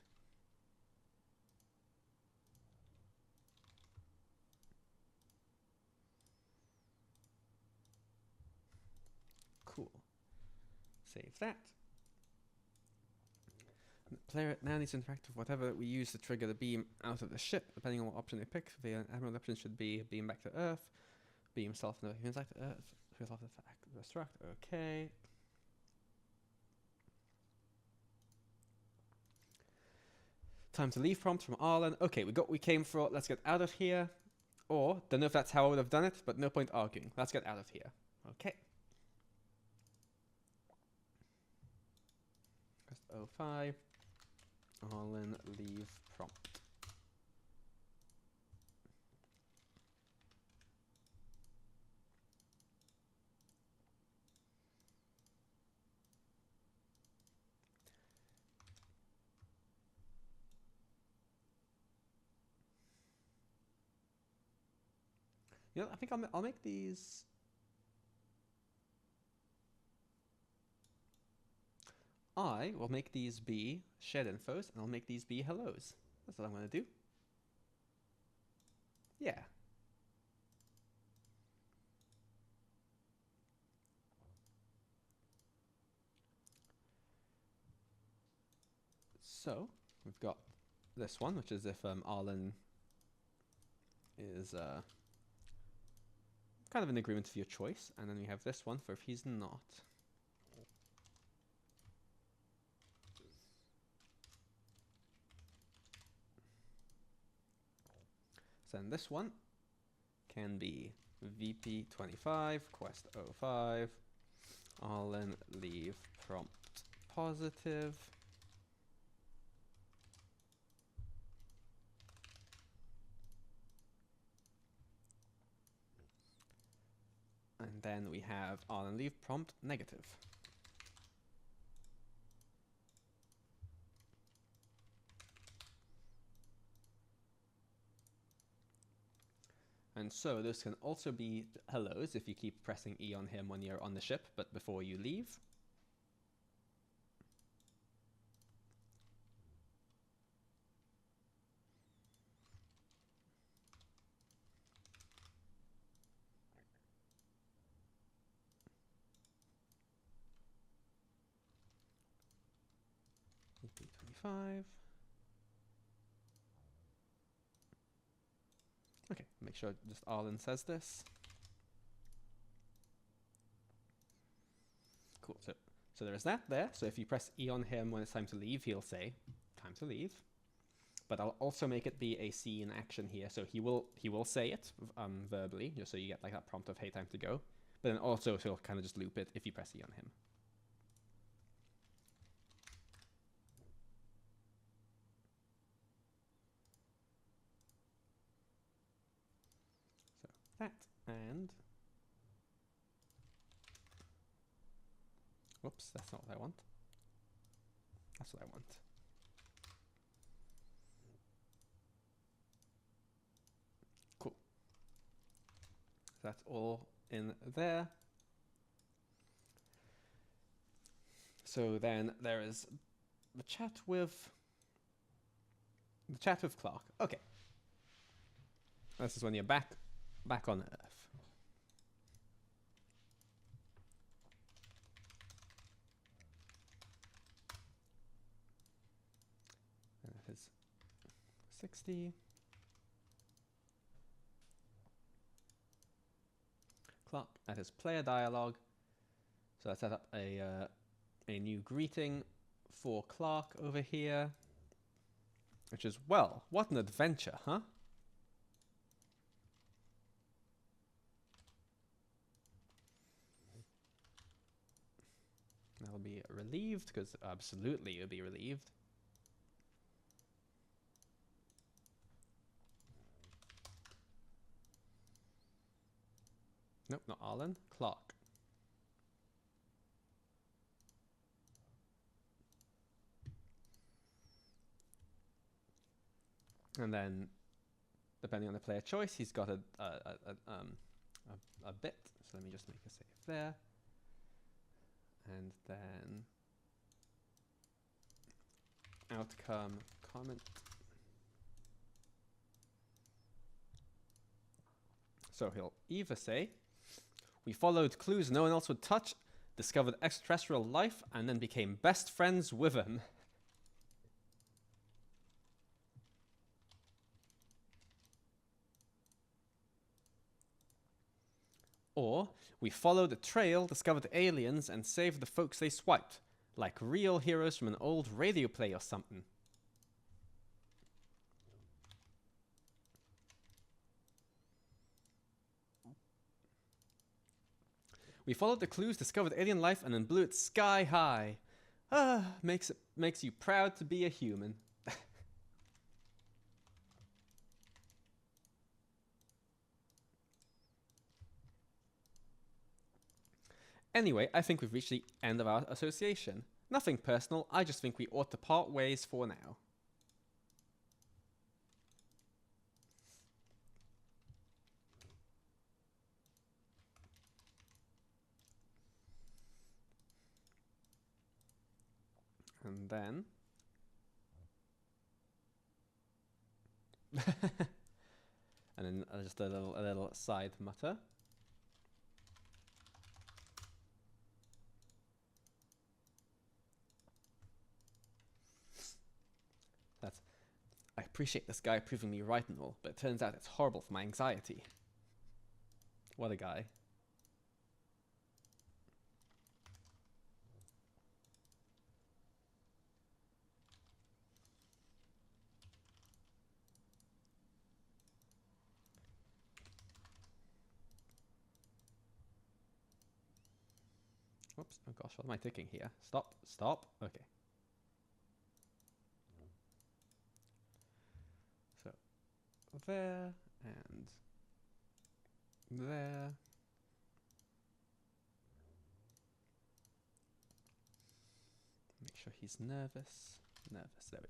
Cool. Save that. Player now needs to interact with whatever we use to trigger the beam out of the ship. Depending on what option they pick, the admiral option should be beam back to Earth, beam self and humans back to Earth, self attack, destruct. Okay. Time to leave prompt from Arlen. Okay, we got what we came for. Let's get out of here. Or, don't know if that's how I would have done it, but no point arguing. Let's get out of here. Okay. Press 05. Arlen, leave prompt. You know, I think I'll make these. I will make these be shared infos, and I'll make these be hellos. That's what I'm going to do. Yeah. So we've got this one, which is if Arlen is kind of in agreement with your choice, and then we have this one for if he's not. So then this one can be VP25, quest 05, Arlen, leave prompt positive. And then we have Arlen, leave prompt negative. And so those can also be hellos if you keep pressing E on him when you're on the ship, but before you leave. EP25. Okay, make sure just Arlen says this. Cool, so there is that there. So if you press E on him when it's time to leave, he'll say, time to leave. But I'll also make it be a scene action here. So he will say it verbally, just so you get like that prompt of, hey, time to go. But then also he'll kind of just loop it if you press E on him. That, and whoops, that's not what I want. That's what I want. Cool. So that's all in there. So then there is the chat with Clark. Okay. This is when you're back on Earth. And it is 60. Clark at his player dialogue. So I set up a new greeting for Clark over here, which is, well, what an adventure, huh? That'll be relieved, because absolutely you'll be relieved. Nope, not Arlen. Clark. And then, depending on the player choice, he's got a bit. So let me just make a save there. And then outcome comment. So he'll either say, we followed clues no one else would touch, discovered extraterrestrial life, and then became best friends with him. Or, we follow the trail, discover the aliens, and save the folks they swiped. Like real heroes from an old radio play or something. We followed the clues, discovered alien life, and then blew it sky high. Ah, makes you proud to be a human. Anyway, I think we've reached the end of our association. Nothing personal, I just think we ought to part ways for now. And then... and then just a little side mutter. That's, I appreciate this guy proving me right and all, but it turns out it's horrible for my anxiety. What a guy. Oops, oh gosh, what am I ticking here? Stop, stop, okay. So, there, and there. Make sure he's nervous. Nervous, there we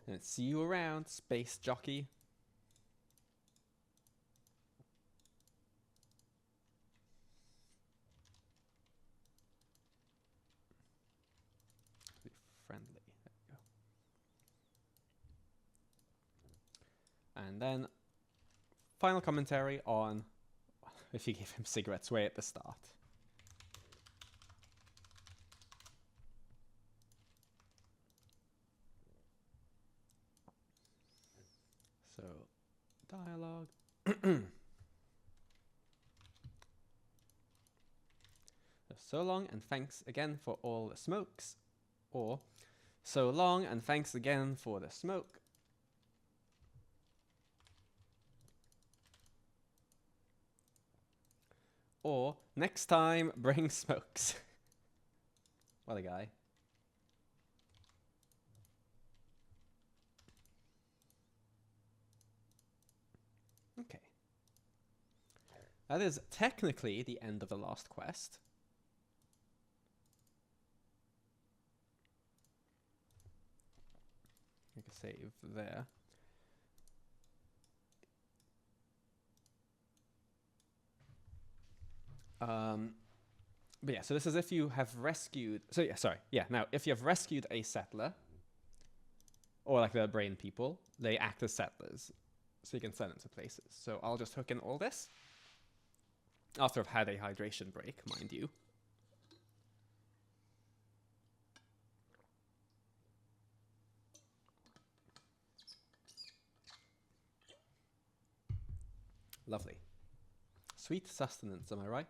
go. And see you around, space jockey. Be friendly, there we go. And then, final commentary on if you give him cigarettes way at the start. So, dialogue. So long and thanks again for all the smokes. Or, so long and thanks again for the smoke. Or, next time, bring smokes. What a guy. Okay. That is technically the end of the last quest. I can save there. But yeah, so this is if you have rescued... So yeah, sorry. Yeah, now, if you have rescued a settler, or like the brain people, they act as settlers. So you can send them to places. So I'll just hook in all this. After I've had a hydration break, mind you. Lovely. Sweet sustenance, am I right?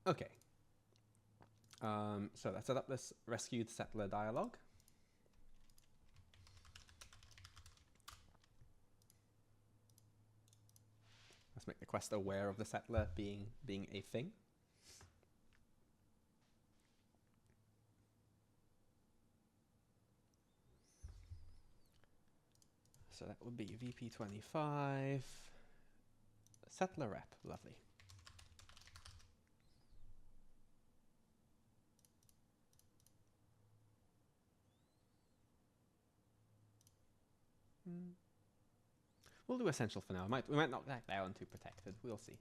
Okay. So let's set up this rescued settler dialogue. Let's make the quest aware of the settler being a thing. So that would be VP25, settler rep, lovely. We'll do essential for now. We might knock that down to protected. We'll see.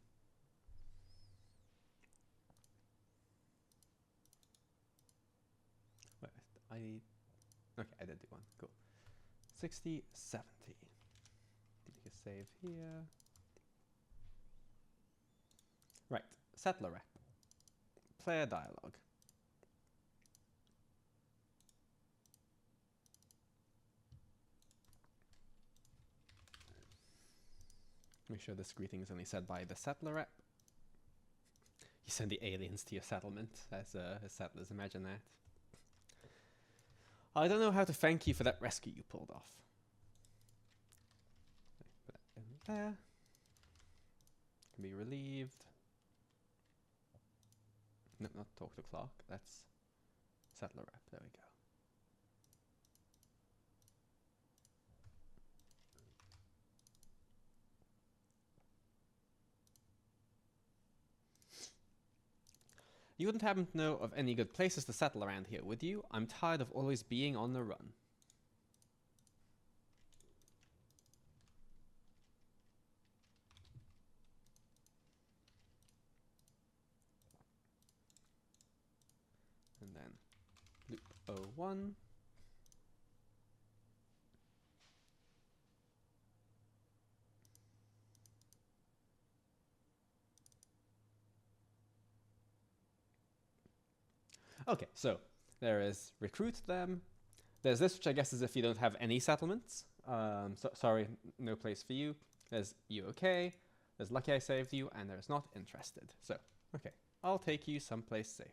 Wait, okay, I did do one. Cool. 60, 70. Make a save here. Right, settler rep. Player dialogue. Make sure this greeting is only said by the settler rep. You send the aliens to your settlement as settlers, imagine that. I don't know how to thank you for that rescue you pulled off. Put that in there. Can be relieved. No, not talk to Clark. That's settler rep. There we go. You wouldn't happen to know of any good places to settle around here, would you? I'm tired of always being on the run. And then loop 01. Okay, so there is recruit them. There's this, which I guess is if you don't have any settlements. Sorry, no place for you. There's you okay. There's lucky I saved you, and there's not interested. So, okay, I'll take you someplace safe.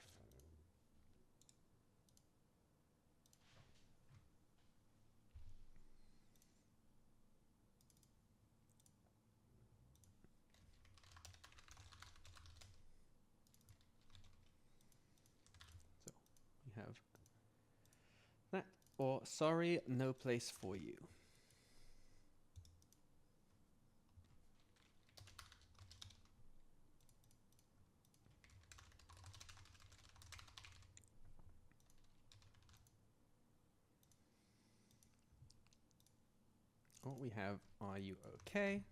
So, we have that, or sorry, no place for you. Or we have, are you okay?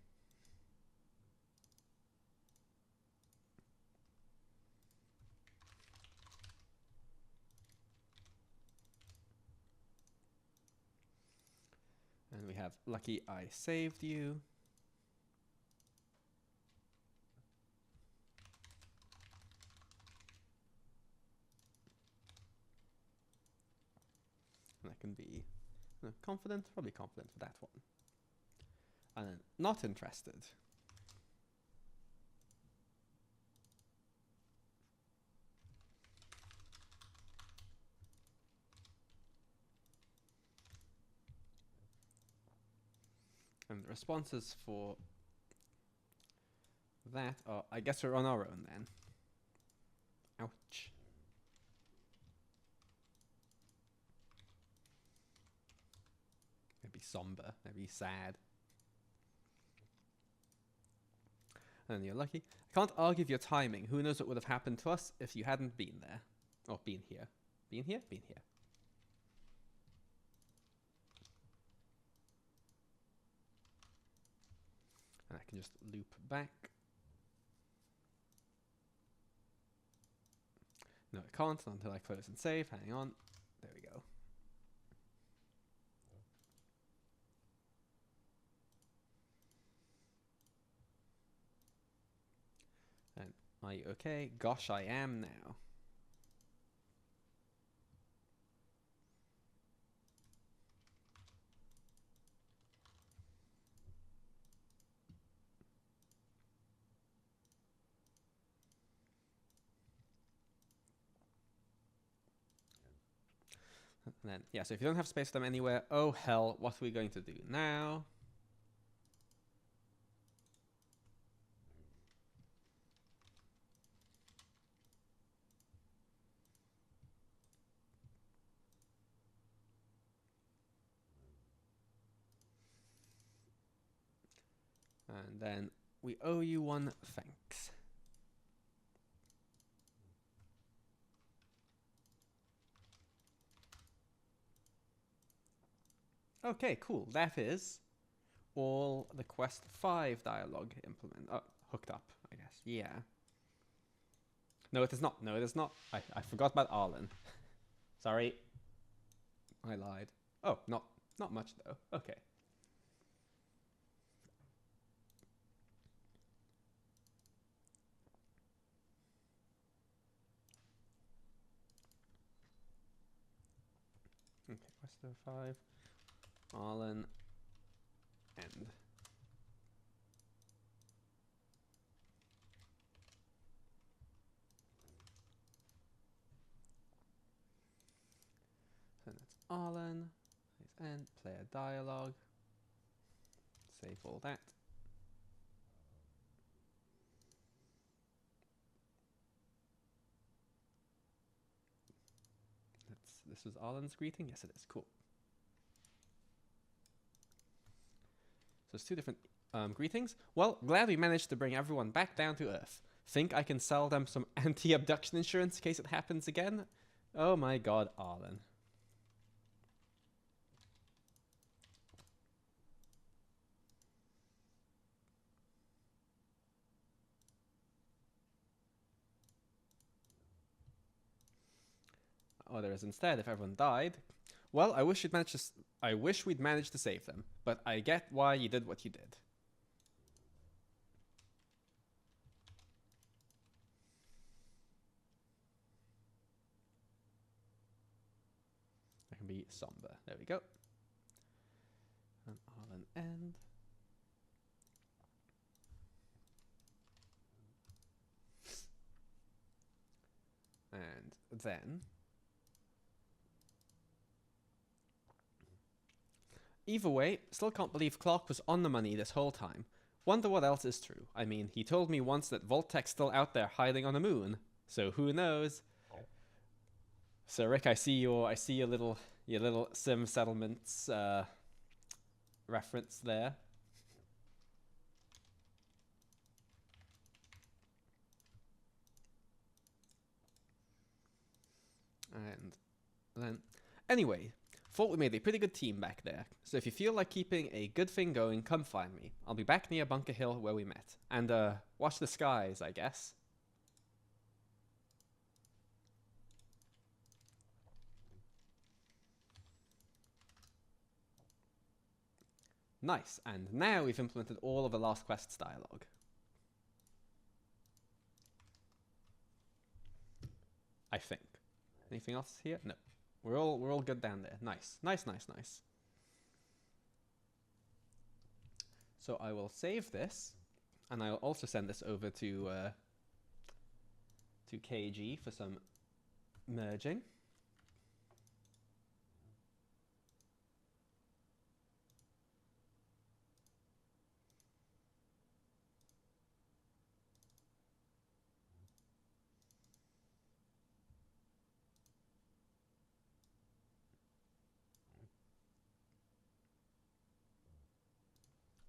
And we have, lucky I saved you. And that can be confident, probably confident for that one. And then not interested. And the responses for that are, I guess we're on our own then. Ouch. Maybe somber, maybe sad. And you're lucky. I can't argue with your timing. Who knows what would have happened to us if you hadn't been there. Or been here. Been here? Been here. And I can just loop back. No, I can't until I close and save. Hang on. There we go. And are you okay? Gosh, I am now. And then, yeah, so if you don't have space for them anywhere, oh hell, what are we going to do now? And then we owe you one thanks. Okay, cool. That is all the Quest 5 dialogue hooked up, I guess. Yeah. No, it is not. No, it is not. I forgot about Arlen. Sorry. I lied. Oh, not much though. Okay. Okay, Quest 5. Arlen. End. and player dialogue. Save all that. This was Arlen's greeting? Yes, it is. Cool. So it's two different greetings. Well, glad we managed to bring everyone back down to Earth. Think I can sell them some anti-abduction insurance in case it happens again? Oh my god, Arlen. Oh, there is instead, if everyone died. Well, I wish we'd managed to save them, but I get why you did what you did. That can be somber. There we go. And Arlen end. And then either way, still can't believe Clark was on the money this whole time. Wonder what else is true. I mean, he told me once that Voltec's still out there hiding on the moon. So who knows? So Rick, I see your little Sim Settlements reference there. And then, anyway, thought we made a pretty good team back there. So if you feel like keeping a good thing going, come find me. I'll be back near Bunker Hill where we met. And watch the skies, I guess. Nice, and now we've implemented all of the last quest's dialogue. I think. Anything else here? No. We're all good down there. Nice. Nice. So I will save this, and I'll also send this over to KG for some merging.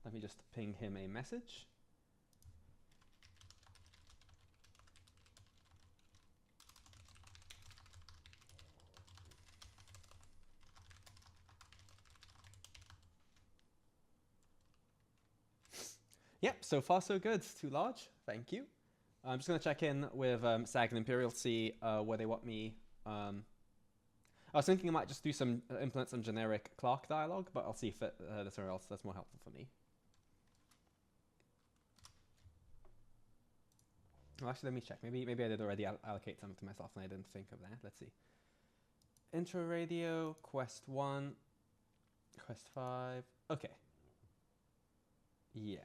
Let me just ping him a message. Yep, so far so good. Too large. Thank you. I'm just going to check in with SAG and Imperial to see where they want me. I was thinking I might just do implement some generic Clark dialogue, but I'll see if there's somewhere else that's more helpful for me. Well, actually, let me check. Maybe I did already allocate something to myself and I didn't think of that. Let's see. Intro radio, quest 1, quest 5. Okay. Yeah.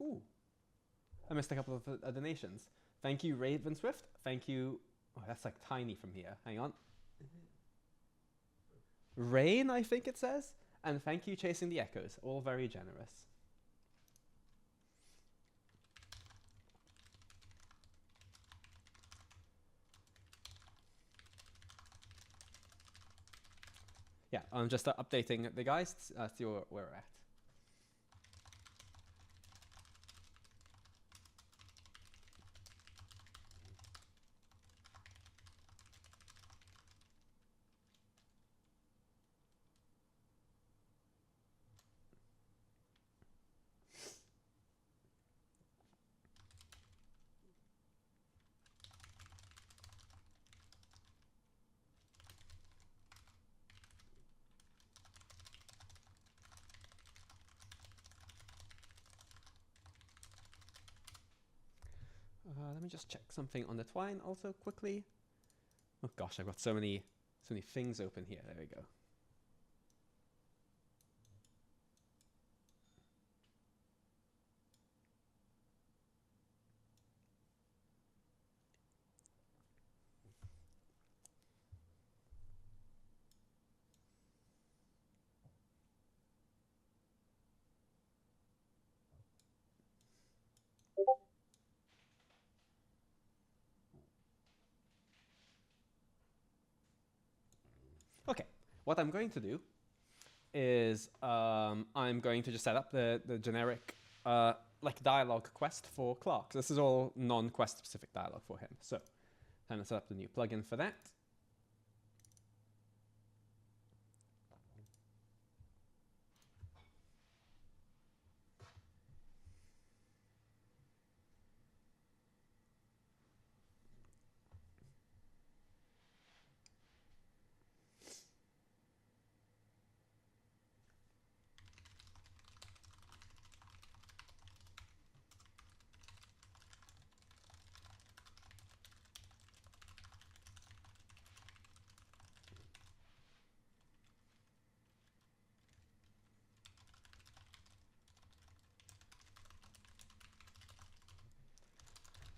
Ooh. I missed a couple of donations. Thank you, Raven Swift. Thank you. Oh, that's like tiny from here. Hang on. Rain, I think it says. And thank you, Chasing the Echoes. All very generous. Yeah, I'm just updating the guys to see where we're at. Let me just check something on the Twine also quickly. Oh gosh, I've got so many things open here. There we go. Okay, what I'm going to do is I'm going to just set up the generic like dialogue quest for Clark. This is all non-quest specific dialogue for him. So I'm going to set up the new plugin for that.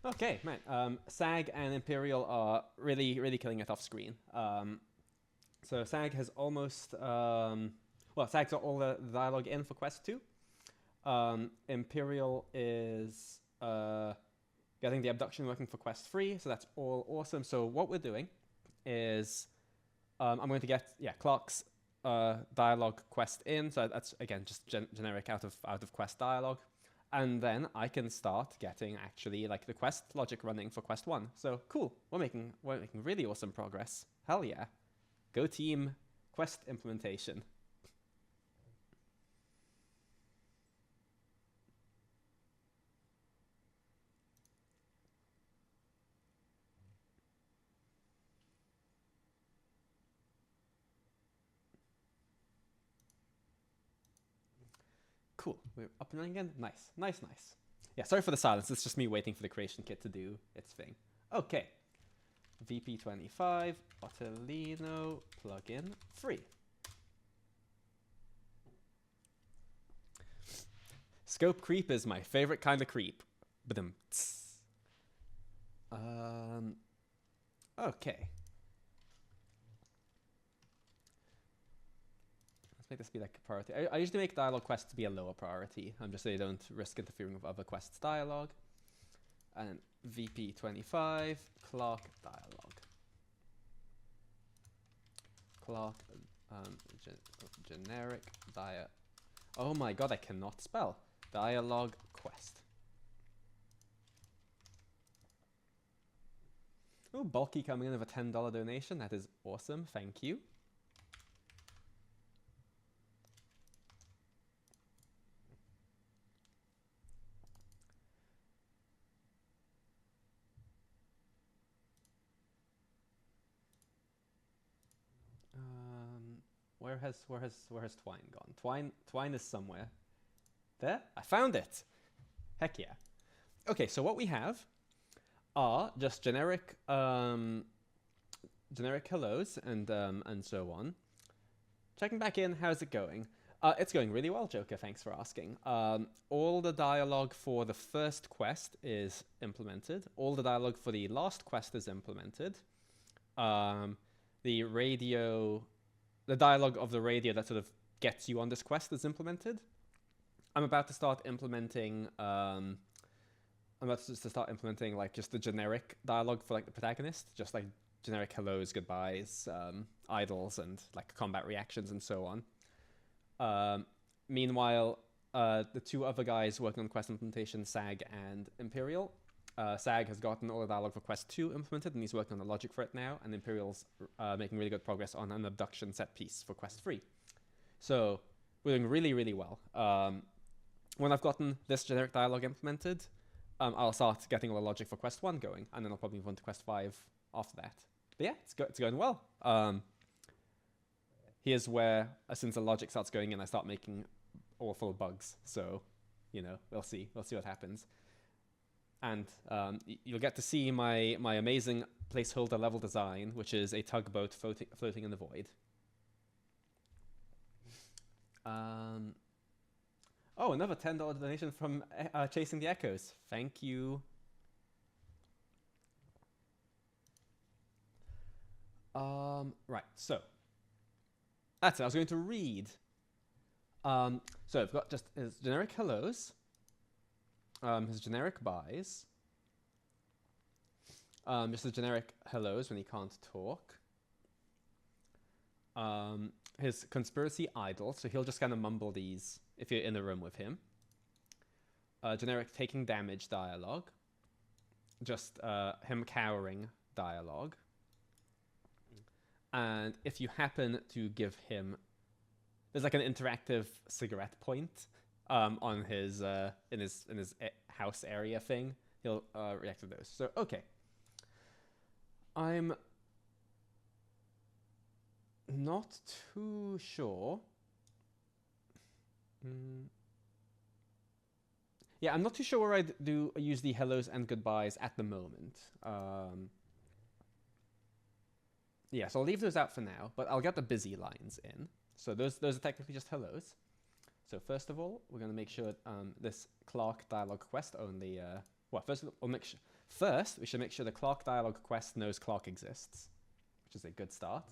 Okay, man. SAG and Imperial are really killing it off screen. So SAG has almost well, SAG's got all the dialogue in for Quest 2. Imperial is getting the abduction working for Quest 3, so that's all awesome. So what we're doing is I'm going to get Clark's dialogue quest in. So that's again just generic out of quest dialogue. And then I can start getting actually like the quest logic running for Quest 1. So cool, we're making really awesome progress. Hell yeah. Go team quest implementation. Cool, we're up and running again. Nice. Yeah, sorry for the silence. It's just me waiting for the creation kit to do its thing. Okay. VP25, Ottolino, plugin free. Scope creep is my favorite kind of creep. Badum. Okay. Let's make this be like a priority. I usually make dialogue quests to be a lower priority. Just so they don't risk interfering with other quests' dialogue. And VP25, Clark dialogue. Clark, generic oh my god, I cannot spell. Dialogue quest. Oh, Bulky coming in with a $10 donation. That is awesome. Thank you. Where has Twine gone? Twine is somewhere. There? I found it! Heck yeah. Okay, so what we have are just generic hellos and so on. Checking back in, how's it going? It's going really well, Joker, thanks for asking. All the dialogue for the first quest is implemented. All the dialogue for the last quest is implemented. The dialogue of the radio that sort of gets you on this quest is implemented. I'm about to start implementing like just the generic dialogue for like the protagonist, just like generic hellos, goodbyes, idols, and like combat reactions and so on. Meanwhile, the two other guys working on quest implementation, SAG and Imperial. SAG has gotten all the dialogue for Quest 2 implemented, and he's working on the logic for it now, and Imperial's making really good progress on an abduction set piece for Quest 3. So we're doing really well. When I've gotten this generic dialogue implemented, I'll start getting all the logic for Quest 1 going, and then I'll probably move on to Quest 5 after that. But yeah, it's going well. Here's where, since the logic starts going in, I start making all full of bugs. So, you know, we'll see what happens. And you'll get to see my amazing placeholder level design, which is a tugboat floating in the void. Oh, another $10 donation from Chasing the Echoes. Thank you. Right, so that's it. I was going to read. So I've got just his generic hellos. His generic buys. Just the generic hellos when he can't talk. his conspiracy idle, so he'll just kind of mumble these if you're in the room with him. Generic taking damage dialogue. Just him cowering dialogue. And if you happen to give him, there's like an interactive cigarette point on his in his house area thing. He'll react to those. So okay, I'm not too sure. Yeah, I'm not too sure where I'd use the hellos and goodbyes at the moment. Yeah, so I'll leave those out for now, but I'll get the busy lines in. So those are technically just hellos. So first of all, we're going to make sure this Clark dialogue quest only... first we should make sure the Clark dialogue quest knows Clark exists, which is a good start.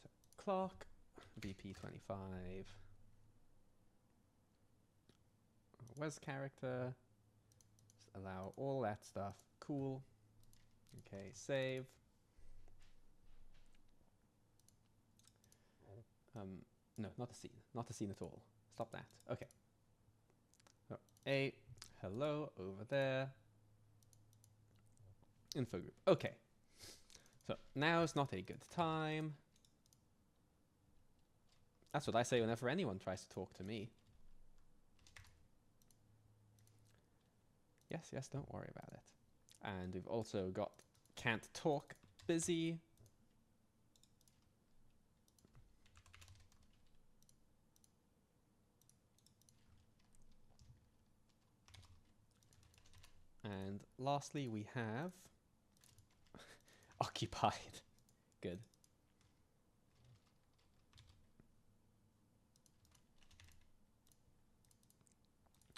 So Clark, VP25... Wes character, just allow all that stuff. Cool. Okay, save. No, not a scene. Not a scene at all. Stop that. Okay. So, hello over there. Info group. Okay. So now is not a good time. That's what I say whenever anyone tries to talk to me. Yes, don't worry about it. And we've also got can't talk busy. And lastly, we have occupied. Good.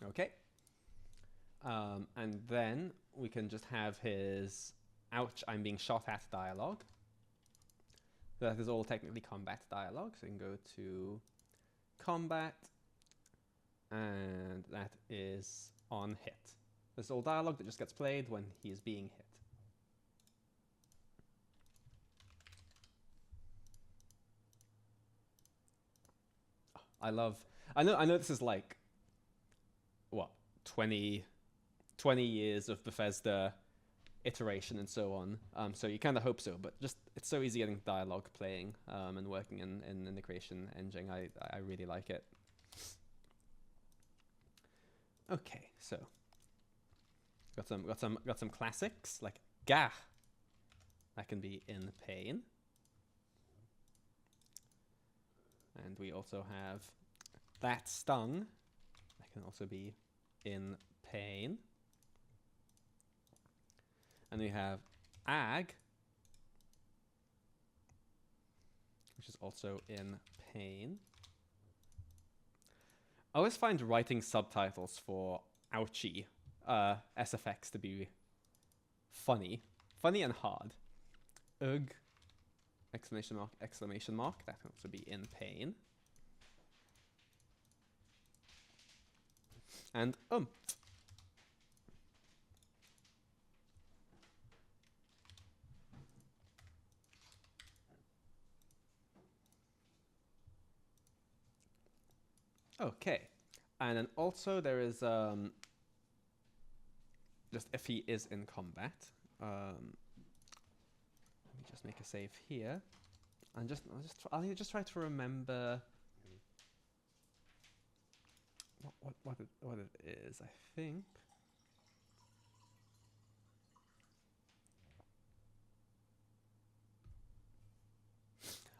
Okay. And then we can just have his ouch, I'm being shot at dialogue. That is all technically combat dialogue. So you can go to combat, and that is on hit. This is all dialogue that just gets played when he is being hit. I know this is like, what, 20 years of Bethesda iteration and so on. So you kind of hope so, but just it's so easy getting dialogue playing and working in the creation engine. I really like it. Okay, so got some classics like gah. That can be in pain. And we also have that stung. That can also be in pain. And we have ag, which is also in pain. I always find writing subtitles for ouchie SFX to be funny and hard. Ugh, exclamation mark, exclamation mark. That can also be in pain. And okay, and then also there is just if he is in combat. Let me just make a save here, and I'll just try to remember what it is. I think.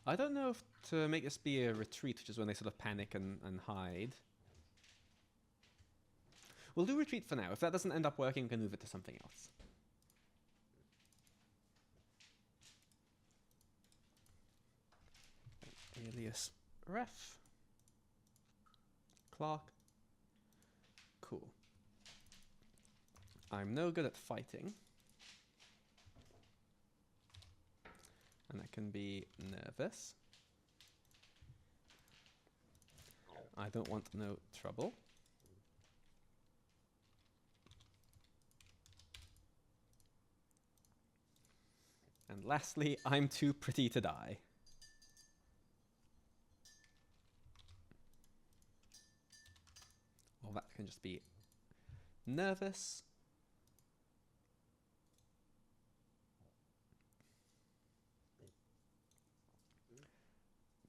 I don't know if to make this be a retreat, which is when they sort of panic and hide. We'll do retreat for now. If that doesn't end up working, we can move it to something else. Alias ref. Clark. Cool. I'm no good at fighting. And I can be nervous. I don't want no trouble. And lastly, I'm too pretty to die. Well, that can just be nervous.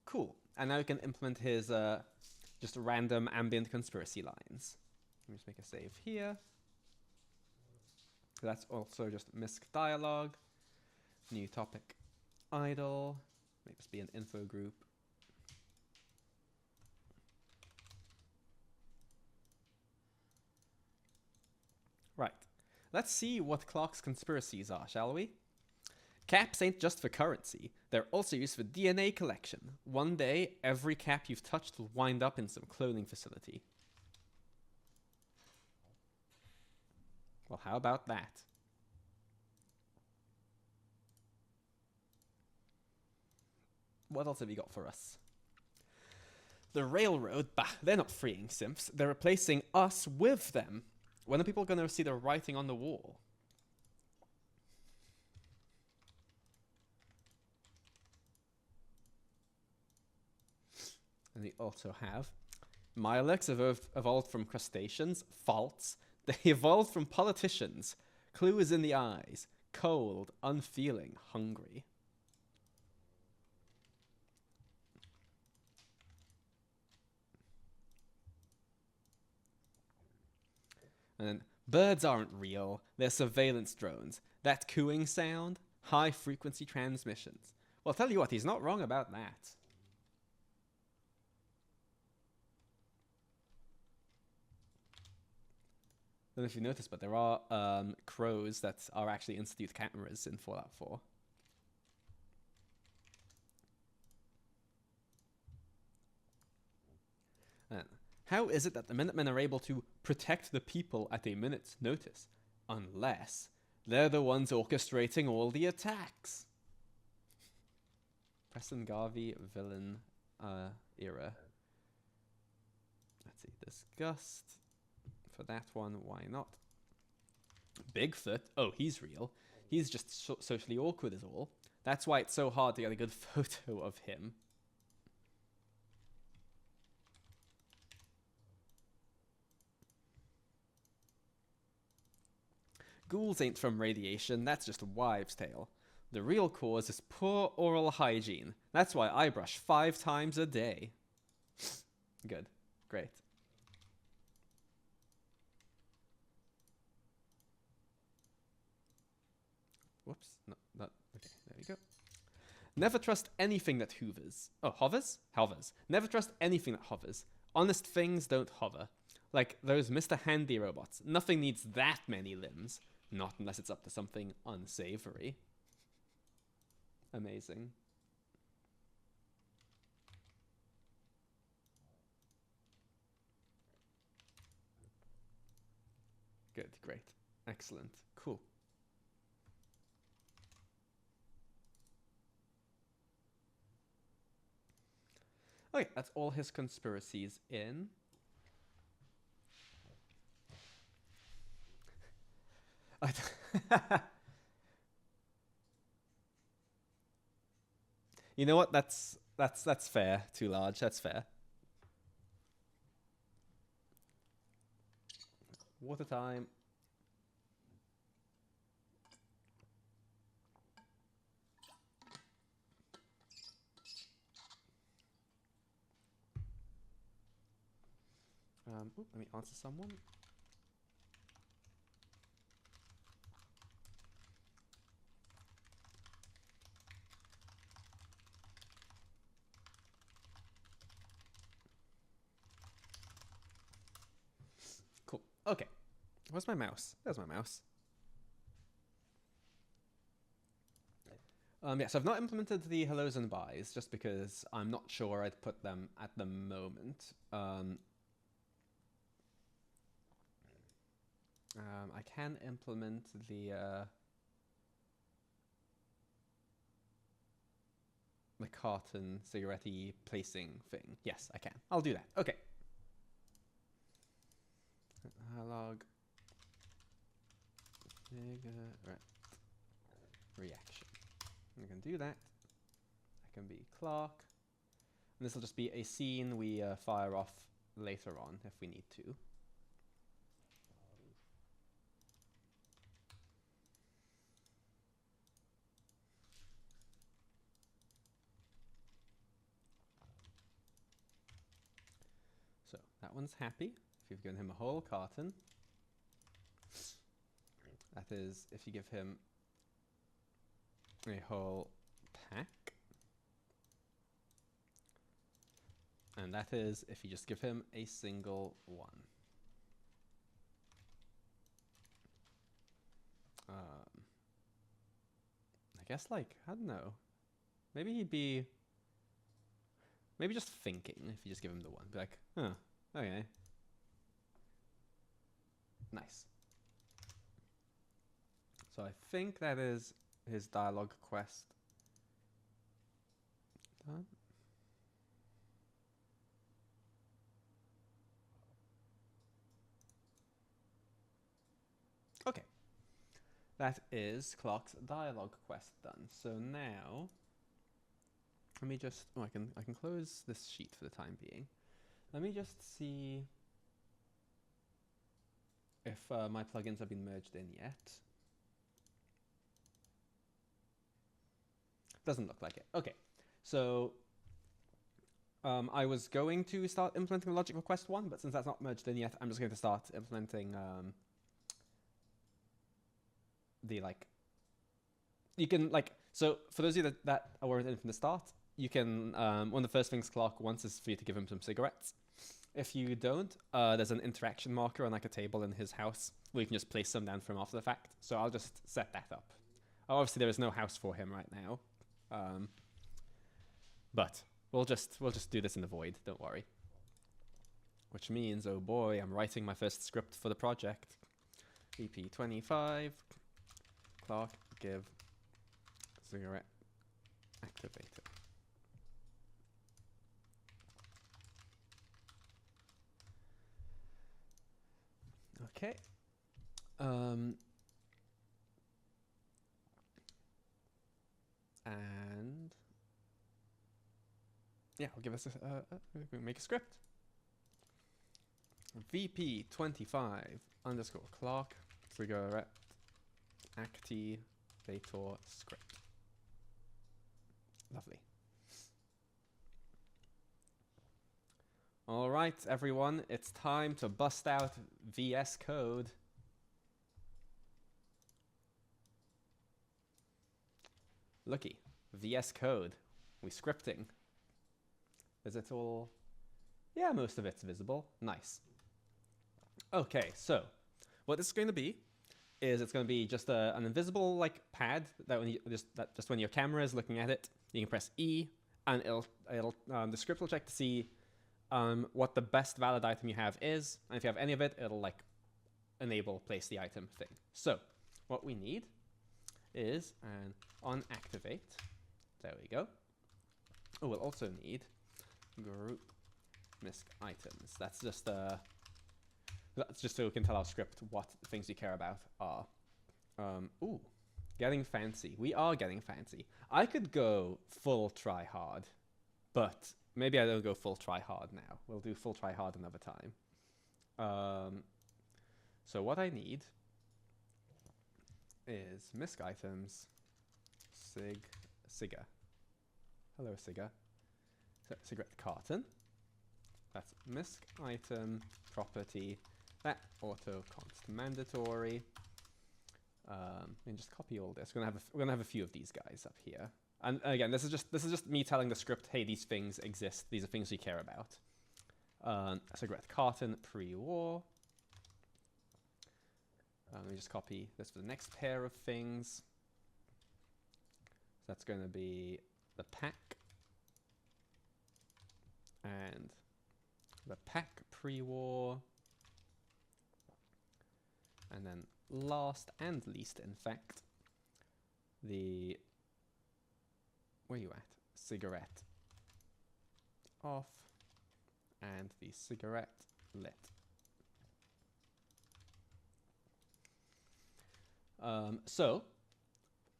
Cool. And now we can implement his just random ambient conspiracy lines. Let me just make a save here. So that's also just misc dialogue. New topic, idle. May just be an info group. Right. Let's see what Clark's conspiracies are, shall we? Caps ain't just for currency. They're also used for DNA collection. One day, every cap you've touched will wind up in some cloning facility. Well, how about that? What else have you got for us? The railroad, bah, they're not freeing simps. They're replacing us with them. When are people going to see the writing on the wall? And we also have Milex evolved from crustaceans. False. They evolved from politicians. Clue is in the eyes. Cold, unfeeling, hungry. And then, birds aren't real. They're surveillance drones. That cooing sound, high frequency transmissions. Well, I'll tell you what, he's not wrong about that. I don't know if you noticed, but there are crows that are actually Institute cameras in Fallout 4. And how is it that the Minutemen are able to protect the people at a minute's notice? Unless they're the ones orchestrating all the attacks. Preston Garvey, villain era. Let's see, disgust. For that one, why not? Bigfoot? Oh, he's real. He's just socially awkward is all. That's why it's so hard to get a good photo of him. Ghouls ain't from radiation, that's just a wives' tale. The real cause is poor oral hygiene. That's why I brush 5 times a day. Good. Great. Whoops. No, not. Okay, there we go. Never trust anything that hoovers. Oh, hovers? Hovers. Never trust anything that hovers. Honest things don't hover. Like those Mr. Handy robots. Nothing needs that many limbs. Not unless it's up to something unsavory. Amazing. Good, great. Excellent. Cool. Okay, that's all his conspiracies in. You know what? That's fair. Too large. That's fair. Water time. Let me answer someone. Cool. Okay. Where's my mouse? There's my mouse. Yeah, so I've not implemented the hellos and byes just because I'm not sure I'd put them at the moment. I can implement the carton cigarette-y placing thing. Yes, I can. I'll do that. Okay. Dialogue. Cigarette reaction. I can do that. That can be clock. And this will just be a scene we fire off later on if we need to. So that one's happy if you've given him a whole carton. That is if you give him a whole pack. And that is if you just give him a single one. I guess, like, I don't know. Maybe he'd be... Maybe just thinking if you just give him the one. Be like, huh, okay. Nice. So I think that is his dialogue quest done. Okay. That is Clark's dialogue quest done. So now, let me just, I can close this sheet for the time being. Let me just see if my plugins have been merged in yet. Doesn't look like it. Okay, so I was going to start implementing logical quest 1, but since that's not merged in yet, I'm just going to start implementing the, like, you can, like, so for those of you that are in from the start, you can, one of the first things Clark wants is for you to give him some cigarettes. If you don't, there's an interaction marker on, like, a table in his house where you can just place some down for him after the fact. So I'll just set that up. Obviously, there is no house for him right now. But we'll just do this in the void, don't worry. Which means, oh boy, I'm writing my first script for the project. EP25, Clark, give cigarette activator. Okay. And yeah, I'll give us make a script. VP25 underscore Clark cigarette activator script. Lovely. All right, everyone, it's time to bust out VS Code. Looky, VS Code. We scripting. Is it all? Yeah, most of it's visible. Nice. Okay, so what this is going to be is it's going to be just an invisible, like, pad that when you just when your camera is looking at it, you can press E, and it'll the script will check to see what the best valid item you have is, and if you have any of it, it'll, like, enable place the item thing. So what we need is an on activate. There we go. Oh, we'll also need group misc items. That's just so we can tell our script what things we care about are. Ooh, getting fancy. We are getting fancy. I could go full try hard, but maybe I don't go full try hard now. We'll do full try hard another time. So what I need is misc items, ciga. Hello, ciga. So, cigarette carton. That's misc item property. That auto const mandatory. And just copy all this. We're gonna have a few of these guys up here. And again, this is just me telling the script, hey, these things exist. These are things we care about. Cigarette carton pre-war. Let me just copy this for the next pair of things. So that's going to be the pack and the pack pre-war. And then last and least, in fact, the, where you at? Cigarette off and the cigarette lit. So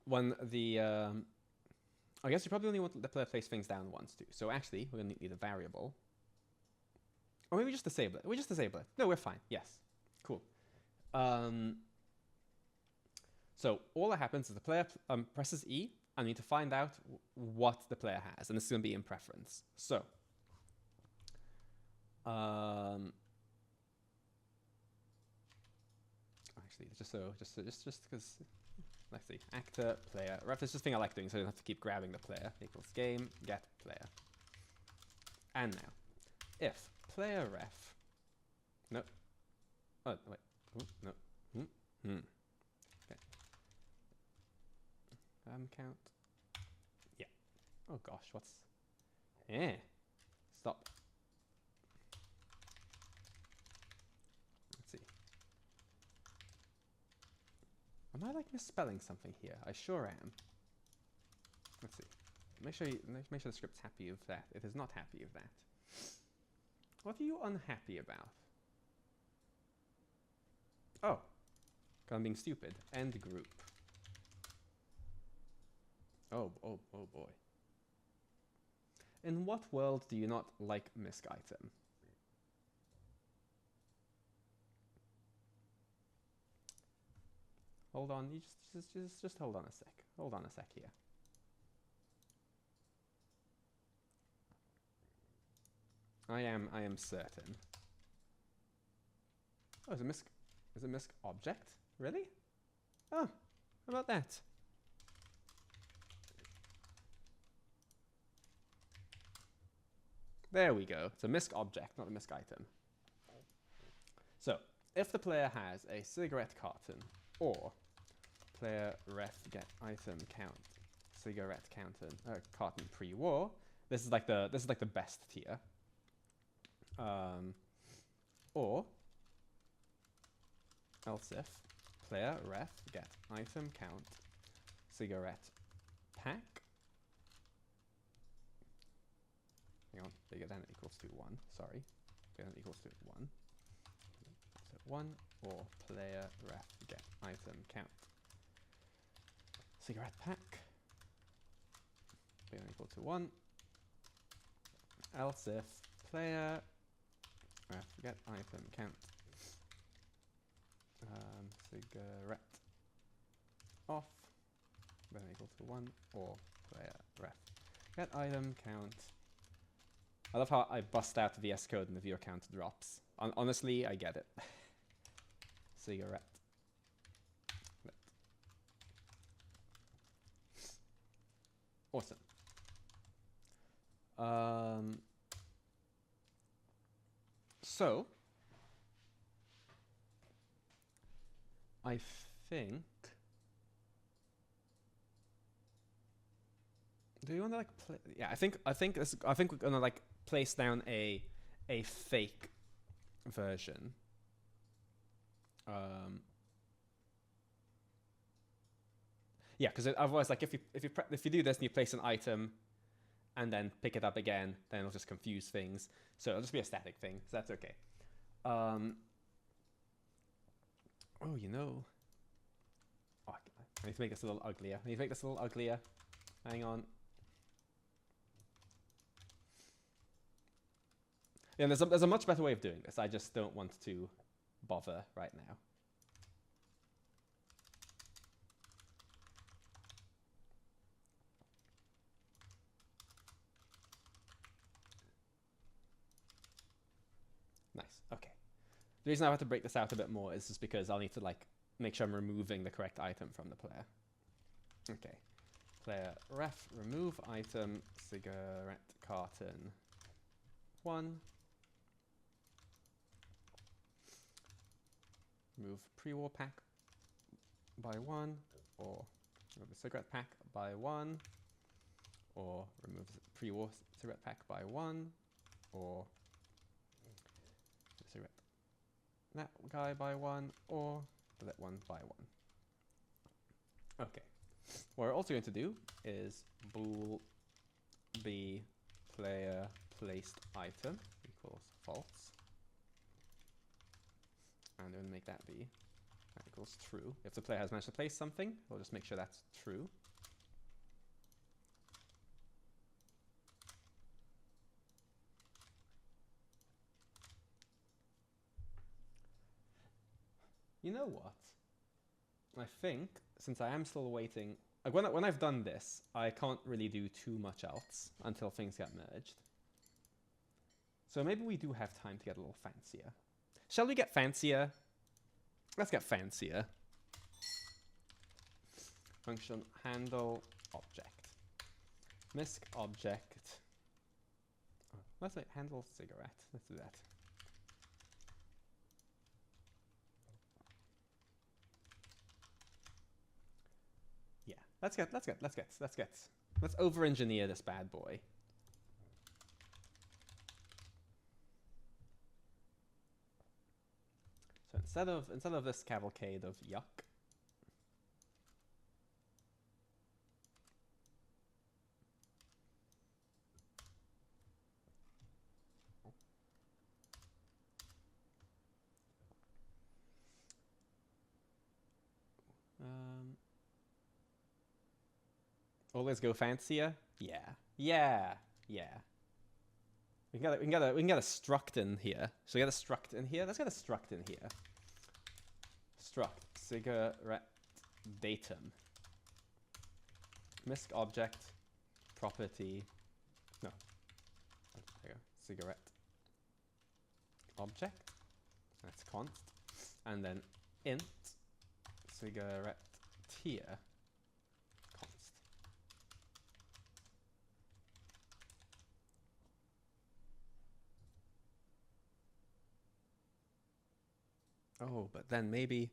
when the I guess you probably only want the player place things down once too. So actually, we're going to need a variable. Or maybe just disable it. We just disable it. No, we're fine. Yes. Cool. So all that happens is the player presses E, and we need to find out what the player has. And this is going to be in preference. So actually, just because, let's see, actor, player, ref. This is the thing I like doing, so I don't have to keep grabbing the player. Equals game, get player. And now, if player ref, no, oh wait, ooh, no, okay, count, yeah. Oh gosh, what's, stop. Let's see. Am I like misspelling something here? I sure am. Let's see. Make sure the script's happy with that. It is not happy with that. What are you unhappy about? Oh, because I'm being stupid. End group. Oh boy. In what world do you not like misc item? Hold on, you just hold on a sec. Hold on a sec here. I am certain. Oh, is a misc object? Really? Oh, how about that? There we go. It's a misc object, not a misc item. So, if the player has a cigarette carton or player ref get item count cigarette carton pre-war, this is like the best tier. Or else if player ref get item count cigarette pack, hang on, bigger than or equals to 1, sorry, bigger than or equals to 1, so 1, or player ref get item count cigarette pack, bigger than or equal to 1, else if player ref get item count cigarette off, bigger than or equal to 1, or player ref get item count. I love how I bust out the VS Code and the viewer count drops. Honestly, I get it. Cigarette. Awesome. So, I think. Do you want to like play? Yeah, I think we're gonna like place down a fake version. Yeah, because otherwise, like if you do this and you place an item, and then pick it up again, then it'll just confuse things. So it'll just be a static thing. So that's okay. Oh, you know. Oh, I need to make this a little uglier. Hang on. Yeah, there's a much better way of doing this. I just don't want to bother right now. Nice. Okay. The reason I have to break this out a bit more is just because I'll need to like make sure I'm removing the correct item from the player. Okay. Player ref remove item cigarette carton 1. Remove pre-war pack by 1, or remove the cigarette pack by 1, or remove the pre-war cigarette pack by 1, or the cigarette that guy by 1, or that one by 1. Okay. What we're also going to do is bool b player placed item equals false. And we're going to make that be that equals true. If the player has managed to place something, we'll just make sure that's true. You know what? I think, since I am still waiting... Like when I've done this, I can't really do too much else until things get merged. So maybe we do have time to get a little fancier. Shall we get fancier? Let's get fancier. Function handle object. Misc object. Oh, let's say handle cigarette. Let's do that. Yeah, let's over-engineer this bad boy. So instead of this cavalcade of yuck, always go fancier. Yeah, yeah, yeah. We can get a struct in here. So we get a struct in here. Let's get a struct in here. Struct cigarette datum. Misc object property. No. There you go. Cigarette object. That's const. And then int cigarette tier const. Oh, but then maybe...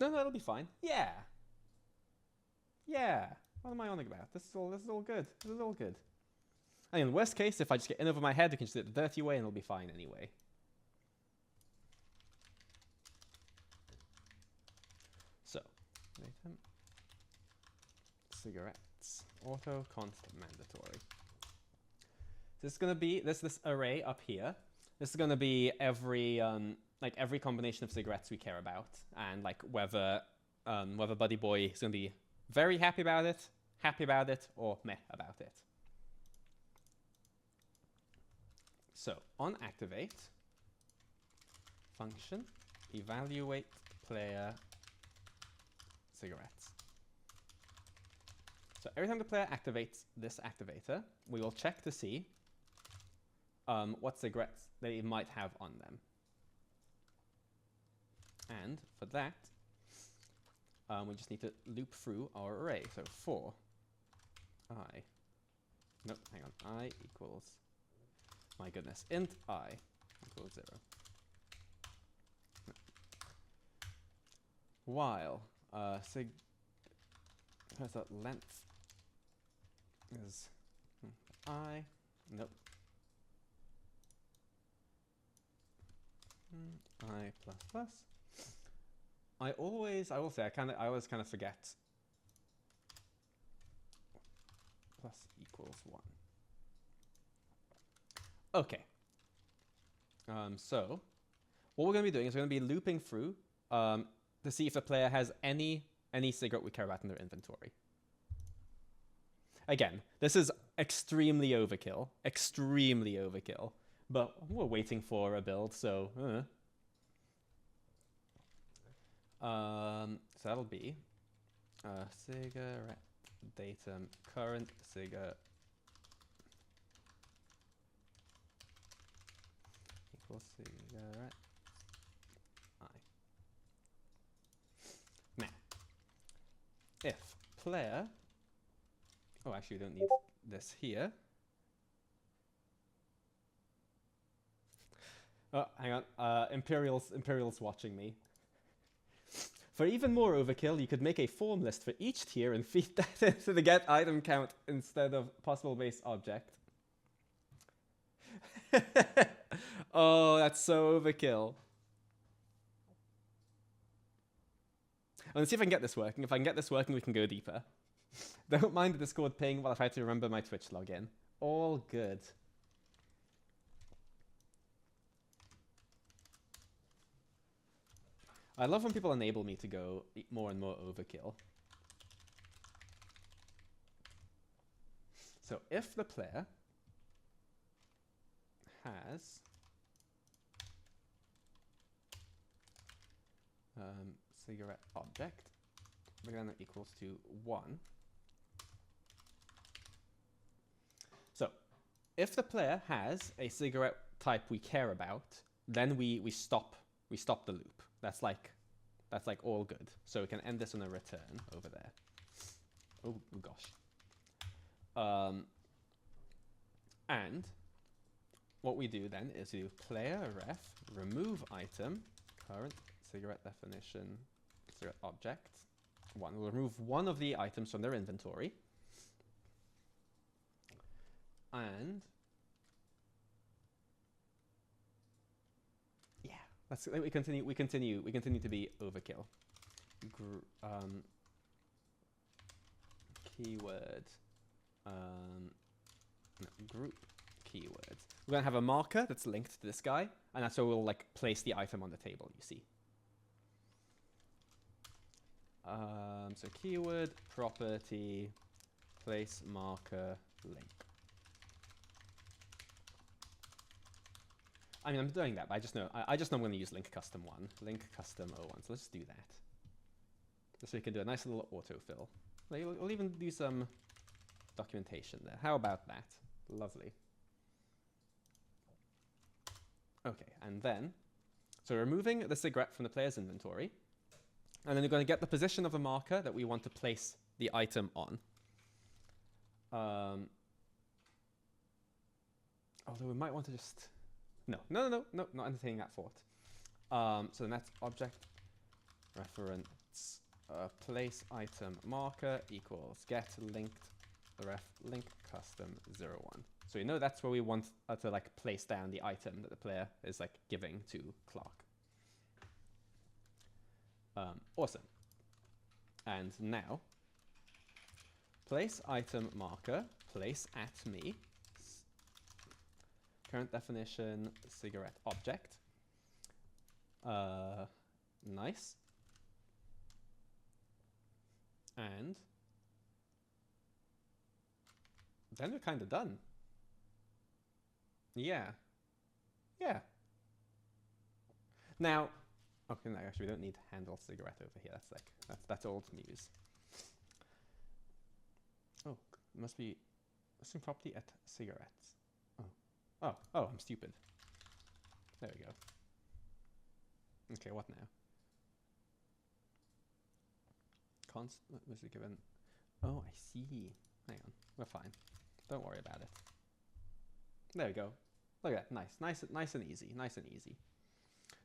No, it'll be fine. Yeah. Yeah. What am I on about? This is all good. This is all good. I mean, worst case, if I just get in over my head, we can just do it the dirty way and it'll be fine anyway. So, cigarettes, auto const mandatory. This is gonna be this array up here. This is gonna be every like every combination of cigarettes we care about, and like whether Buddy Boy is gonna be very happy about it, or meh about it. So on activate function evaluate player cigarettes. So every time the player activates this activator, we will check to see what cigarettes they might have on them. And for that, we just need to loop through our array. So for I, nope, hang on, I equals, my goodness, int I equals 0. No. While where's that length is I, nope, I plus plus. I will say, I always kind of forget plus equals 1. Okay. So what we're going to be doing is we're going to be looping through to see if the player has any cigarette we care about in their inventory. Again, this is extremely overkill, but we're waiting for a build, so... so that'll be cigarette datum current cigarette equals cigarette I. Now, if player, oh, actually we don't need this here. Oh, hang on, Imperial's watching me. For even more overkill, you could make a form list for each tier and feed that into the get item count instead of possible base object. Oh, that's so overkill. Let's see if I can get this working. If I can get this working, we can go deeper. Don't mind the Discord ping while I try to remember my Twitch login. All good. I love when people enable me to go more and more overkill. So if the player has cigarette object, again equals to 1. So if the player has a cigarette type we care about, then we stop the loop. That's like all good. So we can end this on a return over there. Oh gosh. And what we do then is do player ref remove item current cigarette definition cigarette object 1. We'll remove one of the items from their inventory. And yeah, we continue to be overkill. Keyword group keywords. We're gonna have a marker that's linked to this guy, and that's where we'll like place the item on the table. You see. So keyword property place marker link. I mean, I'm doing that, but I just know I'm going to use link custom 1, link custom 01. So let's do that. Just so we can do a nice little autofill. We'll even do some documentation there. How about that? Lovely. Okay, and then, so removing the cigarette from the player's inventory, and then we're going to get the position of the marker that we want to place the item on. Although we might want to just... No, not entertaining that thought. So then that's object reference place item marker equals get linked ref link custom 01. So you know that's where we want to like place down the item that the player is like giving to Clark. Awesome. And now place item marker place at me. Current definition, cigarette object. Nice. And then we're kind of done. Yeah. Yeah. Now, okay, no, actually we don't need handle cigarette over here. That's like, that's old news. Oh, it must be listing property at cigarettes. Oh, I'm stupid. There we go. Okay, what now? Constant was it given? Oh, I see. Hang on, we're fine. Don't worry about it. There we go. Look at that, nice and easy,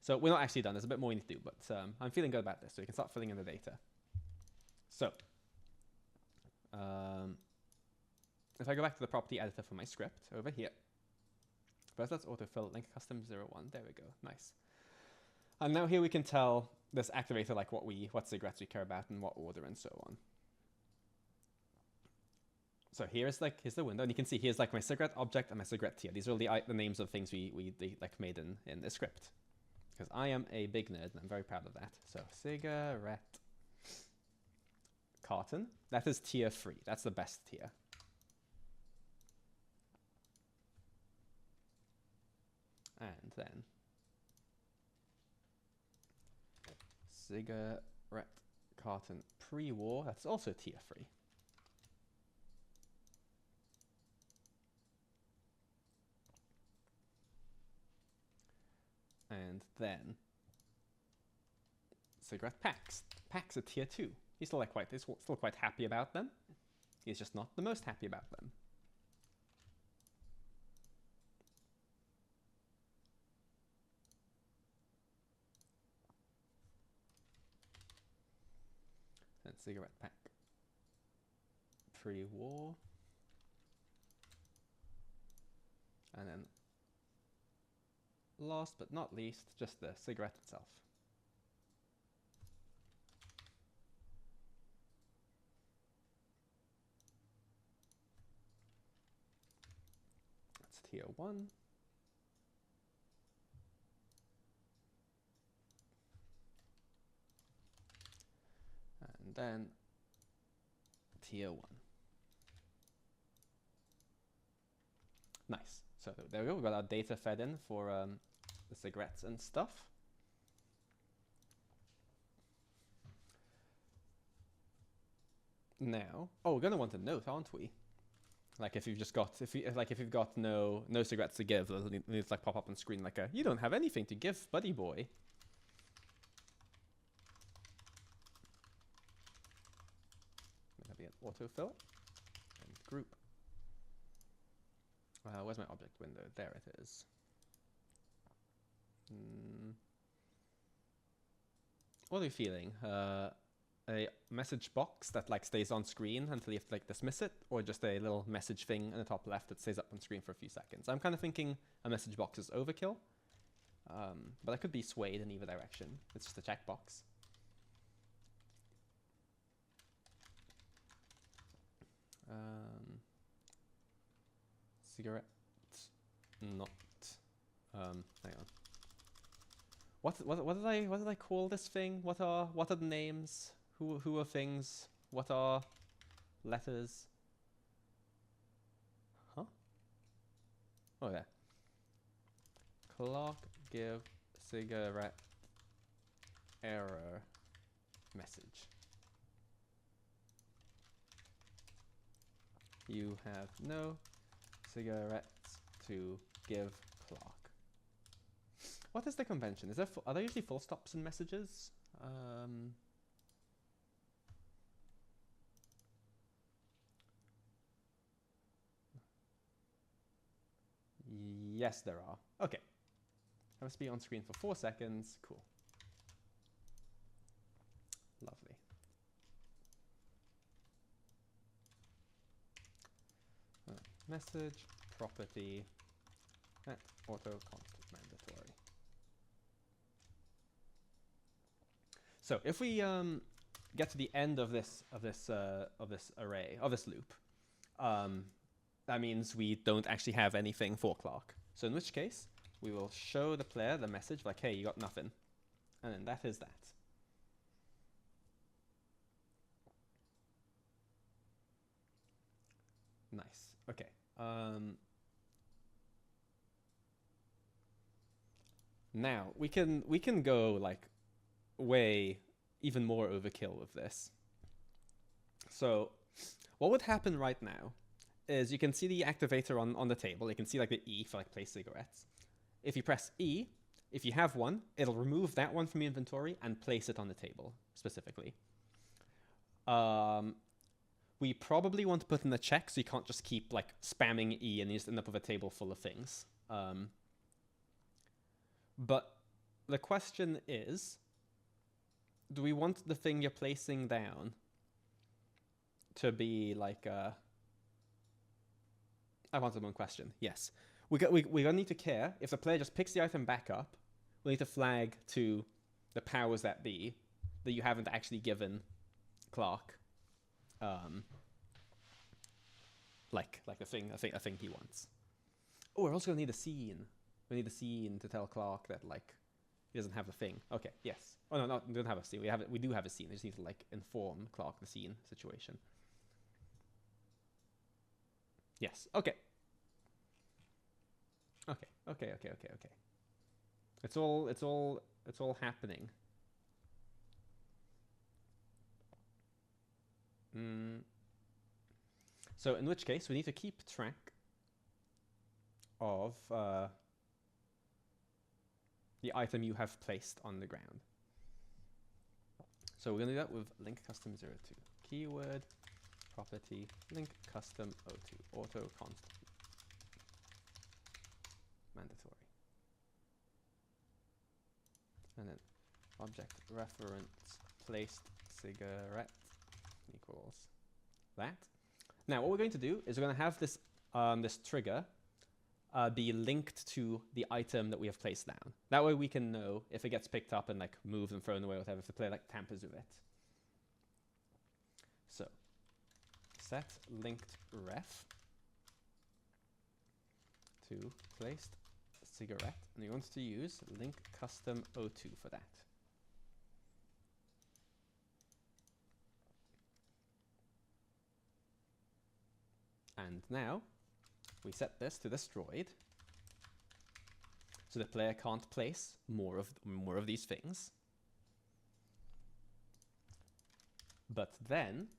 So we're not actually done. There's a bit more we need to do, but I'm feeling good about this. So we can start filling in the data. So, if I go back to the property editor for my script over here. First, let's autofill link custom 01. There we go. Nice. And now here we can tell this activator like what cigarettes we care about and what order and so on. So here's the window, and you can see here's like my cigarette object and my cigarette tier. These are all the names of things we like made in the script. Because I am a big nerd and I'm very proud of that. So cigarette carton. That is tier 3. That's the best tier. And then cigarette carton pre-war, that's also tier 3. And then cigarette packs. Packs are tier 2. He's still quite happy about them. He's just not the most happy about them. And cigarette pack pre-war. And then last but not least, just the cigarette itself. That's tier 1. And then tier 1. Nice. So there we go. We've got our data fed in for the cigarettes and stuff. Now, oh, we're gonna want a note, aren't we? Like if you've just got, if you've got no cigarettes to give, it'll need to like pop up on screen like a, you don't have anything to give, buddy boy. That'll be an autofill and group. Where's my object window? There it is. What are you feeling? A message box that like stays on screen until you have to like dismiss it, or just a little message thing in the top left that stays up on screen for a few seconds? I'm kind of thinking a message box is overkill, but I could be swayed in either direction. It's just a checkbox. Cigarette, not. Hang on. What did I call this thing? What are the names? Who are things? What are letters? Huh? Oh yeah. Clock give cigarette error message. You have no cigarettes to give clock. What is the convention? Is there are there usually full stops in messages? Yes, there are. Okay. I must be on screen for 4 seconds. Cool. Lovely. Message property at auto const mandatory. So if we get to the end of this array of this loop, that means we don't actually have anything for clock. So in which case, we will show the player the message like, hey, you got nothing. And then that is that. Nice. Okay. Now we can go like way even more overkill with this. So what would happen right now is you can see the activator on the table. You can see like the E for like place cigarettes. If you press E, if you have one, it'll remove that one from your inventory and place it on the table specifically. We probably want to put in a check so you can't just keep like spamming E and you just end up with a table full of things. But the question is, do we want the thing you're placing down to be like I've answered one question. Yes. We're gonna need to care if the player just picks the item back up. We need to flag to the powers that be that you haven't actually given Clark like a thing he wants. Oh, we're also gonna need a scene. We need a scene to tell Clark that like he doesn't have the thing. Okay, yes. Oh no, we don't have a scene. We do have a scene. We just need to like inform Clark the scene situation. Yes. Okay. Okay. It's all happening. So in which case we need to keep track of the item you have placed on the ground. So we're gonna do that with link custom 02 keyword property link custom 02 auto const mandatory, and then object reference placed cigarette equals that. Now what we're going to do is we're going to have this this trigger be linked to the item that we have placed down. That way we can know if it gets picked up and like moved and thrown away or whatever, if the player like tampers with it. So set linked ref to placed cigarette, and we want to use link custom 02 for that. And now we set this to destroyed, so the player can't place more of these things. But then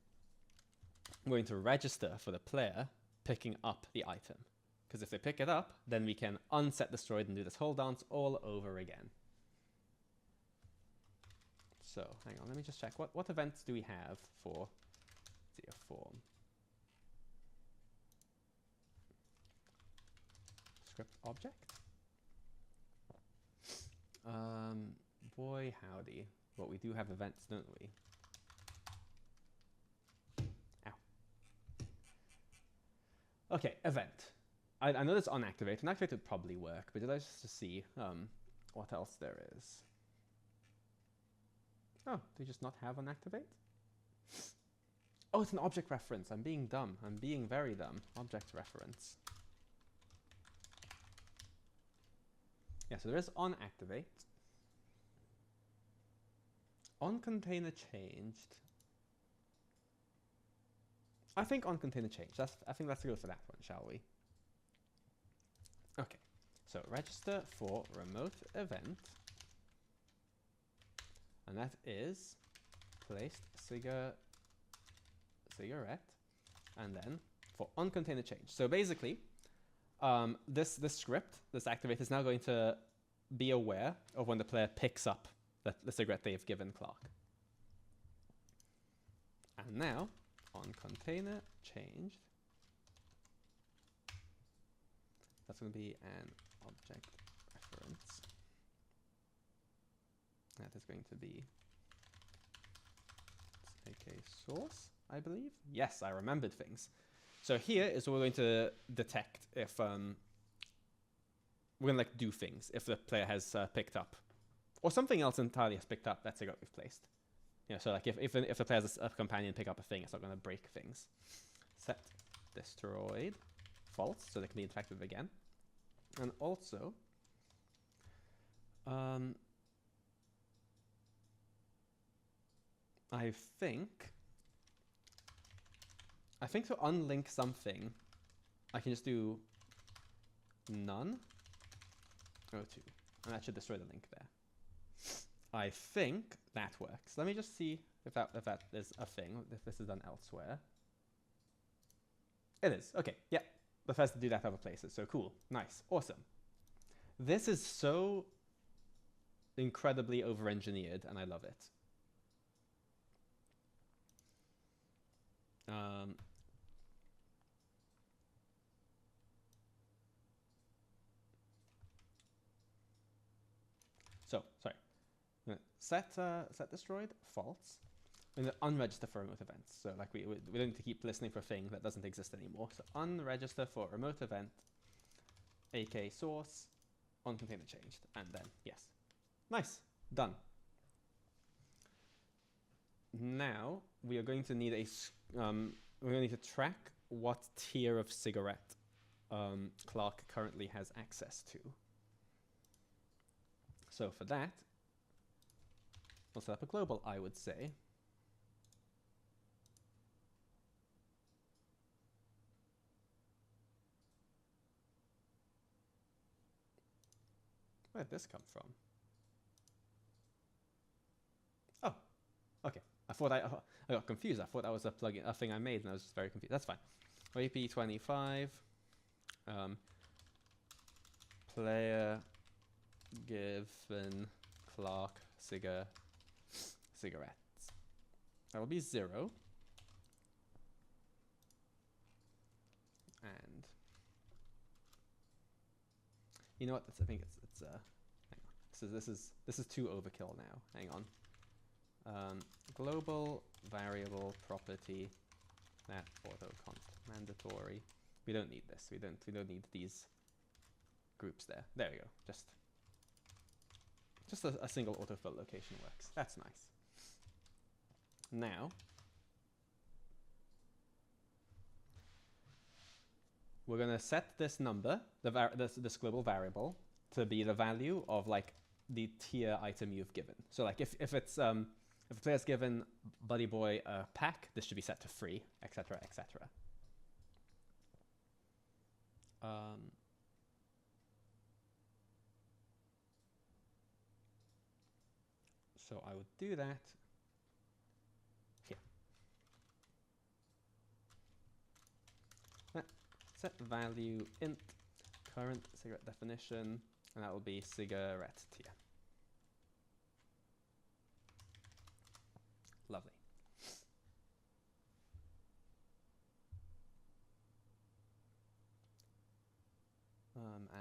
we're going to register for the player picking up the item. Because if they pick it up, then we can unset destroyed and do this whole dance all over again. So, hang on, let me just check. What events do we have for Zeta form? Script object? Boy howdy. But we do have events, don't we? Ow. Okay, event. I know there's onActivate. OnActivate would probably work, but let's just see what else there is. Oh, do we just not have onActivate? Oh, it's an object reference. I'm being dumb. I'm being very dumb. Object reference. Yeah, so there is onActivate. OnContainer changed. I think OnContainer changed. I think let's go for that one, shall we? Okay, so register for remote event. And that is placed cigarette. And then for onContainer change. So basically, this script, this activate, is now going to be aware of when the player picks up the cigarette they've given Clark. And now, onContainer changed. That's going to be an object reference. That is going to be AK source, I believe. Yes, I remembered things. So here is where we're going to detect if we're going to like do things if the player has picked up, or something else entirely has picked up that cigarette we've placed. You know, so like if the player has a companion pick up a thing, it's not going to break things. Set destroyed false, so they can be infected again. And also, I think to unlink something, I can just do none, O2, and that should destroy the link there. I think that works. Let me just see if that is a thing, if this is done elsewhere. It is, okay, yeah. The first to do that other places, so cool, nice, awesome. This is so incredibly over-engineered, and I love it. So, sorry. Set destroyed, false. And unregister for remote events. So like we don't need to keep listening for a thing that doesn't exist anymore. So unregister for remote event, AK source, onContainer changed, and then yes. Nice, done. Now we are going to need we're going to need to track what tier of cigarette Clark currently has access to. So for that, we'll set up a global, I would say. Where did this come from? Oh, okay. I thought I got confused. I thought that was a plugin, a thing I made, and I was just very confused. That's fine. AP25, player given Clark cigarettes. That will be 0. And you know what? I think it's hang on. So this is too overkill now. Hang on. Global variable property that autocont mandatory. We don't need this. We don't need these groups there. There we go. Just a single autofill location works. That's nice. Now we're gonna set this number, this global variable, to be the value of like the tier item you've given. So like if it's if a player's given Buddy Boy a pack, this should be set to free, etc., etc. So I would do that here. set value int current cigarette definition, and that will be cigarette tier. Lovely.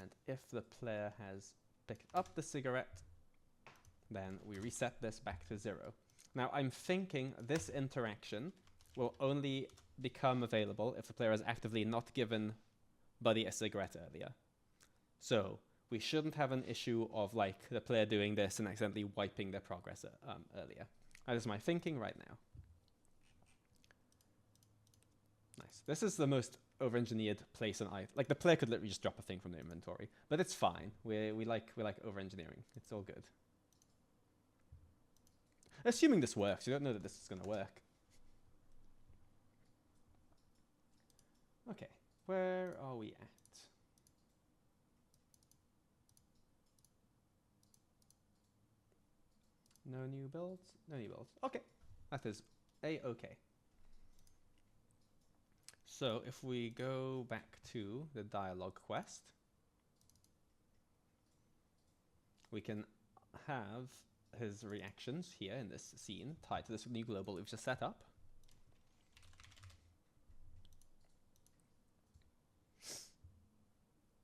And if the player has picked up the cigarette, then we reset this back to 0. Now I'm thinking this interaction will only become available if the player has actively not given Buddy a cigarette earlier. So we shouldn't have an issue of like the player doing this and accidentally wiping their progress earlier. That is my thinking right now. Nice. This is the most over-engineered place on Earth. Like the player could literally just drop a thing from their inventory, but it's fine. We like over-engineering. It's all good. Assuming this works, you don't know that this is going to work. Okay, where are we at? No new builds? No new builds. Okay, that is A-okay. So if we go back to the dialogue quest, we can have his reactions here in this scene tied to this new global we've just set up.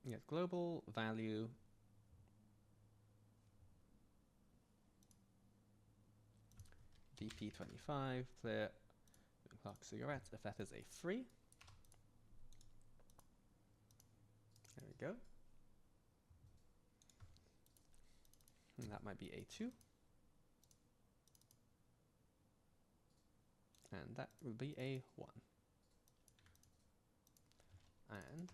We get global value DP25 player Clark cigarettes if that is a free. There we go. And that might be A2. And that will be A1. And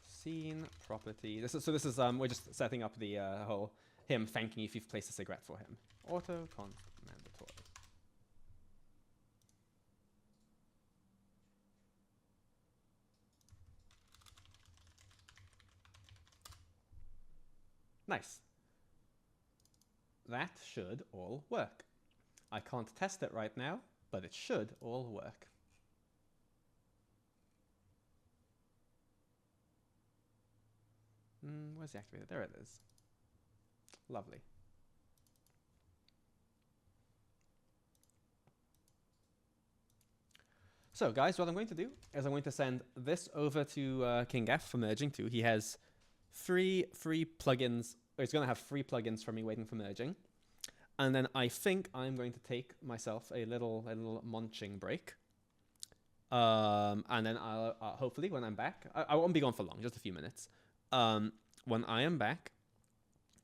scene property. This is we're just setting up the whole him thanking you if you've placed a cigarette for him. Auto const mandatory. Nice. That should all work. I can't test it right now, but it should all work. Where's the activator? There it is. Lovely. So guys, what I'm going to do is I'm going to send this over to King F for merging too. He has 3 free plugins, or he's going to have 3 plugins for me waiting for merging. And then I think I'm going to take myself a little munching break. And then I'll hopefully when I'm back, I won't be gone for long, just a few minutes. When I am back,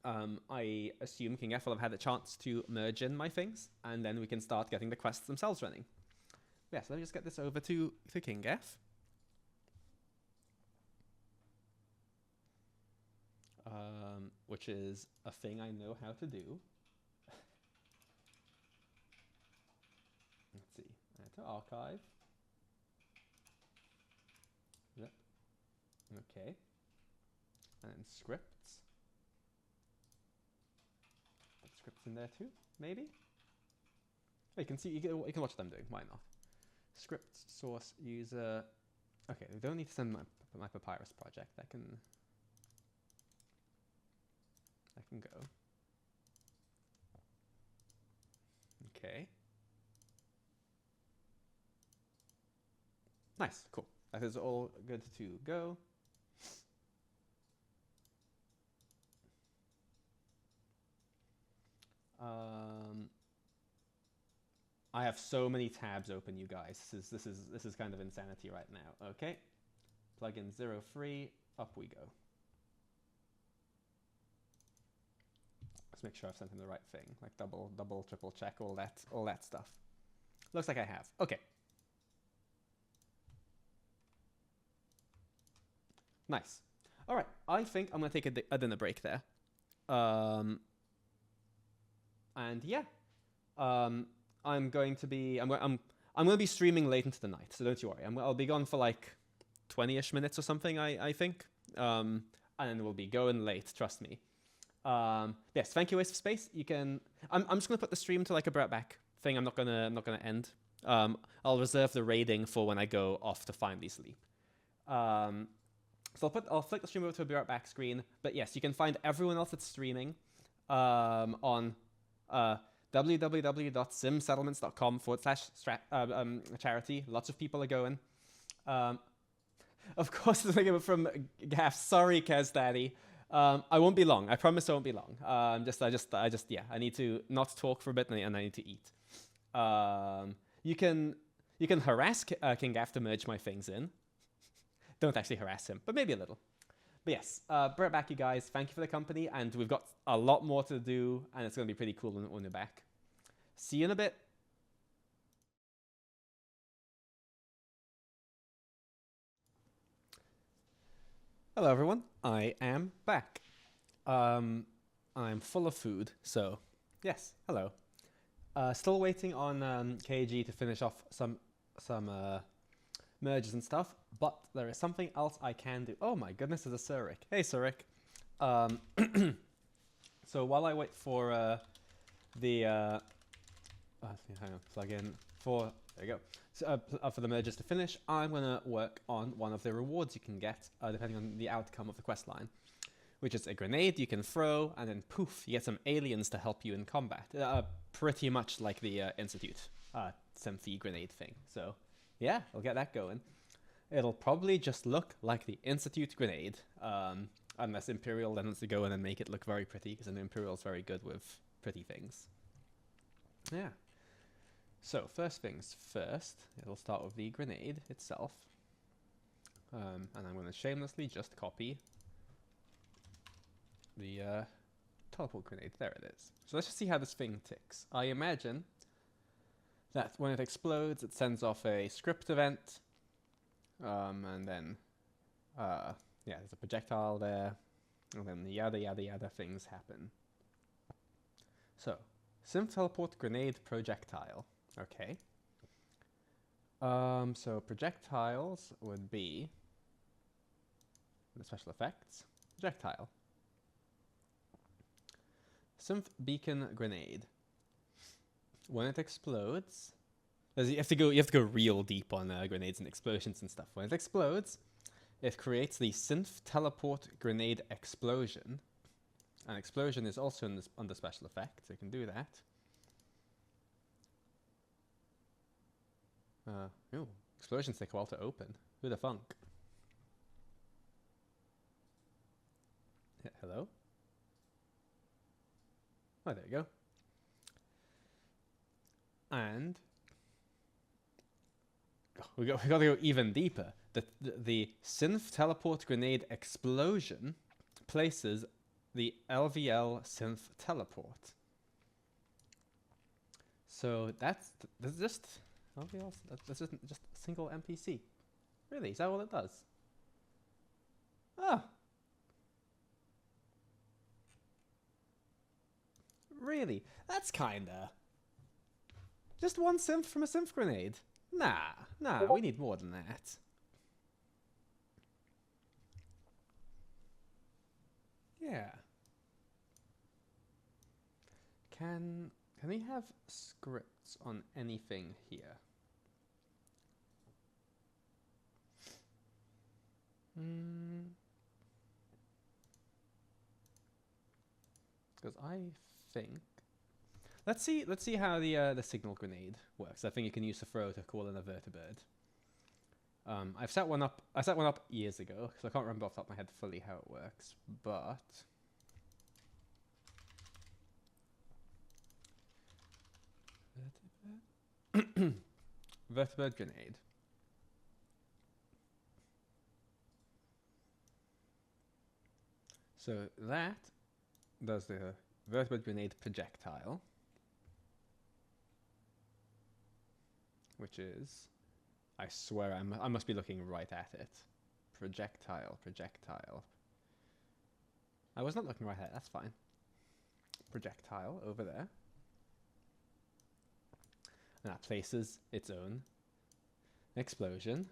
I assume King F will have had a chance to merge in my things, and then we can start getting the quests themselves running. Yeah, so let me just get this over to King F. Which is a thing I know how to do. Let's see, add to archive. Yep. Okay. And then scripts. Put scripts in there too, maybe? Oh, you can see, you can watch them doing, why not? Scripts, source, user. Okay, we don't need to send my papyrus project. That can go. Okay. Nice, cool. That is all good to go. I have so many tabs open, you guys. This is kind of insanity right now. Okay, plugin 0 free. Up we go. Let's make sure I've sent him the right thing, like double, triple check all that stuff. Looks like I have. Okay. Nice. All right. I think I'm gonna take a dinner break there. And yeah. I'm going to be streaming late into the night, so don't you worry. I'll be gone for like 20-ish minutes or something, I think. And then we'll be going late, trust me. Yes, thank you, Waste of Space. You can. I'm just gonna put the stream to like a brought back thing. I'm not gonna end. I'll reserve the raiding for when I go off to finally sleep. So I'll flick the stream over to a Be Right Back screen. But yes, you can find everyone else that's streaming on www.simsettlements.com/charity. Lots of people are going. Of course, the thing from Gaff. Sorry, Kez Daddy. I won't be long. I promise I won't be long. I need to not talk for a bit and I need to eat. You can harass King Gaff to merge my things in. Don't actually harass him, but maybe a little. But yes, bring it back, you guys. Thank you for the company, and we've got a lot more to do, and it's going to be pretty cool when we're back. See you in a bit. Hello, everyone. I am back. I'm full of food, so yes, hello. Still waiting on KG to finish off some merges and stuff, but there is something else I can do. Oh my goodness, there's a Surik. Hey, Surik. So while I wait for hang on, plug in for, there you go. So, for the merges to finish, I'm gonna work on one of the rewards you can get, depending on the outcome of the quest line, which is a grenade you can throw, and then poof, you get some aliens to help you in combat. Pretty much like the Institute Synthy grenade thing. So yeah, I'll get that going. It'll probably just look like the Institute grenade, unless Imperial then wants to go in and make it look very pretty, because then Imperial's very good with pretty things. Yeah. So first things first, it'll start with the grenade itself. And I'm going to shamelessly just copy the teleport grenade. There it is. So let's just see how this thing ticks. I imagine that when it explodes, it sends off a script event, and then, yeah, there's a projectile there, and then yada yada yada things happen. So, Sim Teleport Grenade Projectile. Okay. So projectiles would be the special effects. Projectile. Synth Beacon Grenade. When it explodes, you have to go real deep on grenades and explosions and stuff. When it explodes, it creates the Synth Teleport Grenade Explosion. An explosion is also under special effects, so you can do that. Ooh, explosions take a while to open. Who the funk? Hello? Oh, there you go. And we got to go even deeper. The Synth Teleport Grenade Explosion places the LVL Synth Teleport. So that's just LVL. That's just a single NPC. Really? Is that all it does? Ah. Really? That's kinda. Just one synth from a synth grenade? Nah, we need more than that. Yeah. Can we have scripts on anything here? Because I think, let's see how the signal grenade works. I think you can use the throw to call in a vertibird. I set one up years ago, so I can't remember off the top of my head fully how it works, but vertibird grenade. So that does the vertibird grenade projectile, which is, I swear I must be looking right at it. Projectile. I was not looking right at it, that's fine. Projectile over there. And that places its own explosion.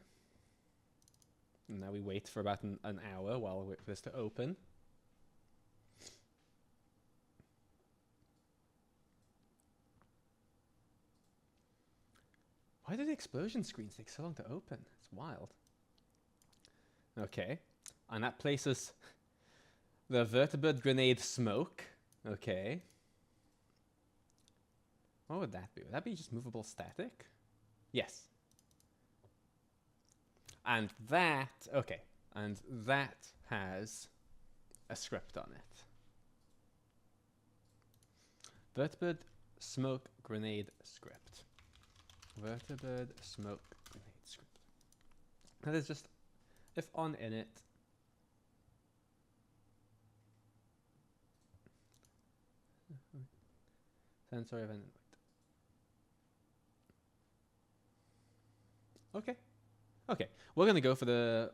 And now we wait for about an hour while we wait for this to open. Why do the explosion screens take so long to open? It's wild. Okay. And that places the vertebrate grenade smoke. Okay. What would that be? Would that be just movable static? Yes. And that, okay. And that has a script on it. Vertebrate smoke grenade script. Vertebrate smoke grenade script. That is just, if on init, sensor event. Okay. Okay. We're gonna go for the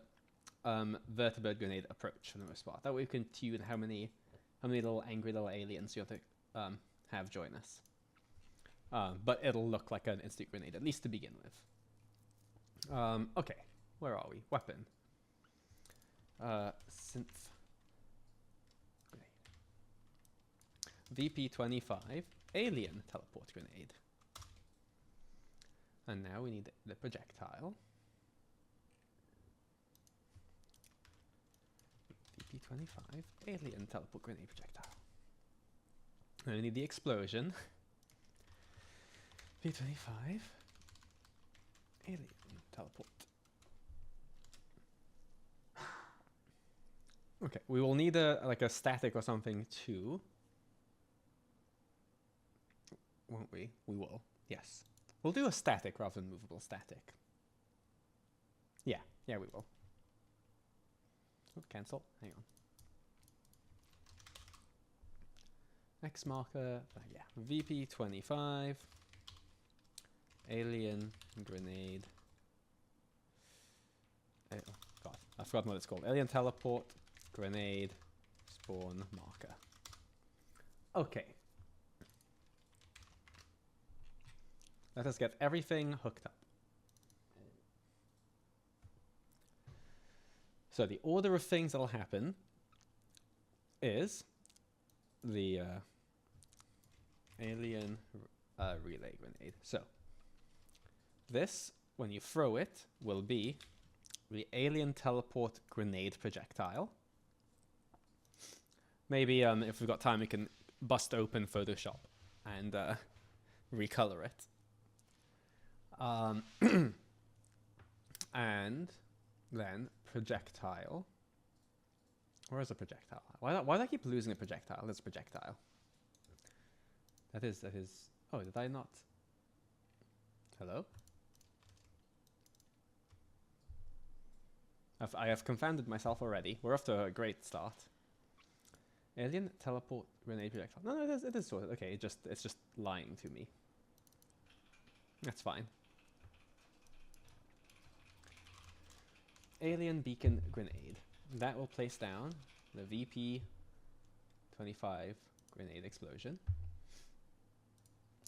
vertebrate grenade approach for the most part. That way we can tune how many little angry little aliens you have to have join us. But it'll look like an instant grenade, at least to begin with. Okay, where are we? Weapon. Synth grenade. VP25, alien teleport grenade. And now we need the projectile. VP25, alien teleport grenade projectile. And we need the explosion. V25, alien teleport. Okay, we will need like a static or something too. Won't we? We will. Yes. We'll do a static rather than movable static. Yeah, we will. Oh, cancel. Hang on. X marker. Yeah. VP25. Alien grenade. Oh god, I've forgotten what it's called. Alien teleport grenade spawn marker. Okay. Let us get everything hooked up. So the order of things that'll happen is the alien relay grenade. So this, when you throw it, will be the alien teleport grenade projectile. Maybe if we've got time, we can bust open Photoshop and recolor it. And then projectile. Where is a projectile? Why do I keep losing a projectile? There's a projectile. That is. Oh, did I not? Hello? I have confounded myself already. We're off to a great start. Alien teleport grenade projectile. No, it is sorted. Okay, it's just lying to me. That's fine. Alien beacon grenade. That will place down the VP25 grenade explosion.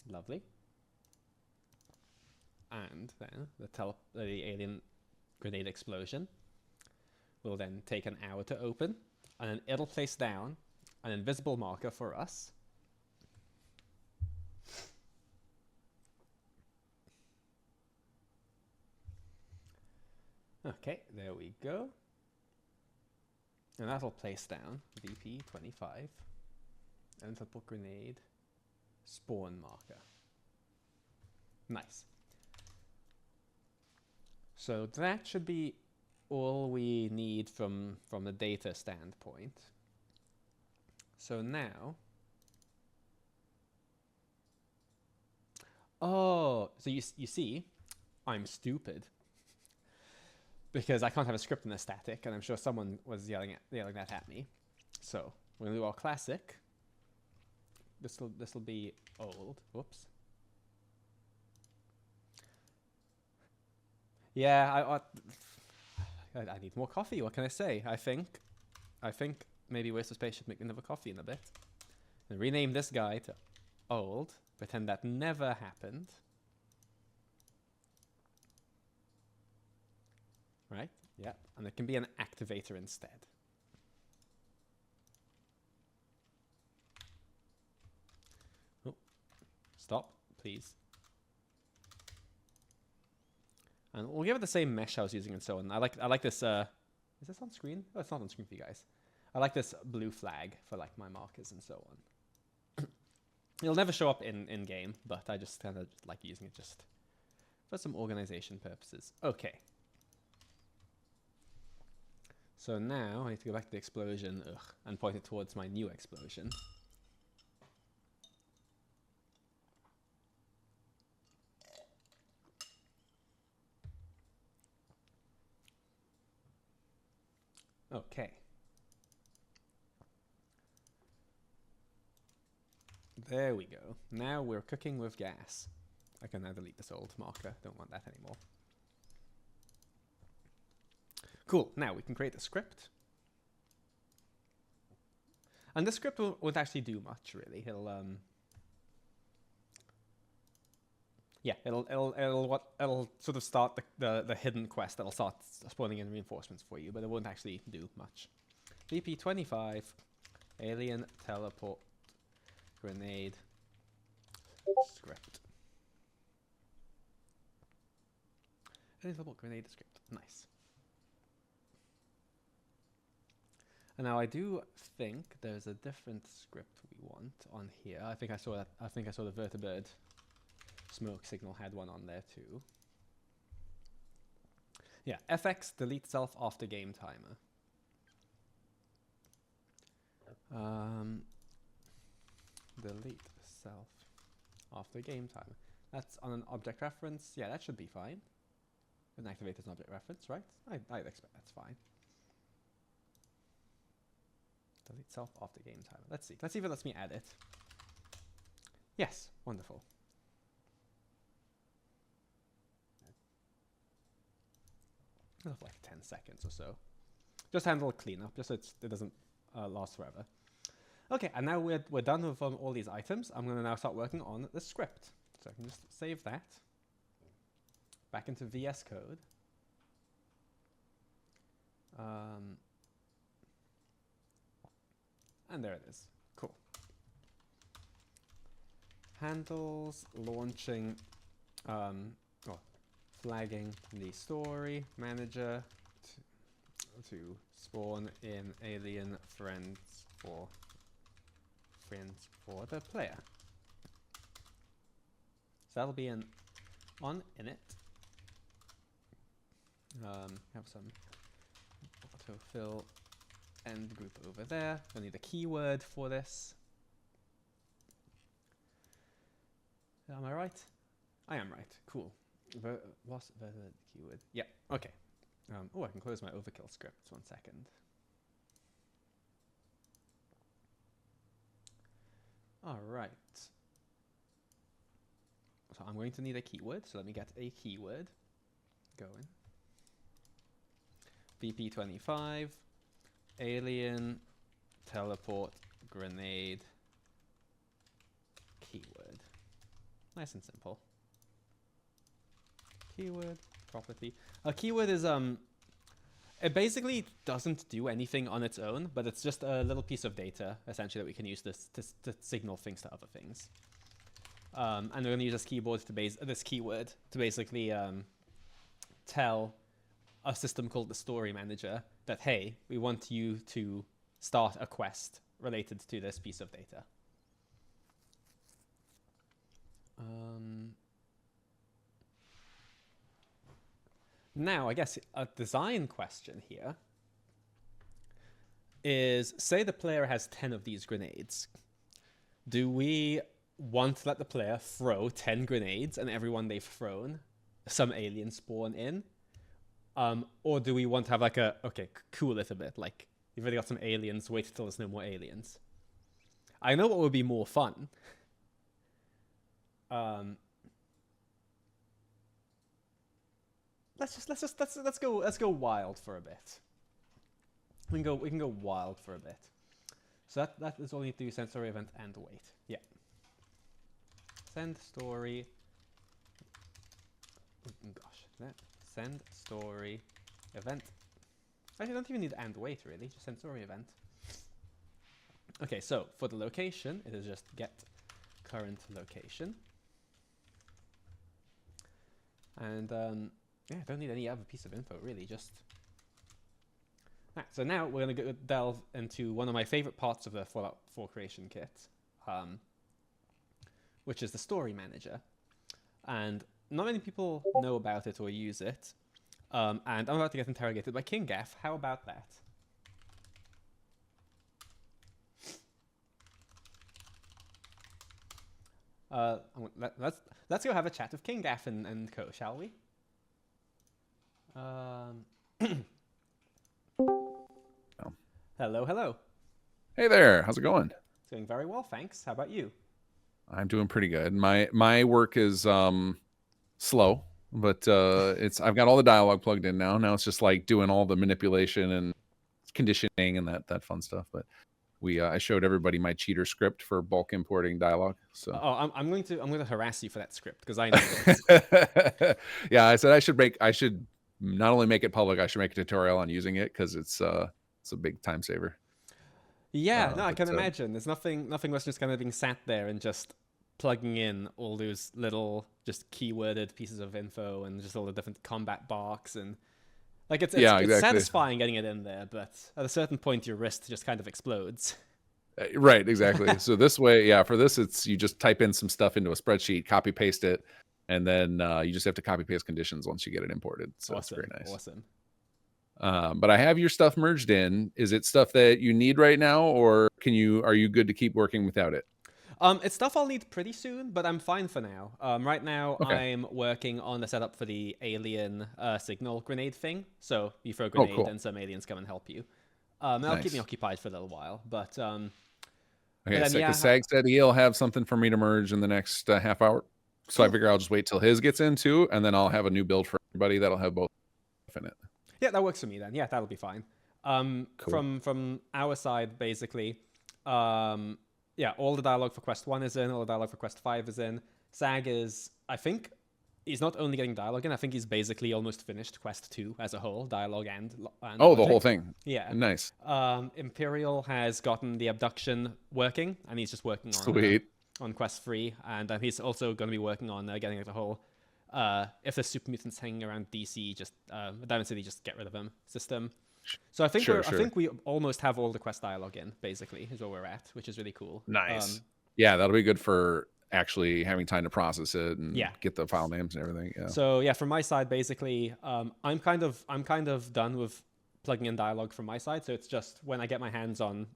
Lovely. And then the alien grenade explosion will then take an hour to open, and then it'll place down an invisible marker for us. Okay, there we go. And that'll place down VP25 and teleport grenade spawn marker. Nice. So that should be all we need from the data standpoint. So now, oh, so you see, I'm stupid. Because I can't have a script in the static, and I'm sure someone was yelling that at me. So we're gonna do our classic. This will be old. Whoops. Yeah, I need more coffee. What can I say? I think maybe Waste of Space should make another coffee in a bit, and rename this guy to old. Pretend that never happened. Right? Yeah. And it can be an activator instead. Oh, stop, please. And we'll give it the same mesh I was using and so on. I like this. Is this on screen? Oh, it's not on screen for you guys. I like this blue flag for like my markers and so on. It'll never show up in game, but I just kind of like using it just for some organization purposes. Okay. So now I need to go back to the explosion and point it towards my new explosion. Okay. There we go. Now we're cooking with gas. I can now delete this old marker. Don't want that anymore. Cool. Now we can create a script. And this script won't actually do much, really. It'll sort of start the hidden quest. It'll start spawning in reinforcements for you, but it won't actually do much. VP25, alien teleport grenade script. Alien teleport grenade script. Nice. And now I do think there's a different script we want on here. I think I saw that. I think I saw the vertibird smoke signal had one on there too. Yeah, FX delete self after game timer. Delete self after game timer. That's on an object reference. Yeah, that should be fine. An activate as an object reference, right? I'd expect that's fine. Delete self after game timer. Let's see. Let's see if it lets me add it. Yes, wonderful. Like 10 seconds or so. Just handle cleanup, just so it doesn't last forever. Okay, and now we're done with all these items. I'm going to now start working on the script. So I can just save that. Back into VS Code. And there it is. Cool. Handles launching, flagging the story manager to spawn in alien friends for the player. So that'll be an on init. Have some autofill end group over there. I need a keyword for this. Am I right? I am right. Cool. What's the keyword? Yeah. Okay. Oh, I can close my overkill script. 1 second. All right. So I'm going to need a keyword. So let me get a keyword going. VP25, alien, teleport, grenade, keyword. Nice and simple. Keyword, property. A keyword is, it basically doesn't do anything on its own, but it's just a little piece of data, essentially, that we can use to signal things to other things. And we're going to use this keyword to basically tell a system called the story manager that, hey, we want you to start a quest related to this piece of data. Now, I guess a design question here is, say the player has 10 of these grenades. Do we want to let the player throw 10 grenades and everyone they've thrown, some alien spawn in? Or do we want to have like a, okay, cool it a bit, like, you've already got some aliens, wait until there's no more aliens. I know what would be more fun. Let's go wild for a bit. We can go wild for a bit. So that is all you need to do: send story event and wait. Yeah. Send story. Gosh, send story event. Actually, I don't even need and wait really. Just send story event. Okay, so for the location, it is just get current location. And Yeah, don't need any other piece of info, really, just... So now we're going to delve into one of my favorite parts of the Fallout 4 creation kit, which is the story manager. And not many people know about it or use it. And I'm about to get interrogated by King Gaff. How about that? Let's go have a chat with King Gaff and co, shall we? Hello, hello. Hey there, how's it going? It's going very well, thanks. How about you? I'm doing pretty good. My work is slow, but I've got all the dialogue plugged in now. Now it's just like doing all the manipulation and conditioning and that fun stuff. But I showed everybody my cheater script for bulk importing dialogue. So I'm going to harass you for that script because I know this. Yeah, I said I should not only make it public, I should make a tutorial on using it because it's a big time saver. Yeah, no, I can imagine. There's nothing worse than just kind of being sat there and just plugging in all those little just keyworded pieces of info and just all the different combat barks and like it's exactly. Satisfying getting it in there, but at a certain point your wrist just kind of explodes. Right, exactly. So this way, yeah, for this it's you just type in some stuff into a spreadsheet, copy paste it, and then you just have to copy paste conditions once you get it imported. So awesome, it's very nice. Awesome. But I have your stuff merged in. Is it stuff that you need right now, or are you good to keep working without it? It's stuff I'll need pretty soon, but I'm fine for now. Right now, okay. I'm working on the setup for the alien signal grenade thing. So you throw a grenade and some aliens come and help you. That'll keep me occupied for a little while, but... okay, because Sag said he'll have something for me to merge in the next half hour. So cool. I figure I'll just wait till his gets in too, and then I'll have a new build for everybody that'll have both in it. Yeah, that works for me then. Yeah, that'll be fine. Cool. From our side, basically, yeah, all the dialogue for Quest 1 is in, all the dialogue for Quest 5 is in. Sag is, I think, he's not only getting dialogue in, I think he's basically almost finished Quest 2 as a whole, dialogue and logic. The whole thing. Yeah. Nice. Imperial has gotten the abduction working, and he's just working on Quest 3, and he's also going to be working on getting like the whole if there's super mutants hanging around DC, just Diamond City, just get rid of them system. So I think I think we almost have all the quest dialogue in, basically, is where we're at, which is really cool. Nice. Yeah, that'll be good for actually having time to process it and get the file names and everything. Yeah. So yeah, from my side, basically, I'm kind of done with plugging in dialogue from my side. So it's just when I get my hands on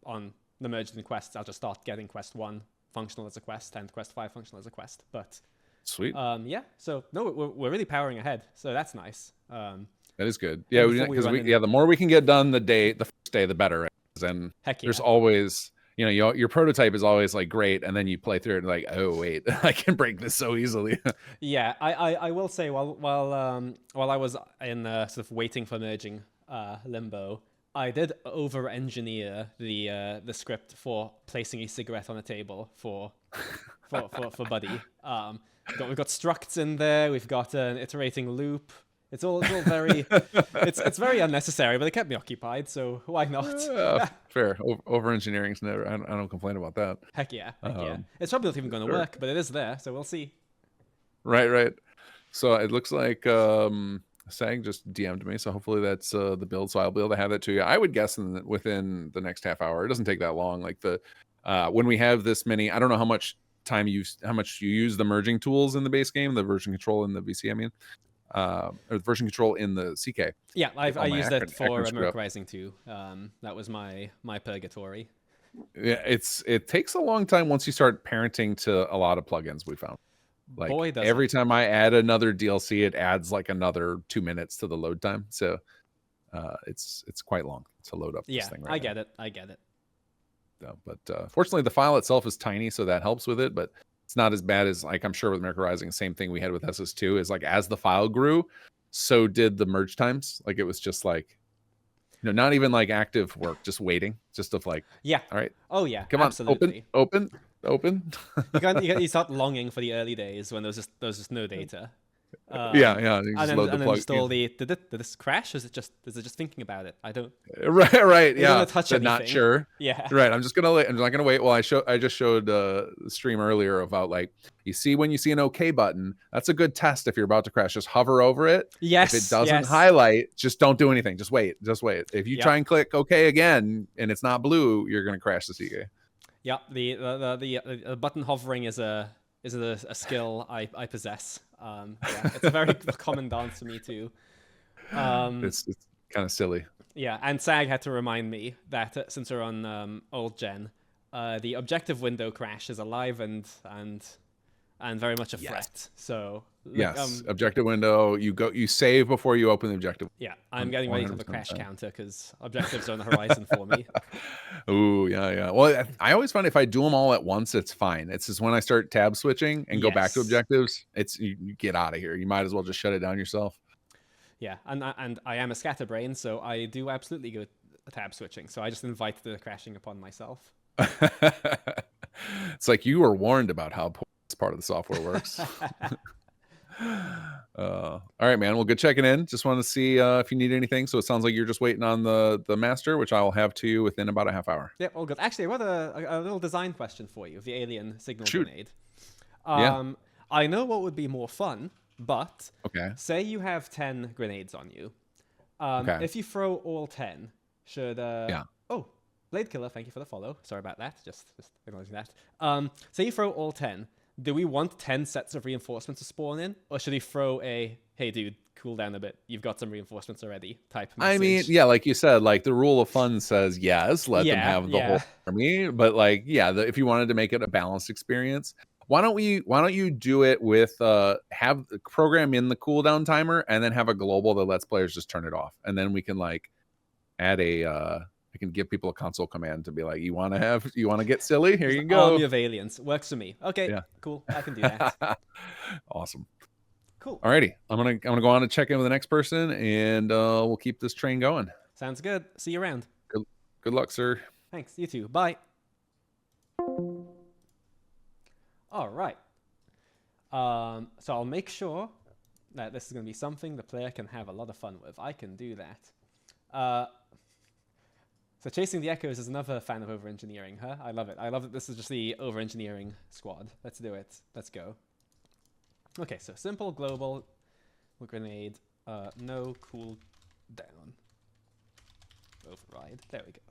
the merged in quests, I'll just start getting Quest 1 functional as a quest and Quest 5 functional as a quest. But sweet. Yeah. So no, we're really powering ahead. So that's nice. That is good. Yeah, because the more we can get done the first day, the better. And there's always, your prototype is always like great, and then you play through it and like, oh wait, I can break this so easily. Yeah, I will say while I was in sort of waiting for merging limbo, I did over-engineer the script for placing a cigarette on a table for Buddy. We've got structs in there. We've got an iterating loop. It's all very it's very unnecessary, but it kept me occupied, so why not? Fair. Over engineering's never. I don't complain about that. Heck yeah. It's probably not even going to work, but it is there, so we'll see. Right. So it looks like Sag just DM'd me, so hopefully that's the build, so I'll be able to have that to you. I would guess within the next half hour. It doesn't take that long. Like when we have this many, I don't know how much you use the merging tools in the base game, the version control in the VC. I mean. Or the version control in the CK. Yeah, I used that for Merc Rising 2. That was my purgatory. Yeah, it takes a long time once you start parenting to a lot of plugins. We found, like, boy, does every time I add another DLC, it adds like another 2 minutes to the load time. So it's quite long to load up this thing. Right, I get it. But fortunately, the file itself is tiny, so that helps with it. But it's not as bad as, like, I'm sure with America Rising, same thing we had with SS2 is like as the file grew, so did the merge times. Like it was just like, not even like active work, just waiting, just of like, yeah, all right, oh yeah, come absolutely. on, open. You start longing for the early days when there was just no data. Yeah. You just And load the then plug. install the. Did this crash? Or is it just thinking about it? I don't. Right. I don't Yeah. want to touch They're not anything. sure. Yeah. Right. I'm not gonna wait. Well, I just showed the stream earlier about like you see when you see an OK button, that's a good test if you're about to crash. Just hover over it. Yes. If it doesn't yes. highlight, just don't do anything. Just wait. If you Yep. try and click OK again and it's not blue, you're gonna crash the CK. Yeah, the button hovering is a skill I possess. Yeah, it's a very common dance for me too. It's kind of silly. Yeah, and SAG had to remind me that since we're on old gen, the objective window crash is alive and very much a threat. So yes, objective window. You save before you open the objective. Yeah, I'm getting ready for the crash counter because objectives are on the horizon for me. Ooh, yeah. Well, I always find if I do them all at once, it's fine. It's just when I start tab switching and go back to objectives, you get out of here. You might as well just shut it down yourself. Yeah, and I am a scatterbrain, so I do absolutely go tab switching. So I just invite the crashing upon myself. It's like you were warned about how this part of the software works. All right, man. Well, good checking in. Just want to see if you need anything. So it sounds like you're just waiting on the master, which I will have to you within about a half hour. Yep, all good. Actually, I got a little design question for you, the alien signal grenade. Yeah. I know what would be more fun, but okay. Say you have 10 grenades on you. If you throw all 10, should yeah. Oh, Blade Killer, thank you for the follow. Sorry about that. Just acknowledging that. Say you throw all 10. Do we want 10 sets of reinforcements to spawn in? Or should we throw a, hey dude, cool down a bit, you've got some reinforcements already type message? I mean, yeah, like you said, like the rule of fun says yes, let them have the whole army. But like, yeah, if you wanted to make it a balanced experience, why don't you do it with have program in the cooldown timer and then have a global that lets players just turn it off. And then we can like add I can give people a console command to be like, you want to get silly? Here you go. Army of aliens. Works for me. Okay, yeah. Cool. I can do that. Awesome. Cool. Alrighty. I'm gonna go on and check in with the next person and we'll keep this train going. Sounds good. See you around. Good luck, sir. Thanks. You too. Bye. All right. So I'll make sure that this is going to be something the player can have a lot of fun with. I can do that. So Chasing the Echoes is another fan of over-engineering, huh? I love it. I love that this is just the over-engineering squad. Let's do it. Let's go. Okay, so simple global grenade, no cool down. Override. There we go.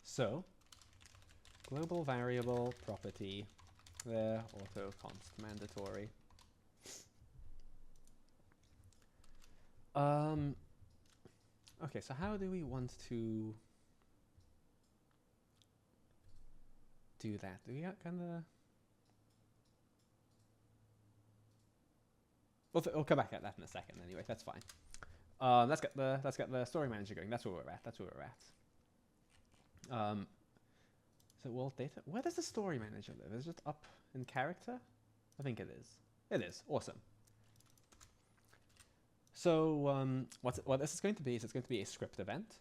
So, global variable property, there, auto const mandatory. Okay, so how do we want to do that? Do we kind of... We'll come back at that in a second anyway, that's fine. Let's get the story manager going. That's where we're at. So world data. Where does the story manager live? Is it just up in character? I think it is. It is. Awesome. So what this is going to be is it's going to be a script event.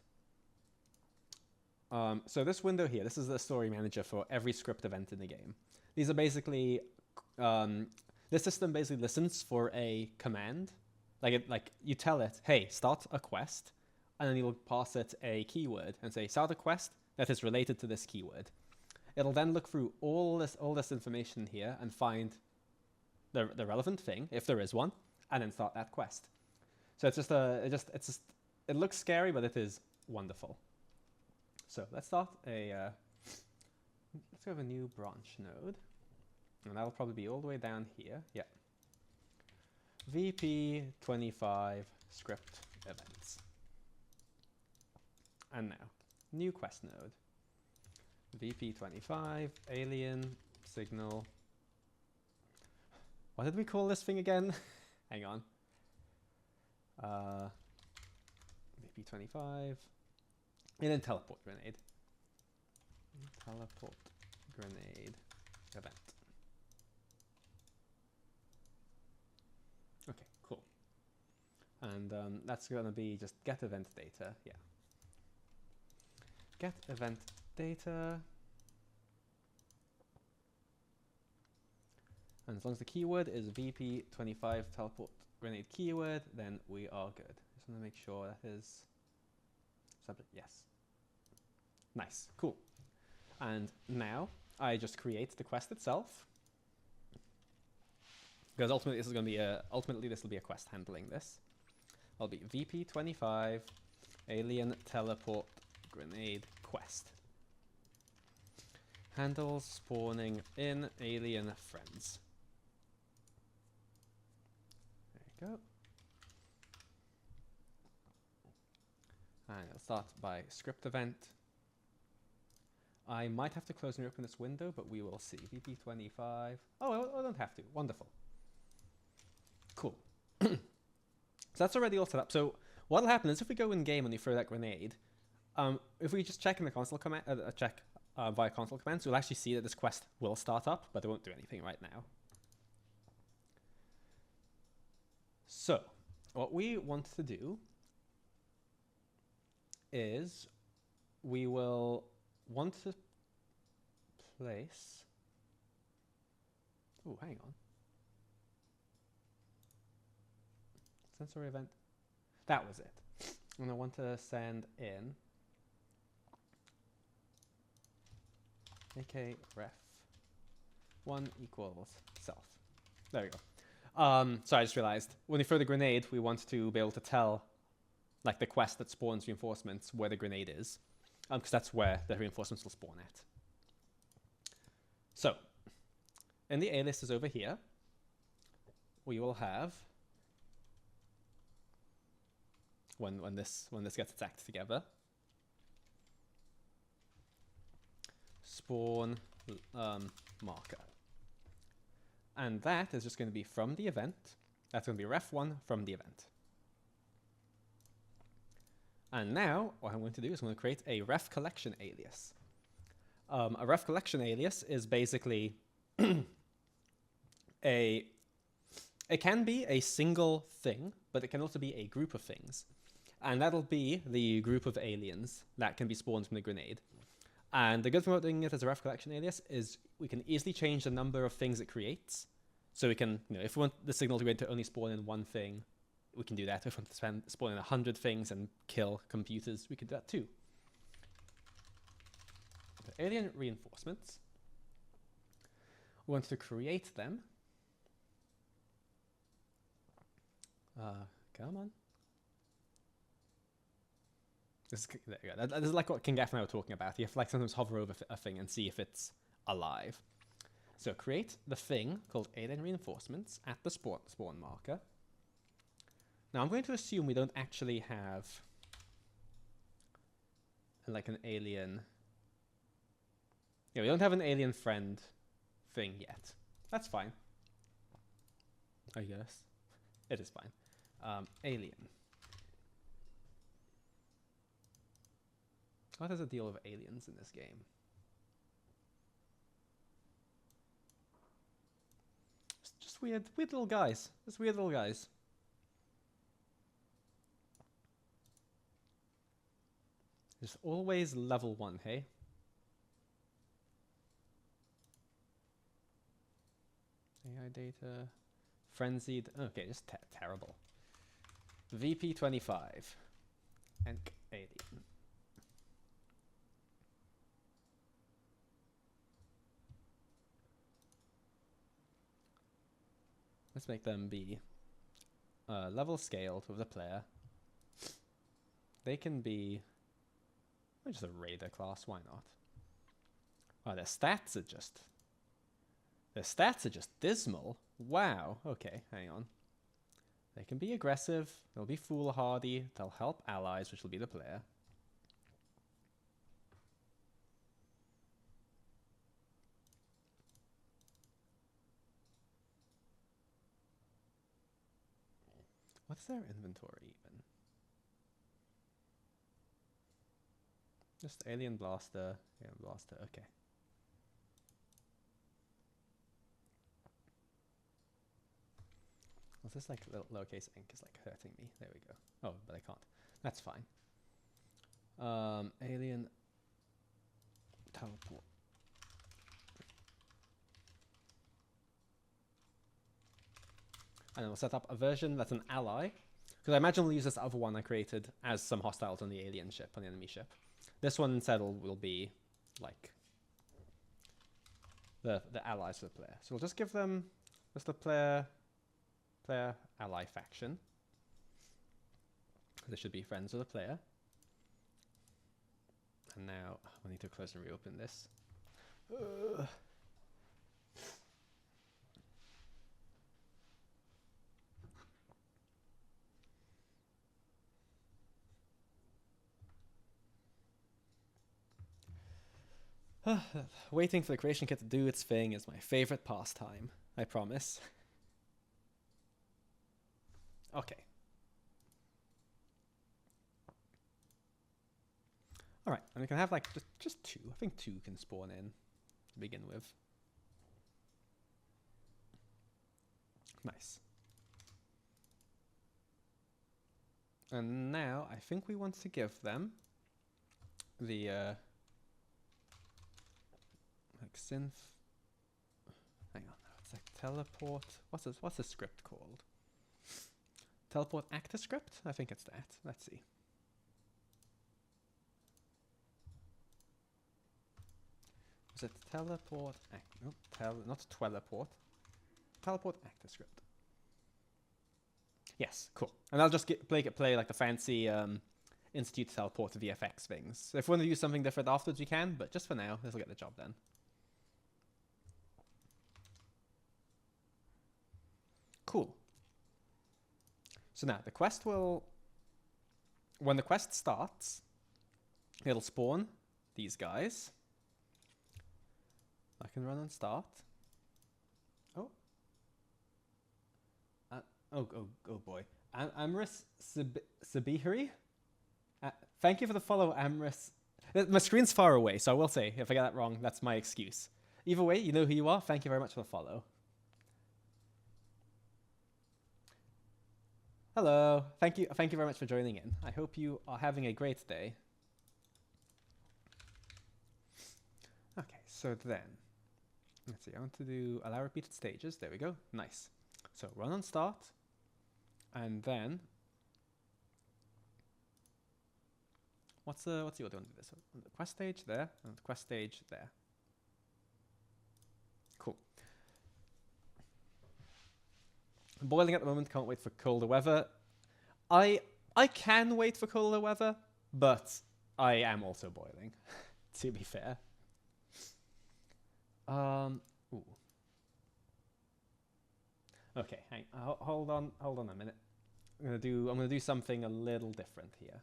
So this window here, this is the story manager for every script event in the game. These are basically this system basically listens for a command. Like you tell it, hey, start a quest, and then you'll pass it a keyword and say, start a quest that is related to this keyword. It'll then look through all this information here and find the relevant thing, if there is one, and then start that quest. So it's just it looks scary, but it is wonderful. So let's start let's go with a new branch node, and that'll probably be all the way down here. Yeah. VP25 script events. And now, new quest node. VP25 alien signal. What did we call this thing again? Hang on. VP25 alien teleport grenade. Teleport grenade event. Okay, cool. And that's going to be just get event data. Yeah. Get event data. And as long as the keyword is VP25 teleport grenade keyword, then we are good. Just want to make sure that is subject. Yes. Nice. Cool. And now I just create the quest itself. Because ultimately this is going to be a quest handling this. I'll be VP25 alien teleport grenade quest. Handles spawning in alien friends. There you go. And I'll start by script event. I might have to close and open this window, but we will see. VP25. Oh, I don't have to. Wonderful. Cool. So that's already all set up. So what'll happen is if we go in game and we throw that grenade, if we just check in the console command, via console commands, we'll actually see that this quest will start up, but it won't do anything right now. So what we want to do is we will want to place... Oh, hang on. Sensory event. That was it. And I want to send in AK ref 1 equals self. There we go. So I just realized when we throw the grenade, we want to be able to tell like the quest that spawns reinforcements where the grenade is, because that's where the reinforcements will spawn at. So in the aliases over here, we will have when this gets its act together, spawn marker, and that is just going to be from the event. That's going to be ref1 from the event. And now what I'm going to do is I'm going to create a ref collection alias. A ref collection alias is basically it can be a single thing, but it can also be a group of things. And that'll be the group of aliens that can be spawned from the grenade. And the good thing about doing it as a ref collection alias is we can easily change the number of things it creates. So we can, if we want the signal to go to only spawn in one thing, we can do that. If we want to spawn in 100 things and kill computers, we can do that too. The alien reinforcements. We want to create them. Come on. There you go. This is like what King Gaff and I were talking about. You have to like sometimes hover over a thing and see if it's alive. So create the thing called alien reinforcements at the spawn marker. Now I'm going to assume we don't actually have like an alien. Yeah, we don't have an alien friend thing yet. That's fine. I guess it is fine. Alien. What is the deal with aliens in this game? Just weird little guys. Just weird little guys. There's always level 1, hey? AI data. Frenzied. Okay, just terrible. VP25. And alien. Let's make them be level scaled with the player. They can be just a raider class, why not? Oh, their stats are just dismal. Wow. Okay, hang on. They can be aggressive, they'll be foolhardy, they'll help allies, which will be the player. What's their inventory even? Just alien blaster, okay. Was this like lowercase ink is like hurting me? There we go. Oh, but I can't. That's fine. Alien teleport. And we'll set up a version that's an ally. Because I imagine we'll use this other one I created as some hostiles on the alien ship, on the enemy ship. This one instead will be like the allies of the player. So we'll just give them just the player ally faction. They should be friends with the player. And now I need to close and reopen this. Waiting for the creation kit to do its thing is my favorite pastime, I promise. Okay. All right, and we can have like just 2. I think 2 can spawn in to begin with. Nice. And now I think we want to give them the like synth. Hang on, it's like teleport. What's the script called? Teleport actor script? I think it's that. Let's see. Is it teleport? No, not teleport. Teleport actor script. Yes, cool. And I'll just play like the fancy Institute teleport to VFX things. So if we want to use something different afterwards, we can. But just for now, this will get the job done. Cool. So now the quest will, when the quest starts, it'll spawn these guys. I can run and start. Oh. Oh boy. Amris Sabihari? Thank you for the follow, Amris. My screen's far away, so I will say, if I get that wrong, that's my excuse. Either way, you know who you are. Thank you very much for the follow. Hello. Thank you very much for joining in. I hope you are having a great day. Okay, so then, let's see, I want to do allow repeated stages. There we go. Nice. So run on start, and then what's the order to do this? The quest stage there, and the quest stage there. Cool. Boiling at the moment, can't wait for colder weather. I can wait for colder weather, but I am also boiling, to be fair. Ooh. Okay, hold on a minute. I'm gonna do something a little different here.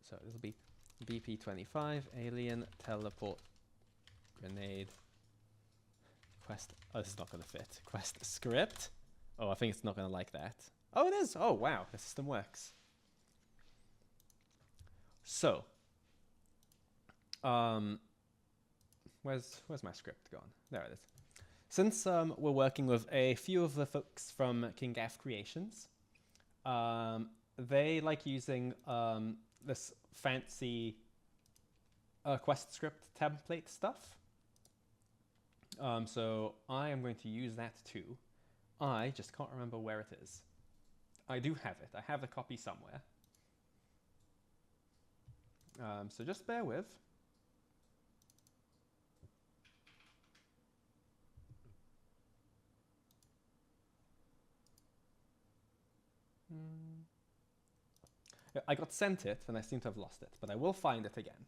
So this will be BP25 alien teleport grenade quest. Oh, this is not gonna fit. Quest script. Oh, I think it's not gonna like that. Oh, it is. Oh, wow, the system works. So, where's my script gone? There it is. Since we're working with a few of the folks from King Gaff Creations, they like using this fancy quest script template stuff. So I am going to use that too. I just can't remember where it is. I do have it. I have the copy somewhere. So just bear with. I got sent it, and I seem to have lost it, but I will find it again.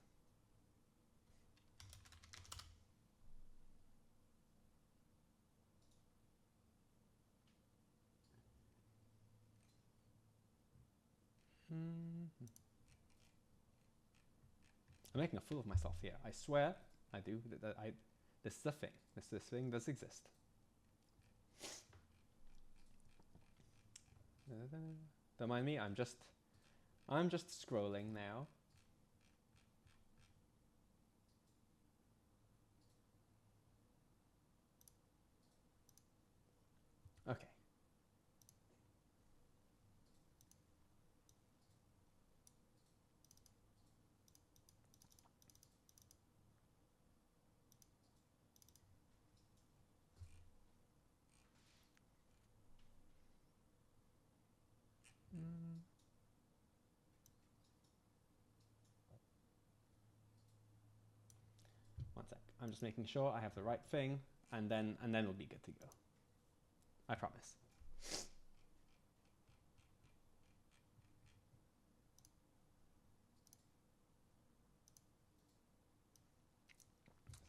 I'm making a fool of myself here. I swear I do. This is a thing. This thing does exist. Don't mind me. I'm just scrolling now. Okay. One sec. I'm just making sure I have the right thing, and then we'll be good to go. I promise.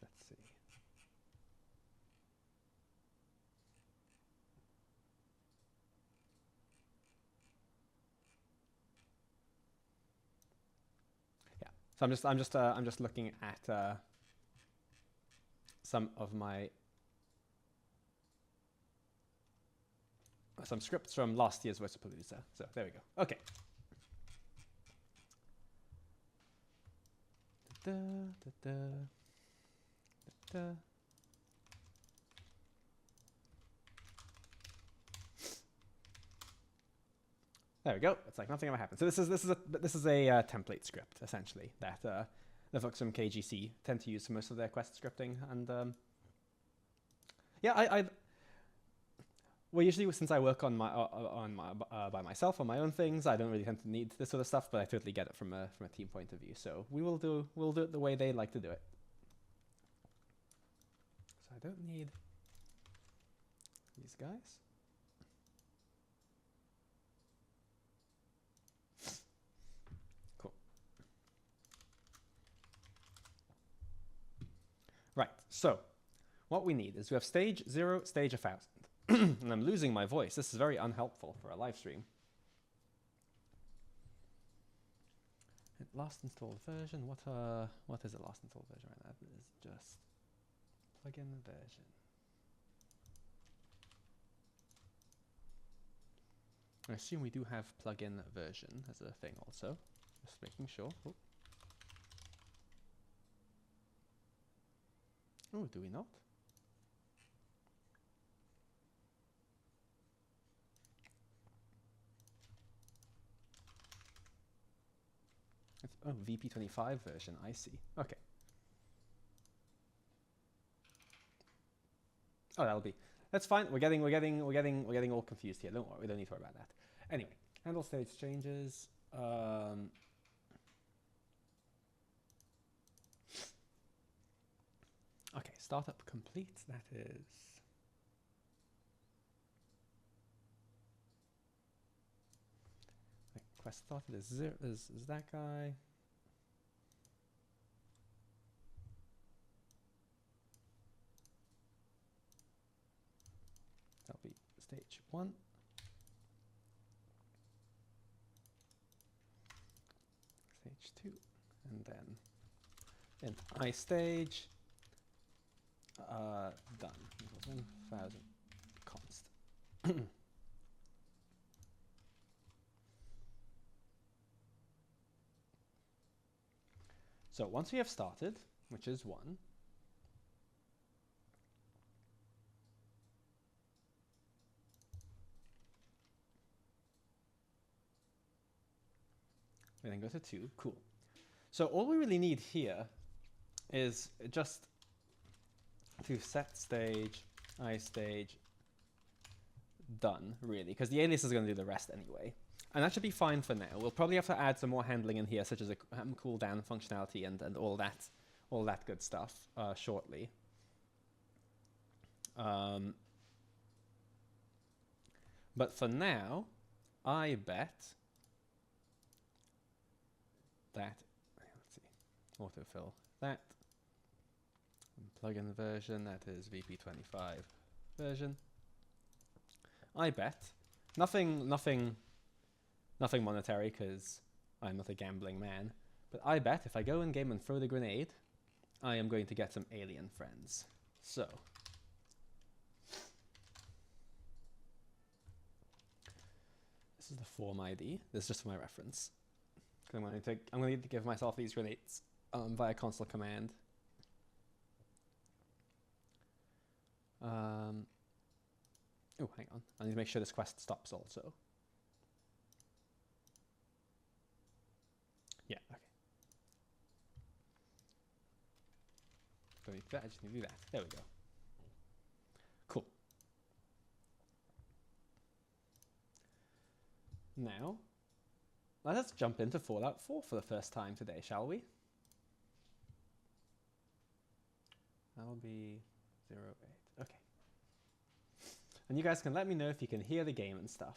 Let's see. Yeah. So I'm just looking at some of my some scripts from last year's VoiceAPalooza. So there we go. Okay. Da, da, da, da, da. There we go. It's like nothing ever happened. So this is a template script essentially that the folks from KGC tend to use for most of their quest scripting. And yeah, well, usually since I work on by myself on my own things, I don't really tend to need this sort of stuff. But I totally get it from a team point of view. So we'll do it the way they like to do it. So I don't need these guys. Cool. Right. So what we need is we have stage 0, stage 1000. And I'm losing my voice. This is very unhelpful for a live stream. Last installed version. What is the last installed version right now? That is just plugin version. I assume we do have plugin version as a thing also. Just making sure. Oh, do we not? Oh, VP25 version. I see. Okay. Oh, that'll be. That's fine. We're getting all confused here. Don't worry. We don't need to worry about that. Anyway, handle stage changes. Okay, startup complete. That is. Quest started is zero. Is that guy? That'll be stage 1. Stage 2, and then in I stage done. 1,000 const. So once we have started, which is 1, we then go to 2. Cool. So all we really need here is just to set stage, I stage, done, really, because the alias is going to do the rest anyway. And that should be fine for now. We'll probably have to add some more handling in here, such as a cooldown functionality and all that good stuff shortly. But for now, I bet that, let's see, autofill that, plugin version, that is VP25 version. I bet, nothing monetary, because I'm not a gambling man, but I bet if I go in game and throw the grenade, I am going to get some alien friends. So this is the form ID. This is just for my reference. I'm going to need to give myself these grenades via console command. Oh, hang on. I need to make sure this quest stops also. Yeah, okay. Don't need that, I just need to do that. There we go. Cool. Now, let us jump into Fallout 4 for the first time today, shall we? That'll be 08. Okay. And you guys can let me know if you can hear the game and stuff.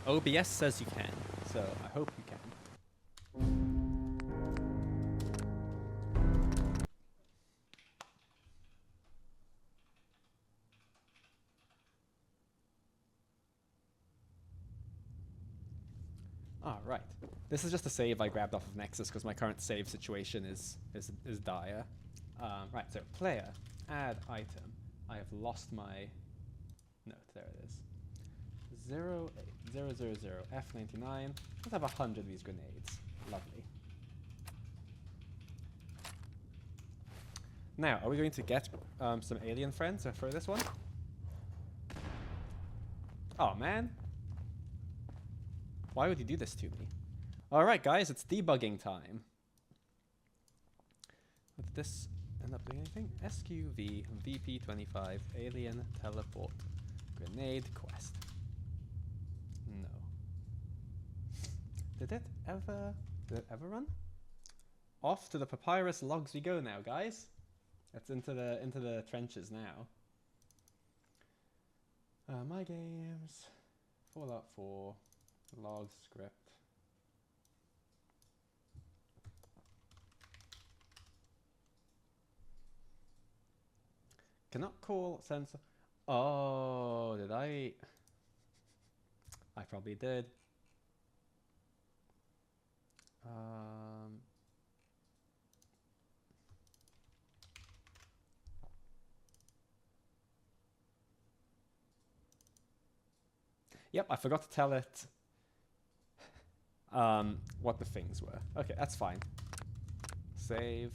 OBS says you can, so I hope you can. Ah, right. This is just a save I grabbed off of Nexus because my current save situation is dire. Right, so player, add item. I have lost my note. There it is. 08000 F99. Let's have 100 of these grenades. Lovely. Now, are we going to get some alien friends for this one? Oh man. Why would you do this to me? Alright guys, it's debugging time. What did this end up doing anything? SQV VP25 alien teleport grenade quest. No. Did it ever run? Off to the papyrus logs we go now, guys. It's into the trenches now. My games, Fallout 4, log script. Cannot call sensor. Oh, did I? I probably did. Yep, I forgot to tell it what the things were. Okay, that's fine. Save.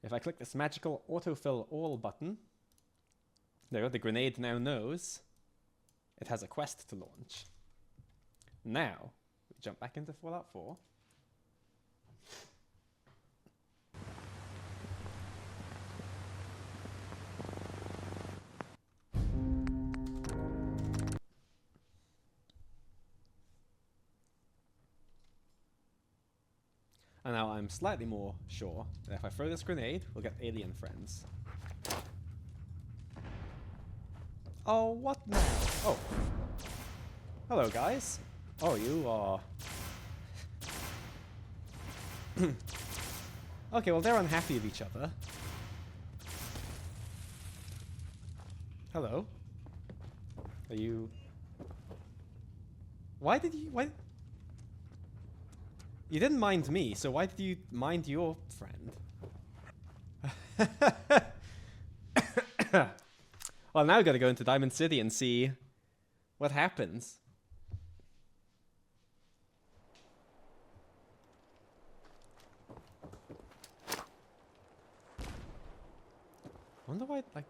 If I click this magical autofill all button, there you go, the grenade now knows it has a quest to launch. Now, we jump back into Fallout 4. And now I'm slightly more sure that if I throw this grenade, we'll get alien friends. Oh, what now? Oh. Hello, guys. Oh, you are... Okay, well, they're unhappy with each other. Hello. Are you... Why did you... Why... You didn't mind me, so why did you mind your friend? Well, now I've got to go into Diamond City and see what happens. Wonder why, like...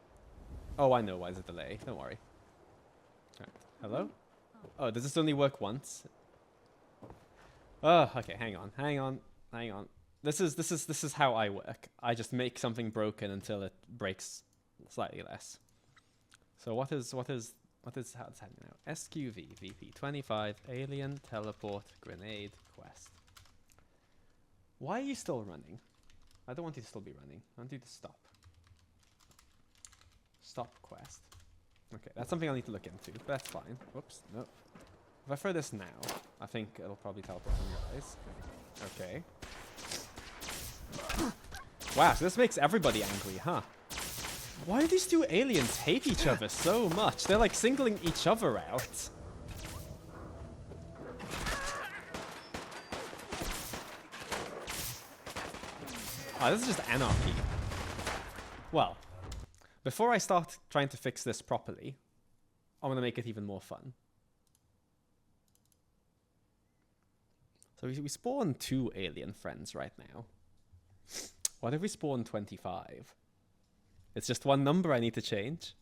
Oh, I know why there's a delay. Don't worry. Right. Hello? Oh, does this only work once? Oh, okay, hang on. This is how I work. I just make something broken until it breaks slightly less. So what is how it's happening now? SQV VP25 alien teleport grenade quest. Why are you still running? I don't want you to still be running. I want you to stop. Stop quest. Okay, that's something I'll need to look into, but that's fine. Whoops, no. If I throw this now, I think it'll probably teleport on you guys. Okay. Wow, so this makes everybody angry, huh? Why do these two aliens hate each other so much? They're like singling each other out. Oh, this is just anarchy. Well, before I start trying to fix this properly, I'm gonna make it even more fun. So we spawn 2 alien friends right now. What if we spawn 25? It's just one number I need to change.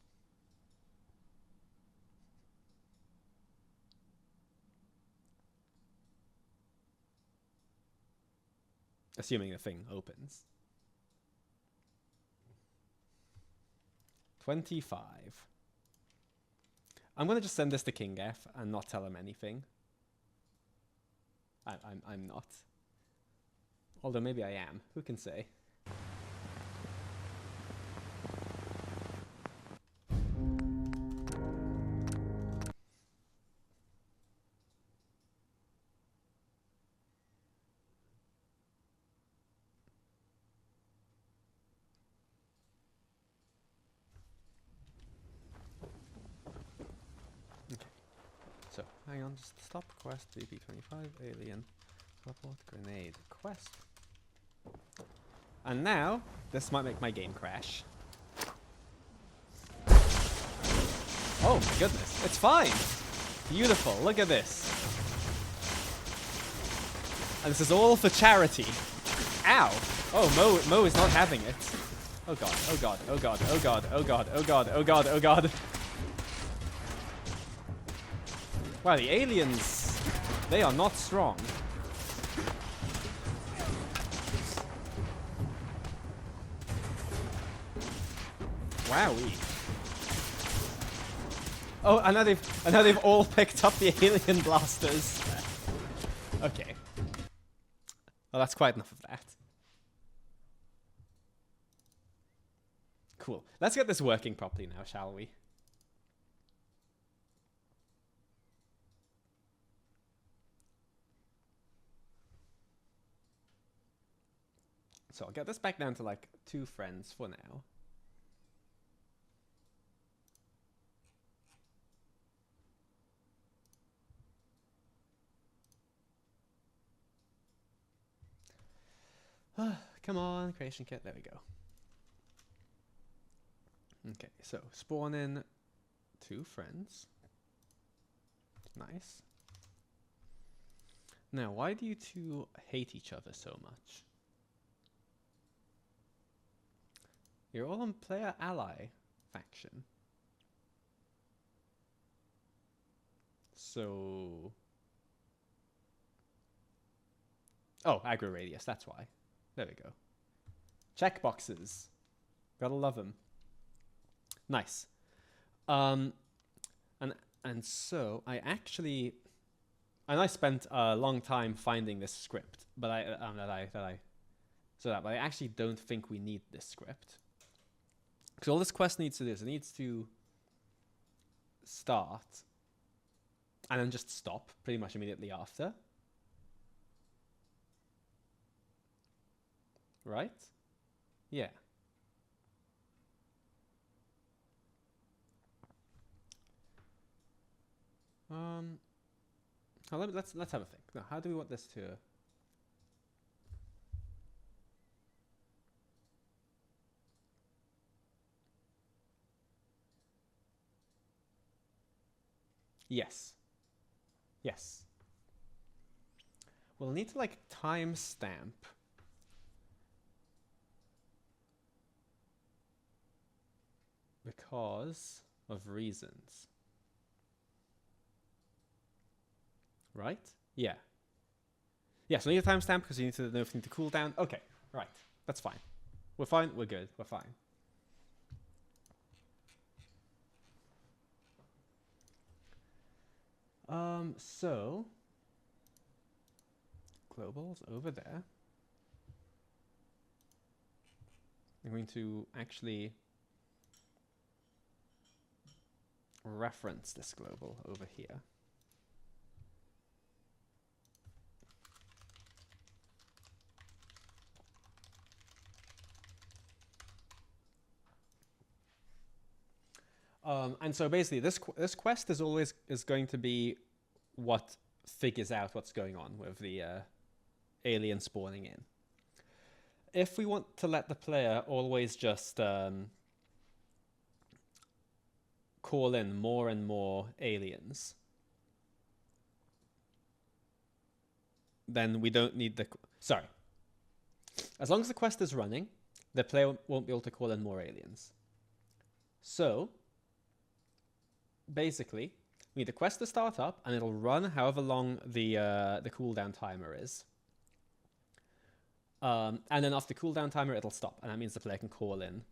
Assuming the thing opens. 25. I'm gonna just send this to King F and not tell him anything. I'm not. Although maybe I am. Who can say? So, hang on, just stop quest, VP25, alien, teleport, grenade, quest. And now, this might make my game crash. Oh my goodness, it's fine! Beautiful, look at this. And this is all for charity. Ow! Oh, Mo is not having it. Oh god, oh god, oh god, oh god, oh god, oh god, oh god, oh god. Wow, the aliens, they are not strong. Wowee. Oh, I know they've all picked up the alien blasters. Okay. Well, that's quite enough of that. Cool. Let's get this working properly now, shall we? So I'll get this back down to like 2 friends for now. Come on, creation kit. There we go. Okay, so spawn in 2 friends. Nice. Now, why do you 2 hate each other so much? You're all on player ally faction. So... Oh, aggro radius, that's why. There we go. Checkboxes. Gotta love them. Nice. And so I actually... And I spent a long time finding this script, but but I actually don't think we need this script. Because all this quest needs to do is it needs to start and then just stop pretty much immediately after. Right? Yeah. Let's have a think. Now, how do we want this to... Yes. Yes. We'll need to like timestamp because of reasons. Right? Yeah. Yeah, so we need a timestamp because you need to know if you need to cool down. Okay, right. That's fine. We're fine. We're good. We're fine. So global's over there. I'm going to actually reference this global over here. And so basically this quest is always going to be what figures out what's going on with the alien spawning in. If we want to let the player always just call in more and more aliens, then we don't need the... Sorry. As long as the quest is running, the player won't be able to call in more aliens. So, basically, we need the quest to start up, and it'll run however long the cooldown timer is. And then after cooldown timer, it'll stop, and that means the player can call in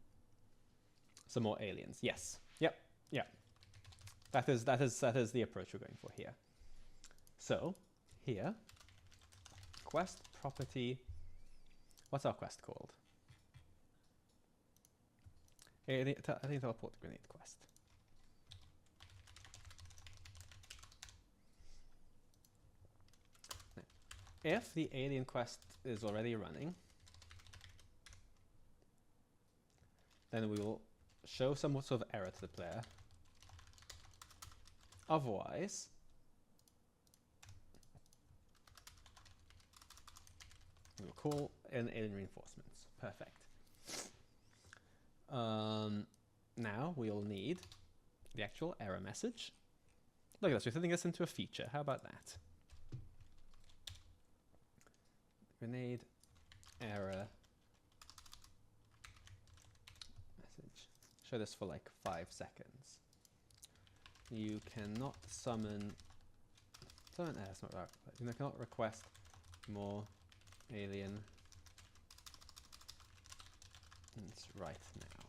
some more aliens. Yes. Yep. Yeah. That is the approach we're going for here. So here, quest property. What's our quest called? I think teleport grenade quest. Now, if the alien quest is already running, then we will show some sort of error to the player. Otherwise, we will call in alien reinforcements. Perfect. Now we'll need the actual error message. Look at this, we're turning this into a feature. How about that? Grenade error message. Show this for like 5 seconds. You cannot summon. That's not right. You cannot request more alien right now.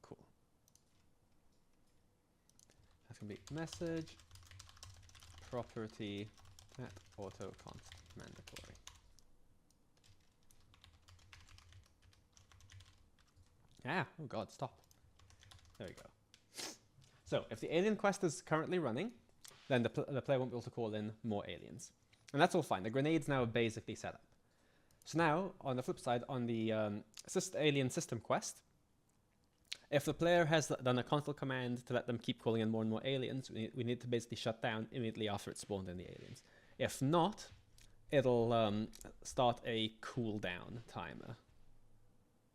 Cool. That's gonna be message property at auto const mandatory. Oh god, stop. There we go. So if the alien quest is currently running, then the player won't be able to call in more aliens. And that's all fine. The grenade's now basically set up. So now, on the flip side, on the alien system quest, if the player has done a console command to let them keep calling in more and more aliens, we need to basically shut down immediately after it spawned in the aliens. If not, it'll start a cooldown timer.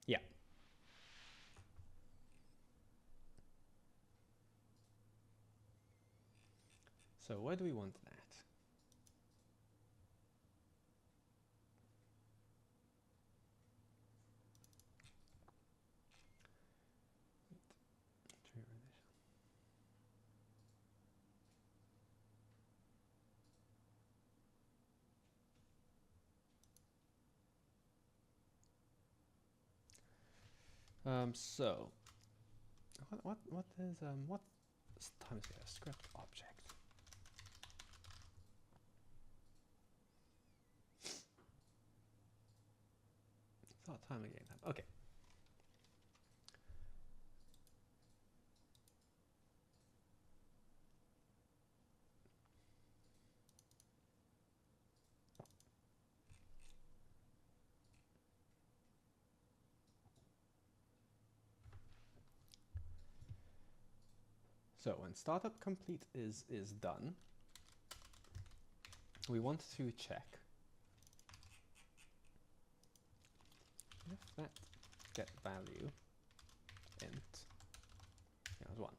Yeah. So where do we want that? So what time is it? Script object. Start time again. Okay. So when startup complete is done, we want to check if that get value int equals 1.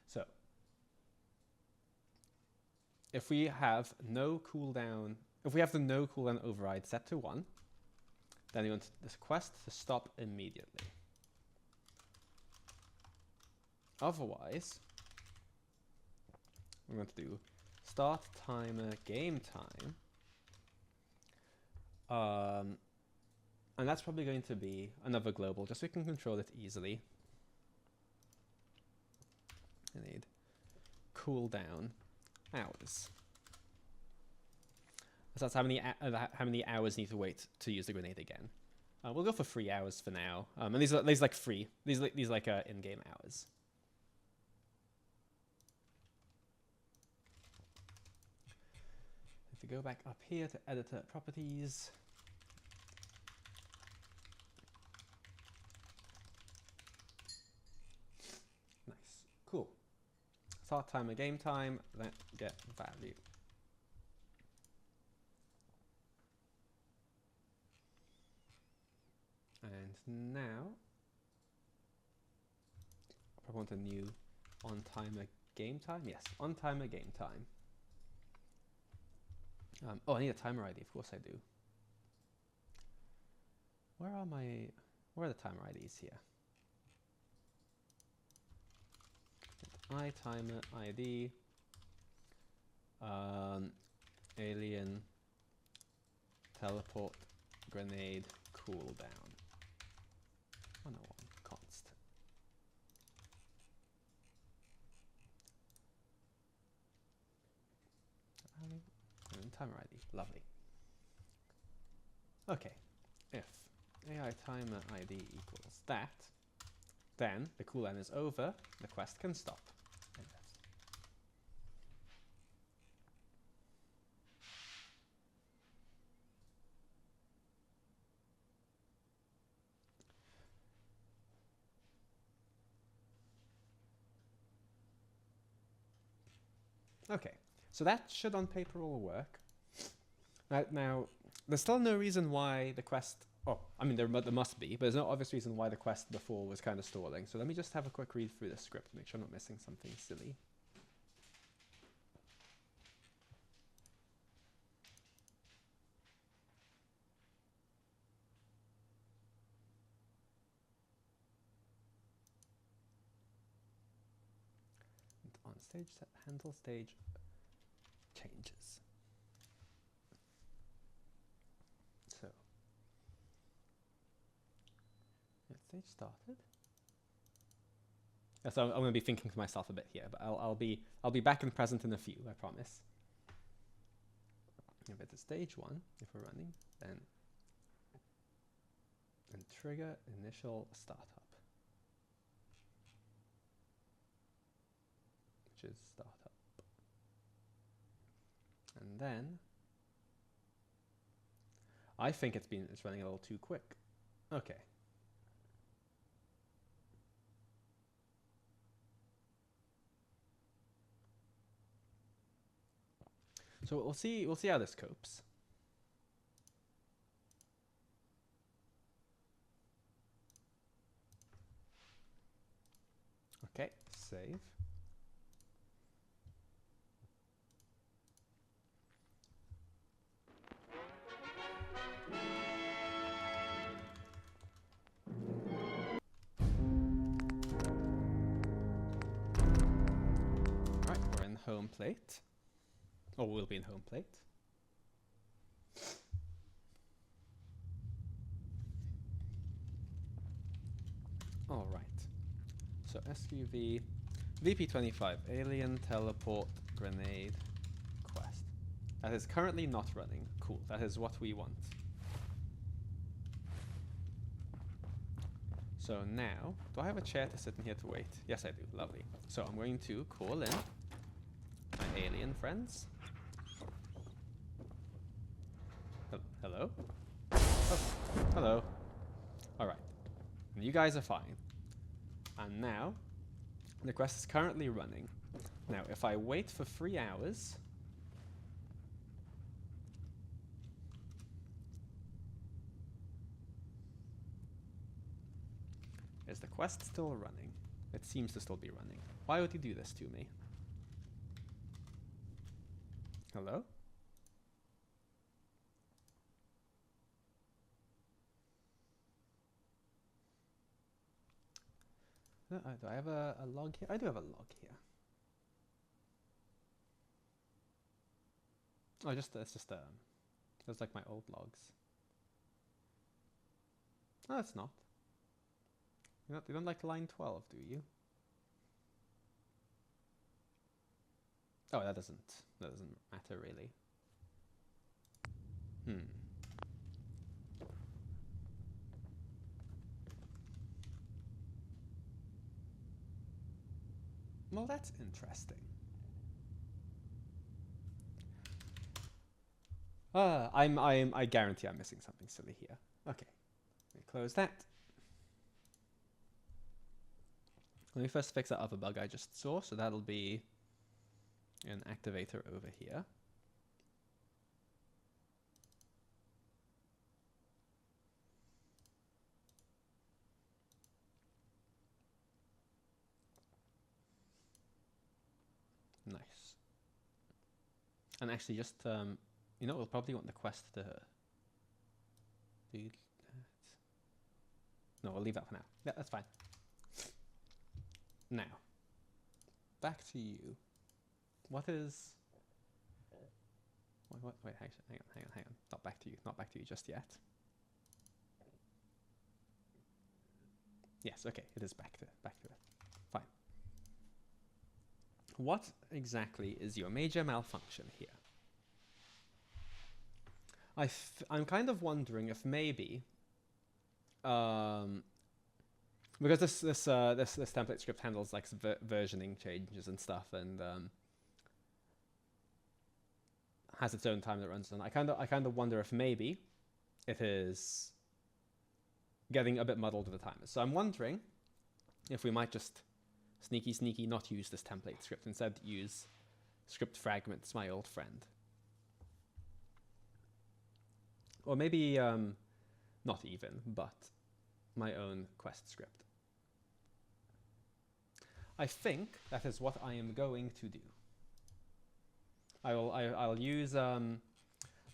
So if we have no cooldown, if we have the no cooldown override set to 1, then we want this quest to stop immediately. Otherwise, we're going to do start timer game time. And that's probably going to be another global, just so we can control it easily. I need cooldown hours. So that's how many hours you need to wait to use the grenade again. We'll go for 3 hours for now. And these are like free. These like in-game hours. If we go back up here to editor properties, nice, cool. Start timer game time, let get value. And now I want a new on timer game time. Yes, on timer game time. Oh, I need a timer ID. Of course I do. Where are the timer IDs here? Timer ID. Alien teleport grenade cooldown. 101 const. And timer ID, lovely. Okay, if AI timer ID equals that, then the cooldown is over, the quest can stop. Okay, so that should on paper all work. Now, there's still no reason why the quest... Oh, I mean, there must be, but there's no obvious reason why the quest before was kind of stalling. So let me just have a quick read through the script to make sure I'm not missing something silly. On stage, set handle stage changes. So, stage started. Yeah, so I'm going to be thinking to myself a bit here, but I'll be back and present in a few, I promise. If it's stage 1, if we're running, then and trigger initial startup, which is startup. And then I think it's running a little too quick. Okay. So we'll see how this copes. Okay, save. Alright, we're in home plate. Or we'll be in home plate. Alright. So SUV VP25 alien teleport grenade quest. That is currently not running. Cool. That is what we want. So now, do I have a chair to sit in here to wait? Yes, I do. Lovely. So I'm going to call in my alien friends. Hello? Oh, hello. Alright. And you guys are fine. And now, the quest is currently running. Now, if I wait for 3 hours... Is the quest still running? It seems to still be running. Why would he do this to me? Hello? Do I have a log here? I do have a log here. Oh, it's just there's like my old logs. No, it's not. You don't like line 12, do you? Oh, that doesn't matter really. Well, that's interesting. I guarantee I'm missing something silly here. Okay, let me close that. Let me first fix that other bug I just saw. So that'll be an activator over here. Nice. And actually just, you know, we'll probably want the quest to do that. No, we'll leave that for now. Yeah, that's fine. Now, back to you. What is... Wait, hang on. Not back to you. you just yet. Yes, okay, it is back to it. Fine. What exactly is your major malfunction here? I'm kind of wondering if maybe, because this template script handles like versioning changes and stuff, and has its own time that runs on. I kind of wonder if maybe it is getting a bit muddled with the timers. So I'm wondering if we might just sneaky not use this template script, instead use script fragments, my old friend. Or maybe not even, but my own quest script. I think that is what I am going to do. I'll use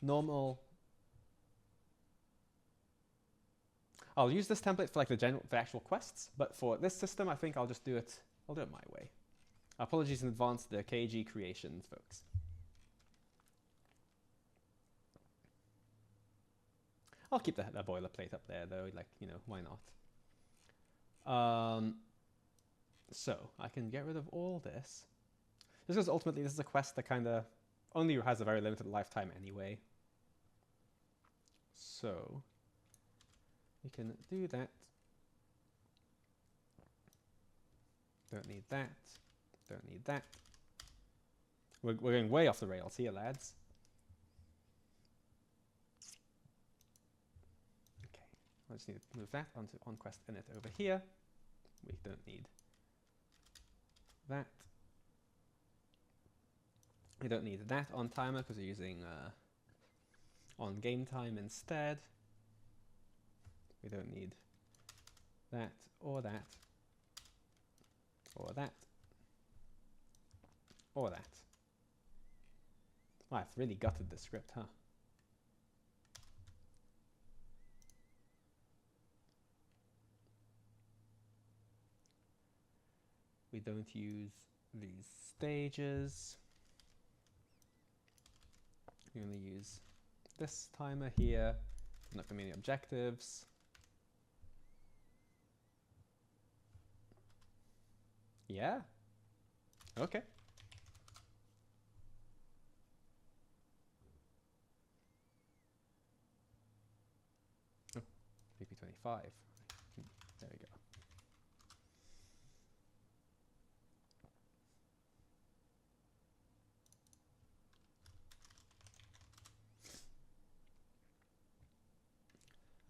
normal. I'll use this template for like the actual quests, but for this system, I think I'll just do it. I'll do it my way. Apologies in advance to the KG creation folks. I'll keep the boilerplate up there though, like, you know, why not? So I can get rid of all this. Just because ultimately this is a quest that kind of only has a very limited lifetime anyway. So we can do that. Don't need that. Don't need that. We're going way off the rails here, lads. Okay, I just need to move that onto onQuest init over here. We don't need that. We don't need that on timer because we're using on game time instead. We don't need that or that or that or that. Wow, I've really gutted the script, huh? We don't use these stages. We only use this timer here. There's not going to be any objectives. Yeah. Okay. Oh, VP25. There we go.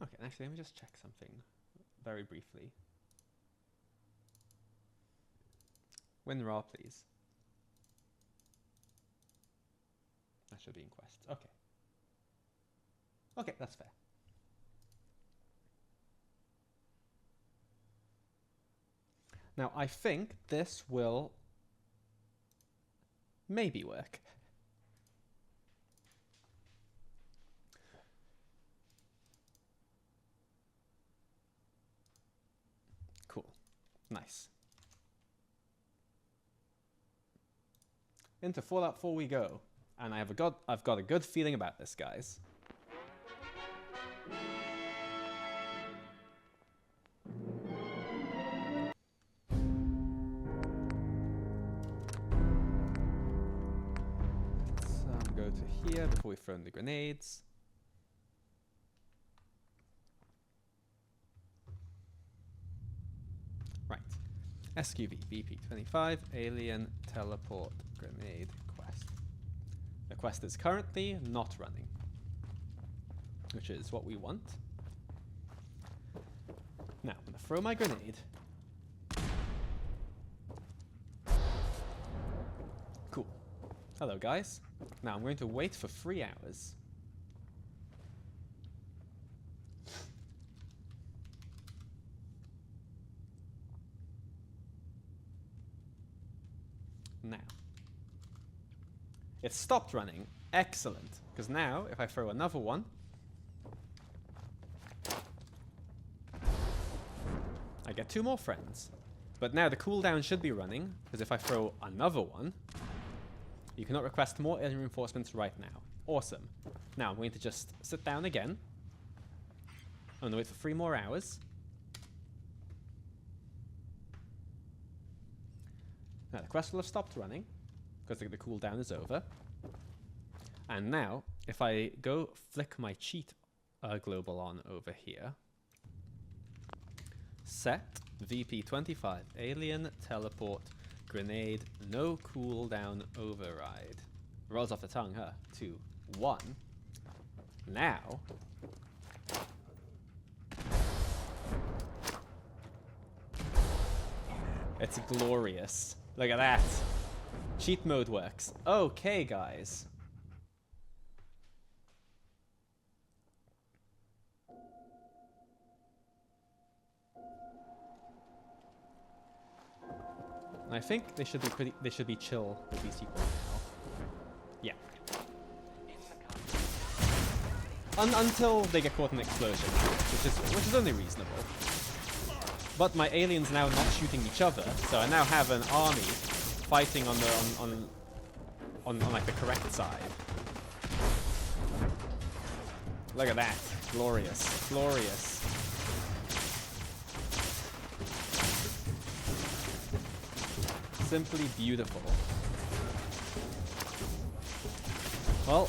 Okay, actually, let me just check something very briefly. WinRAR, please. That should be in quests. Okay. Okay, that's fair. Now, I think this will maybe work. Cool. Nice. Into Fallout 4 we go. And I've got a good feeling about this, guys. Let's go to here before we throw in the grenades. Right. SQV VP25 Alien Teleport Grenade Quest. The quest is currently not running, which is what we want. Now, I'm going to throw my grenade. Cool. Hello, guys. Now, I'm going to wait for 3 hours. Now, it stopped running. Excellent. Because now, if I throw another one, I get 2 more friends. But now the cooldown should be running, because if I throw another one, you cannot request more alien reinforcements right now. Awesome. Now I'm going to just sit down again. I'm going to wait for 3 more hours. Now the quest will have stopped running because the cooldown is over. And now, if I go flick my cheat global on over here, set VP25 alien teleport grenade no cooldown override. Rolls off the tongue, huh? 2, 1. Now, it's glorious. Look at that. Cheat mode works. Okay, guys. I think they should be chill with these people now. Yeah. Until they get caught in an explosion, which is only reasonable. But my aliens now not shooting each other, so I now have an army fighting on like the correct side. Look at that. Glorious. Glorious. Simply beautiful. Well,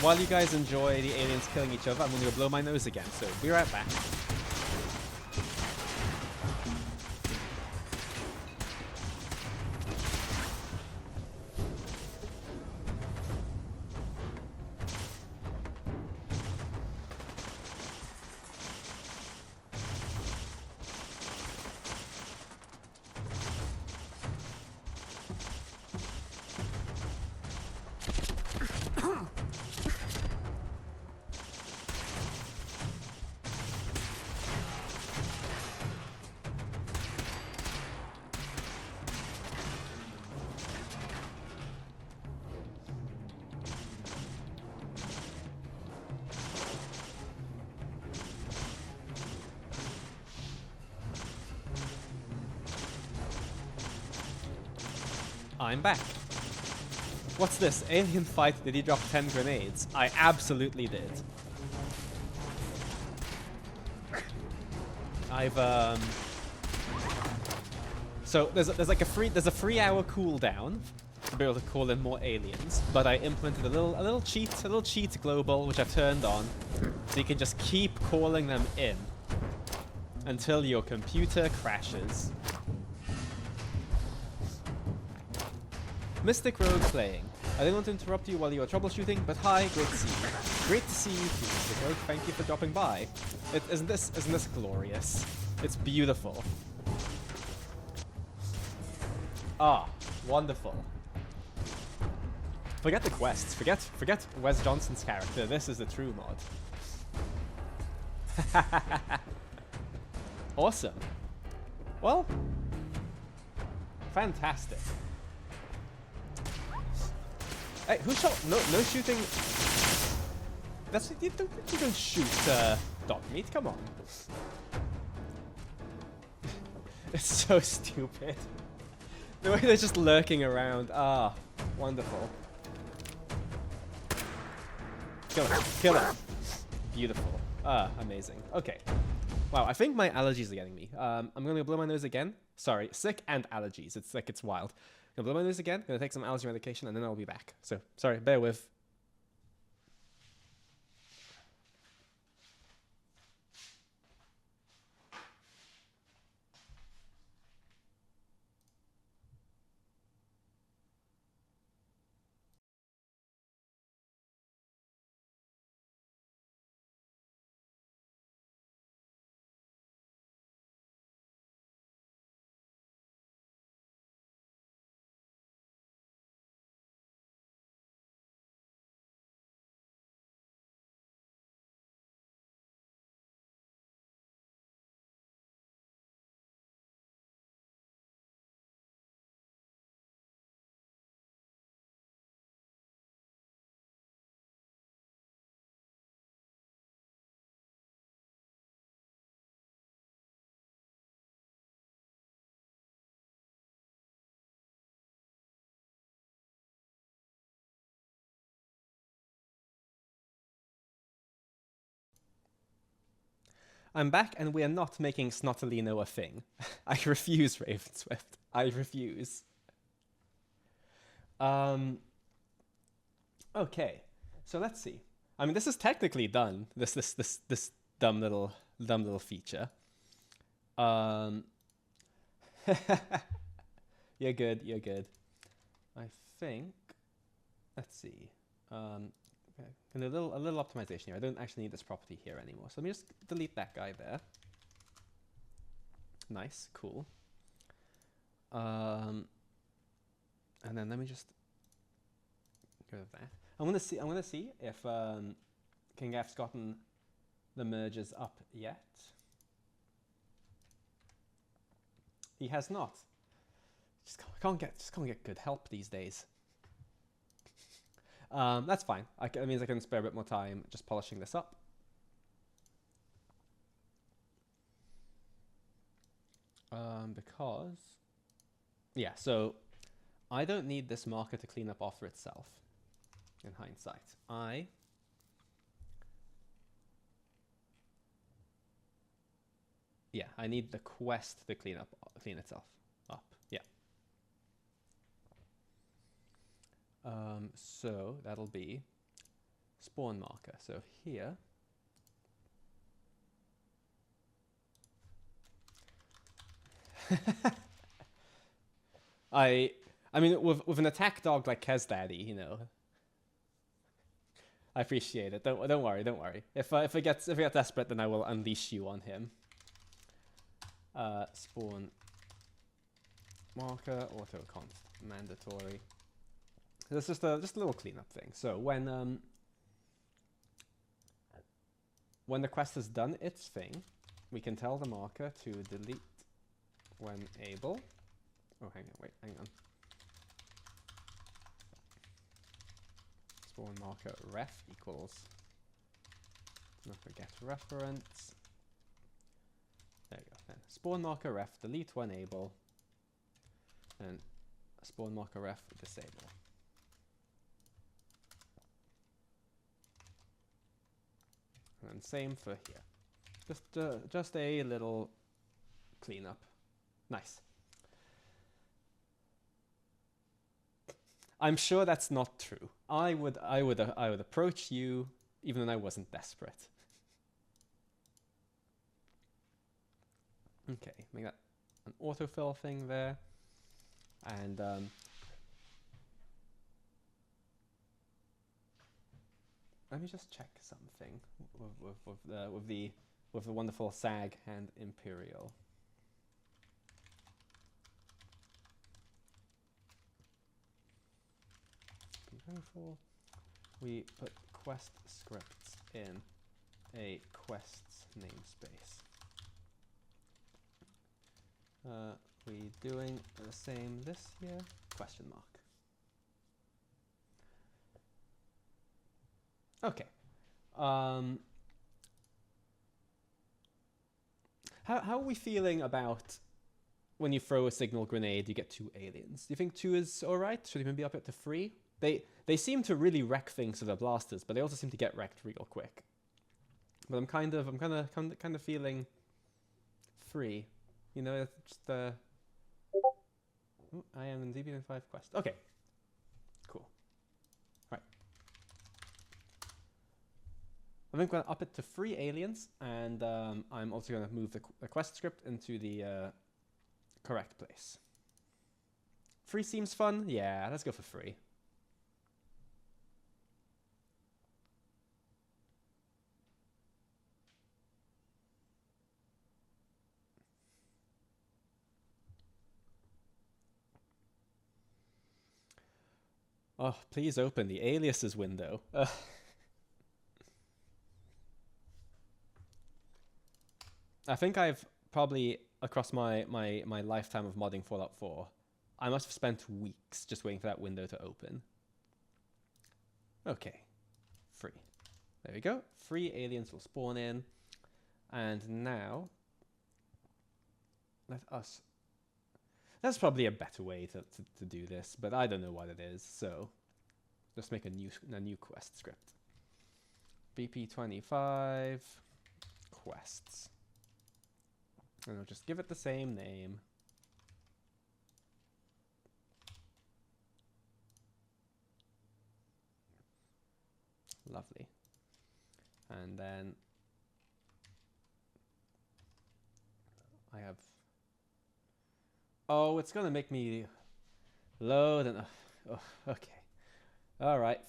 while you guys enjoy the aliens killing each other, I'm going to go blow my nose again, so be right back. I'm back. What's this? Alien fight, did he drop 10 grenades? I absolutely did. So there's a 3-hour cooldown to be able to call in more aliens, but I implemented a little cheat global which I've turned on, so you can just keep calling them in until your computer crashes. Mystic Rogue playing. I didn't want to interrupt you while you were troubleshooting, but hi, great to see you. Great to see you too, Mystic Rogue. Thank you for dropping by. Isn't this glorious? It's beautiful. Ah, wonderful. Forget the quests. Forget Wes Johnson's character. This is the true mod. Awesome. Well, fantastic. Hey, who shot? No shooting. You don't shoot dog meat. Come on. It's so stupid. The way they're just lurking around. Ah, wonderful. Kill him. Kill him. Beautiful. Ah, amazing. Okay. Wow, I think my allergies are getting me. I'm gonna blow my nose again. Sorry, sick and allergies. It's wild. I'm gonna blow my nose again. Gonna take some allergy medication and then I'll be back. So sorry, bear with. I'm back, and we are not making Snotolino a thing. I refuse, Ravenswift. I refuse. Okay, so let's see. I mean, this is technically done. This dumb little feature. You're good. You're good. I think. Let's see. Okay. And a little optimization here. I don't actually need this property here anymore. So let me just delete that guy there. Nice, cool. And then let me just go to that. I want to see if King F's gotten the merges up yet. He has not. Just can't get good help these days. That's fine. That means I can spare a bit more time just polishing this up. Because, yeah, so I don't need this marker to clean up after itself. In hindsight, I need the quest to clean itself up. Yeah. So that'll be spawn marker. So here. I mean, with an attack dog like Kez Daddy, you know, I appreciate it. Don't worry. If it gets desperate, then I will unleash you on him. Spawn marker auto const mandatory. This is just a little cleanup thing. So when the quest has done its thing, we can tell the marker to delete when able. Oh, hang on. Spawn marker ref equals, not forget reference. There you go. Then spawn marker ref delete when able, and spawn marker ref disable. And then same for here. Just a little cleanup. Nice. I'm sure that's not true. I would approach you even when I wasn't desperate. Okay, make that an autofill thing there, and let me just check something with the wonderful SAG and Imperial. We put quest scripts in a quests namespace. We doing the same this year? Question mark. Okay. How are we feeling about when you throw a signal grenade, you get 2 aliens? Do you think 2 is all right? Should we maybe up it to 3? They seem to really wreck things with their blasters, but they also seem to get wrecked real quick. But I'm kind of feeling 3. You know, it's just I am in ZB5 quest. Okay. Cool. Right. I think we're going to up it to 3 aliens, and I'm also going to move the quest script into the correct place. 3 seems fun? Yeah, let's go for 3. Oh, please open the aliases window. I think I've probably, across my lifetime of modding Fallout 4, I must have spent weeks just waiting for that window to open. Okay. 3. There we go. 3 aliens will spawn in. And now, let us... That's probably a better way to do this, but I don't know what it is, so just make a new quest script. BP25 quests. And I'll just give it the same name. Lovely. And then I have... Oh, it's gonna make me load and... Oh, okay. All right.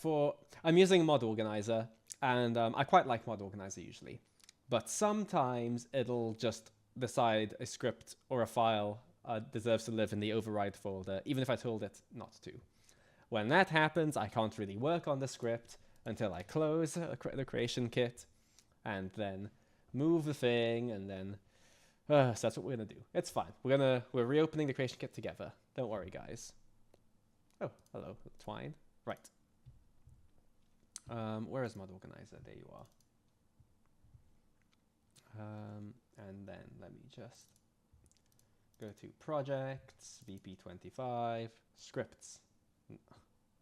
I'm using Mod Organizer, and I quite like Mod Organizer usually, but sometimes it'll just decide a script or a file deserves to live in the override folder, even if I told it not to. When that happens, I can't really work on the script until I close the creation kit, and then move the thing, and then so that's what we're gonna do. It's fine. We're reopening the creation kit together. Don't worry, guys. Oh, hello, Twine. Right. Where is Mod Organizer? There you are. And then let me just go to Projects, VP25, Scripts.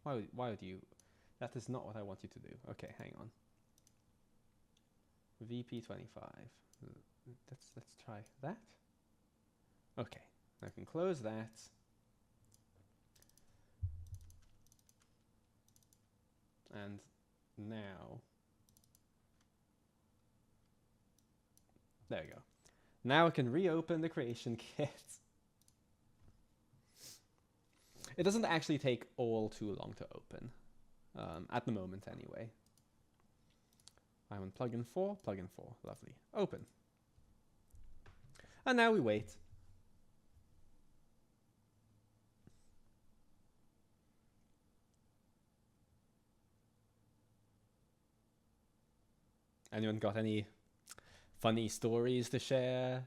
Why would you? That is not what I want you to do. Okay, hang on. VP25. Let's try that. Okay, I can close that. And now, there we go. Now I can reopen the creation kit. It doesn't actually take all too long to open, at the moment anyway. I'm on plugin 4, lovely. Open. And now we wait. Anyone got any funny stories to share?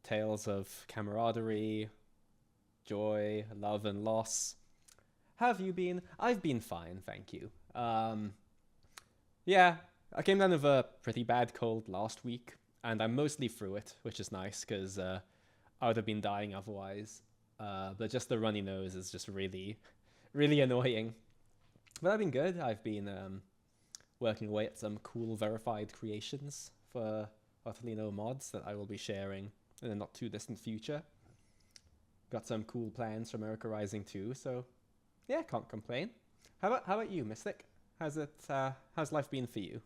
Tales of camaraderie, joy, love and loss? How have you been? I've been fine, thank you. Yeah, I came down with a pretty bad cold last week, and I'm mostly through it, which is nice, because I would have been dying otherwise. But just the runny nose is just really, really annoying. But I've been good. I've been working away at some cool verified creations for Utterly No mods that I will be sharing in a not too distant future. Got some cool plans for America Rising 2, so yeah, can't complain. How about you, Mystic? How's life been for you?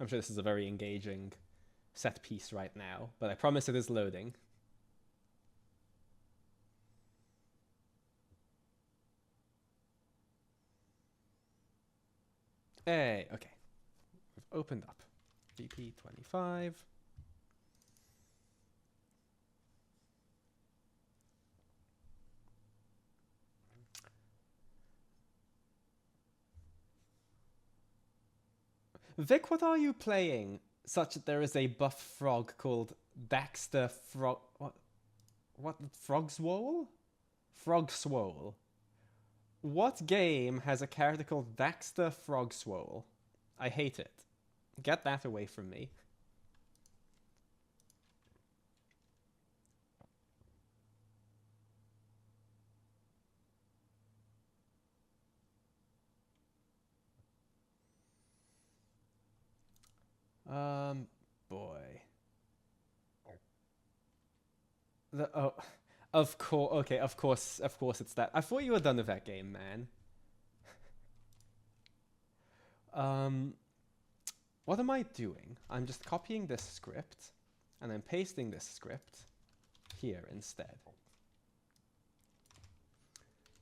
I'm sure this is a very engaging set piece right now, but I promise it is loading. Hey, okay. We've opened up VP25. Vic, what are you playing such that there is a buff frog called Daxter Frog... What? Frogswole? Frogswole. What game has a character called Daxter Frogswole? I hate it. Get that away from me. Boy. Of course. Okay, of course it's that. I thought you were done with that game, man. What am I doing? I'm just copying this script, and I'm pasting this script here instead.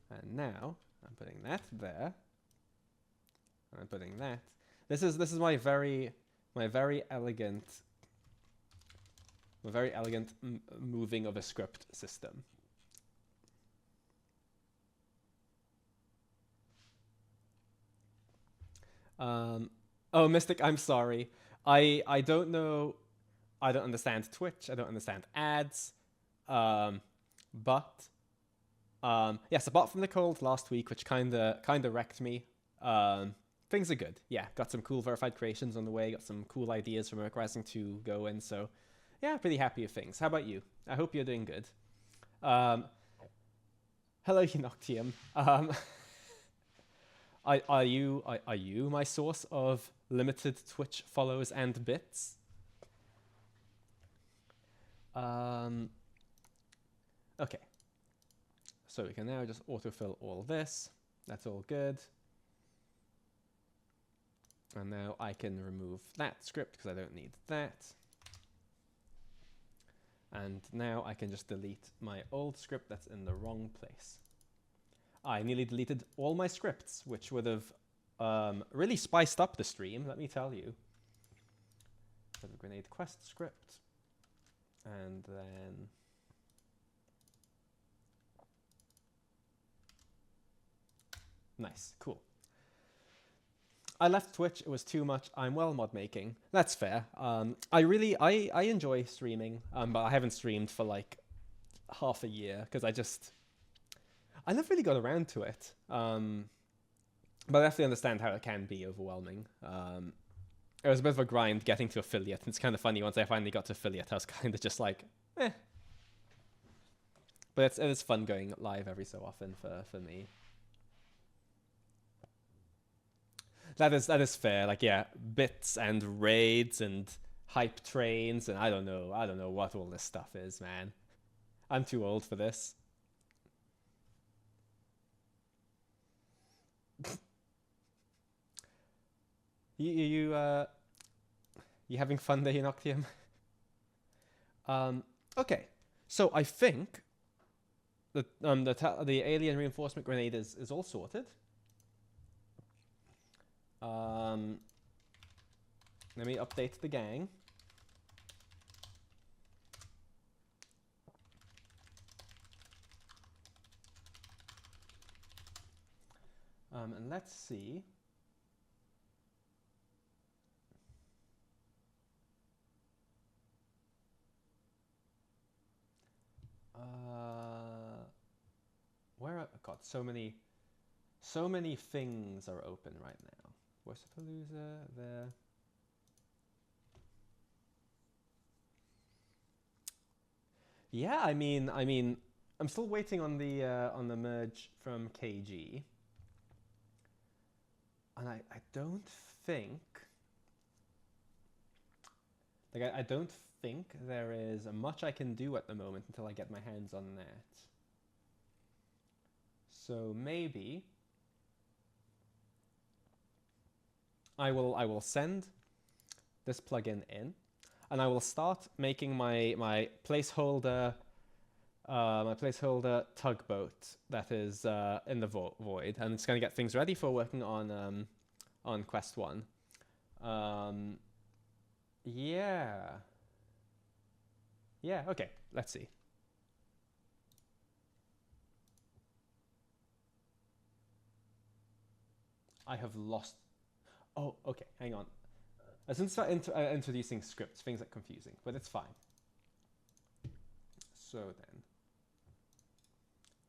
And now I'm putting that there, and I'm putting that. This is my very elegant moving of a script system. Oh, Mystic, I'm sorry. I don't know. I don't understand Twitch. I don't understand ads. But yes, apart from the cold last week, which kinda wrecked me. Things are good. Yeah, got some cool verified creations on the way. Got some cool ideas from America Rising 2 going. So yeah, pretty happy with things. How about you? I hope you're doing good. Have Hello, Noctium. Are you my source of limited Twitch follows and bits? Okay. So we can now just autofill all this. That's all good. And now I can remove that script because I don't need that. And now I can just delete my old script that's in the wrong place. I nearly deleted all my scripts, which would have really spiced up the stream, let me tell you. So the grenade quest script. And then... Nice, cool. I left Twitch, it was too much. I'm well mod making. That's fair. I enjoy streaming, but I haven't streamed for like half a year because I never really got around to it. But I definitely understand how it can be overwhelming. It was a bit of a grind getting to affiliate. It's kind of funny, once I finally got to affiliate, I was kind of just like, eh. But it is fun going live every so often for me. That is fair. Like, yeah, bits and raids and hype trains and I don't know what all this stuff is, man. I'm too old for this. You having fun there, Noctium? Okay. So I think that the alien reinforcement grenade is all sorted. Let me update the gang. And let's see. God, so many things are open right now. VoiceAPalooza there. Yeah, I mean, I'm still waiting on the merge from KG, and I don't think, like, I don't think there is much I can do at the moment until I get my hands on that. So maybe I will send this plugin in, and I will start making my placeholder tugboat that is in the void, and it's going to get things ready for working on Quest 1. Yeah. Okay. Let's see. I have lost. Oh, okay. Hang on. I didn't start introducing scripts. Things are confusing, but it's fine. So then,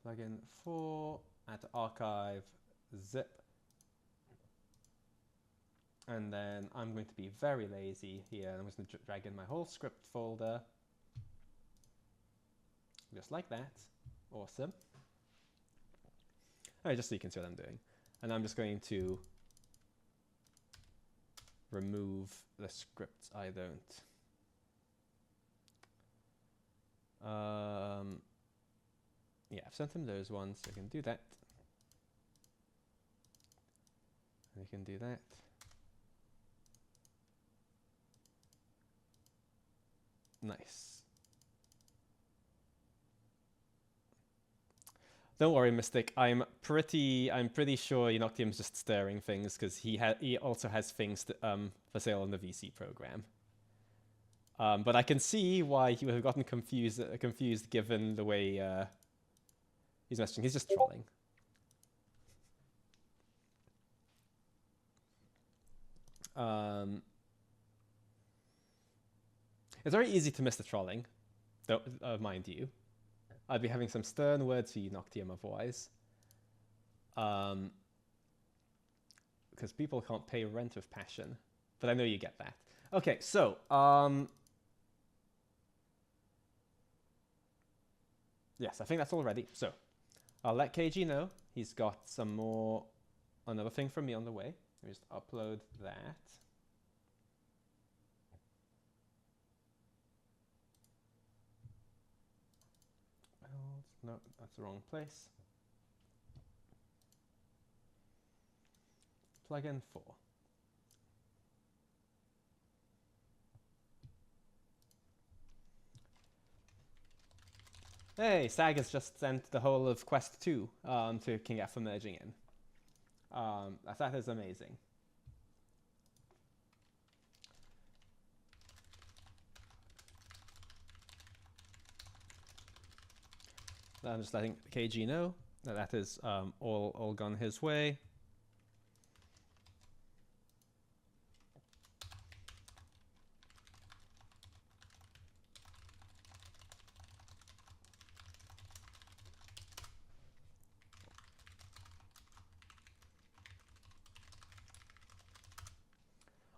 plugin 4, add to archive, zip. And then I'm going to be very lazy here. I'm just going to drag in my whole script folder. Just like that. Awesome. All right, just so you can see what I'm doing. And I'm just going to remove the scripts I don't. Yeah, I've sent him those ones, so I can do that. And we can do that. Nice. Don't worry, Mystic. I'm pretty sure Noctium's just stirring things because he also has things for sale on the VC program. But I can see why he would have gotten confused given the way he's messaging. He's just trolling. It's very easy to miss the trolling, though, mind you. I'd be having some stern words for you, Noctium, otherwise. Because people can't pay rent with passion. But I know you get that. Okay, so... yes, I think that's all ready. So, I'll let KG know. He's got some more, another thing from me on the way. Let me just upload that. No, that's the wrong place. Plugin 4. Hey, Sag has just sent the whole of Quest 2 to King F for merging in. That is amazing. I'm just letting KG know that that is all gone his way.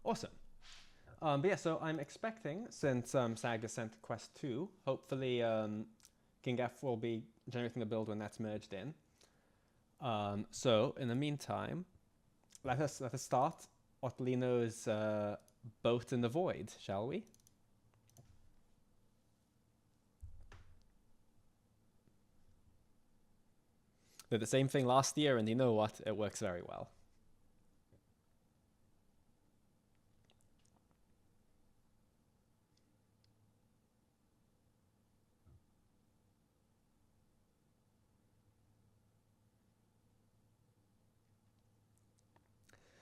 Awesome. But yeah, so I'm expecting, since Sag has sent Quest 2, hopefully King F will be generating a build when that's merged in. So in the meantime, let us start Ottolino's Boat in the Void, shall we? Did the same thing last year, and you know what? It works very well.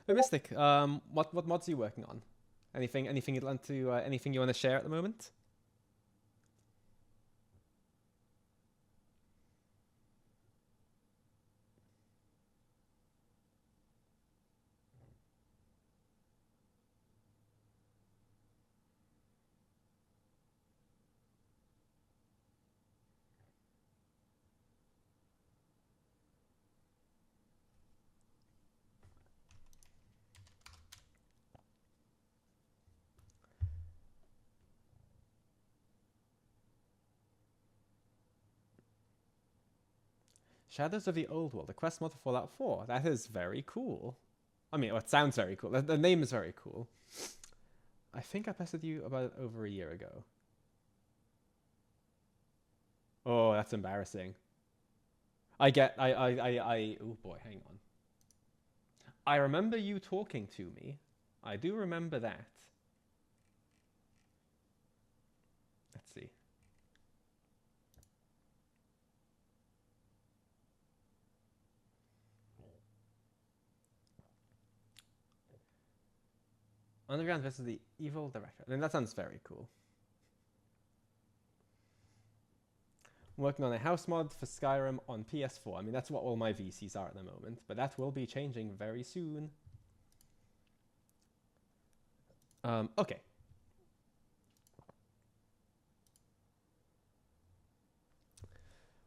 Hey, Mystic, what mods are you working on? Anything you'd like to anything you want to share at the moment? Shadows of the Old World, a quest mod for Fallout 4. That is very cool. I mean, it sounds very cool. The name is very cool. I think I pestered you about it over a year ago. Oh, that's embarrassing. Oh boy, hang on. I remember you talking to me. I do remember that. Let's see. Underground versus the Evil Director. I mean, that sounds very cool. I'm working on a house mod for Skyrim on PS4. I mean, that's what all my VCs are at the moment, but that will be changing very soon. Okay.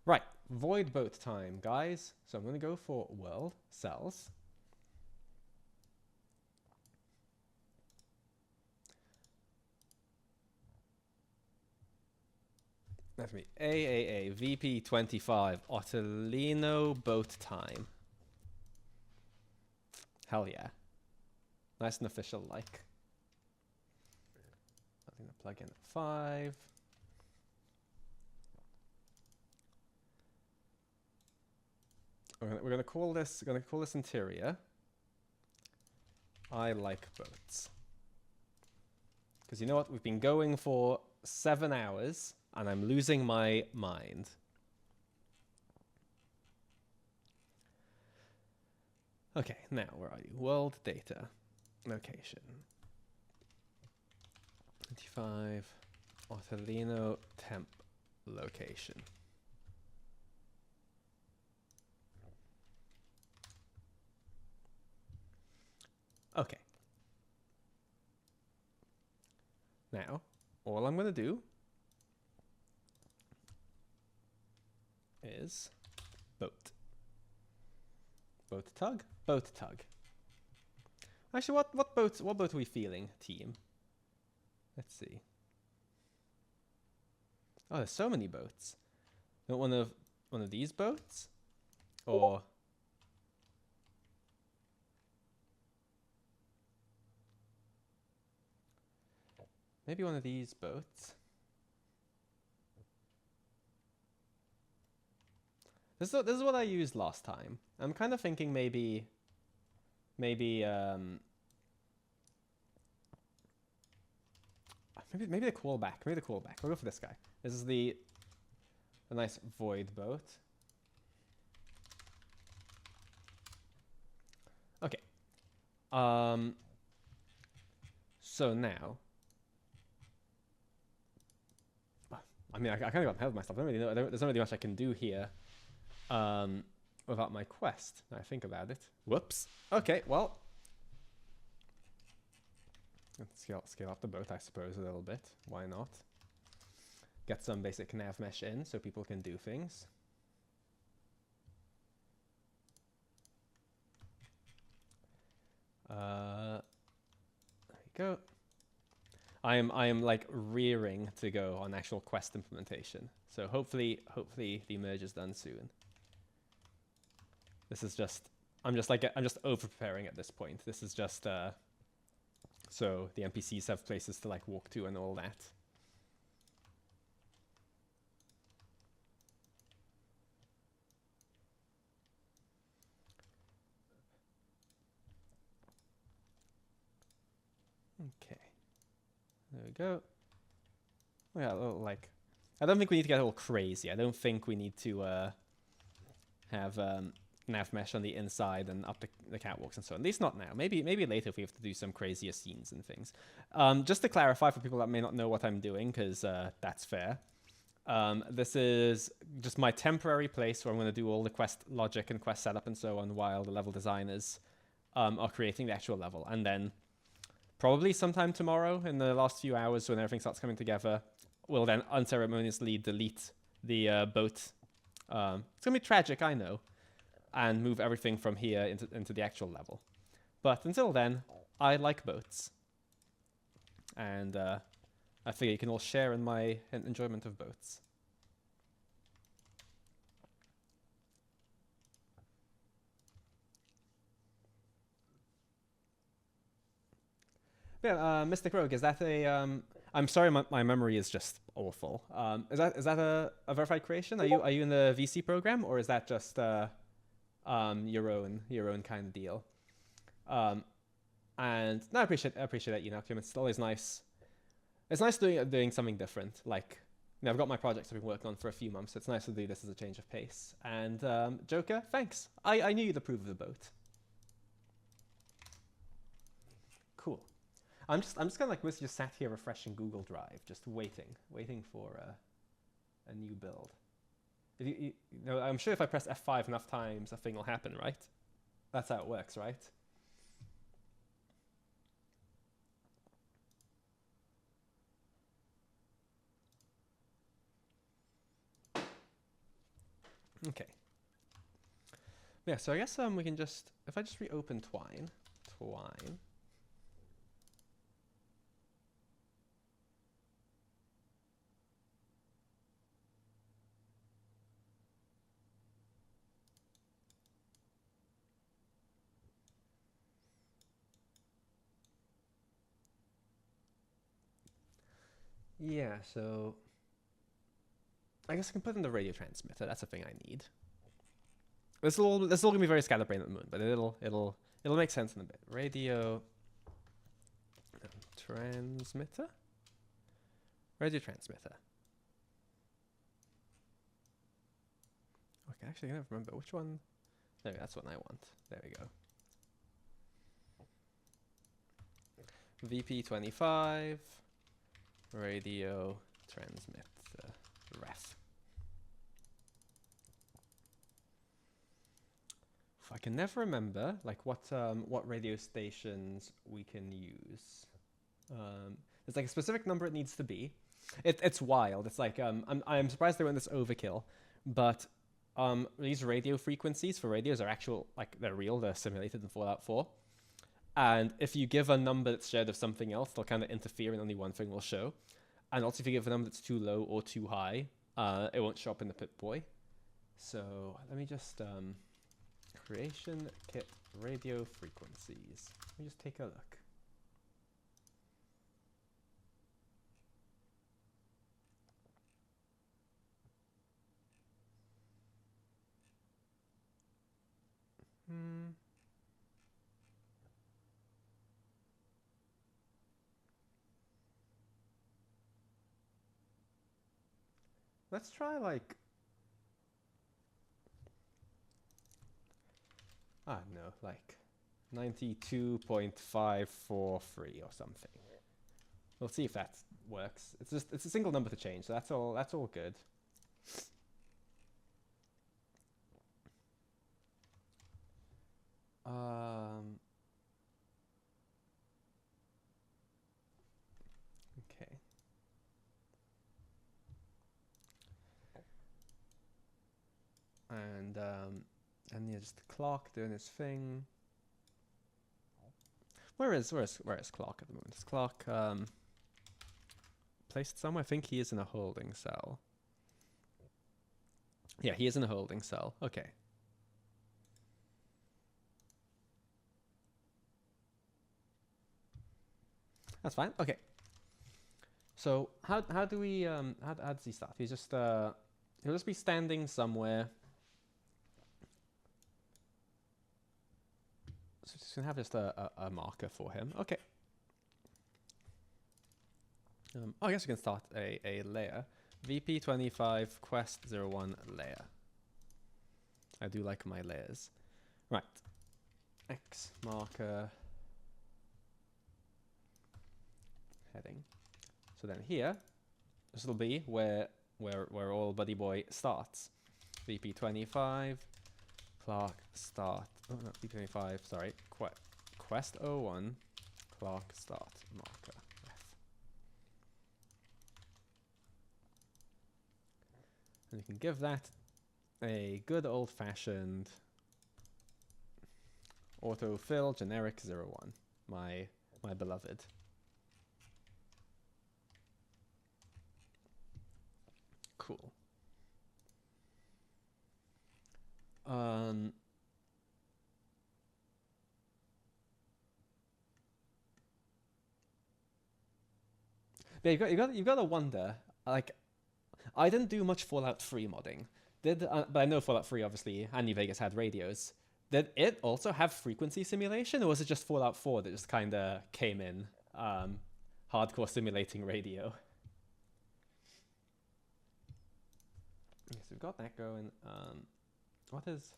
Right, void boat time, guys. So I'm going to go for world cells. That's me. AAA VP25 Ottolino boat time. Hell yeah. Nice and official like. I'm going to plug in 5. We're gonna call this interior. I like boats. Because you know what? We've been going for 7 hours and I'm losing my mind. Okay, now where are you? World data. Location. 25 Ottolino temp location. Okay. Now, all I'm going to do is boat. Boat tug? Boat tug. Actually, what boat are we feeling, team? Let's see. Oh, there's so many boats. One of these boats? Or maybe one of these boats. This is what I used last time. I'm kind of thinking maybe maybe the callback. Maybe the callback. We'll go for this guy. This is a nice void boat. Okay. So now, I mean, I kind of got ahead of myself. I don't really know. There's not really much I can do here, without my quest. Now I think about it. Whoops. Okay. Well, let's scale up the boat, I suppose, a little bit. Why not? Get some basic nav mesh in so people can do things. There you go. I am like rearing to go on actual quest implementation. So hopefully the merge is done soon. This is just I'm just over preparing at this point. This is just so the NPCs have places to like walk to and all that. Okay. There we go. Yeah, like, I don't think we need to get all crazy. I don't think we need to have nav mesh on the inside and up the catwalks and so on. At least not now. Maybe later if we have to do some crazier scenes and things. Just to clarify for people that may not know what I'm doing, because that's fair. This is just my temporary place where I'm going to do all the quest logic and quest setup and so on while the level designers are creating the actual level. And then probably sometime tomorrow, in the last few hours when everything starts coming together, we'll then unceremoniously delete the boat. It's going to be tragic, I know, and move everything from here into the actual level. But until then, I like boats. And I figure you can all share in my enjoyment of boats. Yeah, Mystic Rogue, is that a... I'm sorry, my memory is just awful. Is that a verified creation? Are you in the VC program, or is that just your own kind of deal? And no, I appreciate that, Enochium. It's always nice. It's nice doing something different. Like, you know, I've got my projects I've been working on for a few months. So it's nice to do this as a change of pace. And Joker, thanks. I knew you'd approve of the boat. Cool. I'm just kind of like just sat here refreshing Google Drive, just waiting for a new build. You know, I'm sure if I press F5 enough times, a thing will happen, right? That's how it works, right? Okay. Yeah, so I guess we can just, if I just reopen Twine. Yeah, so I guess I can put in the radio transmitter. That's a thing I need. This will gonna be very scatterbrained at the moment, but it'll make sense in a bit. Radio transmitter. Radio transmitter. Okay, actually I can't remember which one. No, that's what I want. There we go. VP25 radio transmit ref. I can never remember like what radio stations we can use. There's like a specific number it needs to be. It's wild. It's like I'm surprised they went this overkill, but these radio frequencies for radios are actual, like they're real. They're simulated in Fallout 4. And if you give a number that's shared of something else, they'll kind of interfere and only one thing will show. And also if you give a number that's too low or too high, it won't show up in the Pip-Boy. So let me just Creation kit radio frequencies. Let me just take a look. Let's try like, I don't know, like 92.543 or something. We'll see if that works. It's a single number to change, so that's all good. Okay. And yeah, just the clock doing its thing. Where is clock at the moment? Is clock placed somewhere? I think he is in a holding cell. Yeah, he is in a holding cell. Okay. That's fine. Okay. So how do we how does he start? He's just he'll just be standing somewhere. So just gonna have just a marker for him. Okay. Oh, I guess we can start a layer. VP25 Quest 01 layer. I do like my layers. Right. X marker heading. So then here, this will be where all Buddy Boy starts. VP25 Clark start. Oh no, VP25. Sorry, Quest 01 Clark start marker. And you can give that a good old-fashioned autofill generic 01. My beloved. Cool. Yeah, you've got to wonder, like, I didn't do much Fallout 3 modding. But I know Fallout 3 obviously and New Vegas had radios. Did it also have frequency simulation, or was it just Fallout 4 that just kind of came in, hardcore simulating radio? Okay, so we've got that going. What is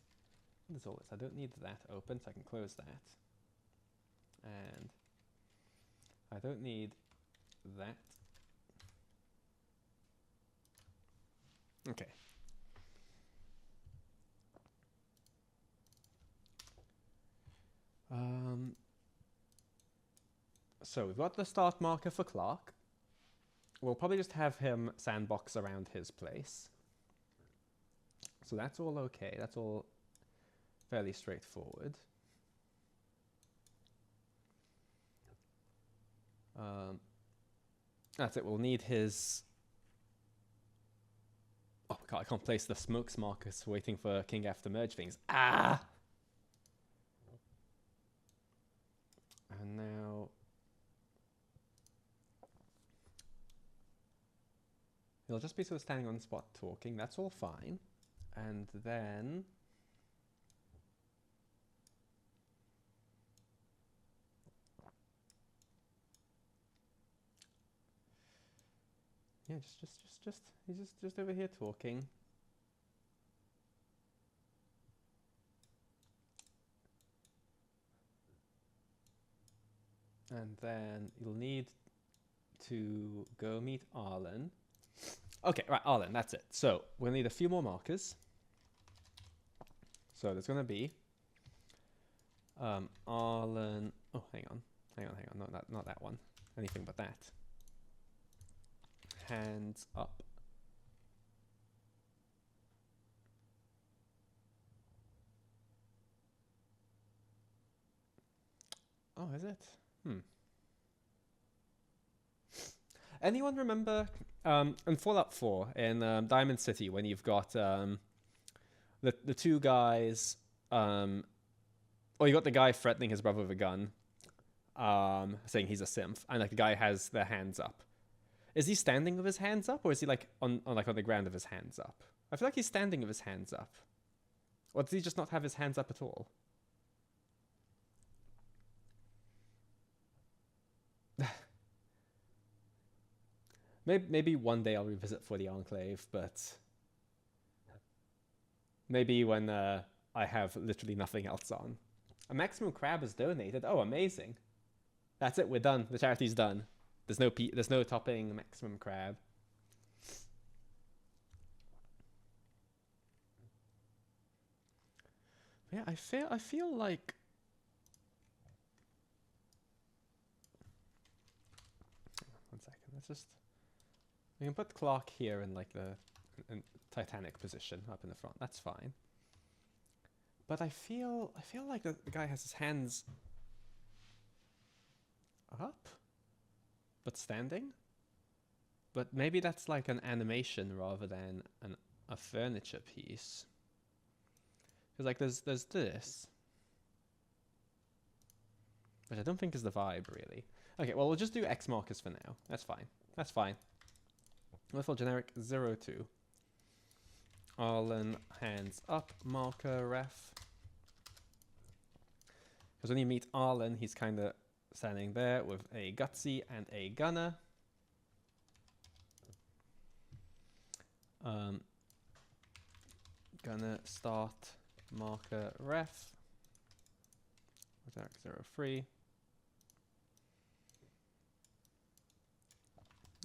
all this? I don't need that open, so I can close that. And I don't need that. Okay. So we've got the start marker for Clark. We'll probably just have him sandbox around his place. So that's all okay. That's all fairly straightforward. That's it. We'll need his... Oh god, I can't place the smokes markers waiting for King after merge things. Ah! And now... he'll just be sort of standing on the spot talking. That's all fine. And then... yeah, he's just over here talking. And then you'll need to go meet Arlen. Okay, right, Arlen, that's it. So we'll need a few more markers. So there's going to be Arlen. Oh, hang on, not that one. Anything but that. Hands up. Oh, is it? Anyone remember in Fallout 4 in Diamond City when you've got the two guys or you got the guy threatening his brother with a gun, saying he's a simp, and like the guy has their hands up. Is he standing with his hands up, or is he like on the ground with his hands up? I feel like he's standing with his hands up. Or does he just not have his hands up at all? Maybe one day I'll revisit for the Enclave, but maybe when I have literally nothing else on. A maximum crab is donated. Oh, amazing! That's it. We're done. The charity's done. There's no topping maximum crab. Yeah, I feel like one second. Let's just we can put Clark here in like the Titanic position up in the front. That's fine. But I feel like the guy has his hands up, but standing. But maybe that's like an animation rather than a furniture piece. Because like there's this, which I don't think is the vibe really. Okay, well we'll just do X markers for now. That's fine. That's fine. Little generic 02. Arlen hands up marker ref. Because when you meet Arlen, he's kind of standing there with a gutsy and a gunner. Gunner start marker ref. Generic 03.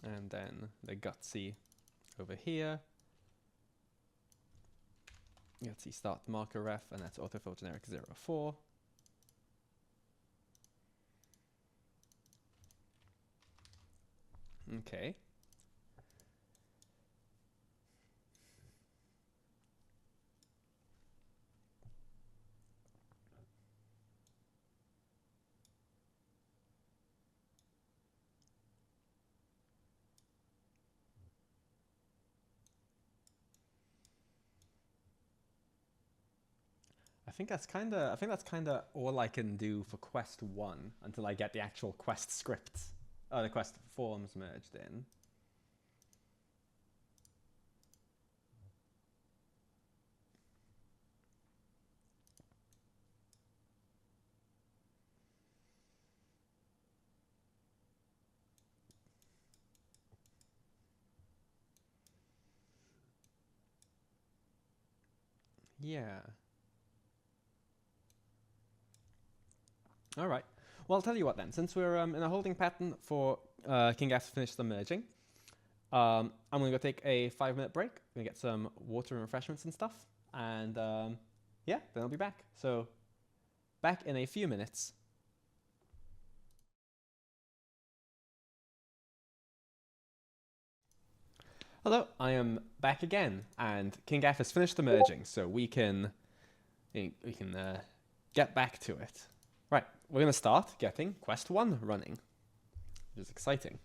And then the gutsy over here. Gutsy start marker ref, and that's autofill generic 04. Okay. I think that's kind of all I can do for quest 1 until I get the actual quest scripts, the quest forms merged in. Yeah. All right. Well, I'll tell you what then. Since we're in a holding pattern for King F to finish the merging, I'm going to go take a 5-minute break. I'm going to get some water and refreshments and stuff. And yeah, then I'll be back. So back in a few minutes. Hello, I am back again, and King F has finished the merging, so we can get back to it. Right, we're going to start getting Quest 1 running, which is exciting.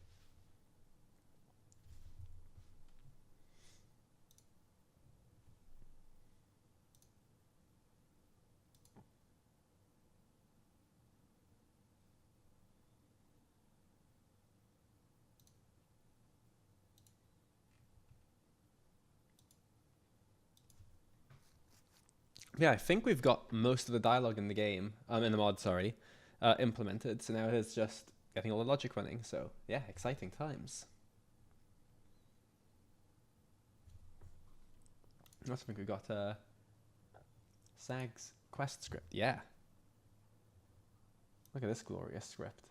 Yeah, I think we've got most of the dialogue in the game, in the mod, sorry, implemented. So now it is just getting all the logic running. So yeah, exciting times. I also think we got Sag's quest script. Yeah. Look at this glorious script.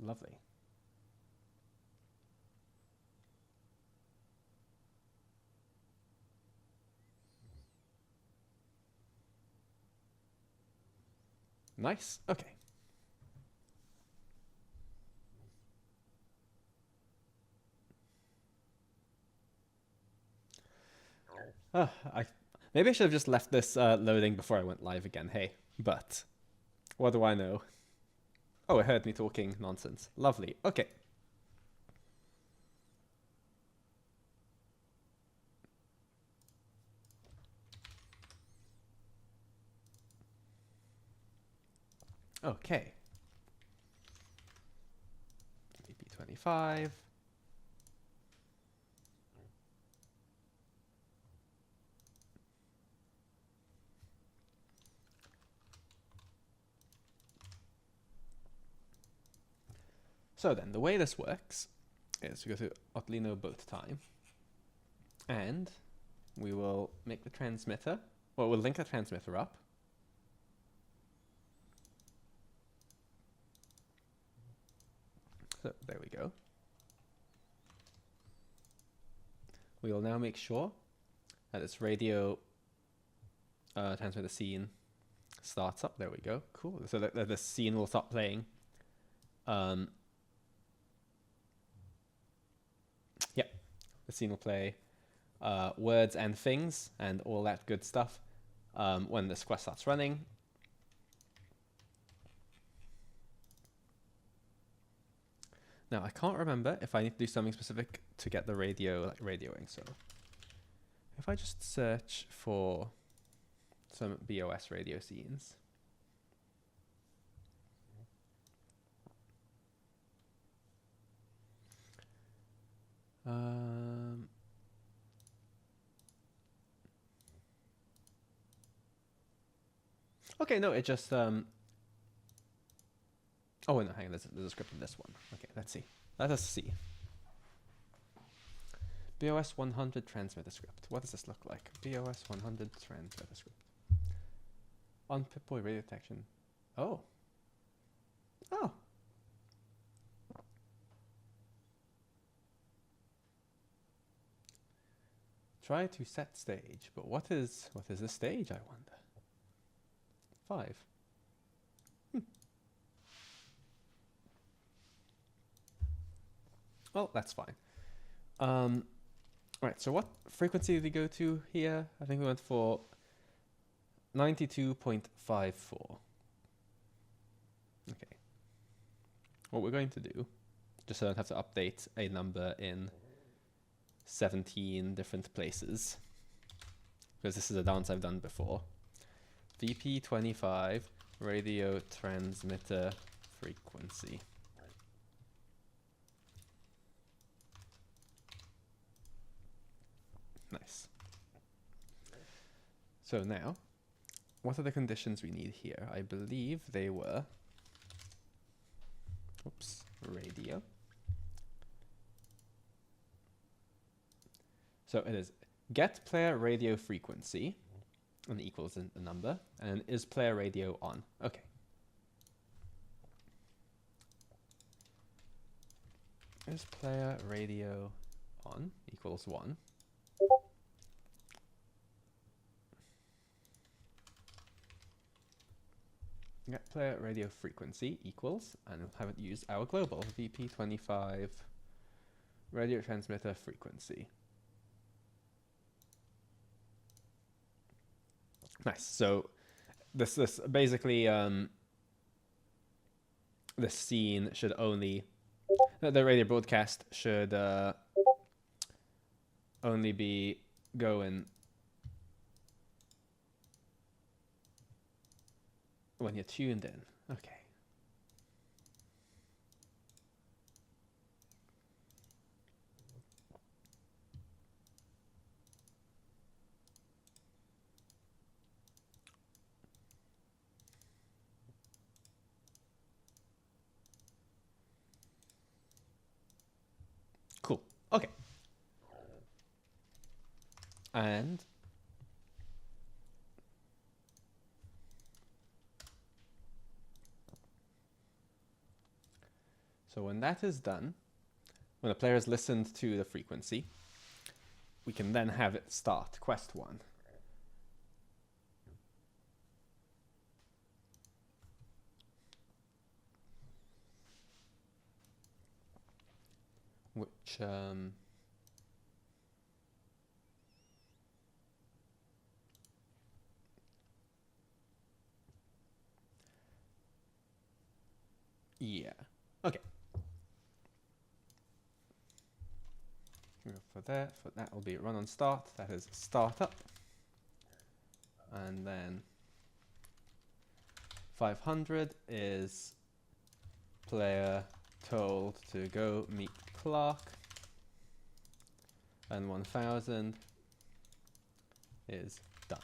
Lovely. Nice. Okay. Maybe I should have just left this loading before I went live again. Hey, but what do I know? Oh, it heard me talking nonsense. Lovely. Okay. Okay. VP25. So then, the way this works is we go to Otlino both time, and we will make the transmitter, well, we'll link the transmitter up. So there we go. We will now make sure that this radio transmitter scene starts up. There we go. Cool. So that the scene will start playing. Yep. The scene will play words and things and all that good stuff when this quest starts running. Now, I can't remember if I need to do something specific to get the radio, like radioing. So if I just search for some BOS radio scenes. Okay, no, it just oh wait, no, hang on, there's a script in this one. Okay, let's see. Let us see. BOS 100 transmitter script. What does this look like? BOS 100 transmitter script. On Pip-Boy radio detection. Oh. Oh. Try to set stage, but what is the stage, I wonder? 5. Well, that's fine. Right, so what frequency did we go to here? I think we went for 92.54. Okay. What we're going to do, just so I don't have to update a number in 17 different places, because this is a dance I've done before. VP25 radio transmitter frequency. Nice. So now, what are the conditions we need here? I believe they were, oops, radio. So it is get player radio frequency, and equals the number, and is player radio on? Okay. Is player radio on equals 1. Get player radio frequency equals, and we'll have it use our global VP25 radio transmitter frequency. Nice. So this basically the scene should only, the radio broadcast should only be going when you're tuned in. Okay. Cool. Okay. And so when that is done, when the player has listened to the frequency, we can then have it start quest 1. Which Yeah. Okay. For that will be run on start. That is startup. And then 500 is player told to go meet Clark. And 1000 is done.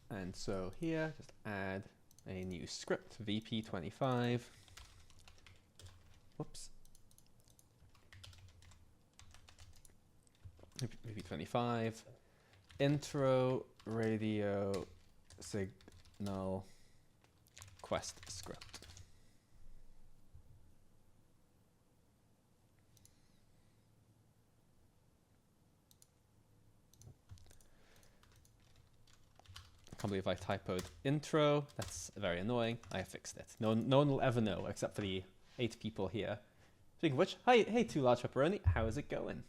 And so here, just add a new script, VP25. Whoops. VP25. Intro radio signal quest script. I can't believe I typoed intro. That's very annoying. I fixed it. No one will ever know except for the 8 people here. Speaking of which, hey, Too Large Pepperoni, how is it going?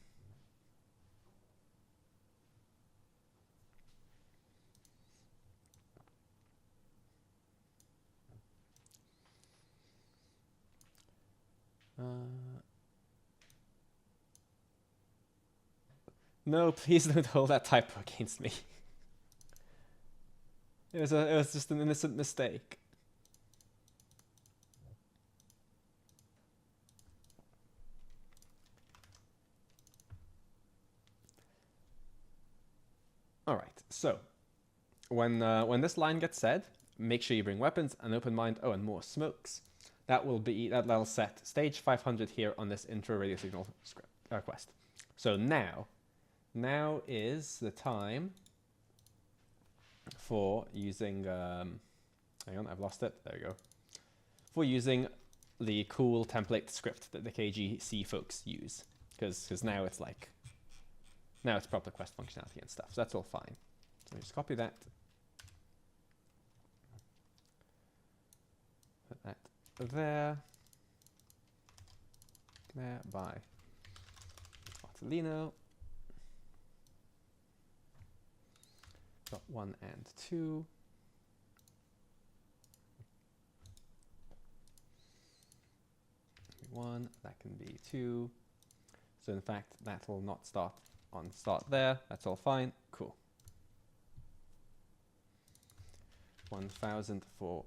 No, please don't hold that typo against me. It was just an innocent mistake. All right. So, when this line gets said, make sure you bring weapons, an open mind, and more smokes. That'll set stage 500 here on this intro radio signal script quest. So now is the time for using, hang on, I've lost it, there we go. For using the cool template script that the KGC folks use. Because now it's like, now it's proper quest functionality and stuff, so that's all fine. So just copy that. Put that there. There, by Bartolino. Got 1 and 2. One, that can be 2. So in fact, that will not start on start there. That's all fine. Cool. 1000 for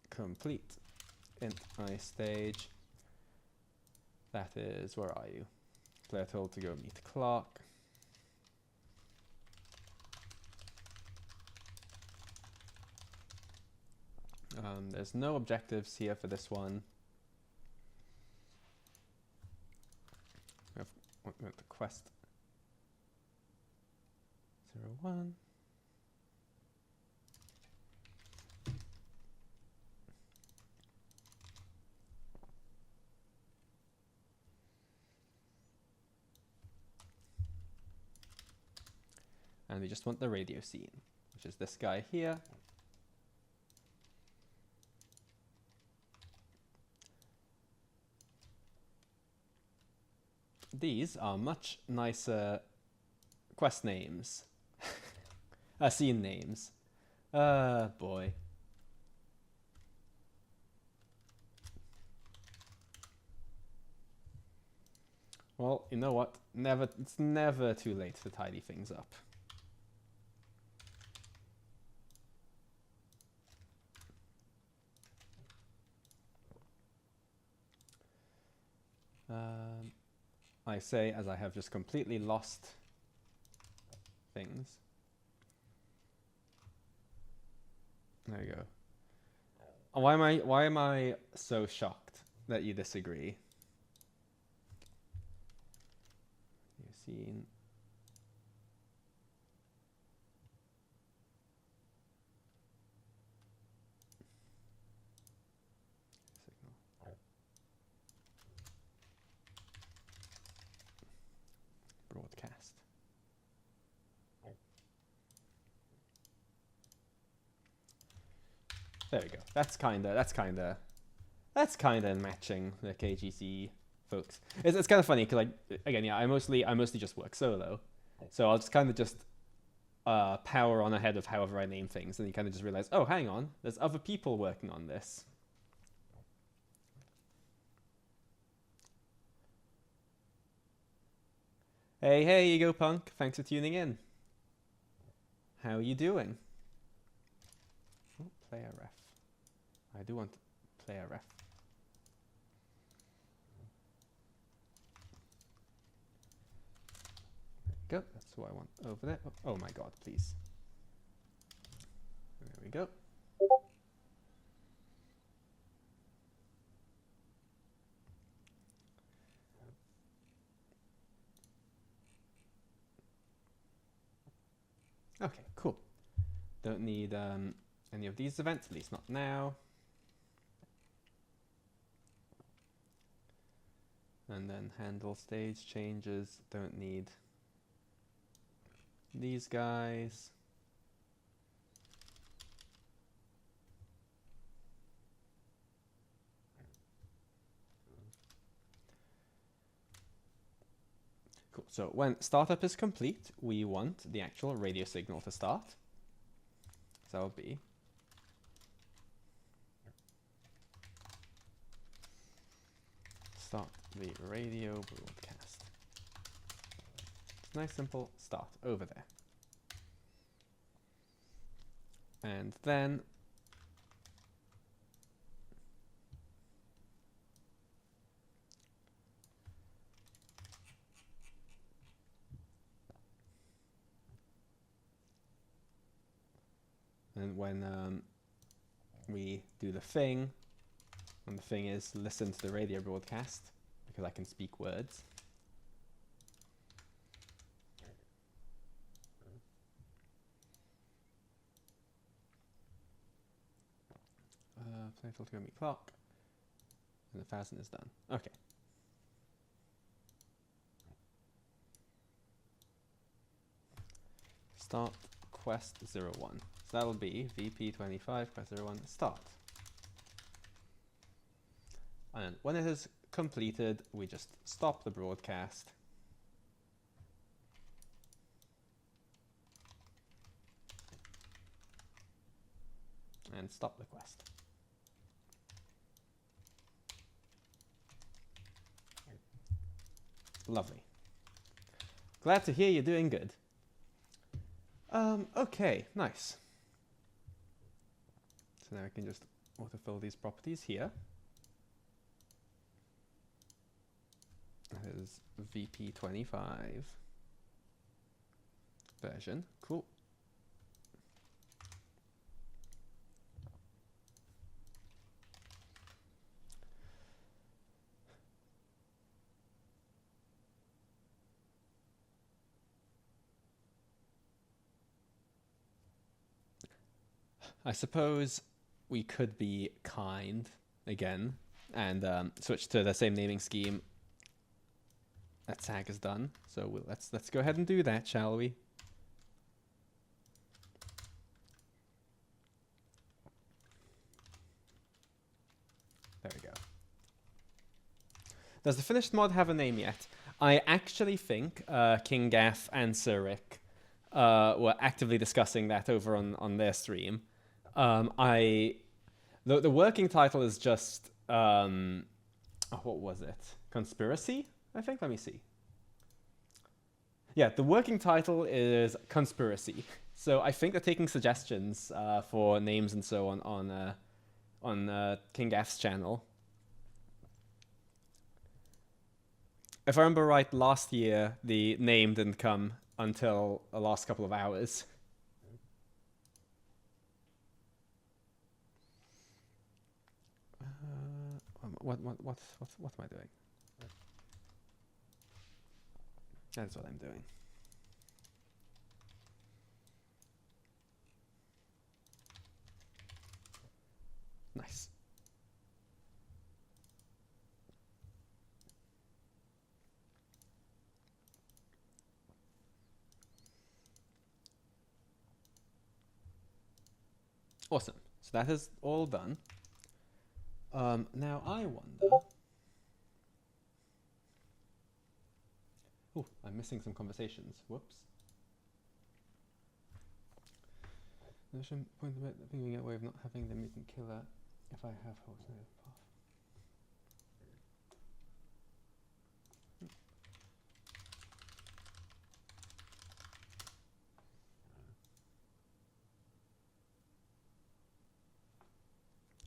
complete int I stage. That is, where are you? Player told to go meet Clark. There's no objectives here for this one. We have the quest 01. And we just want the radio scene, which is this guy here. These are much nicer quest names. Scene names. Boy. Well, you know what? It's never too late to tidy things up. I say as I have just completely lost things. There you go. Why am I so shocked that you disagree? You've seen. Broadcast. There we go. That's kinda matching the KGC folks. It's kind of funny because again, yeah, I mostly just work solo, So I'll just kind of just power on ahead of however I name things, and you kind of just realize, oh, hang on, there's other people working on this. Hey, hey, Ego Punk, thanks for tuning in. How are you doing? Oh, player ref. I do want player ref. There we go, that's what I want over there. Oh my god, please. There we go. Okay, cool. Don't need any of these events, at least not now. And then handle stage changes, don't need these guys. Cool. So when startup is complete, we want the actual radio signal to start. So that will be start the radio broadcast. Nice simple start over there. And then when we do the thing, and the thing is listen to the radio broadcast, because I can speak words. Play to meet clock, and 1,000 is done. Okay. Start quest 01. So that'll be VP25 quest 01 start. And when it is completed, we just stop the broadcast. And stop the quest. Lovely. Glad to hear you're doing good. Okay, nice. So now I can just autofill these properties here. That is VP25 version. Cool. I suppose we could be kind again and switch to the same naming scheme that SAG has done. So let's go ahead and do that, shall we? There we go. Does the finished mod have a name yet? I actually think King Gaff and Sir Rick were actively discussing that over on their stream. The working title is just what was it? Conspiracy, I think. Let me see. Yeah, the working title is Conspiracy. So I think they're taking suggestions for names and so on King Gaff's channel. If I remember right, last year the name didn't come until the last couple of hours. What am I doing? That's what I'm doing. Nice. Awesome. So that is all done. Now I wonder Oh, I'm missing some conversations. Whoops. There's some point about thinking a way of not having the mutant killer if I have alternative path.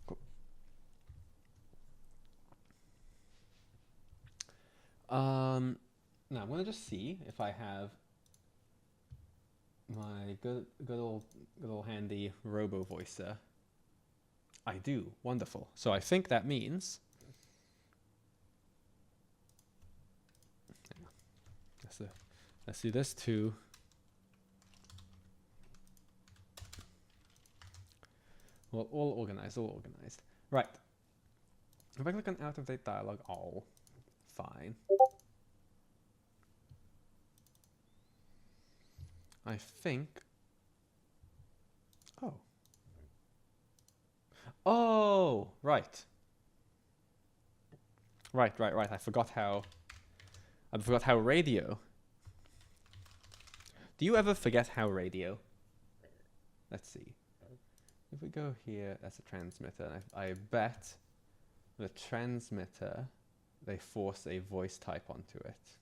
Cool. Now I'm gonna just see if I have my good old handy robo voicer. I do. Wonderful. So I think that means let's do this too. Well, all organized. Right. If I click on out of date dialogue, all fine. I think. Oh, right. Right. I forgot how radio. Do you ever forget how radio? Let's see. If we go here, that's a transmitter. I bet the transmitter, they force a voice type onto it.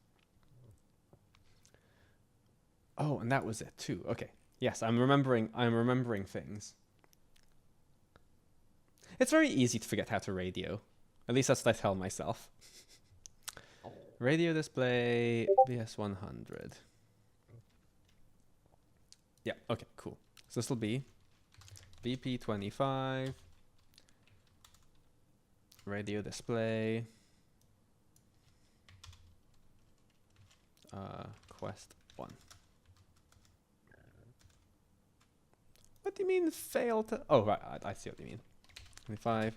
Oh, and that was it too. Okay. Yes, I'm remembering things. It's very easy to forget how to radio. At least that's what I tell myself. Radio display BS100. Yeah, okay, cool. So this will be BP25 radio display quest 1. What do you mean fail to? Oh, right, I see what you mean. 25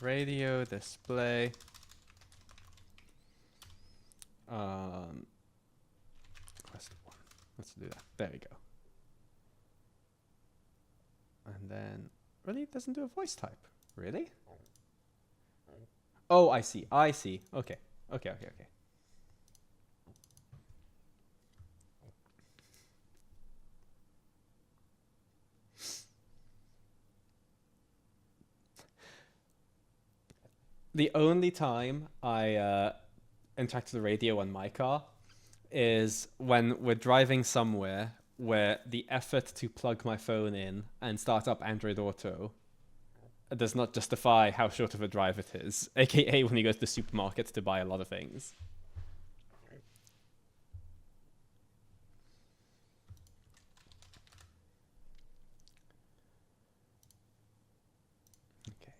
radio display quest 1. Let's do that. There we go. And then really it doesn't do a voice type. Really? Oh, I see. Okay. The only time I interact with the radio on my car is when we're driving somewhere where the effort to plug my phone in and start up Android Auto does not justify how short of a drive it is, aka when you go to the supermarket to buy a lot of things. Okay,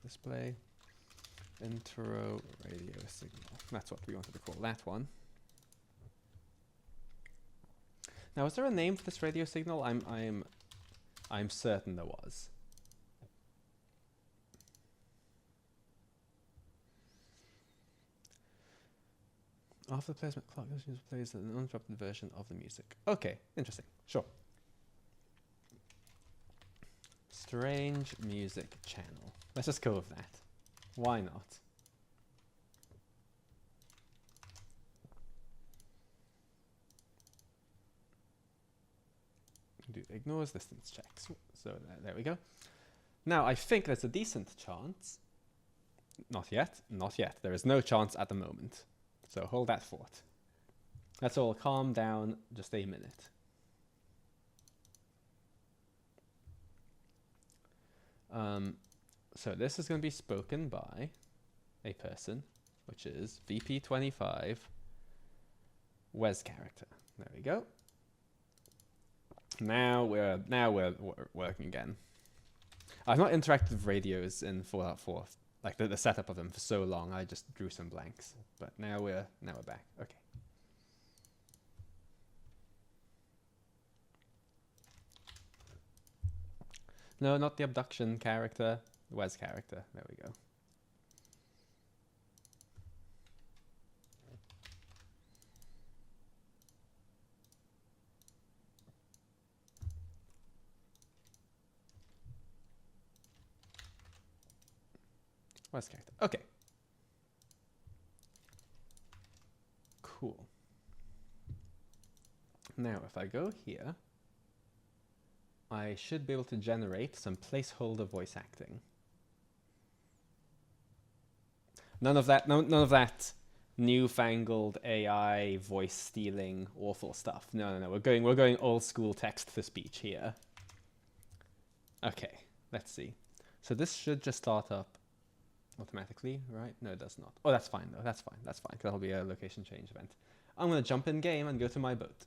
display intro radio signal. That's what we wanted to call that one. Now, is there a name for this radio signal? I'm certain there was. After the placement, clock plays an uninterrupted version of the music. Okay, interesting. Sure. Strange music channel. Let's just go with that. Why not? Ignores distance checks. So there we go. Now I think there's a decent chance. Not yet. There is no chance at the moment. So hold that thought. Let's all calm down just a minute. So this is going to be spoken by a person, which is VP25 Wes character. There we go. Now we're working again. I've not interacted with radios in Fallout 4, like the setup of them for so long. I just drew some blanks, but now we're back. Okay. No, not the abduction character. Wes character. There we go. Wes character. Okay. Cool. Now, if I go here, I should be able to generate some placeholder voice acting. None of that newfangled AI voice stealing awful stuff. No. We're going old school text to speech here. Okay, let's see. So this should just start up automatically, right? No, it does not. Oh, that's fine though. That's fine. Because that'll be a location change event. I'm gonna jump in game and go to my boat.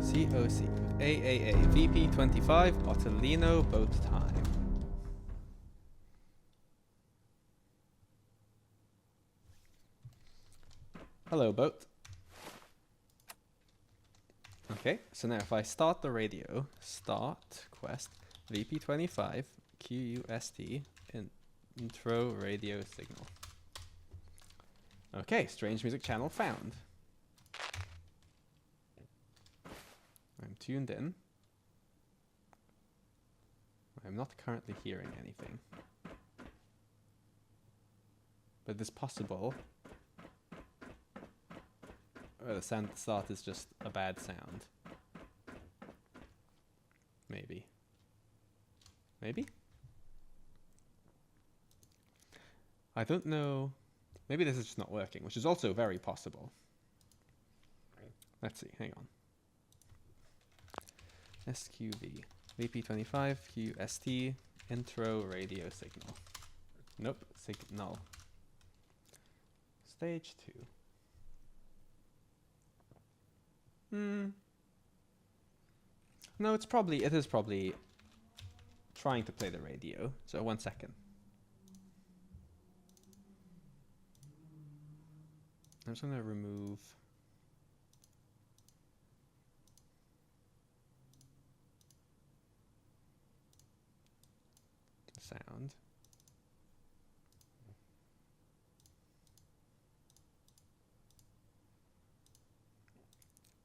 COC, AAA, VP25, Ottolino, boat time. Hello, boat. Okay, so now if I start the radio, start quest, VP25, QUST, intro radio signal. Okay, strange music channel found. I'm tuned in. I'm not currently hearing anything. But it is possible. The sound at the start is just a bad sound. Maybe. I don't know. Maybe this is just not working, which is also very possible. Let's see, hang on. SQV, VP25, QST, intro radio signal. Nope, signal. Stage 2. No, it is probably trying to play the radio. So 1 second. I'm just gonna remove the sound.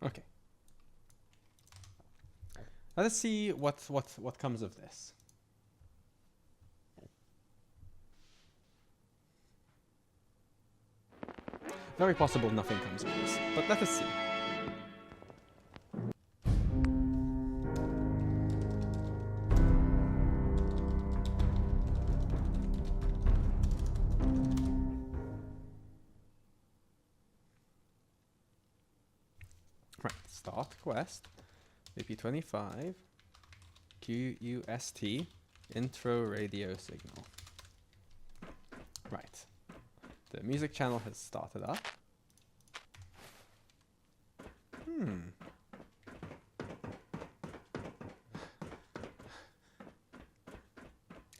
Okay. Let's see what comes of this. Very possible nothing comes of this, but let us see. Right, start quest, VP25, QUST, intro radio signal. Right. The music channel has started up.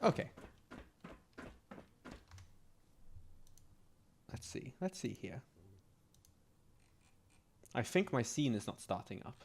Okay. Let's see here. I think my scene is not starting up.